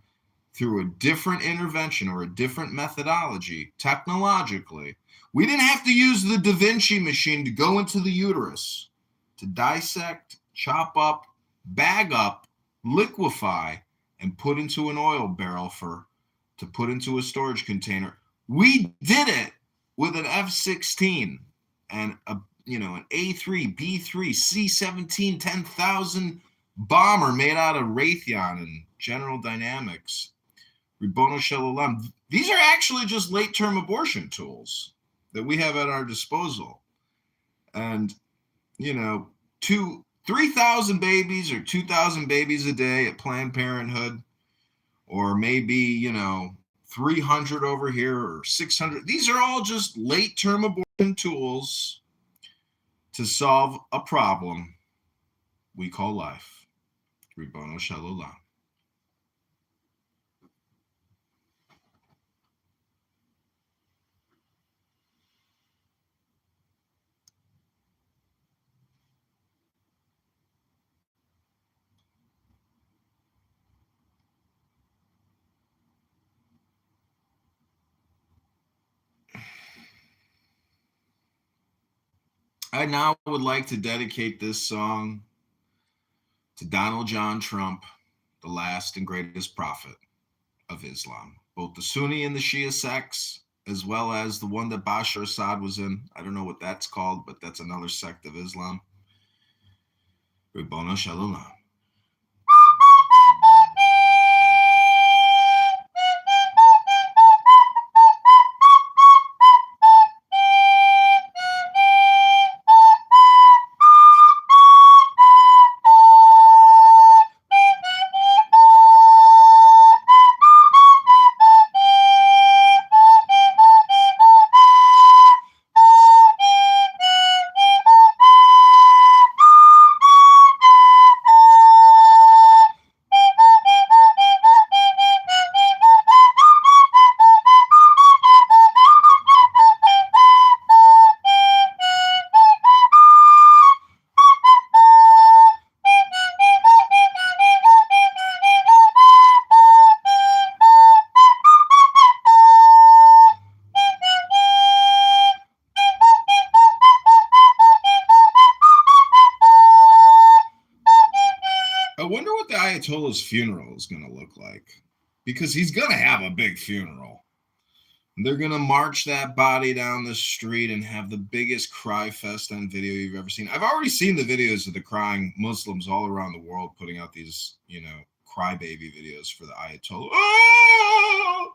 through a different intervention or a different methodology, technologically. We didn't have to use the Da Vinci machine to go into the uterus, to dissect, chop up, bag up, liquefy, and put into an oil barrel to put into a storage container. We did it with an F-16 and an A3, B3, C-17, 10,000 bomber made out of Raytheon and General Dynamics. Ribono Shel Olam. These are actually just late-term abortion tools that we have at our disposal. And, 3,000 babies or 2,000 babies a day at Planned Parenthood, or maybe, 300 over here or 600. These are all just late-term abortion tools to solve a problem we call life. Ribono Shel Olam. I now would like to dedicate this song to Donald John Trump, the last and greatest prophet of Islam, both the Sunni and the Shia sects, as well as the one that Bashar Assad was in. I don't know what that's called, but that's another sect of Islam. Ribono Shalom. I wonder what the Ayatollah's funeral is going to look like, because he's going to have a big funeral. They're going to march that body down the street and have the biggest cry fest on video you've ever seen. I've already seen the videos of the crying Muslims all around the world putting out these, crybaby videos for the Ayatollah. Oh,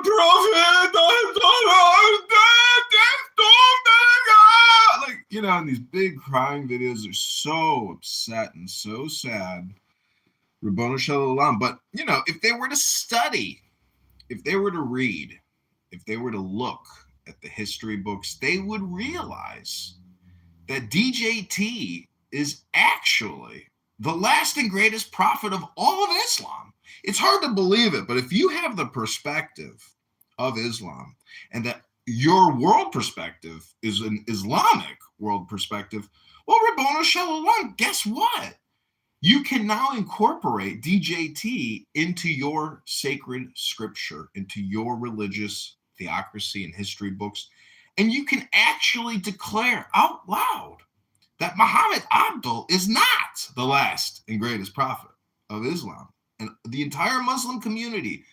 Prophet, and these big crying videos are so upset and so sad. Ribono Shalom. But, if they were to study, if they were to read, if they were to look at the history books, they would realize that DJT is actually the last and greatest prophet of all of Islam. It's hard to believe it, but if you have the perspective of Islam and that your world perspective is an Islamic world perspective, well, Ribono Shalom, guess what? You can now incorporate DJT into your sacred scripture, into your religious theocracy and history books, and you can actually declare out loud that Muhammad Abdul is not the last and greatest prophet of Islam. And the entire Muslim community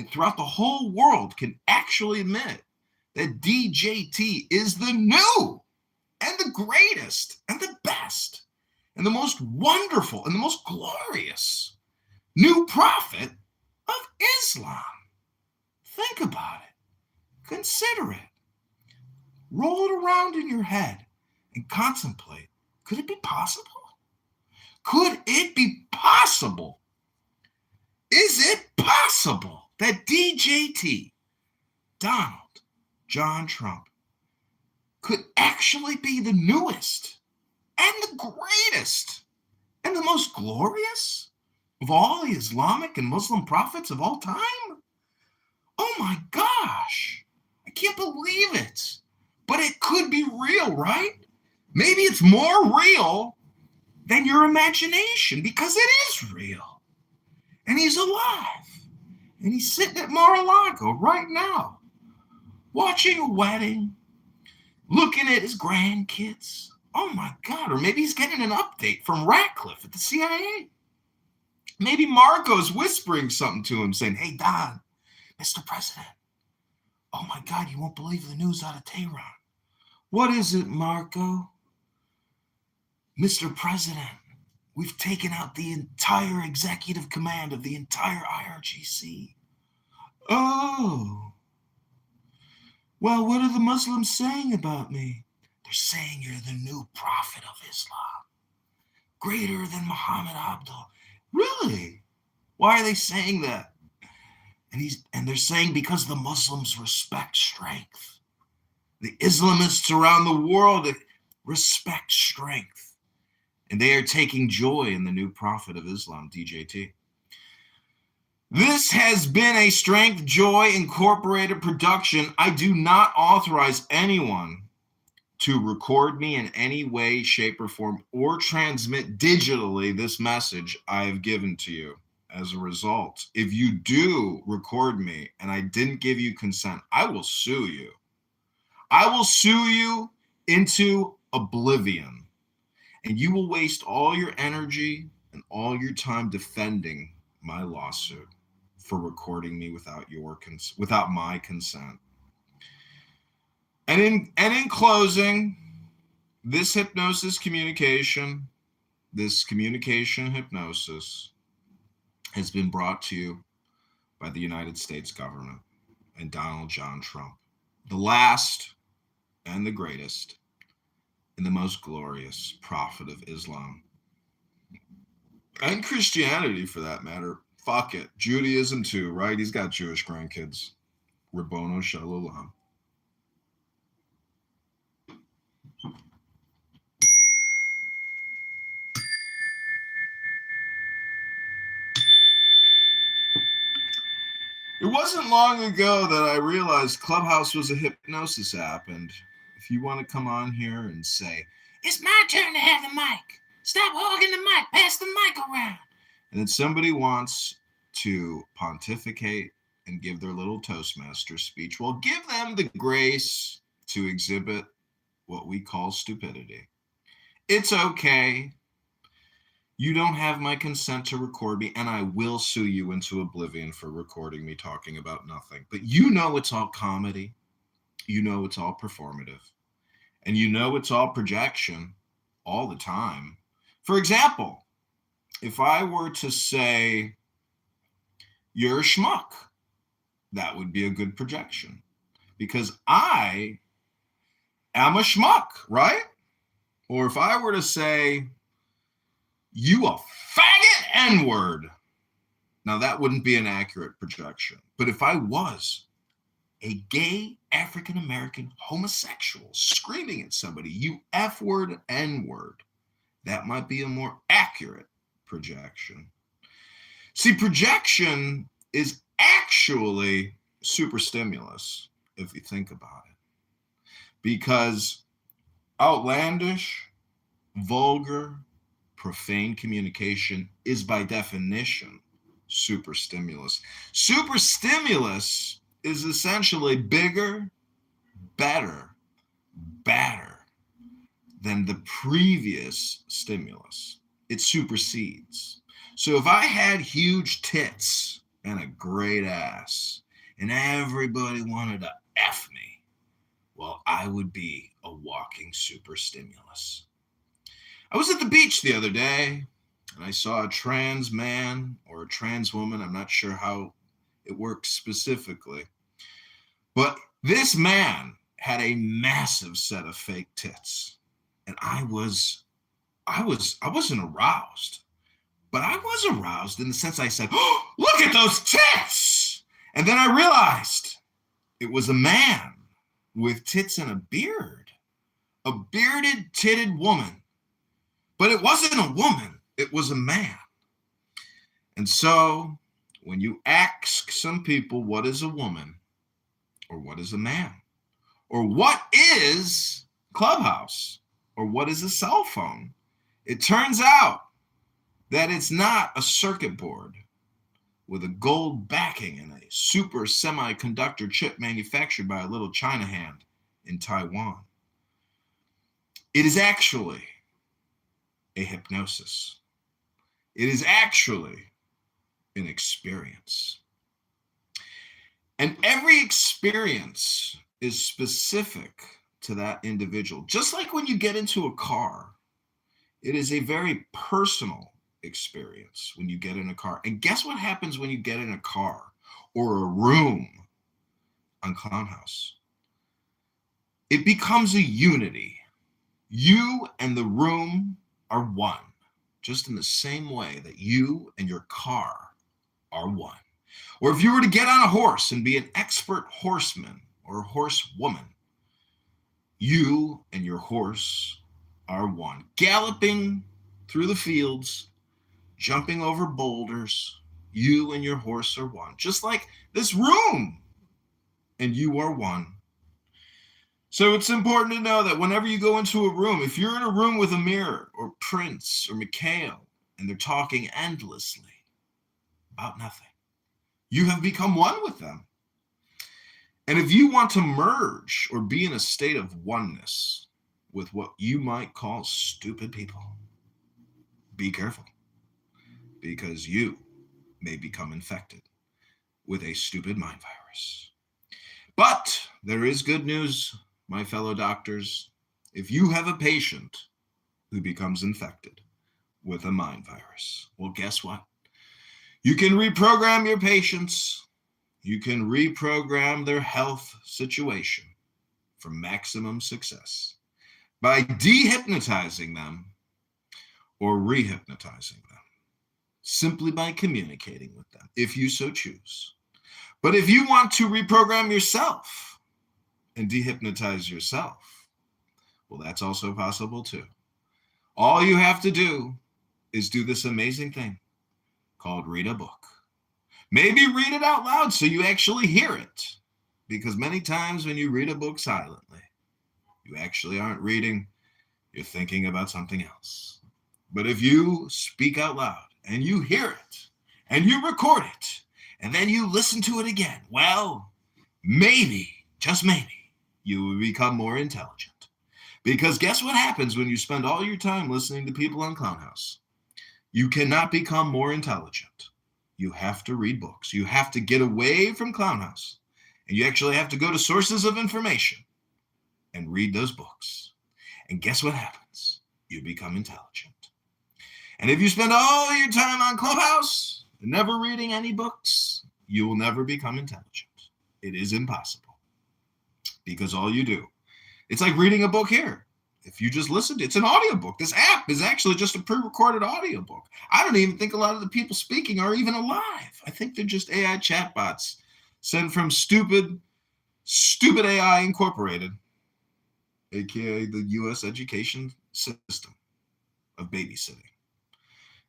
throughout the whole world can actually admit that DJT is the new and the greatest and the best and the most wonderful and the most glorious new prophet of Islam. Think about it. Consider it. Roll it around in your head and contemplate. Could it be possible? Could it be possible? Is it possible that DJT, Donald John Trump, could actually be the newest and the greatest and the most glorious of all the Islamic and Muslim prophets of all time? Oh my gosh, I can't believe it. But it could be real, right? Maybe it's more real than your imagination, because it is real. And he's alive. And he's sitting at Mar-a-Lago right now, watching a wedding, looking at his grandkids. Oh my God. Or maybe he's getting an update from Ratcliffe at the CIA. Maybe Marco's whispering something to him saying, hey, Don, Mr. President. Oh my God, you won't believe the news out of Tehran. What is it, Marco? Mr. President, we've taken out the entire executive command of the entire IRGC. Oh. Well, what are the Muslims saying about me? They're saying you're the new prophet of Islam. Greater than Muhammad Abdul. Really? Why are they saying that? And they're saying because the Muslims respect strength. The Islamists around the world respect strength. And they are taking joy in the new prophet of Islam, DJT. This has been a Strength Joy Incorporated production. I do not authorize anyone to record me in any way, shape, or form, or transmit digitally this message I have given to you. As a result, if you do record me and I didn't give you consent, I will sue you. I will sue you into oblivion. And you will waste all your energy and all your time defending my lawsuit for recording me without my consent. And in closing, This hypnosis communication, this communication hypnosis has been brought to you by the United States government and Donald John Trump, the last and the greatest and the most glorious prophet of Islam and Christianity, for that matter. Fuck it. Judaism too, right? He's got Jewish grandkids. Rabbono Shalom. It wasn't long ago that I realized Clubhouse was a hypnosis app, and if you want to come on here and say, it's my turn to have the mic, stop hogging the mic, pass the mic around, and then somebody wants to pontificate and give their little Toastmaster speech, well, give them the grace to exhibit what we call stupidity. It's okay. You don't have my consent to record me, and I will sue you into oblivion for recording me talking about nothing. But you know it's all comedy. You know it's all performative. And you know it's all projection all the time. For example, if I were to say, you're a schmuck, that would be a good projection. Because I am a schmuck, right? Or if I were to say, you a faggot N-word. Now, that wouldn't be an accurate projection. But if I was a gay African-American homosexual screaming at somebody, you F-word, N-word, that might be a more accurate projection. See, projection is actually superstimulus, if you think about it. Because outlandish, vulgar, profane communication is by definition superstimulus. Superstimulus is essentially bigger, better, badder than the previous stimulus. It supersedes. So if I had huge tits and a great ass and everybody wanted to F me, well, I would be a walking superstimulus. I was at the beach the other day, and I saw a trans man or a trans woman. I'm not sure how it works specifically. But this man had a massive set of fake tits. And I wasn't aroused. But I was aroused in the sense I said, oh, look at those tits! And then I realized it was a man with tits and a beard. A bearded, titted woman. But it wasn't a woman, it was a man. And so, when you ask some people what is a woman, or what is a man, or what is Clubhouse, or what is a cell phone, it turns out that it's not a circuit board with a gold backing and a super semiconductor chip manufactured by a little China hand in Taiwan. It is actually a hypnosis. It is actually an experience. And every experience is specific to that individual. Just like when you get into a car, it is a very personal experience when you get in a car. And guess what happens when you get in a car or a room on Clownhouse? It becomes a unity. You and the room are one, just in the same way that you and your car are one. Or if you were to get on a horse and be an expert horseman or a horsewoman, you and your horse are one. Galloping through the fields, jumping over boulders, you and your horse are one. Just like this room, and you are one. So it's important to know that whenever you go into a room, if you're in a room with Amir or Prince or Mikhail, and they're talking endlessly about nothing, you have become one with them. And if you want to merge or be in a state of oneness with what you might call stupid people, be careful, because you may become infected with a stupid mind virus. But there is good news, my fellow doctors. if you have a patient who becomes infected with a mind virus, well, guess what? You can reprogram your patients. You can reprogram their health situation for maximum success by dehypnotizing them or rehypnotizing them, simply by communicating with them, if you so choose. But if you want to reprogram yourself and dehypnotize yourself, well, that's also possible too. All you have to do is do this amazing thing called read a book. Maybe read it out loud so you actually hear it. Because many times when you read a book silently, you actually aren't reading, you're thinking about something else. But if you speak out loud and you hear it and you record it and then you listen to it again, well, maybe, just maybe, you will become more intelligent. Because guess what happens when you spend all your time listening to people on Clownhouse? You cannot become more intelligent. You have to read books. You have to get away from Clownhouse. And you actually have to go to sources of information and read those books. And guess what happens? You become intelligent. And if you spend all your time on Clubhouse and never reading any books, you will never become intelligent. It is impossible. Because all you do, it's like reading a book here. If you just listen to it, it's an audiobook. This app is actually just a pre-recorded audiobook. I don't even think a lot of the people speaking are even alive. I think they're just AI chatbots sent from stupid AI Incorporated, aka the U.S. education system of babysitting.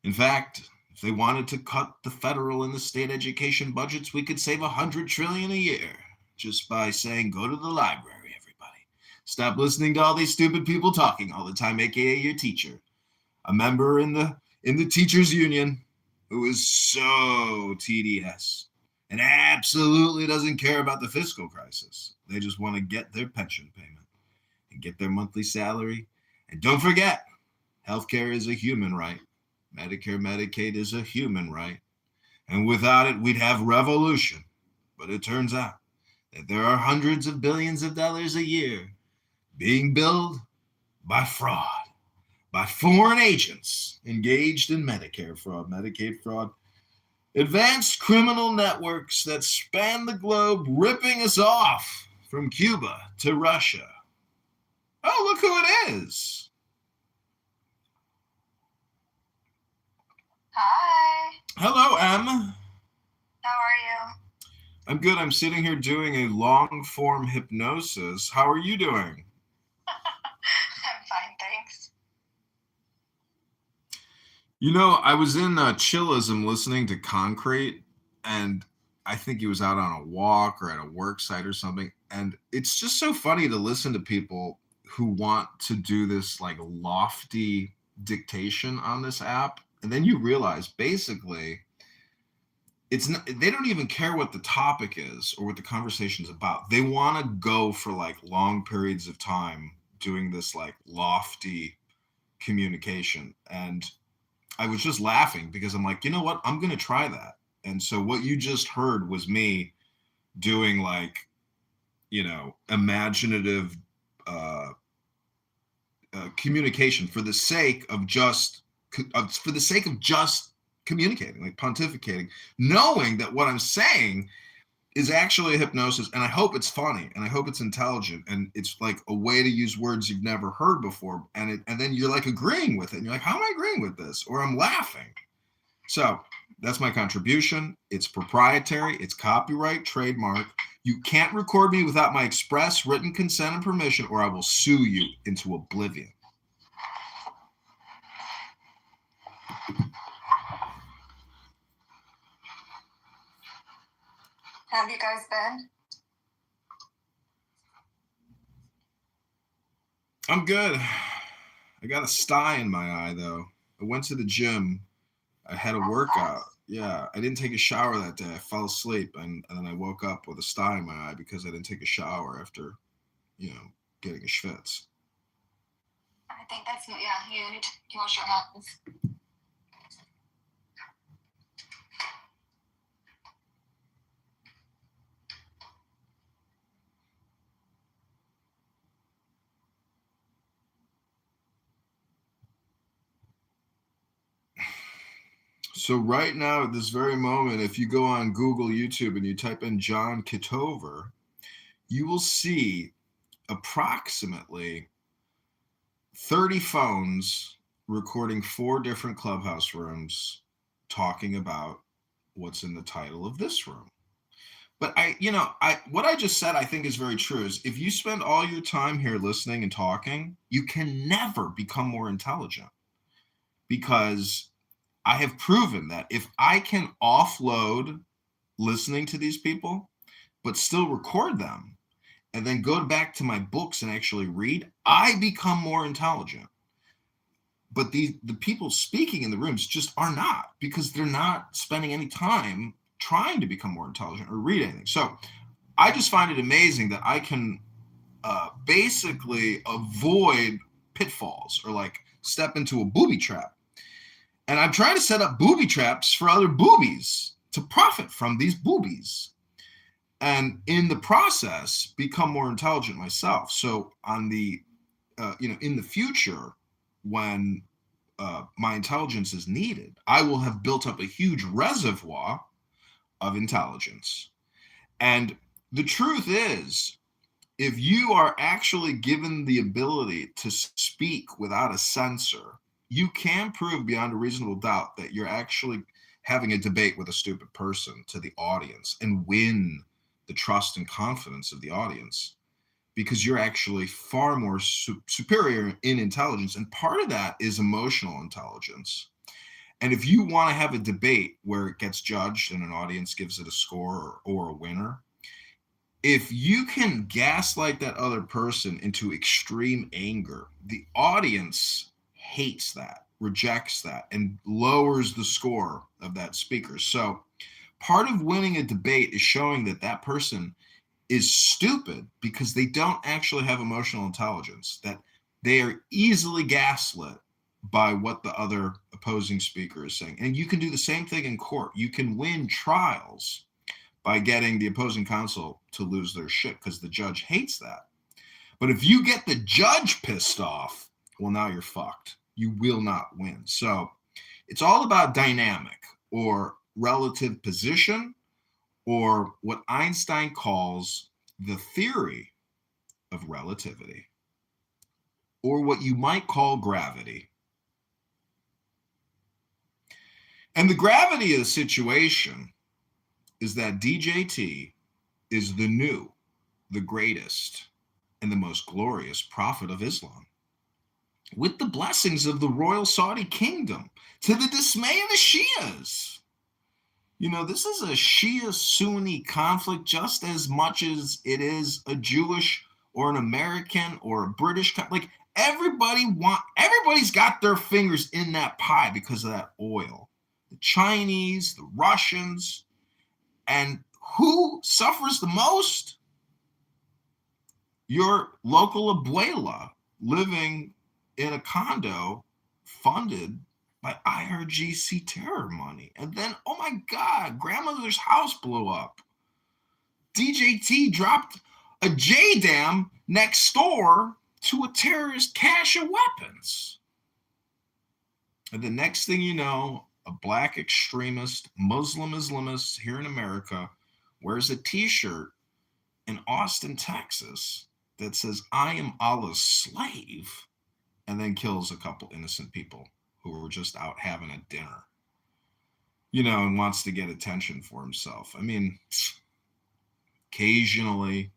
In fact, if they wanted to cut the federal and the state education budgets, we could save $100 trillion a year just by saying, go to the library. Stop listening to all these stupid people talking all the time, aka your teacher, a member in the teachers union who is so TDS and absolutely doesn't care about the fiscal crisis. They just want to get their pension payment and get their monthly salary. And don't forget, healthcare is a human right. Medicare, Medicaid is a human right. And without it, we'd have revolution. But it turns out that there are hundreds of billions of dollars a year being billed by fraud, by foreign agents engaged in Medicare fraud, Medicaid fraud, advanced criminal networks that span the globe, ripping us off from Cuba to Russia. Oh, look who it is. Hi. Hello, Em. How are you? I'm good. I'm sitting here doing a long-form hypnosis. How are you doing? I'm fine, thanks. You know, I was in Chillism listening to Concrete, and I think he was out on a walk or at a work site or something. And it's just so funny to listen to people who want to do this like lofty dictation on this app. And then you realize basically it's not, they don't even care what the topic is or what the conversation is about. They want to go for like long periods of time doing this like lofty communication. And I was just laughing because I'm like, you know what? I'm going to try that. And so what you just heard was me doing like, you know, imaginative communication for the sake of just communicating, like pontificating, knowing that what I'm saying is actually a hypnosis. And I hope it's funny and I hope it's intelligent and it's like a way to use words you've never heard before. And then you're like agreeing with it. And you're like, how am I agreeing with this? Or I'm laughing. So that's my contribution. It's proprietary. It's copyright, trademark. You can't record me without my express written consent and permission, or I will sue you into oblivion. How have you guys been? I'm good. I got a sty in my eye, though. I went to the gym. I had a workout. Yeah, I didn't take a shower that day. I fell asleep, and then I woke up with a sty in my eye because I didn't take a shower after, you know, getting a schwitz. I think that's, yeah, you need to wash your hands. So right now, at this very moment, if you go on Google, YouTube, and you type in John Kitover, you will see approximately 30 phones recording 4 different clubhouse rooms talking about what's in the title of this room. But what I just said, I think is very true, is if you spend all your time here listening and talking, you can never become more intelligent, because I have proven that if I can offload listening to these people, but still record them, and then go back to my books and actually read, I become more intelligent. But the people speaking in the rooms just are not, because they're not spending any time trying to become more intelligent or read anything. So I just find it amazing that I can basically avoid pitfalls or like step into a booby trap. And I'm trying to set up booby traps for other boobies to profit from these boobies. And in the process, become more intelligent myself. So on the, in the future, when my intelligence is needed, I will have built up a huge reservoir of intelligence. And the truth is, if you are actually given the ability to speak without a censor, you can prove beyond a reasonable doubt that you're actually having a debate with a stupid person to the audience and win the trust and confidence of the audience, because you're actually far more superior in intelligence. And part of that is emotional intelligence. And if you want to have a debate where it gets judged and an audience gives it a score or a winner, if you can gaslight that other person into extreme anger, the audience hates that, rejects that, and lowers the score of that speaker. So part of winning a debate is showing that that person is stupid because they don't actually have emotional intelligence, that they are easily gaslit by what the other opposing speaker is saying. And you can do the same thing in court. You can win trials by getting the opposing counsel to lose their shit because the judge hates that. But if you get the judge pissed off, well, now you're fucked. You will not win. So it's all about dynamic or relative position, or what Einstein calls the theory of relativity, or what you might call gravity. And the gravity of the situation is that DJT is the new, the greatest, and the most glorious prophet of Islam, with the blessings of the royal Saudi kingdom, to the dismay of the Shias. This is a Shia-Sunni conflict just as much as it is a Jewish or an American or a British conflict. Like, everybody's got their fingers in that pie because of that oil. The Chinese, the Russians, and who suffers the most? Your local abuela living in a condo funded by IRGC terror money. And then, oh my God, grandmother's house blew up. DJT dropped a J-dam next door to a terrorist cache of weapons. And the next thing you know, a black extremist, Muslim Islamist here in America wears a t-shirt in Austin, Texas that says, "I am Allah's slave," and then kills a couple innocent people who were just out having a dinner, and wants to get attention for himself. I mean, occasionally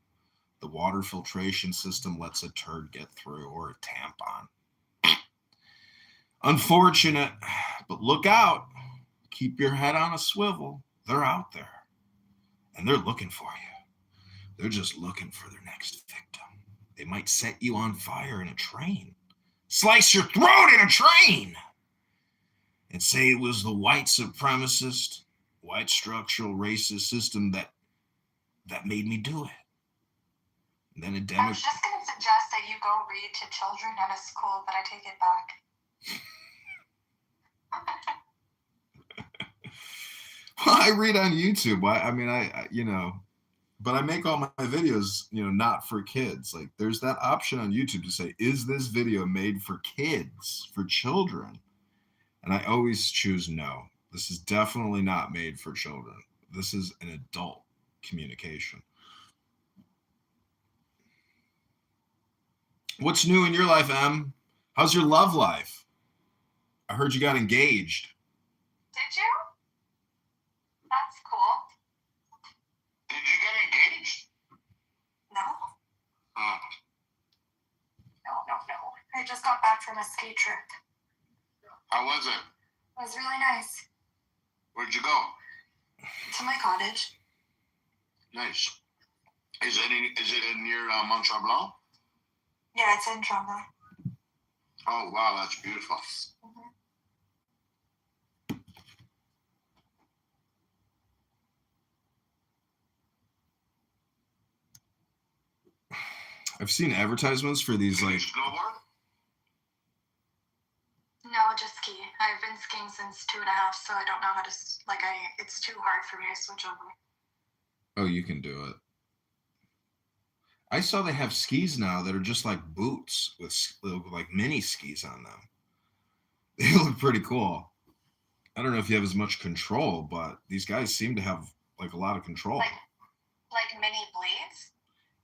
the water filtration system lets a turd get through, or a tampon. Unfortunate, but look out. Keep your head on a swivel. They're out there, and they're looking for you. They're just looking for their next victim. They might set you on fire in a train, slice your throat in a train, and say it was the white supremacist, white structural racist system that made me do it. And then I was just going to suggest that you go read to children at a school, but I take it back. Well, I read on YouTube. But I make all my videos, not for kids. Like, there's that option on YouTube to say, is this video made for kids, for children? And I always choose no, This is definitely not made for children. This is an adult communication. What's new in your life, Em? How's your love life? I heard you got engaged. Did you? That's cool. Did you get engaged? No. Oh. No. I just got back from a ski trip. How was it? It was really nice. Where'd you go? To my cottage. Nice. Is it near Mont Tremblant? Yeah, it's in Tremblant. Oh wow, that's beautiful. Mm-hmm. I've seen advertisements for these like. Snowboard? No, just ski. I've been skiing since 2.5, so I don't know how to it's too hard for me to switch over. Oh, you can do it. I saw they have skis now that are just like boots with like mini skis on them. They look pretty cool. I don't know if you have as much control, but these guys seem to have like a lot of control. Like mini blades?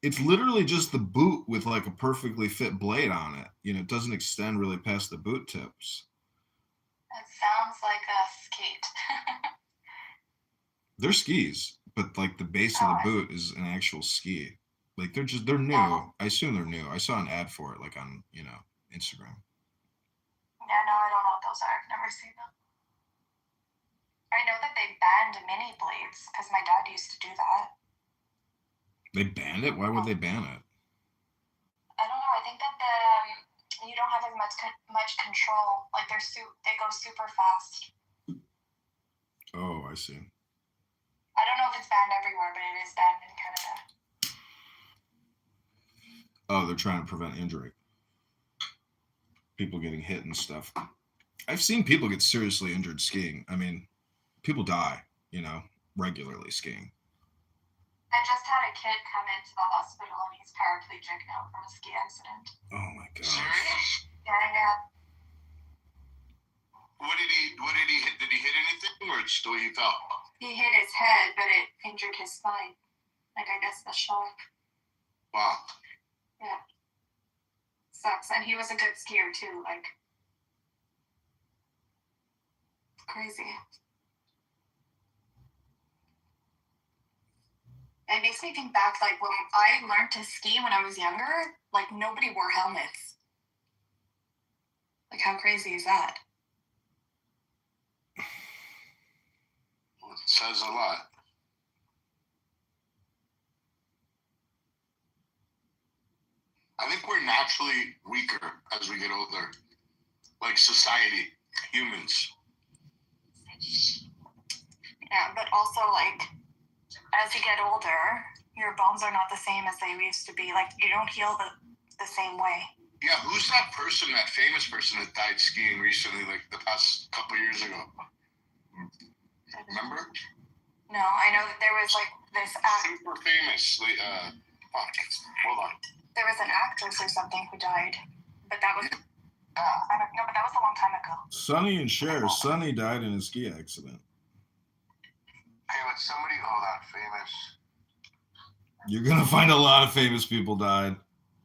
It's literally just the boot with like a perfectly fit blade on it. You know, it doesn't extend really past the boot tips. It sounds like a skate. They're skis, but like the base of the boot is an actual ski. Like they're new. Yeah. I assume they're new. I saw an ad for it like on, Instagram. Yeah, no, I don't know what those are. I've never seen them. I know that they banned mini blades because my dad used to do that. They banned it? Why would they ban it? I don't know. I think that you don't have as much control. Like they go super fast. Oh, I see. I don't know if it's banned everywhere, but it is banned in Canada. Oh, they're trying to prevent injury. People getting hit and stuff. I've seen people get seriously injured skiing. I mean, people die, regularly skiing. I just had a kid come into the hospital and he's paraplegic now from a ski accident. Oh my gosh. Serious? Yeah. What did he hit? Did he hit anything or it's the way he fell? He hit his head, but it injured his spine. Like, I guess the shock. Wow. Yeah. Sucks. And he was a good skier too, like. Crazy. It makes me think back, like, when I learned to ski when I was younger, like, nobody wore helmets. Like, how crazy is that? Well, it says a lot. I think we're naturally weaker as we get older. Like society, humans. Yeah, but also, like, as you get older, your bones are not the same as they used to be. Like, you don't heal the same way. Yeah, who's that person, that famous person that died skiing recently, like the past couple years ago? Remember? No, I know that there was, like, this super famous. Hold on. There was an actress or something who died, but that was but that was a long time ago. Sonny and Cher. Sonny died in a ski accident. Hey, but somebody, that famous. You're gonna find a lot of famous people died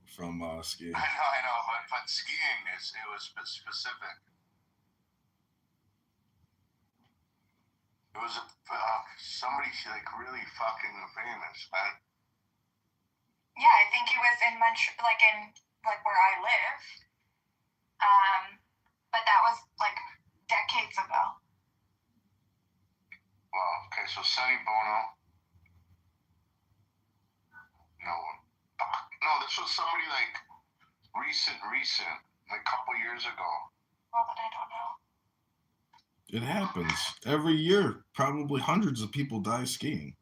from skiing. I know, but skiing it was specific. It was somebody like really fucking famous, man. Yeah, I think it was in where I live. But that was like decades ago. Wow. Okay, so Sonny Bono. No one. No, this was somebody like recent, like a couple years ago. Well, but I don't know. It happens every year. Probably hundreds of people die skiing.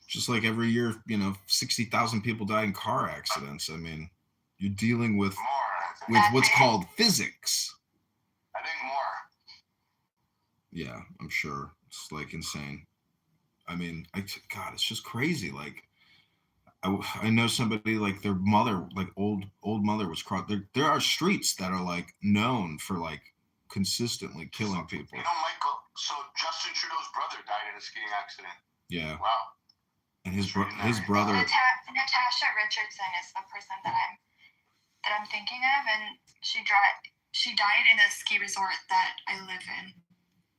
Just like every year, 60,000 people die in car accidents. I mean, you're dealing with what's called physics. I think more. Yeah, I'm sure. It's like insane. I mean, God, it's just crazy. Like, I know somebody like their mother, like old mother was crossed. There are streets that are like known for like consistently killing people. You know, Michael, so Justin Trudeau's brother died in a skiing accident. Yeah. Wow. And his brother. Natasha Richardson is the person that I'm thinking of, and she died in a ski resort that I live in.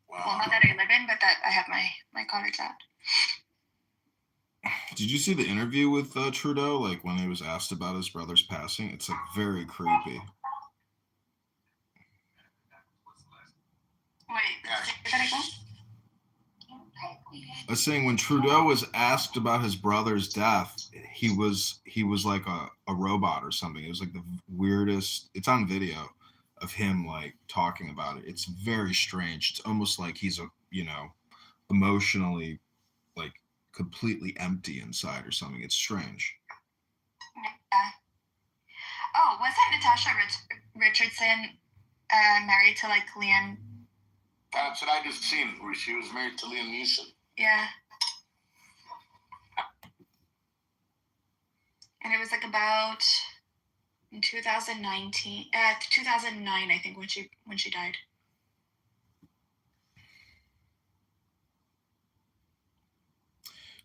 Wow. Well, not that I live in, but that I have my cottage at. Did you see the interview with Trudeau? Like when he was asked about his brother's passing, it's like very creepy. Wait, say that again? I was saying when Trudeau was asked about his brother's death, he was like a robot or something. It was like the weirdest. It's on video of him like talking about it. It's very strange. It's almost like he's emotionally like completely empty inside or something. It's strange. Yeah. Oh, wasn't Natasha Richardson married to like Liam? That's what I just seen, where she was married to Liam Neeson. Yeah. And it was like about in 2009, I think, when she died.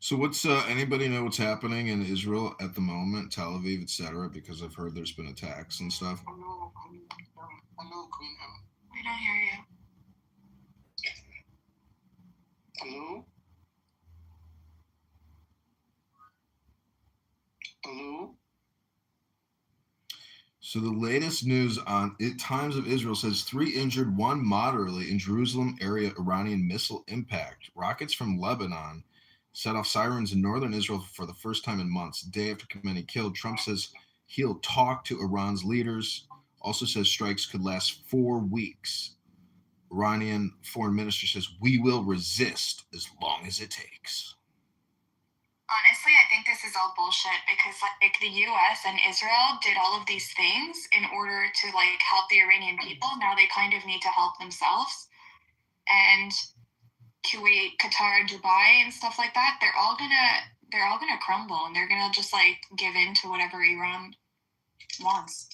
So what's anybody know what's happening in Israel at the moment, Tel Aviv, etc.? Because I've heard there's been attacks and stuff. Hello, Queen. We don't hear you. Hello? Hello? So the latest news on Times of Israel says 3 injured, 1 moderately in Jerusalem area Iranian missile impact. Rockets from Lebanon set off sirens in northern Israel for the first time in months. Day after Khamenei killed, Trump says he'll talk to Iran's leaders. Also says strikes could last 4 weeks. Iranian foreign minister says we will resist as long as it takes. Honestly, I think this is all bullshit because like the U.S. and Israel did all of these things in order to like help the Iranian people. Now they kind of need to help themselves. And Kuwait, Qatar, Dubai, and stuff like that, they're all gonna crumble, and they're gonna just like give in to whatever Iran wants.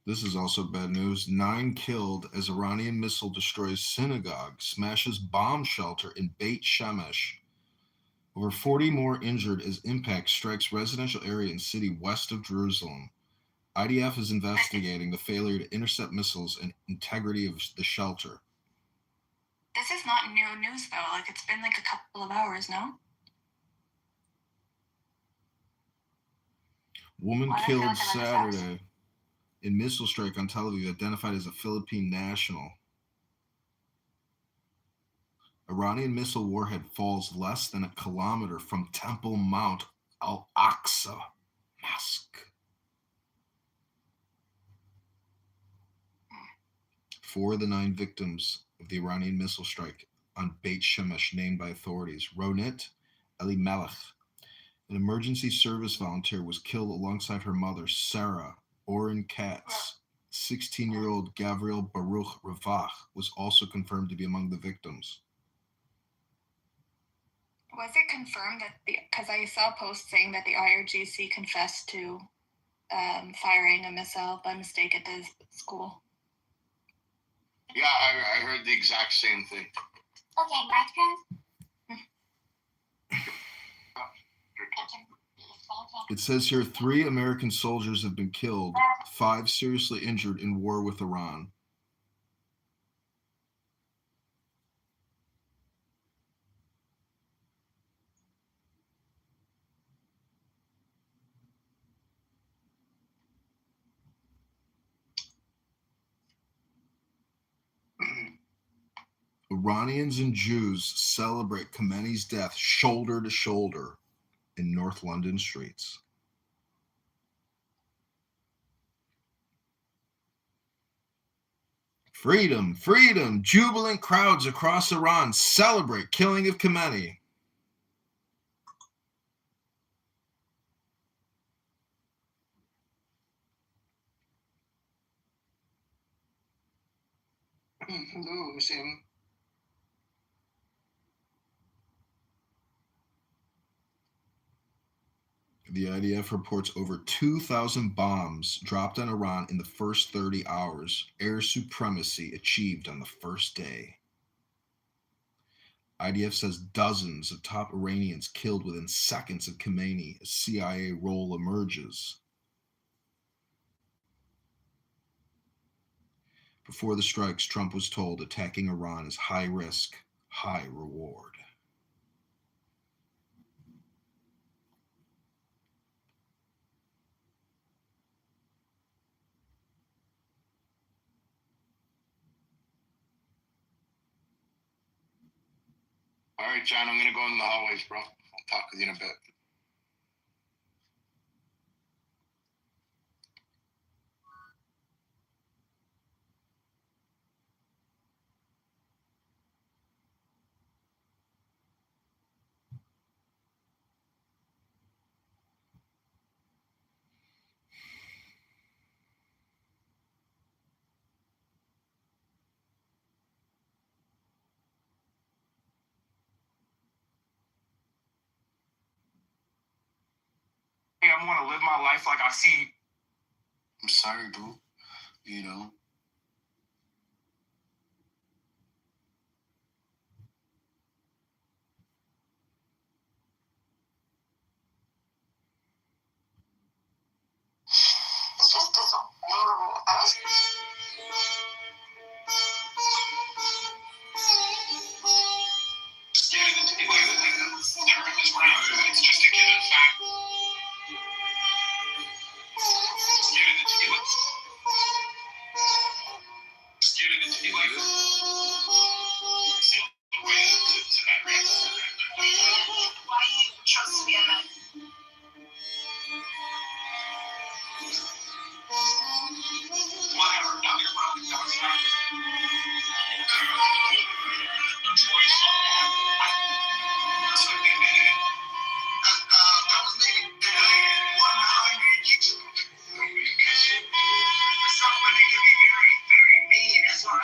This is also bad news. 9 killed as Iranian missile destroys synagogue, smashes bomb shelter in Beit Shemesh. Over 40 more injured as impact strikes residential area in city west of Jerusalem. IDF is investigating the failure to intercept missiles and integrity of the shelter. This is not new news though. Like it's been like a couple of hours now. Woman killed Saturday in missile strike on Tel Aviv, identified as a Philippine national. Iranian missile warhead falls less than a kilometer from Temple Mount Al-Aqsa Mosque. 4 of the 9 victims of the Iranian missile strike on Beit Shemesh named by authorities. Ronit Elimelech, an emergency service volunteer, was killed alongside her mother, Sarah Oren Katz. 16-year-old Gavriel Baruch Ravach was also confirmed to be among the victims. Was it confirmed that because I saw a post saying that the IRGC confessed to firing a missile by mistake at the school? Yeah, I heard the exact same thing. Okay, my turn. It says here 3 American soldiers have been killed, 5 seriously injured in war with Iran. Iranians and Jews celebrate Khamenei's death shoulder to shoulder in North London streets. Freedom, freedom! Jubilant crowds across Iran celebrate killing of Khamenei. Hello, Sam. The IDF reports over 2,000 bombs dropped on Iran in the first 30 hours. Air supremacy achieved on the first day. IDF says dozens of top Iranians killed within seconds of Khamenei as CIA role emerges. Before the strikes, Trump was told attacking Iran is high risk, high reward. All right, John, I'm going to go in the hallways, bro. I'll talk with you in a bit. I want to live my life like I see. I'm sorry, boo. You know. It's just this horrible. It's just to get us back. Get it together. Get it together. See the way to that race. Why you trust me? Whatever. Now you're running. No, it's not. No choice. Something that was maybe 100 YouTube. Someone that can be very, very mean as far as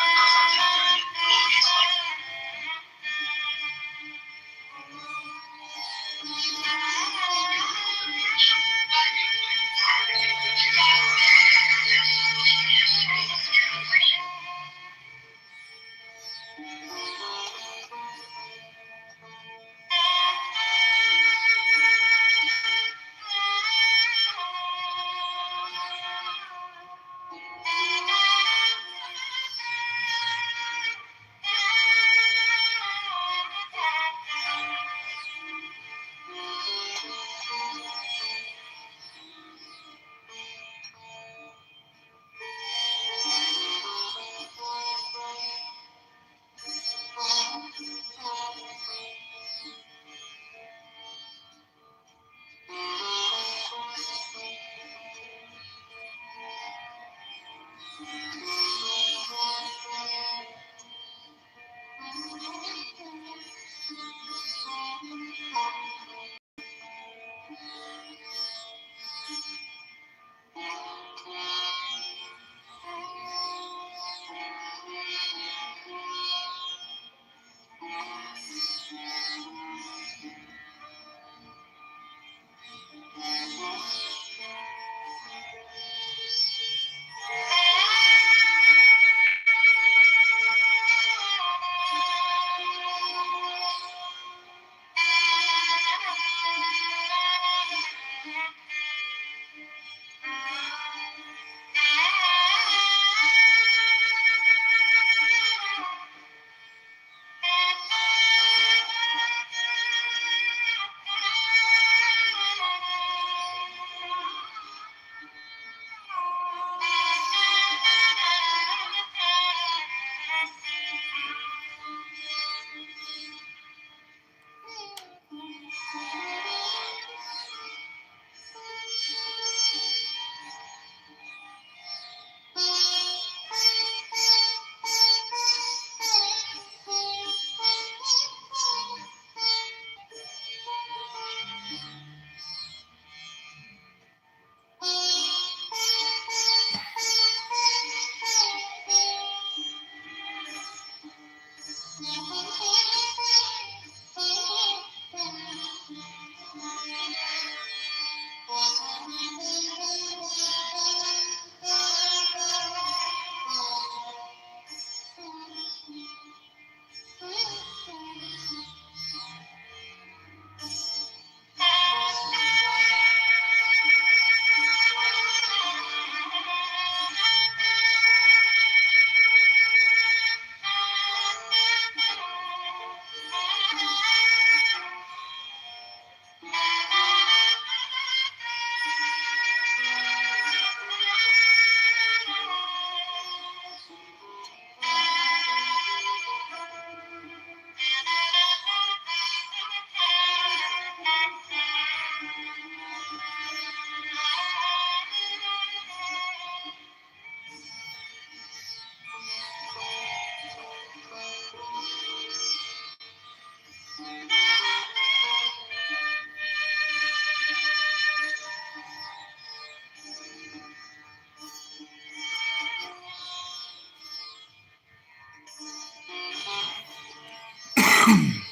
Power,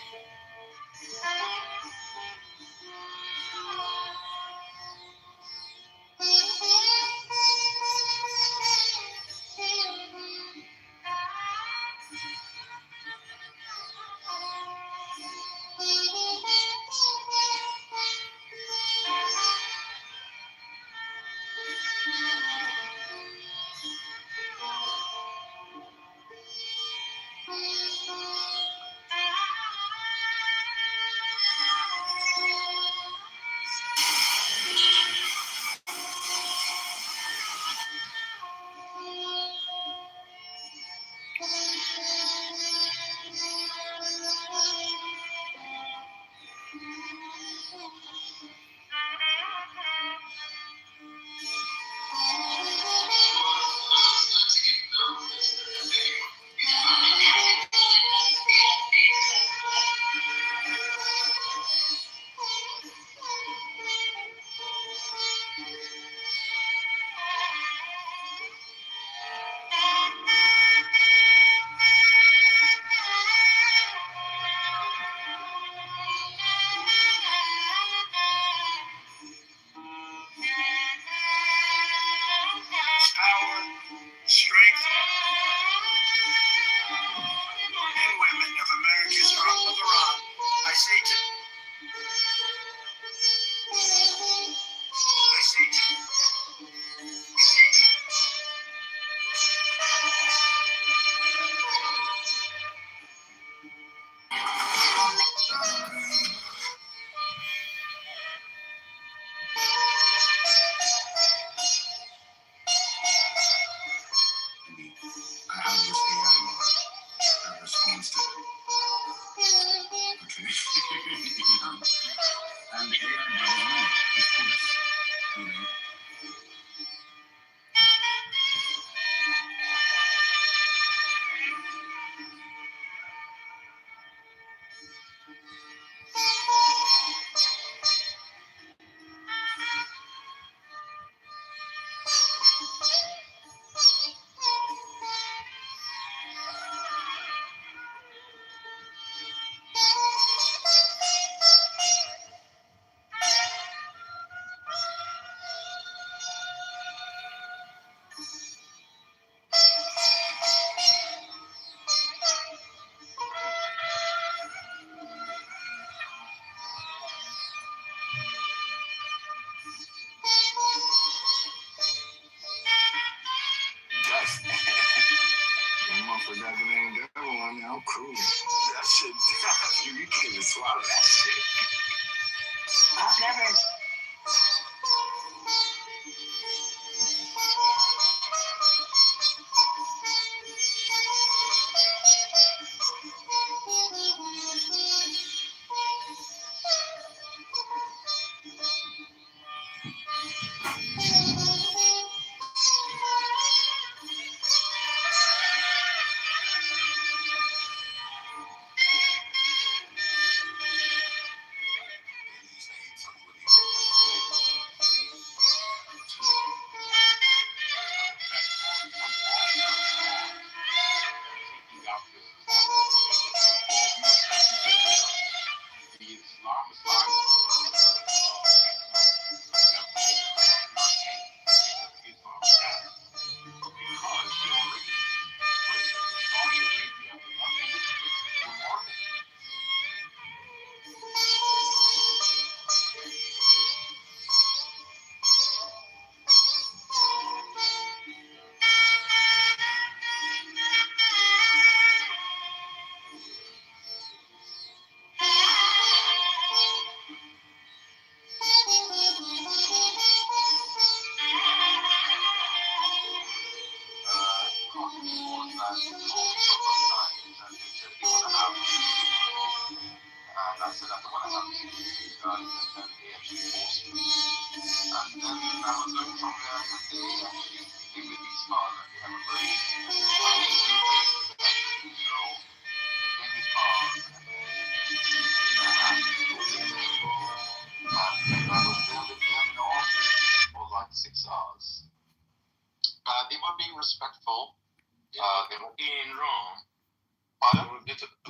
strength, and women of America's arm of Iran. I say to how does AI responds to it? Okay. And AI doesn't know, of course. You know. Dust. I'm up for that name, that one. I'm cool. That shit, you can't even swallow that shit. I've never.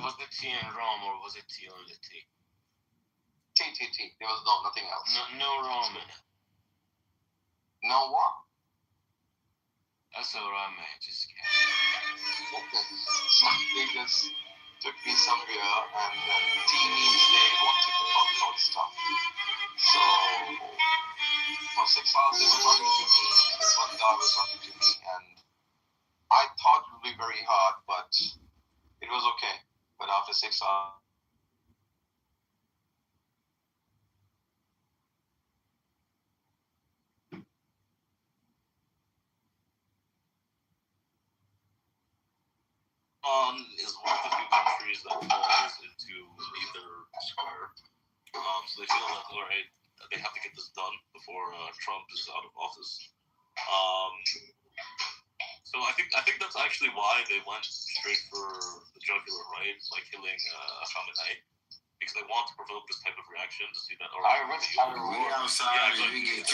Was the T in Rome or was it T only T? T. There was nothing else. No Rome. No what? That's all right, man. Just kidding. Okay. So they just took me somewhere, and then T means they wanted to talk about stuff. So for 6 hours they were talking to me, and this one guy was talking to me, and I thought it would be very hard, but it was okay. But after 6 hours. Is one of the few countries that falls into either square. So they feel like, all right, they have to get this done before Trump is out of office. So I think that's actually why they went straight for the jugular, right? Like killing Khamenei, because they want to provoke this type of reaction to see that. Or we outside, yeah, you get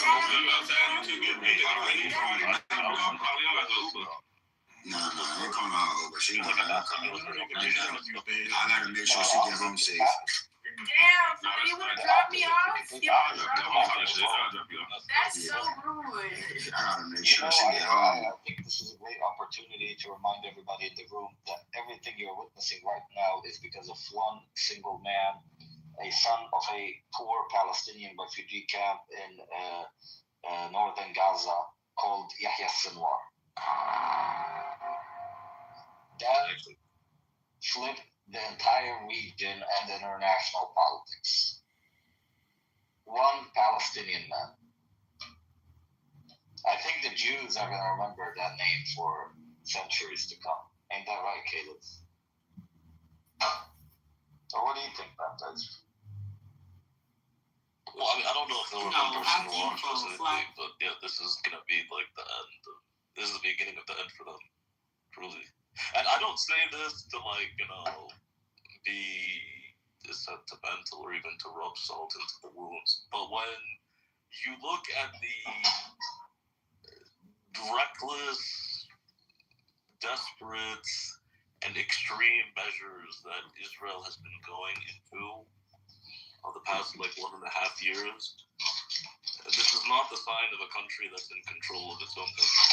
No, I ain't calling her Uber. She not. I gotta make sure she get home safe. Damn, so you would drop me off? That's so rude. I gotta make sure she get home. I think this is a great opportunity to remind everybody in the room that everything you're witnessing right now is because of one single man, a son of a poor Palestinian refugee camp in northern Gaza called Yahya Sinwar. That flipped the entire region and international politics. One Palestinian man. I think the Jews are going to remember that name for centuries to come. Ain't that right, Caleb? Or what do you think about that? Well, I mean, I don't know if they'll remember Sinwar specifically, but yeah, this is going to be like the end. This is the beginning of the end for them, truly. And I don't say this to, like, be sentimental or even to rub salt into the wounds, but when you look at the reckless, desperate, and extreme measures that Israel has been going into the past, 1.5 years, this is not the sign of a country that's in control of its own country.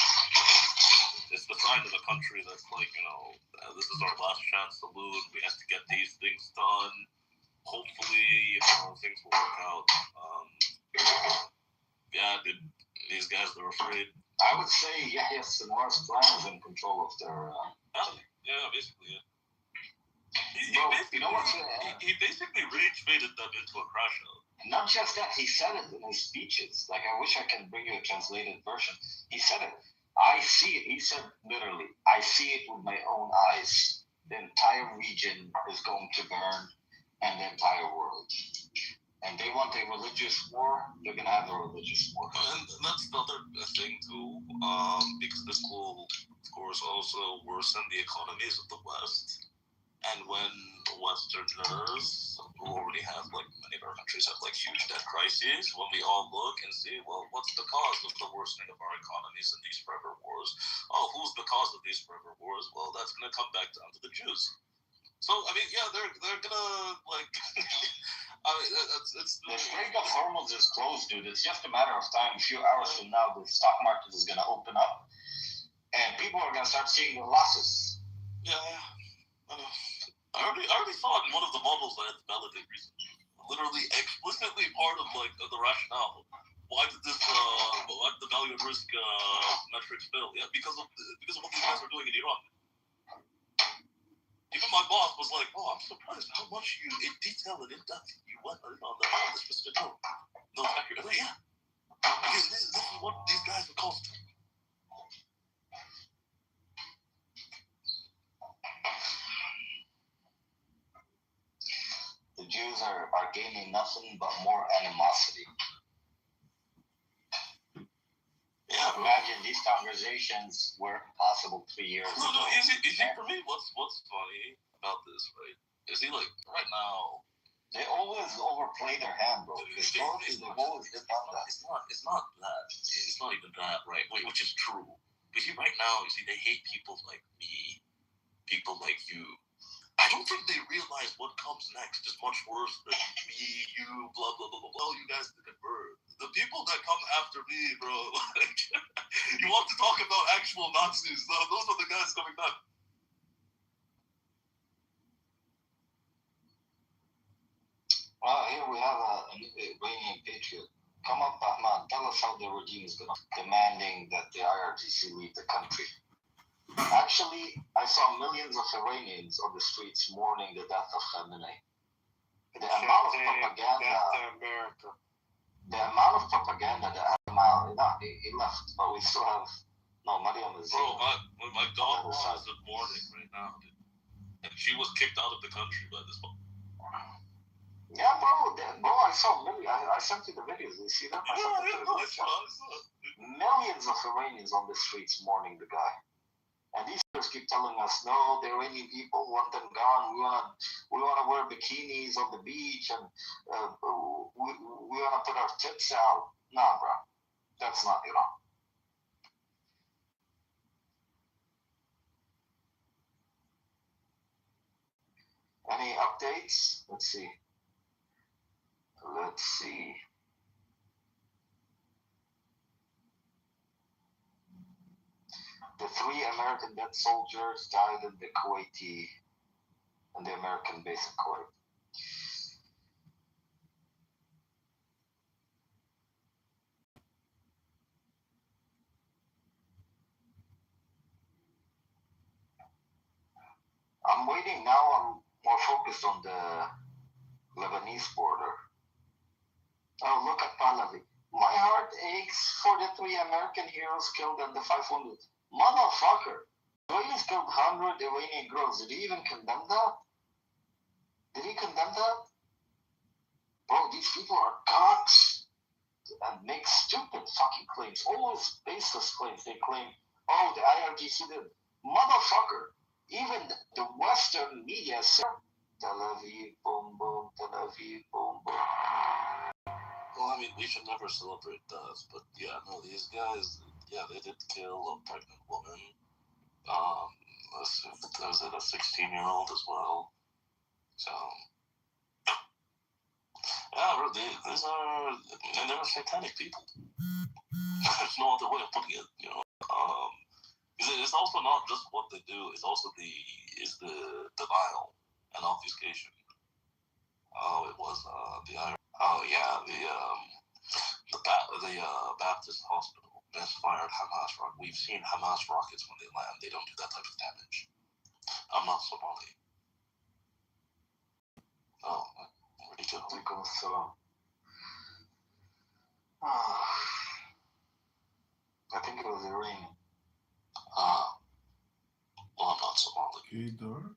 It's the sign of a country that's this is our last chance to lose. We have to get these things done. Hopefully, things will work out. These guys are afraid. I would say Yahya Sinwar's clan is in control of their. Basically, yeah. He basically rage-baited them into a crash out. Not just that, he said it in his speeches. I wish I can bring you a translated version. He said it. I see it. He said literally, I see it with my own eyes. The entire region is going to burn, and the entire world. And they want a religious war. They're going to have a religious war. And that's another thing too, because this will, of course, also worsen the economies of the West. And when Westerners, who already have, many of our countries have, huge debt crises, when we all look and see, well, what's the cause of the worsening of our economies in these forever wars? Oh, who's the cause of these forever wars? Well, that's going to come back down to the Jews. So, I mean, yeah, they're going to, the Strait of Hormuz is closed, dude. It's just a matter of time. A few hours from now, the stock market is going to open up, and people are going to start seeing the losses. Yeah, I know. I already saw it in one of the models I had to validate recently. Literally, explicitly part of the rationale. Why did the value at risk metrics fail? Yeah, because of what these guys are doing in Iran. Even my boss was like, "Oh, I'm surprised how much you in detail and in depth you went on the specific note." No, accurately, yeah. Because this is what these guys are caused. The Jews are gaining nothing but more animosity. Yeah, imagine these conversations were impossible 3 years ago. No, is it for me? What's funny about this, right? Is he right now? They always overplay their hand, bro. Historically, they've always done that. It's not that. It's not even that, right? Which is true. But see, right now, they hate people like me, people like you. I don't think they realize what comes next is much worse than me, you, blah, blah, blah, blah, blah. You guys to convert. The people that come after me, bro, like, you want to talk about actual Nazis, those are the guys coming back. Well, here we have an Iranian patriot. Come up, Bahman. Tell us how the regime is going to demanding that the IRGC leave the country. Actually, I saw millions of Iranians on the streets mourning the death of Khamenei. The amount of propaganda. The amount of propaganda that he left, but we still have. No, Mariam is. Bro, my daughter is mourning right now, dude. And she was kicked out of the country by this one. Yeah, bro, I saw I sent you the videos. You see them? I saw. Millions of Iranians on the streets mourning the guy. And these guys keep telling us, no, the Iranian people want them gone. We wanna wear bikinis on the beach, and we wanna put our tits out. Nah, bro, that's not Iran. Any updates? Let's see. The 3 American dead soldiers died in the American base in Kuwait. I'm waiting now. I'm more focused on the Lebanese border. Oh, look at Pahlavi. My heart aches for the 3 American heroes killed and the 5 wounded. Motherfucker! Iranians killed 100 Iranian girls. Did he even condemn that? Did he condemn that? Bro, these people are cocks and make stupid fucking claims. Always baseless claims. They claim, oh, the IRGC did. Motherfucker! Even the Western media said, Tel Aviv, boom, boom, Tel Aviv, boom, boom. Well, I mean, we should never celebrate that, but yeah, no, these guys, yeah, they did kill a pregnant woman. Was it a 16-year-old as well? So, yeah, bro, these are, and they were satanic people. There's no other way of putting it, you know. It's also not just what they do; it's also the denial and obfuscation. Oh, it was the Baptist hospital misfired Hamas rocket. We've seen Hamas rockets when they land; they don't do that type of damage. I'm not Somali. Oh, where'd he go? I think it was Iranian. Well, I'm not Somali. Kitover.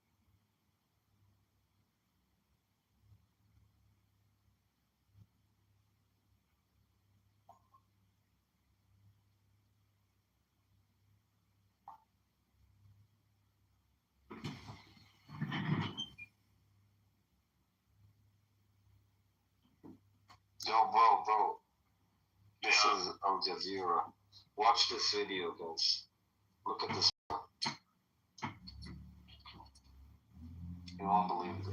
Yo, bro. This is Al Jazeera. Watch this video, guys. Look at this. You won't believe it.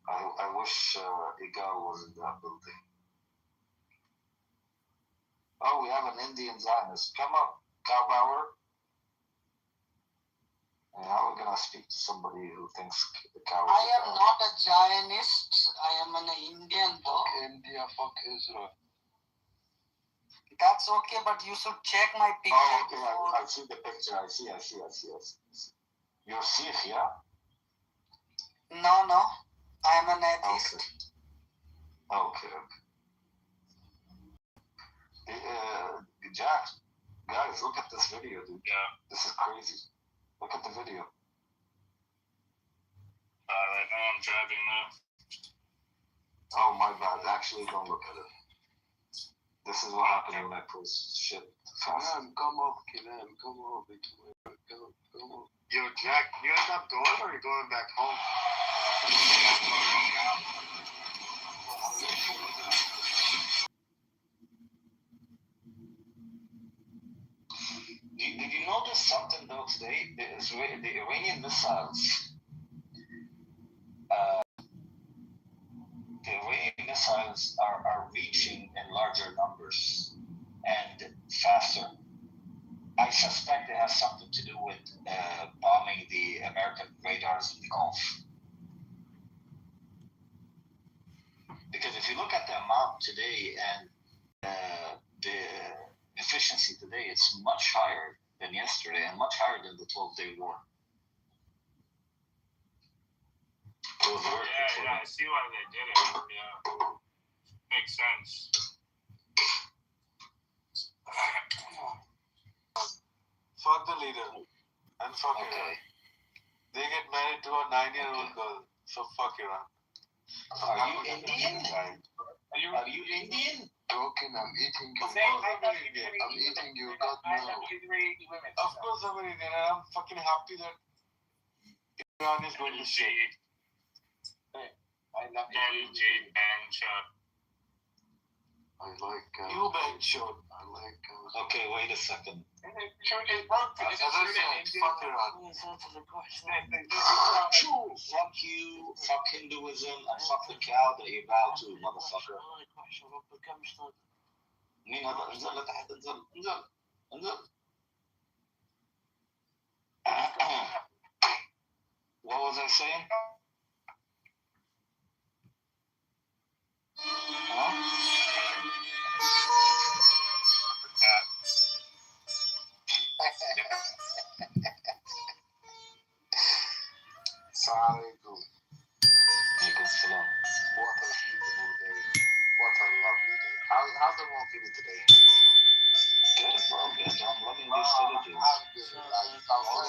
I wish Igal was in that building. Oh, we have an Indian Zionist. Come up, Cowbower. And now we're gonna speak to somebody who thinks the cow is I am not a Zionist. I am an Indian though. India, fuck Israel. That's okay, but you should check my picture. Oh, okay, I see the picture. I see. You're Sikh, yeah? No. I am an atheist. Okay. Jack, guys, look at this video, dude. Yeah. This is crazy. Look at the video. Right now I'm driving now. Oh, my bad. Actually, don't look at it. This is what happened when I post shit fast. Come up, Kilam. Come up. Come up. Yo, Jack, you end up going or are you going back home? something though today. The Iranian missiles. The Iranian missiles are reaching in larger numbers and faster. I suspect it has something to do with bombing the American radars in the Gulf. Because if you look at the amount today and the efficiency today, it's much higher than yesterday and much higher than the 12-day war. Yeah, I see why they did it. Yeah, makes sense. Fuck the leader and fuck Iran. They get married to a 9-year-old girl, so fuck Iran. Are you Indian? Are you Indian? Joking, I'm eating you. I'm eating you. God no. Of course I'm an Indian, and I'm fucking happy that Iran is going to see it. Hey, I love you. Jade and shot. I like you bang shot. I like okay, wait a second. As I said, fuck Iran. Fuck you, fuck Hinduism, and fuck the cow that you bow to, motherfucker. مين هذا؟ انزل لتحت، انزل. What was I saying? Assalamualaikum. Salam. What a beautiful day. What a lovely day. How's everyone feeling today? Good, bro. Good. I'm loving these villages. How do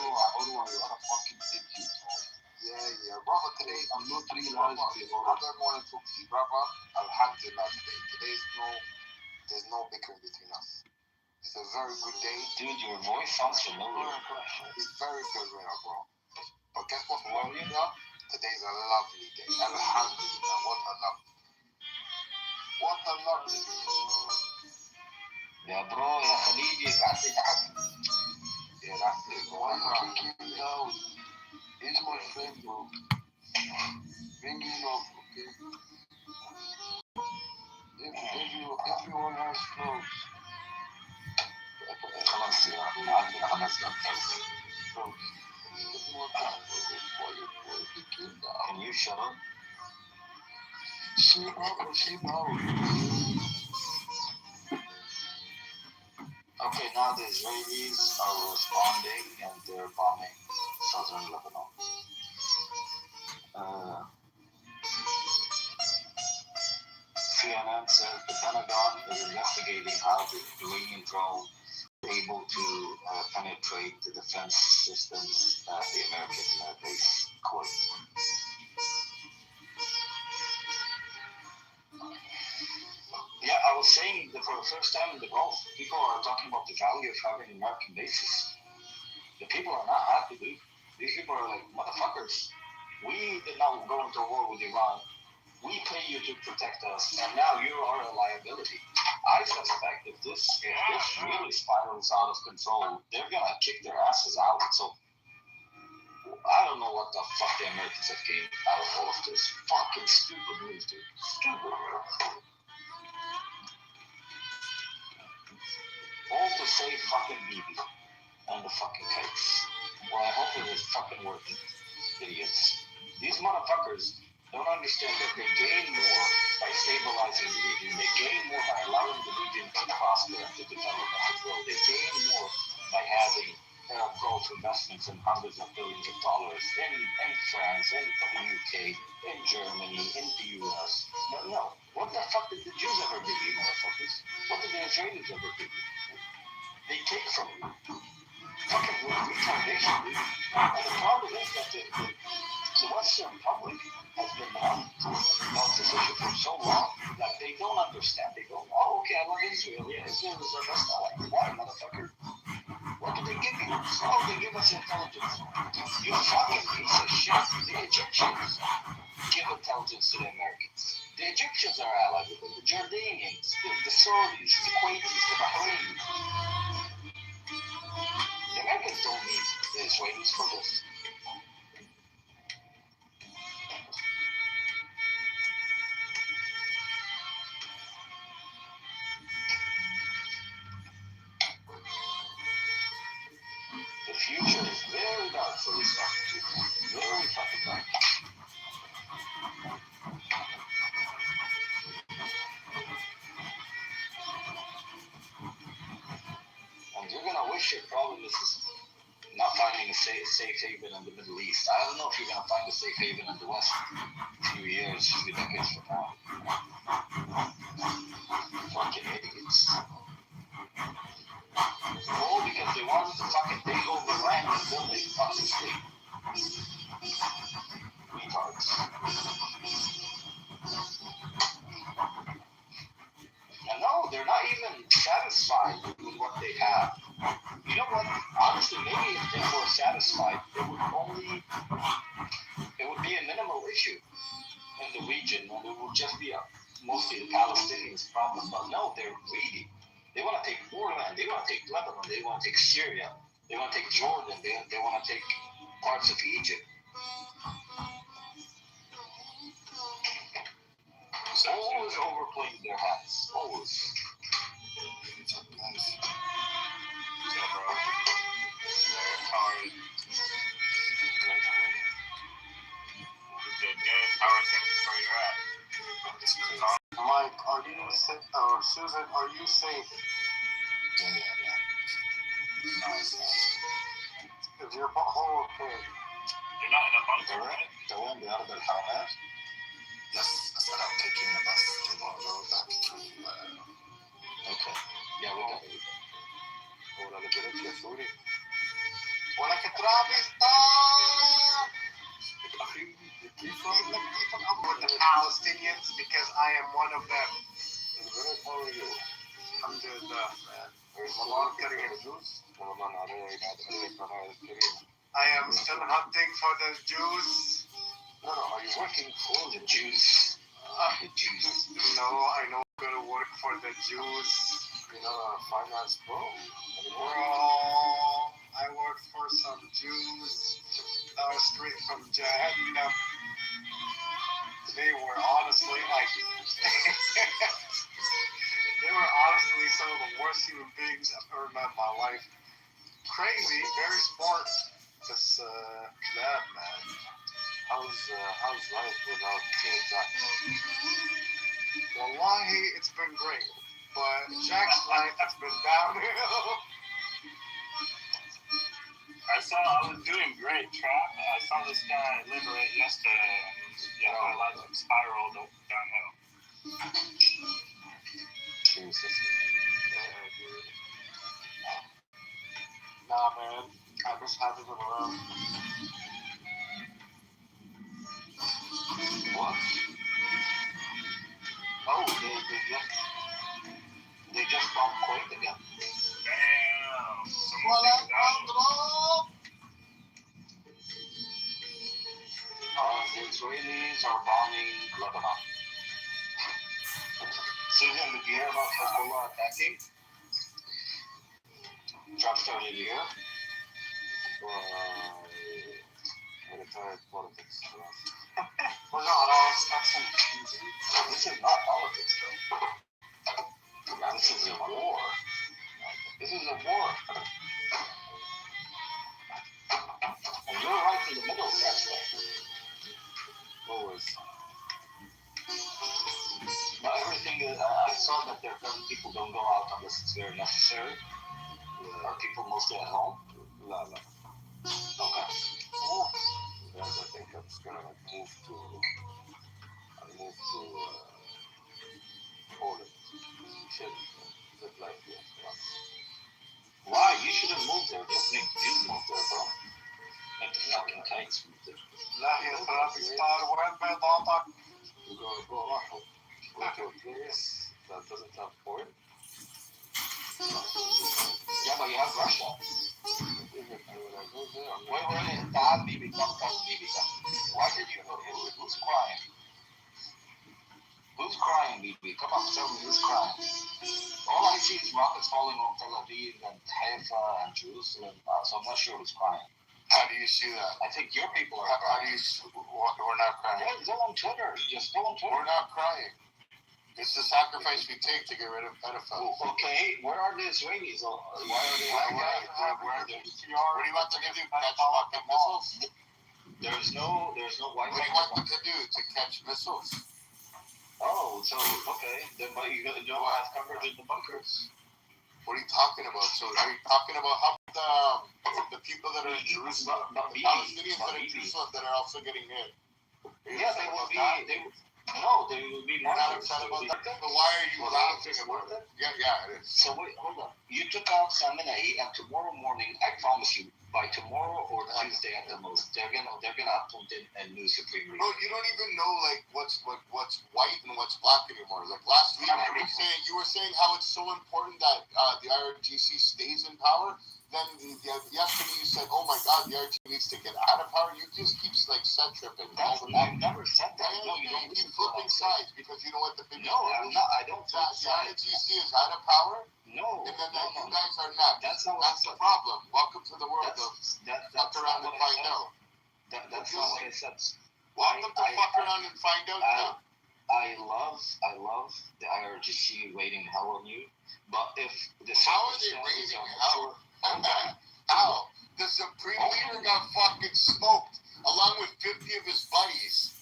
I fucking tip you? Yeah. Brother, today I'm not realizing it. I don't want to talk to you, brother. Alhamdulillah today. There's no bickering between us. It's a very good day. Dude, your voice sounds familiar. It's very good right now, bro. But guess what's wrong with you? Today's a lovely day. Alhamdulillah. What a lovely day. يا برو يا خليجي قاعد تحت. Yeah, that's it, bro. I'm kicking you down. He's my friend, bro. Bring him up, okay? Everyone has clothes. خلاص يا عندك 5 دقائق. Can you shut up? Sleep out. Okay, now the Israelis are responding and they're bombing southern Lebanon. CNN says the Pentagon is investigating how the Iranian drone was able to penetrate the defense systems at the American base Kuwait. Yeah, I was saying that for the first time in the Gulf, people are talking about the value of having American bases. The people are not happy, dude. These people are like, motherfuckers, we did not go into war with Iran. We pay you to protect us, and now you are a liability. I suspect if this really spirals out of control, they're gonna kick their asses out. So I don't know what the fuck the Americans have gained out of all of this fucking stupid news, dude. Stupid. All to save fucking Bibi and the fucking cakes. Well, I hope it is fucking working. Idiots. These motherfuckers don't understand that they gain more by stabilizing the region. They gain more by allowing the region to prosper and to develop and to grow. They gain more by having Gulf investments in hundreds of billions of dollars in France, in the UK, in Germany, in the US. But no, what the fuck did the Jews ever give you, motherfuckers? What did the Israelis ever give you? They take from you. Fucking retardation, dude. And the problem is that the Western public has been numb about this issue for so long that they don't understand. They go, oh, okay, I love Israel. Yeah, Israel is our best ally. Why, motherfucker? What did they give you? Oh, they give us intelligence. You fucking piece of shit. The Egyptians give intelligence to the Americans. The Egyptians are allied with them. The Jordanians, the Saudis, the Kuwaitis, the Bahrainis. The Americans Israelis for this. The future is very dark for this country. Very fucking dark. And you're gonna wish your problem is not finding a safe haven in the Middle East. I don't know if you're gonna find a safe haven in the West a few years, a few decades from now. Fucking idiots. All because they wanted to fucking take over land and build a fucking state. Retards. And no, they're not even satisfied with what they have. You know what? Honestly, maybe if they were satisfied, it would be a minimal issue in the region, and it would just be mostly the Palestinians' problem. But no, they're greedy. They want to take more land. They want to take Lebanon. They want to take Syria. They want to take Jordan. They want to take parts of Egypt. Always overplaying their hats. Always. Yeah, bro. They're hard. Good. Power things is where you're at. Mike, are you safe? Or Susan, are you safe? Yeah. Nice. Is your butthole okay? You're not in a bunker, right? The one, the other Hamas? Yes, I said I'm taking the bus to go back to. Okay. Yeah, we got it. ولا لبنان يا سوري ولك ترابيستان كيف الأمر with the Palestinians because I am one of them. Alhamdulillah, man. I am still hunting for the Jews. No, are you working for the Jews? The Jews. No, I know I'm going to work for the Jews. You're not a finance bro? Bro, I worked for some Jews that were straight from Jahannam. They were honestly like, they were honestly some of the worst human beings I've ever met in my life. Crazy, very smart. Just, bad, man. How's life without Jack? Wallahi, it's been great. But Jack's life has been downhill. I was doing great, Trap. I saw this guy liberate yesterday, and my life spiraled downhill. Jesus. Nah, man. I just haven't been around. What? Oh, they just found Kuwait again. Damn. The Israelis are bombing Lebanon. Susan, did you hear about Hezbollah attacking? Trump started here. Military politics. Well, no, this is not politics, though. This is a war. This is a war. And you're right in the middle of that stuff. Always. Not everything is, I saw that there are certain people don't go out unless it's very necessary. Are people mostly at home? La. Okay. Yes, I think that's gonna move to Poland. Should live like this. Why? You shouldn't move there. Just make Jews move there, bro. Make the fucking kites move there. لا يا ترابيستان وين بيضاتك؟ Go راحوا. Go to a place that doesn't have oil. Yeah, but you have Russia. Wait, Dad, baby, come. Why did you go here? Who's crying? Who's crying, baby? Come on, tell me who's crying. All I see is rockets falling on Tel Aviv and Haifa and Jerusalem, so I'm not sure who's crying. How do you see that? I think your people are How do crying. we're not crying. Yeah, go on Twitter. Just go on Twitter. We're not crying. It's the sacrifice we take to get rid of pedophiles. Okay, where are the Israelis? Why are they? Where are they? What do you want them to do? Catch fucking missiles? There's no Wi-Fi. What do you want them to do? To catch missiles? Oh, so okay. Then but you don't have covered in the bunkers. What are you talking about? So are you talking about how the people that are in Jerusalem, the Palestinians that are in Jerusalem that are also getting hit? Yeah, they will be. They will be. You're not upset about that? But why are you laughing about it? Yeah, it is. So wait, hold on. You took out Saminai, and tomorrow morning, I promise you, by tomorrow or Tuesday at the most, they're gonna appoint a new supreme leader. Bro, you don't even know like what's white and what's black anymore. Like last week, you were saying how it's so important that the IRGC stays in power. Then yesterday you said, "Oh my God, the IRGC needs to get out of power." You just keep like set tripping. I've never said that. No, you don't keep flipping sides because you know what the biggest I'm not. I don't. The IRGC is out of power. No. And then you guys are not. That's the problem. Welcome to the world of fuck around and find out. That's not what I said. Welcome to fuck around and find out. I love the IRGC waiting hell on you, but if the how are they raising hell? How? The Supreme Leader got fucking smoked along with 50 of his buddies.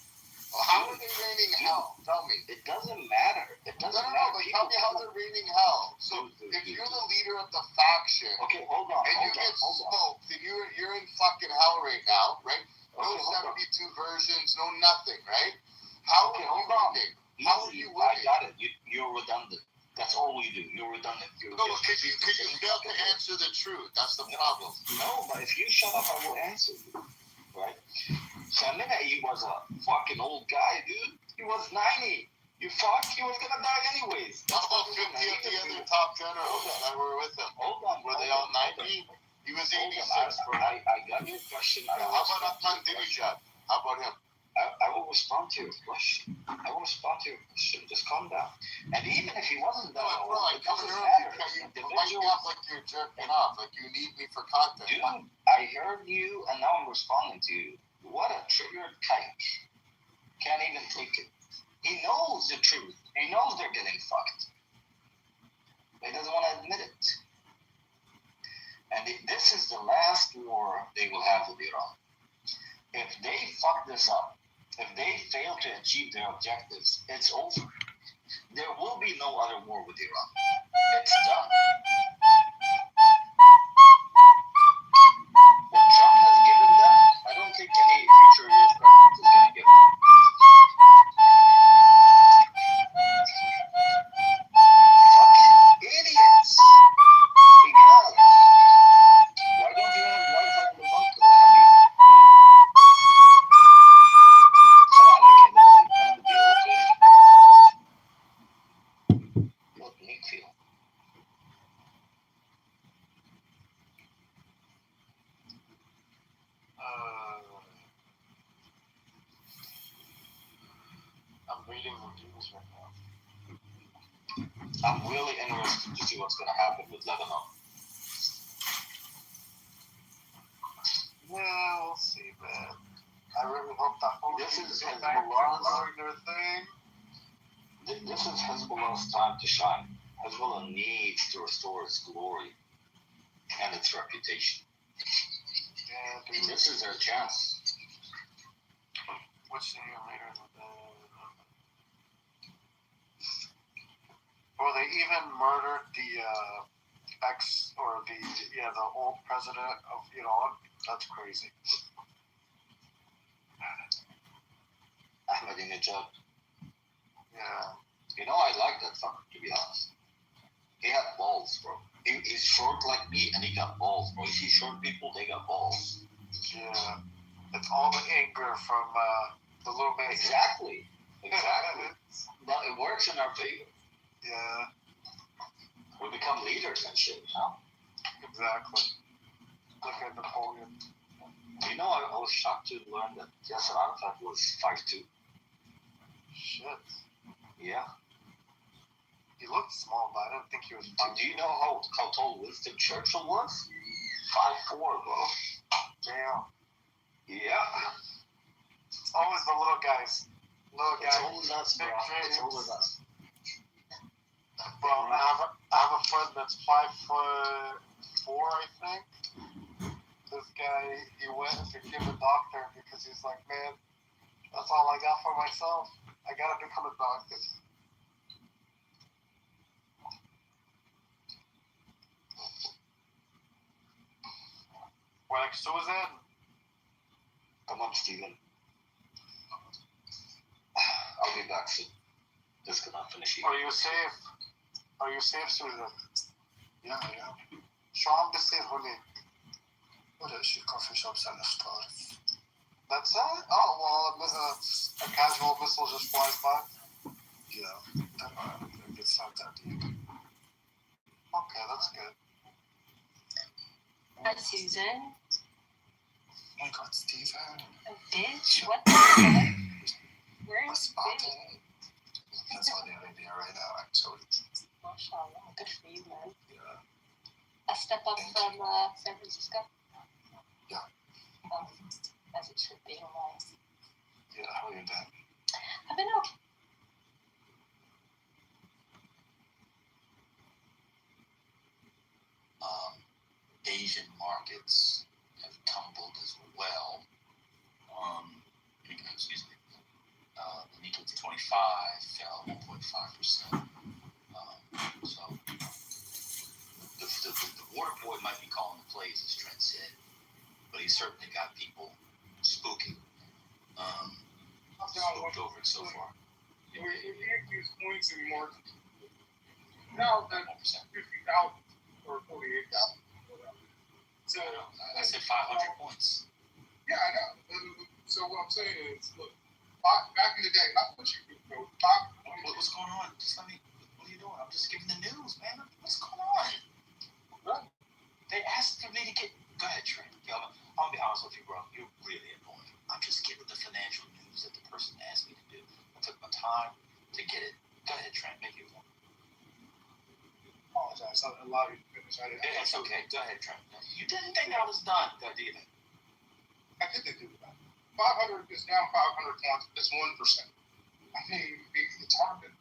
How are they raining hell? Tell me. It doesn't matter. It doesn't matter. But tell me how they're raining hell. So if you're the leader of the faction, okay, hold on, and you get smoked, then you're in fucking hell right now, right? No 72 versions, no nothing, right? How are you winning? How are you winning? I got it. You're redundant. That's all you do. You're redundant. No, because you fail to answer the truth. That's the problem. No, but if you shut up, I will answer you. Right? Saminai was a fucking old guy, dude. He was 90. You fuck, he was gonna die anyways. How about 50 of the other top generals that were with him? Hold on. Were they all 90? He was 86. I got your question. How about Ahmadinejad? How about him? I will respond to your question. Just calm down. And even if he wasn't that old, it doesn't matter. You're winding up like you're jerking off, like you need me for content. Dude, I heard you, and now I'm responding to you. What a triggered kike. Can't even take it. He knows the truth. He knows they're getting fucked. He doesn't want to admit it. And this is the last war they will have with Iran. If they fuck this up, if they fail to achieve their objectives, it's over. There will be no other war with Iran. It's done. What Trump has given them, I don't think any future US president is going to give them. Fucking idiots. God. Why don't you have Wi-Fi in the bunker? I'm reading the news right now. I'm really interested to see what's going to happen with Lebanon. Yeah, we'll see, man. I really hope that this is Hezbollah's their thing. This is Hezbollah's time to shine. Hezbollah needs to restore its glory and its reputation. Yeah, dude. This is their chance. What's the year later than that? Or they even murdered the the old president of Iran. That's crazy. Ahmadinejad. Yeah. You know, I like that fucker, to be honest. He had balls, bro. He's short like me, and he got balls, bro. You see short people, they got balls. Yeah. It's all the anger from the little man. Exactly. But it works in our favor. Yeah. We become leaders and shit, you know? Exactly. Look at Napoleon. You know, I was shocked to learn that Yasser Arafat was 5'2". Shit. Yeah. He looked small, but I didn't think he was 5'2". Do you know how tall Winston Churchill was? 5'4", bro. Damn. guys. Look, It's guys. always us, bro. It's always us. Well, I have a friend that's 5'4", I think. This guy, he went and became a doctor because he's like, man, that's all I got for myself. I gotta become a doctor. We're like Susan. Come on, Steven. I'll be back soon. Just gonna finish it. Are you safe? Are you safe, Susan? Yeah, yeah. شو عم بصير هونيك؟ ولا شي coffee shops على الفطار. That's it? Oh, well, a casual missile just flies by? Yeah, it's not that deep. Okay, that's good. Hi, Susan. Oh my god, Steven. A bitch? What the fuck? Where's bitch? In Saudi Arabia right now, actually. MashaAllah. Good for you, man. Yeah. A step up from San Francisco? Yeah. As it should be. Nice. Yeah, how you been? I've been okay. Asian markets have tumbled as well. Excuse me. The Nikkei 25 fell 1.5%. So the water boy might be calling the plays, as Trent said, but he certainly got people spooking. Spooked over it so far. We can't use points anymore. Now that 50,000 or 48,000. So I said 500 points. Yeah, I know. So what I'm saying is, look, back in the day, not what you could go. What's going on? Just let me. What are you doing? I'm just giving the news, man. What's going on? What? They asked me to get. Go ahead, Trent. Yo, I'll be honest with you, bro. You're really annoying. I'm just giving the financial news that the person asked me to do. I took my time to get it. Go ahead, Trent. Make it one. Apologize. I allowed you to finish. It's okay. Go ahead, Trent. You didn't think I was done, did you? I didn't do that. 500 is down 500 points. It's 1%. I mean, it's hard to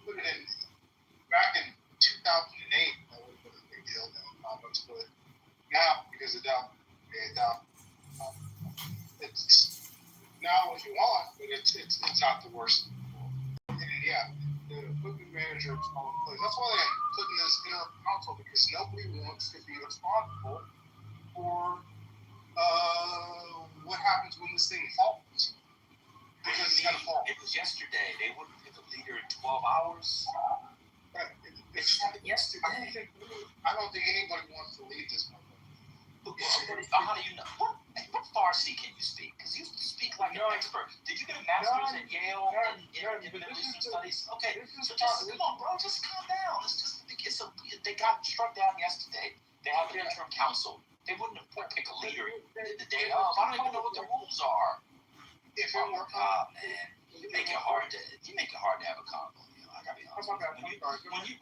put it in. Back in 2008, that would have been a big deal. Now, but now, because of down, it's now what you want, but it's not the worst. And yeah, the equipment manager is all in place. That's why they put in this inner console, because nobody wants to be responsible for what happens when this thing falls. Because it's gonna fall. It was yesterday. They wouldn't pick a leader in 12 hours. It happened yesterday. I don't think anybody wants to lead this movement. How do you know? What Farsi can you speak? Because you speak like an expert. Did you get a master's at Yale in Middle Eastern Studies? Okay, so just come on, bro. Just calm down. They got struck down yesterday. They have an interim council. They wouldn't have pick a leader the day of. I don't even know what the rules are. Oh my God, man! You make it hard to have a convo. You know, I gotta be honest.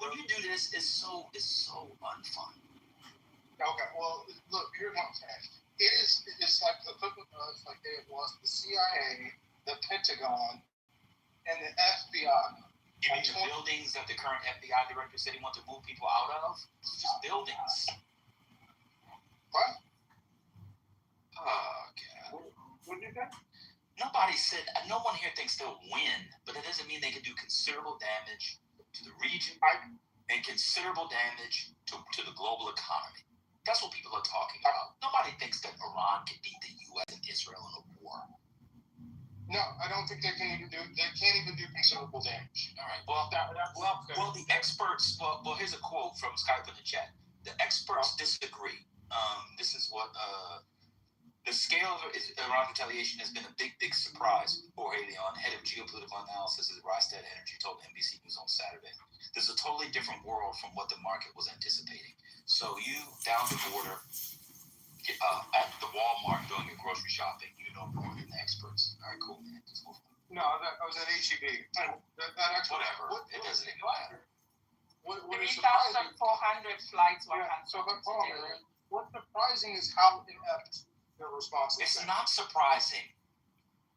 When you do this, it's so unfun. Okay, well, look, here's what I'm saying. It's like the equivalent of like it was the CIA, the Pentagon, and the FBI. You mean the buildings that the current FBI director said he wanted to move people out of? It's just buildings. What? Oh, God. What did you say? Nobody said, no one here thinks they'll win, but it doesn't mean they can do considerable damage to the region and considerable damage to the global economy. That's what people are talking about. Nobody thinks that Iran can beat the U.S. and Israel in a war. No, I don't think they can't even do considerable damage. All right. Well, the experts. Well, here's a quote from Skype in the chat. The experts disagree. This is what the scale of Iran's retaliation has been a big surprise for Leon, head of geopolitical analysis at Rystad Energy, told NBC News on Saturday. This is a totally different world from what the market was anticipating. So you down the border at the Walmart doing your grocery shopping, you know more than the experts. All right, cool, man. Just move on. No, I was at HEB. Whatever. It doesn't even matter. What is surprising? 3,400 flights were So, but what's surprising is how inept their response is. It's not surprising.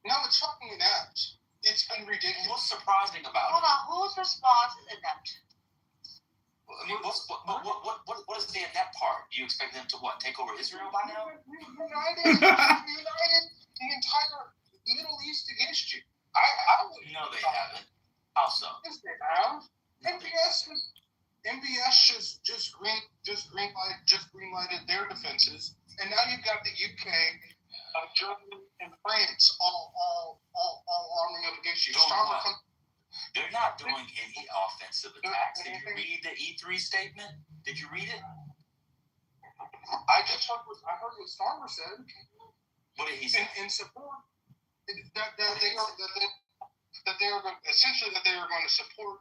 No, it's fucking inept. It's been ridiculous. What's surprising about Hold on, whose response is inept? I mean, what is the inept part? Do you expect them to what? Take over Israel by now? United the entire Middle East against you. I would. No, they haven't. How so? Yes, they have. MBS just greenlighted their defenses, and now you've got the UK, Germany, and France all arming up against you. They're not doing any offensive attacks. Did you read the E3 statement? Did you read it? I heard what Starmer said. What did he say? In support that they are going to support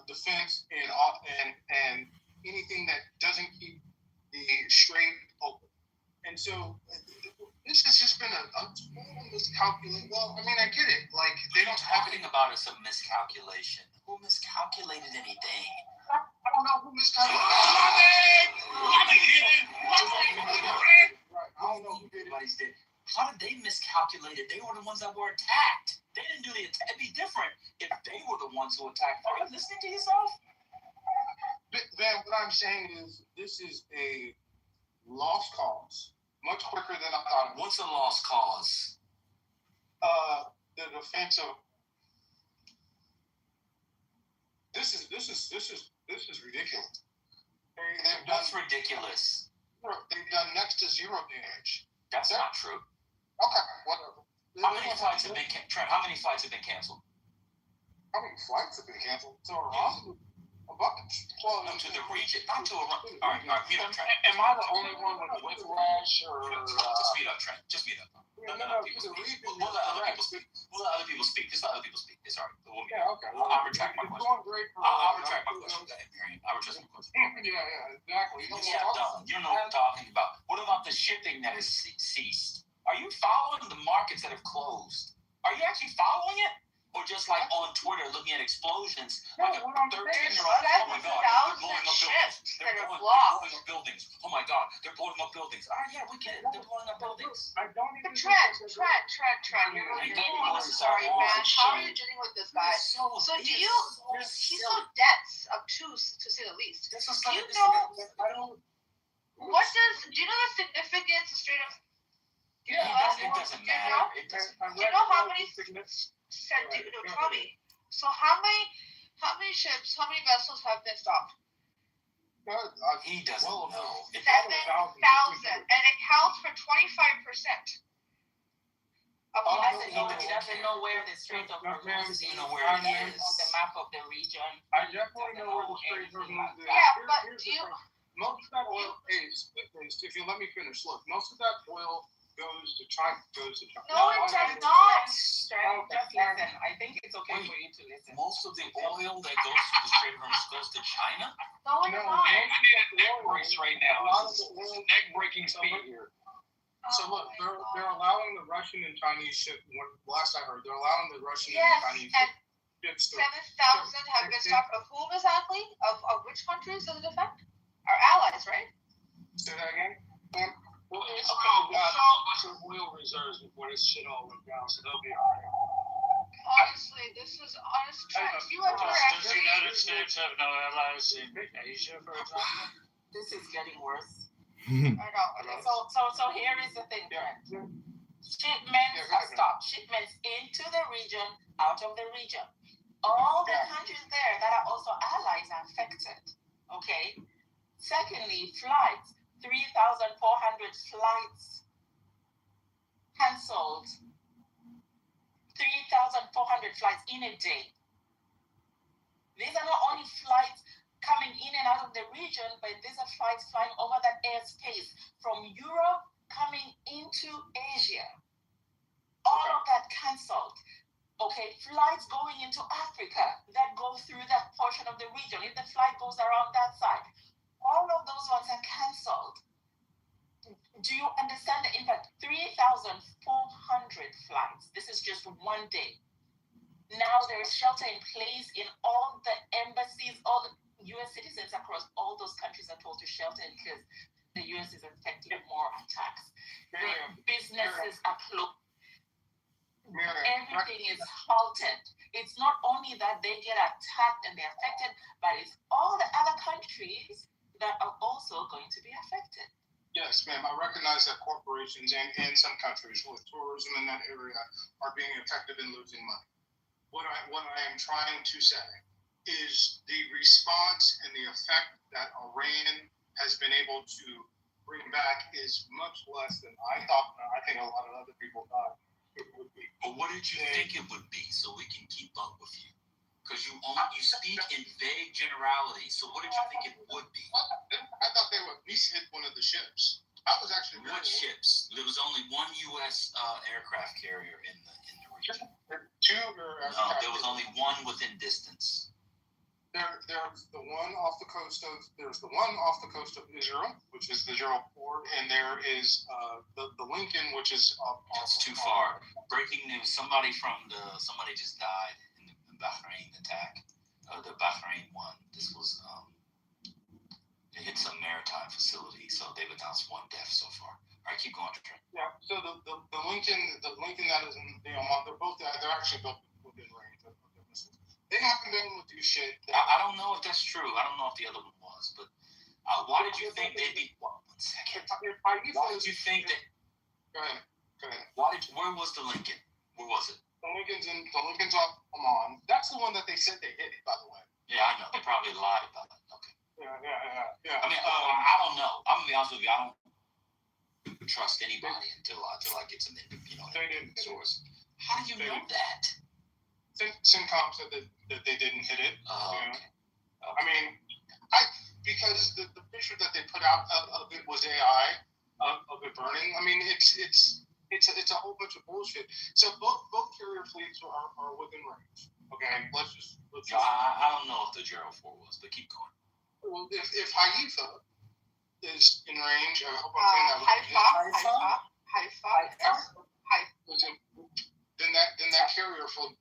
defense and anything that doesn't keep the strait open. And so this has just been a total miscalculation. Well, I mean, I get it. Like, they don't have talking about it's a miscalculation. Who miscalculated anything? I don't know who miscalculated. Everybody's dead. How did they miscalculate it? They were the ones that were attacked. They didn't do the attack. It'd be different if they were the ones who attacked. Are you listening to yourself? Van, what I'm saying is this is a lost cause. Much quicker than I thought. What's a lost cause? The defense of this is ridiculous. That's ridiculous. They've done next to zero damage. That's not true. Okay, whatever. How many flights have been canceled? How many flights have been canceled? To Iran? A bunch. Well, no, to the region, not to Iran. All right, mute up, Trent. Am I the only one with whiplash or? Just mute up, Trent. Just mute up. We'll let other people speak. We'll let other people speak. Just let other people speak. It's all right. Yeah, okay. I'll retract my question. I'll retract my question. Go ahead, Marion. I'll retract my question. Yeah, exactly. Yeah, done. You don't know what I'm talking about. What about the shipping that has ceased? Are you following the markets that have closed? Are you actually following it? Or just like on Twitter looking at explosions, like a 13-year-old, oh my God, they're blowing up buildings. They're blowing up buildings. Oh my God, they're blowing up buildings. All right, yeah, we get it. They're blowing up buildings. I don't even Trent. You're really sorry, man. How are you dealing with this guy? So he's so dense, obtuse, to say the least. Do you know the significance of straight up? Yeah, it doesn't matter. Do you know how many? Tell me. So how many ships, how many vessels have been stopped? He doesn't know. 7,000, and it counts for 25%. He doesn't know where the Strait of Hormuz is. He doesn't know where it is. The map of the region. I definitely know where the Strait of Hormuz is. Yeah, but do you? Most of that oil is, if you let me finish, look, most of that oil goes to China. No, it does not. Just listen. I think it's okay for you to listen. Most of the oil that goes to the Strait of Hormuz goes to China? No, it's not. Race right now. Neck-breaking speed here. So look, they're allowing the Russian and Chinese ship. Last I heard, they're allowing the Russian and Chinese ships. 7,000 have been stopped. Of whom exactly? Of which countries does it affect? Our allies, right? Say that again. Well, Israel got some oil reserves before this shit all went down, so they'll be alright. Honestly, this is honest. You have to Does the United States have no allies in Asia, for example? This is getting worse. I know. Okay. So here is the thing, Brent. Shipments are stopped. Shipments into the region, out of the region. All the countries there that are also allies are affected. Okay. Secondly, flights. 3,400 flights cancelled. 3,400 flights in a day. These are not only flights coming in and out of the region, but these are flights flying over that airspace from Europe coming into Asia. All of that cancelled. Okay, flights going into Africa that go through that portion of the region. If the flight goes around that side, all of those ones are cancelled. Do you understand the impact? 3,400 flights. This is just one day. Now there is shelter in place in all the embassies, all the U.S. citizens across all those countries are told to shelter in because the U.S. is expecting more attacks. Their businesses are closed. everything is halted. It's not only that they get attacked and they're affected, but it's all the other countries that are also going to be affected. Yes, ma'am. I recognize that corporations and some countries with tourism in that area are being affected and losing money. What I am trying to say is the response and the effect that Iran has been able to bring back is much less than I thought. I think a lot of other people thought it would be. But what did you think it would be, so we can keep up with you? Because you speak in vague generalities. So what did you think it would be? I thought they would at least hit one of the ships. I was actually what ships? There was only one U.S. Aircraft carrier in the region. Two. No, there was only one within distance. There's the one off the coast of Israel, which is the Gerald Ford, and there is the Lincoln, which is That's too far. Breaking news: somebody just died in the Bahrain attack. The Bahrain one. This was it hit some maritime facility, so they've announced one death so far. All right, keep going, Trent. Yeah. So the Lincoln that is in they're actually built within range of their missiles. They haven't been able to do shit. I don't know if that's true. I don't know if the other one was, but why did you think they'd be? One second. Why did you think that? Go ahead. Where was the Lincoln? Where was it? The Lincoln's off Oman. That's the one that they said they hit, by the way. Yeah, I know. They probably lied about it. Okay. Yeah. I mean, I don't know. I'm gonna be honest with you. I don't trust anybody until I get some, source. How do you know that? CENTCOM said that they didn't hit it. Okay. I mean, because the picture that they put out of it was AI of it burning. I mean, it's a whole bunch of bullshit. So both carrier fleets are within range. Okay, let's just. I don't know if the Gerald 4 was, but keep going. Well, if Haifa is in range, I hope I'm saying that right. Haifa. Then that carrier fleet,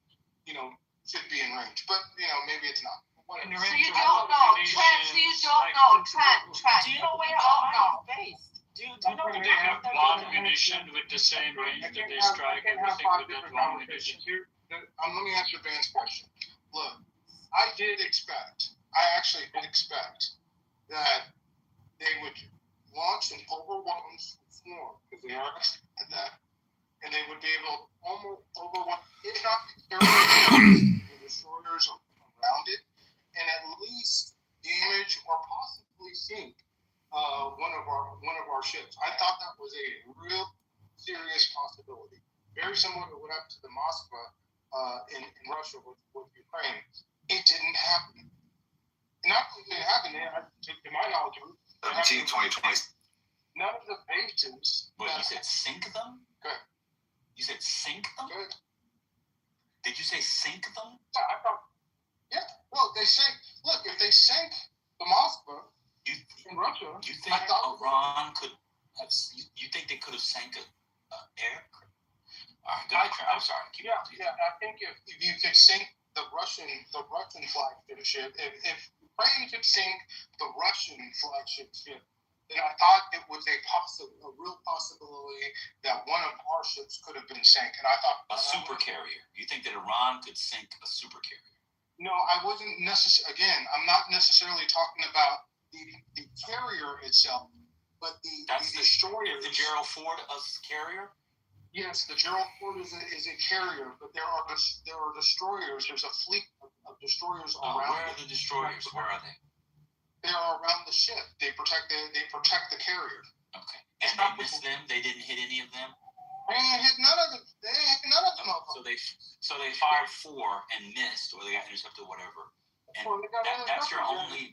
should be in range, but maybe it's not. So you don't know, Trent. Please don't know, Trent. Do you know where Iran is based? Do you know Do they have bomb munition with the same range that they strike everything with that bomb munition? Let me ask you a advanced question. Look, I actually did expect that they would launch an overwhelming swarm, because they are at that, and they would be able to almost overwhelm, if not the destroyers around it, and at least damage or possibly sink one of our ships. I thought that was a real serious possibility, very similar to what happened to the Moskva in Russia with Ukraine. It didn't happen. Not only did it happen, to my knowledge, 2020. None of the bases. Wait, you said sink them? Good. You said sink them? Good. Did you say sink them? Yeah, I thought. Yeah. Well, they sank. Look, if they sank the Moskva in Russia, you think Iran could have? You think they could have sank an aircraft? I'm sorry. Yeah. I think if you could sink the Russian flagship ship, if Ukraine could sink the Russian flagship ship, then I thought it was a real possibility that one of our ships could have been sank. And I thought a super carrier. You think that Iran could sink a super carrier? No, I wasn't necessarily. Again, I'm not necessarily talking about the carrier itself, but the destroyer. The Gerald Ford a carrier? Yes, the Gerald Ford is a carrier, but there are destroyers. There's a fleet of destroyers around. Where are the destroyers? Where are they? They are around the ship. They protect the carrier. Okay. And they missed them. They didn't hit any of them. They hit none of them. So they fired 4 and missed, or they got intercepted, or whatever. And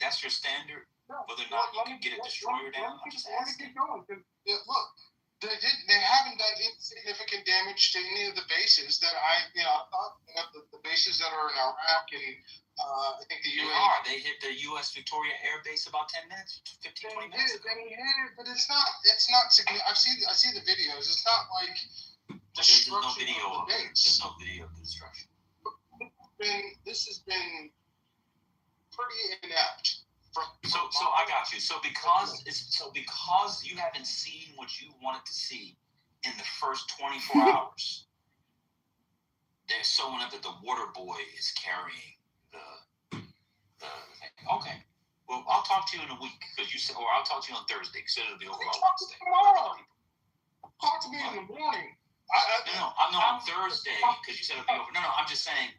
that's your standard. Whether or not you can get a destroyer down. I'm just asking. Look, they haven't done insignificant damage to any of the bases that I thought the bases that are in Iraq and I think the UAE. They hit the U.S. Victoria Air Base about 10 minutes, 15, 20 minutes ago. They hit it, but it's not significant. I see the videos. It's not like there's no video of it. There's no video of the destruction. This has been pretty inept. So I got you. So because you haven't seen what you wanted to see in the first 24 hours, they're showing up that the water boy is carrying the thing. Okay. Well, I'll talk to you in a week because you said, or I'll talk to you on Thursday because it'll be over by Wednesday. Tomorrow. Talk to me in the morning. I'm on Thursday because you said it'll be over. No, I'm just saying.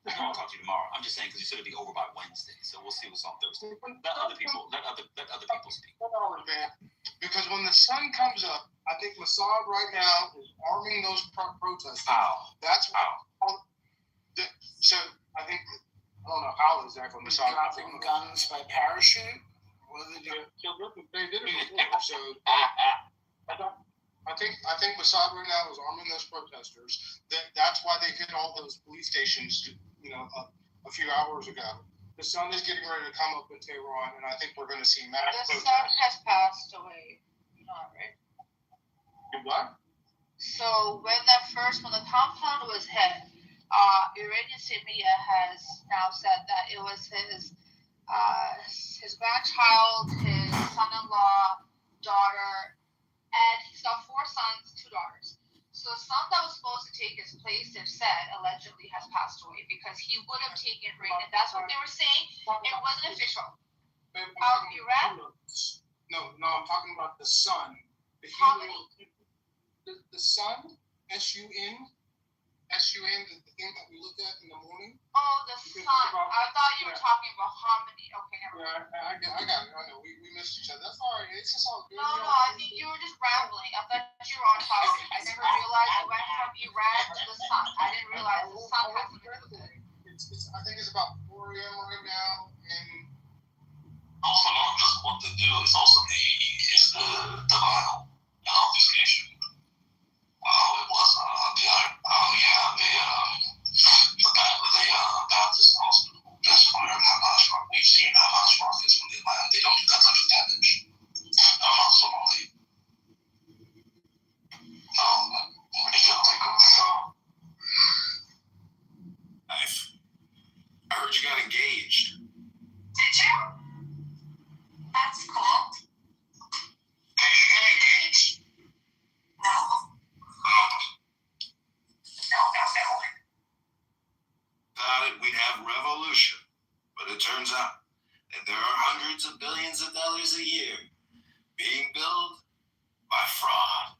No, I'll talk to you tomorrow. I'm just saying because you said it'll be over by Wednesday, so we'll see what's on Thursday. Let other people speak. Man. Because when the sun comes up, I think Mossad right now is arming those protesters. How? That's how. So I think I don't know how exactly Mossad dropping guns by parachute. What did they do? They did it before. So I think Mossad right now is arming those protesters. That's why they hit all those police stations. A few hours ago. The sun is getting ready to come up in Tehran, and I think we're going to see mass protests. The sun has passed away. Not right. What? So when the compound was hit, Iranian state media has now said that it was his grandchild, his son-in-law, daughter, and he's got 4 sons, 2 daughters. So the son that was supposed to take his place, they've said, allegedly has passed away because he would have taken Reagan. And that's what they were saying. It wasn't official. Iran? No, I'm talking about the son. The sun, S-U-N, the thing that we looked at in the morning. Oh, the sun. I thought you were talking about harmony. Okay, never mind. I got it. I know. We missed each other. That's all right. It's just all good. No, I think you were just rambling. I thought you were on topic. I never realized you went from Iran to the sun. I didn't realize the sun had something to do with it. I think it's about 4 a.m. right now, and also not just what to do, it's also the denial and obfuscation. It was the Baptist hospital. That's fire Hamas rock. We've seen Hamas rockets when they land. They don't do that much damage. Hamas Somali. I heard you got engaged. Did you? That's cool. Did you get engaged? No. Thought we'd have revolution, but it turns out that there are hundreds of billions of dollars a year being billed by fraud.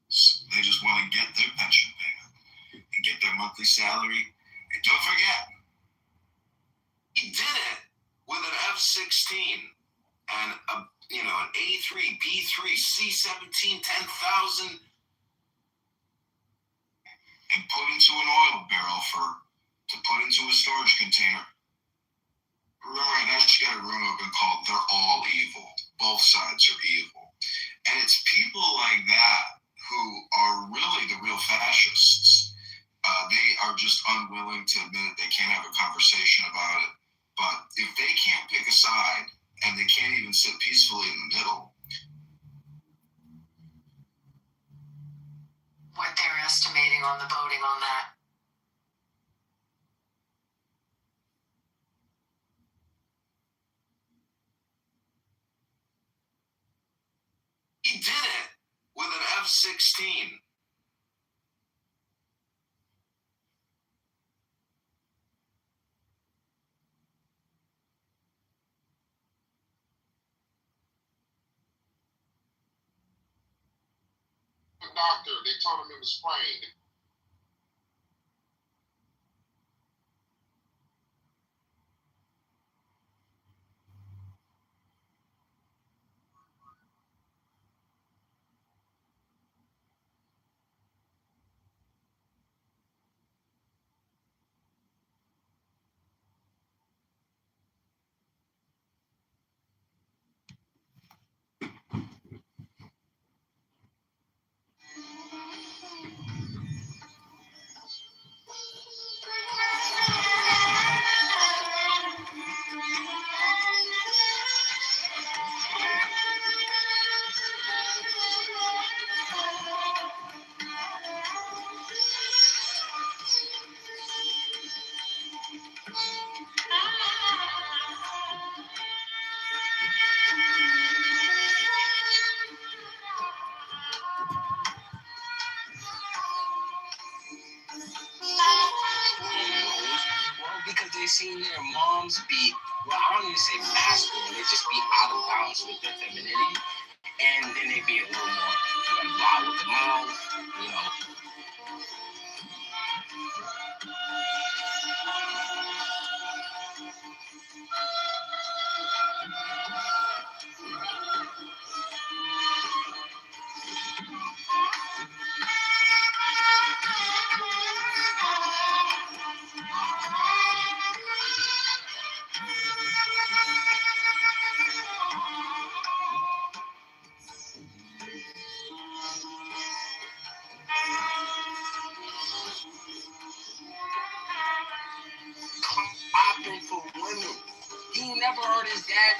So they just want to get their pension payment and get their monthly salary. And don't forget, he did it with an F-16 and an A3, B3, C-17, 10,000. And put into an oil barrel to put into a storage container. Remember, now she got a room open called "They're All Evil." Both sides are evil, and it's people like that who are really the real fascists. They are just unwilling to admit they can't have a conversation about it. But if they can't pick a side and they can't even sit peacefully in the middle. What they're estimating on the voting on that. He did it with an F-16. The doctor, they told him it was sprained. seen their moms be, well, I don't even say masculine, they just be out of balance with their femininity. And then they be a little more, loud with the mouth, opting for women. You never heard his dad.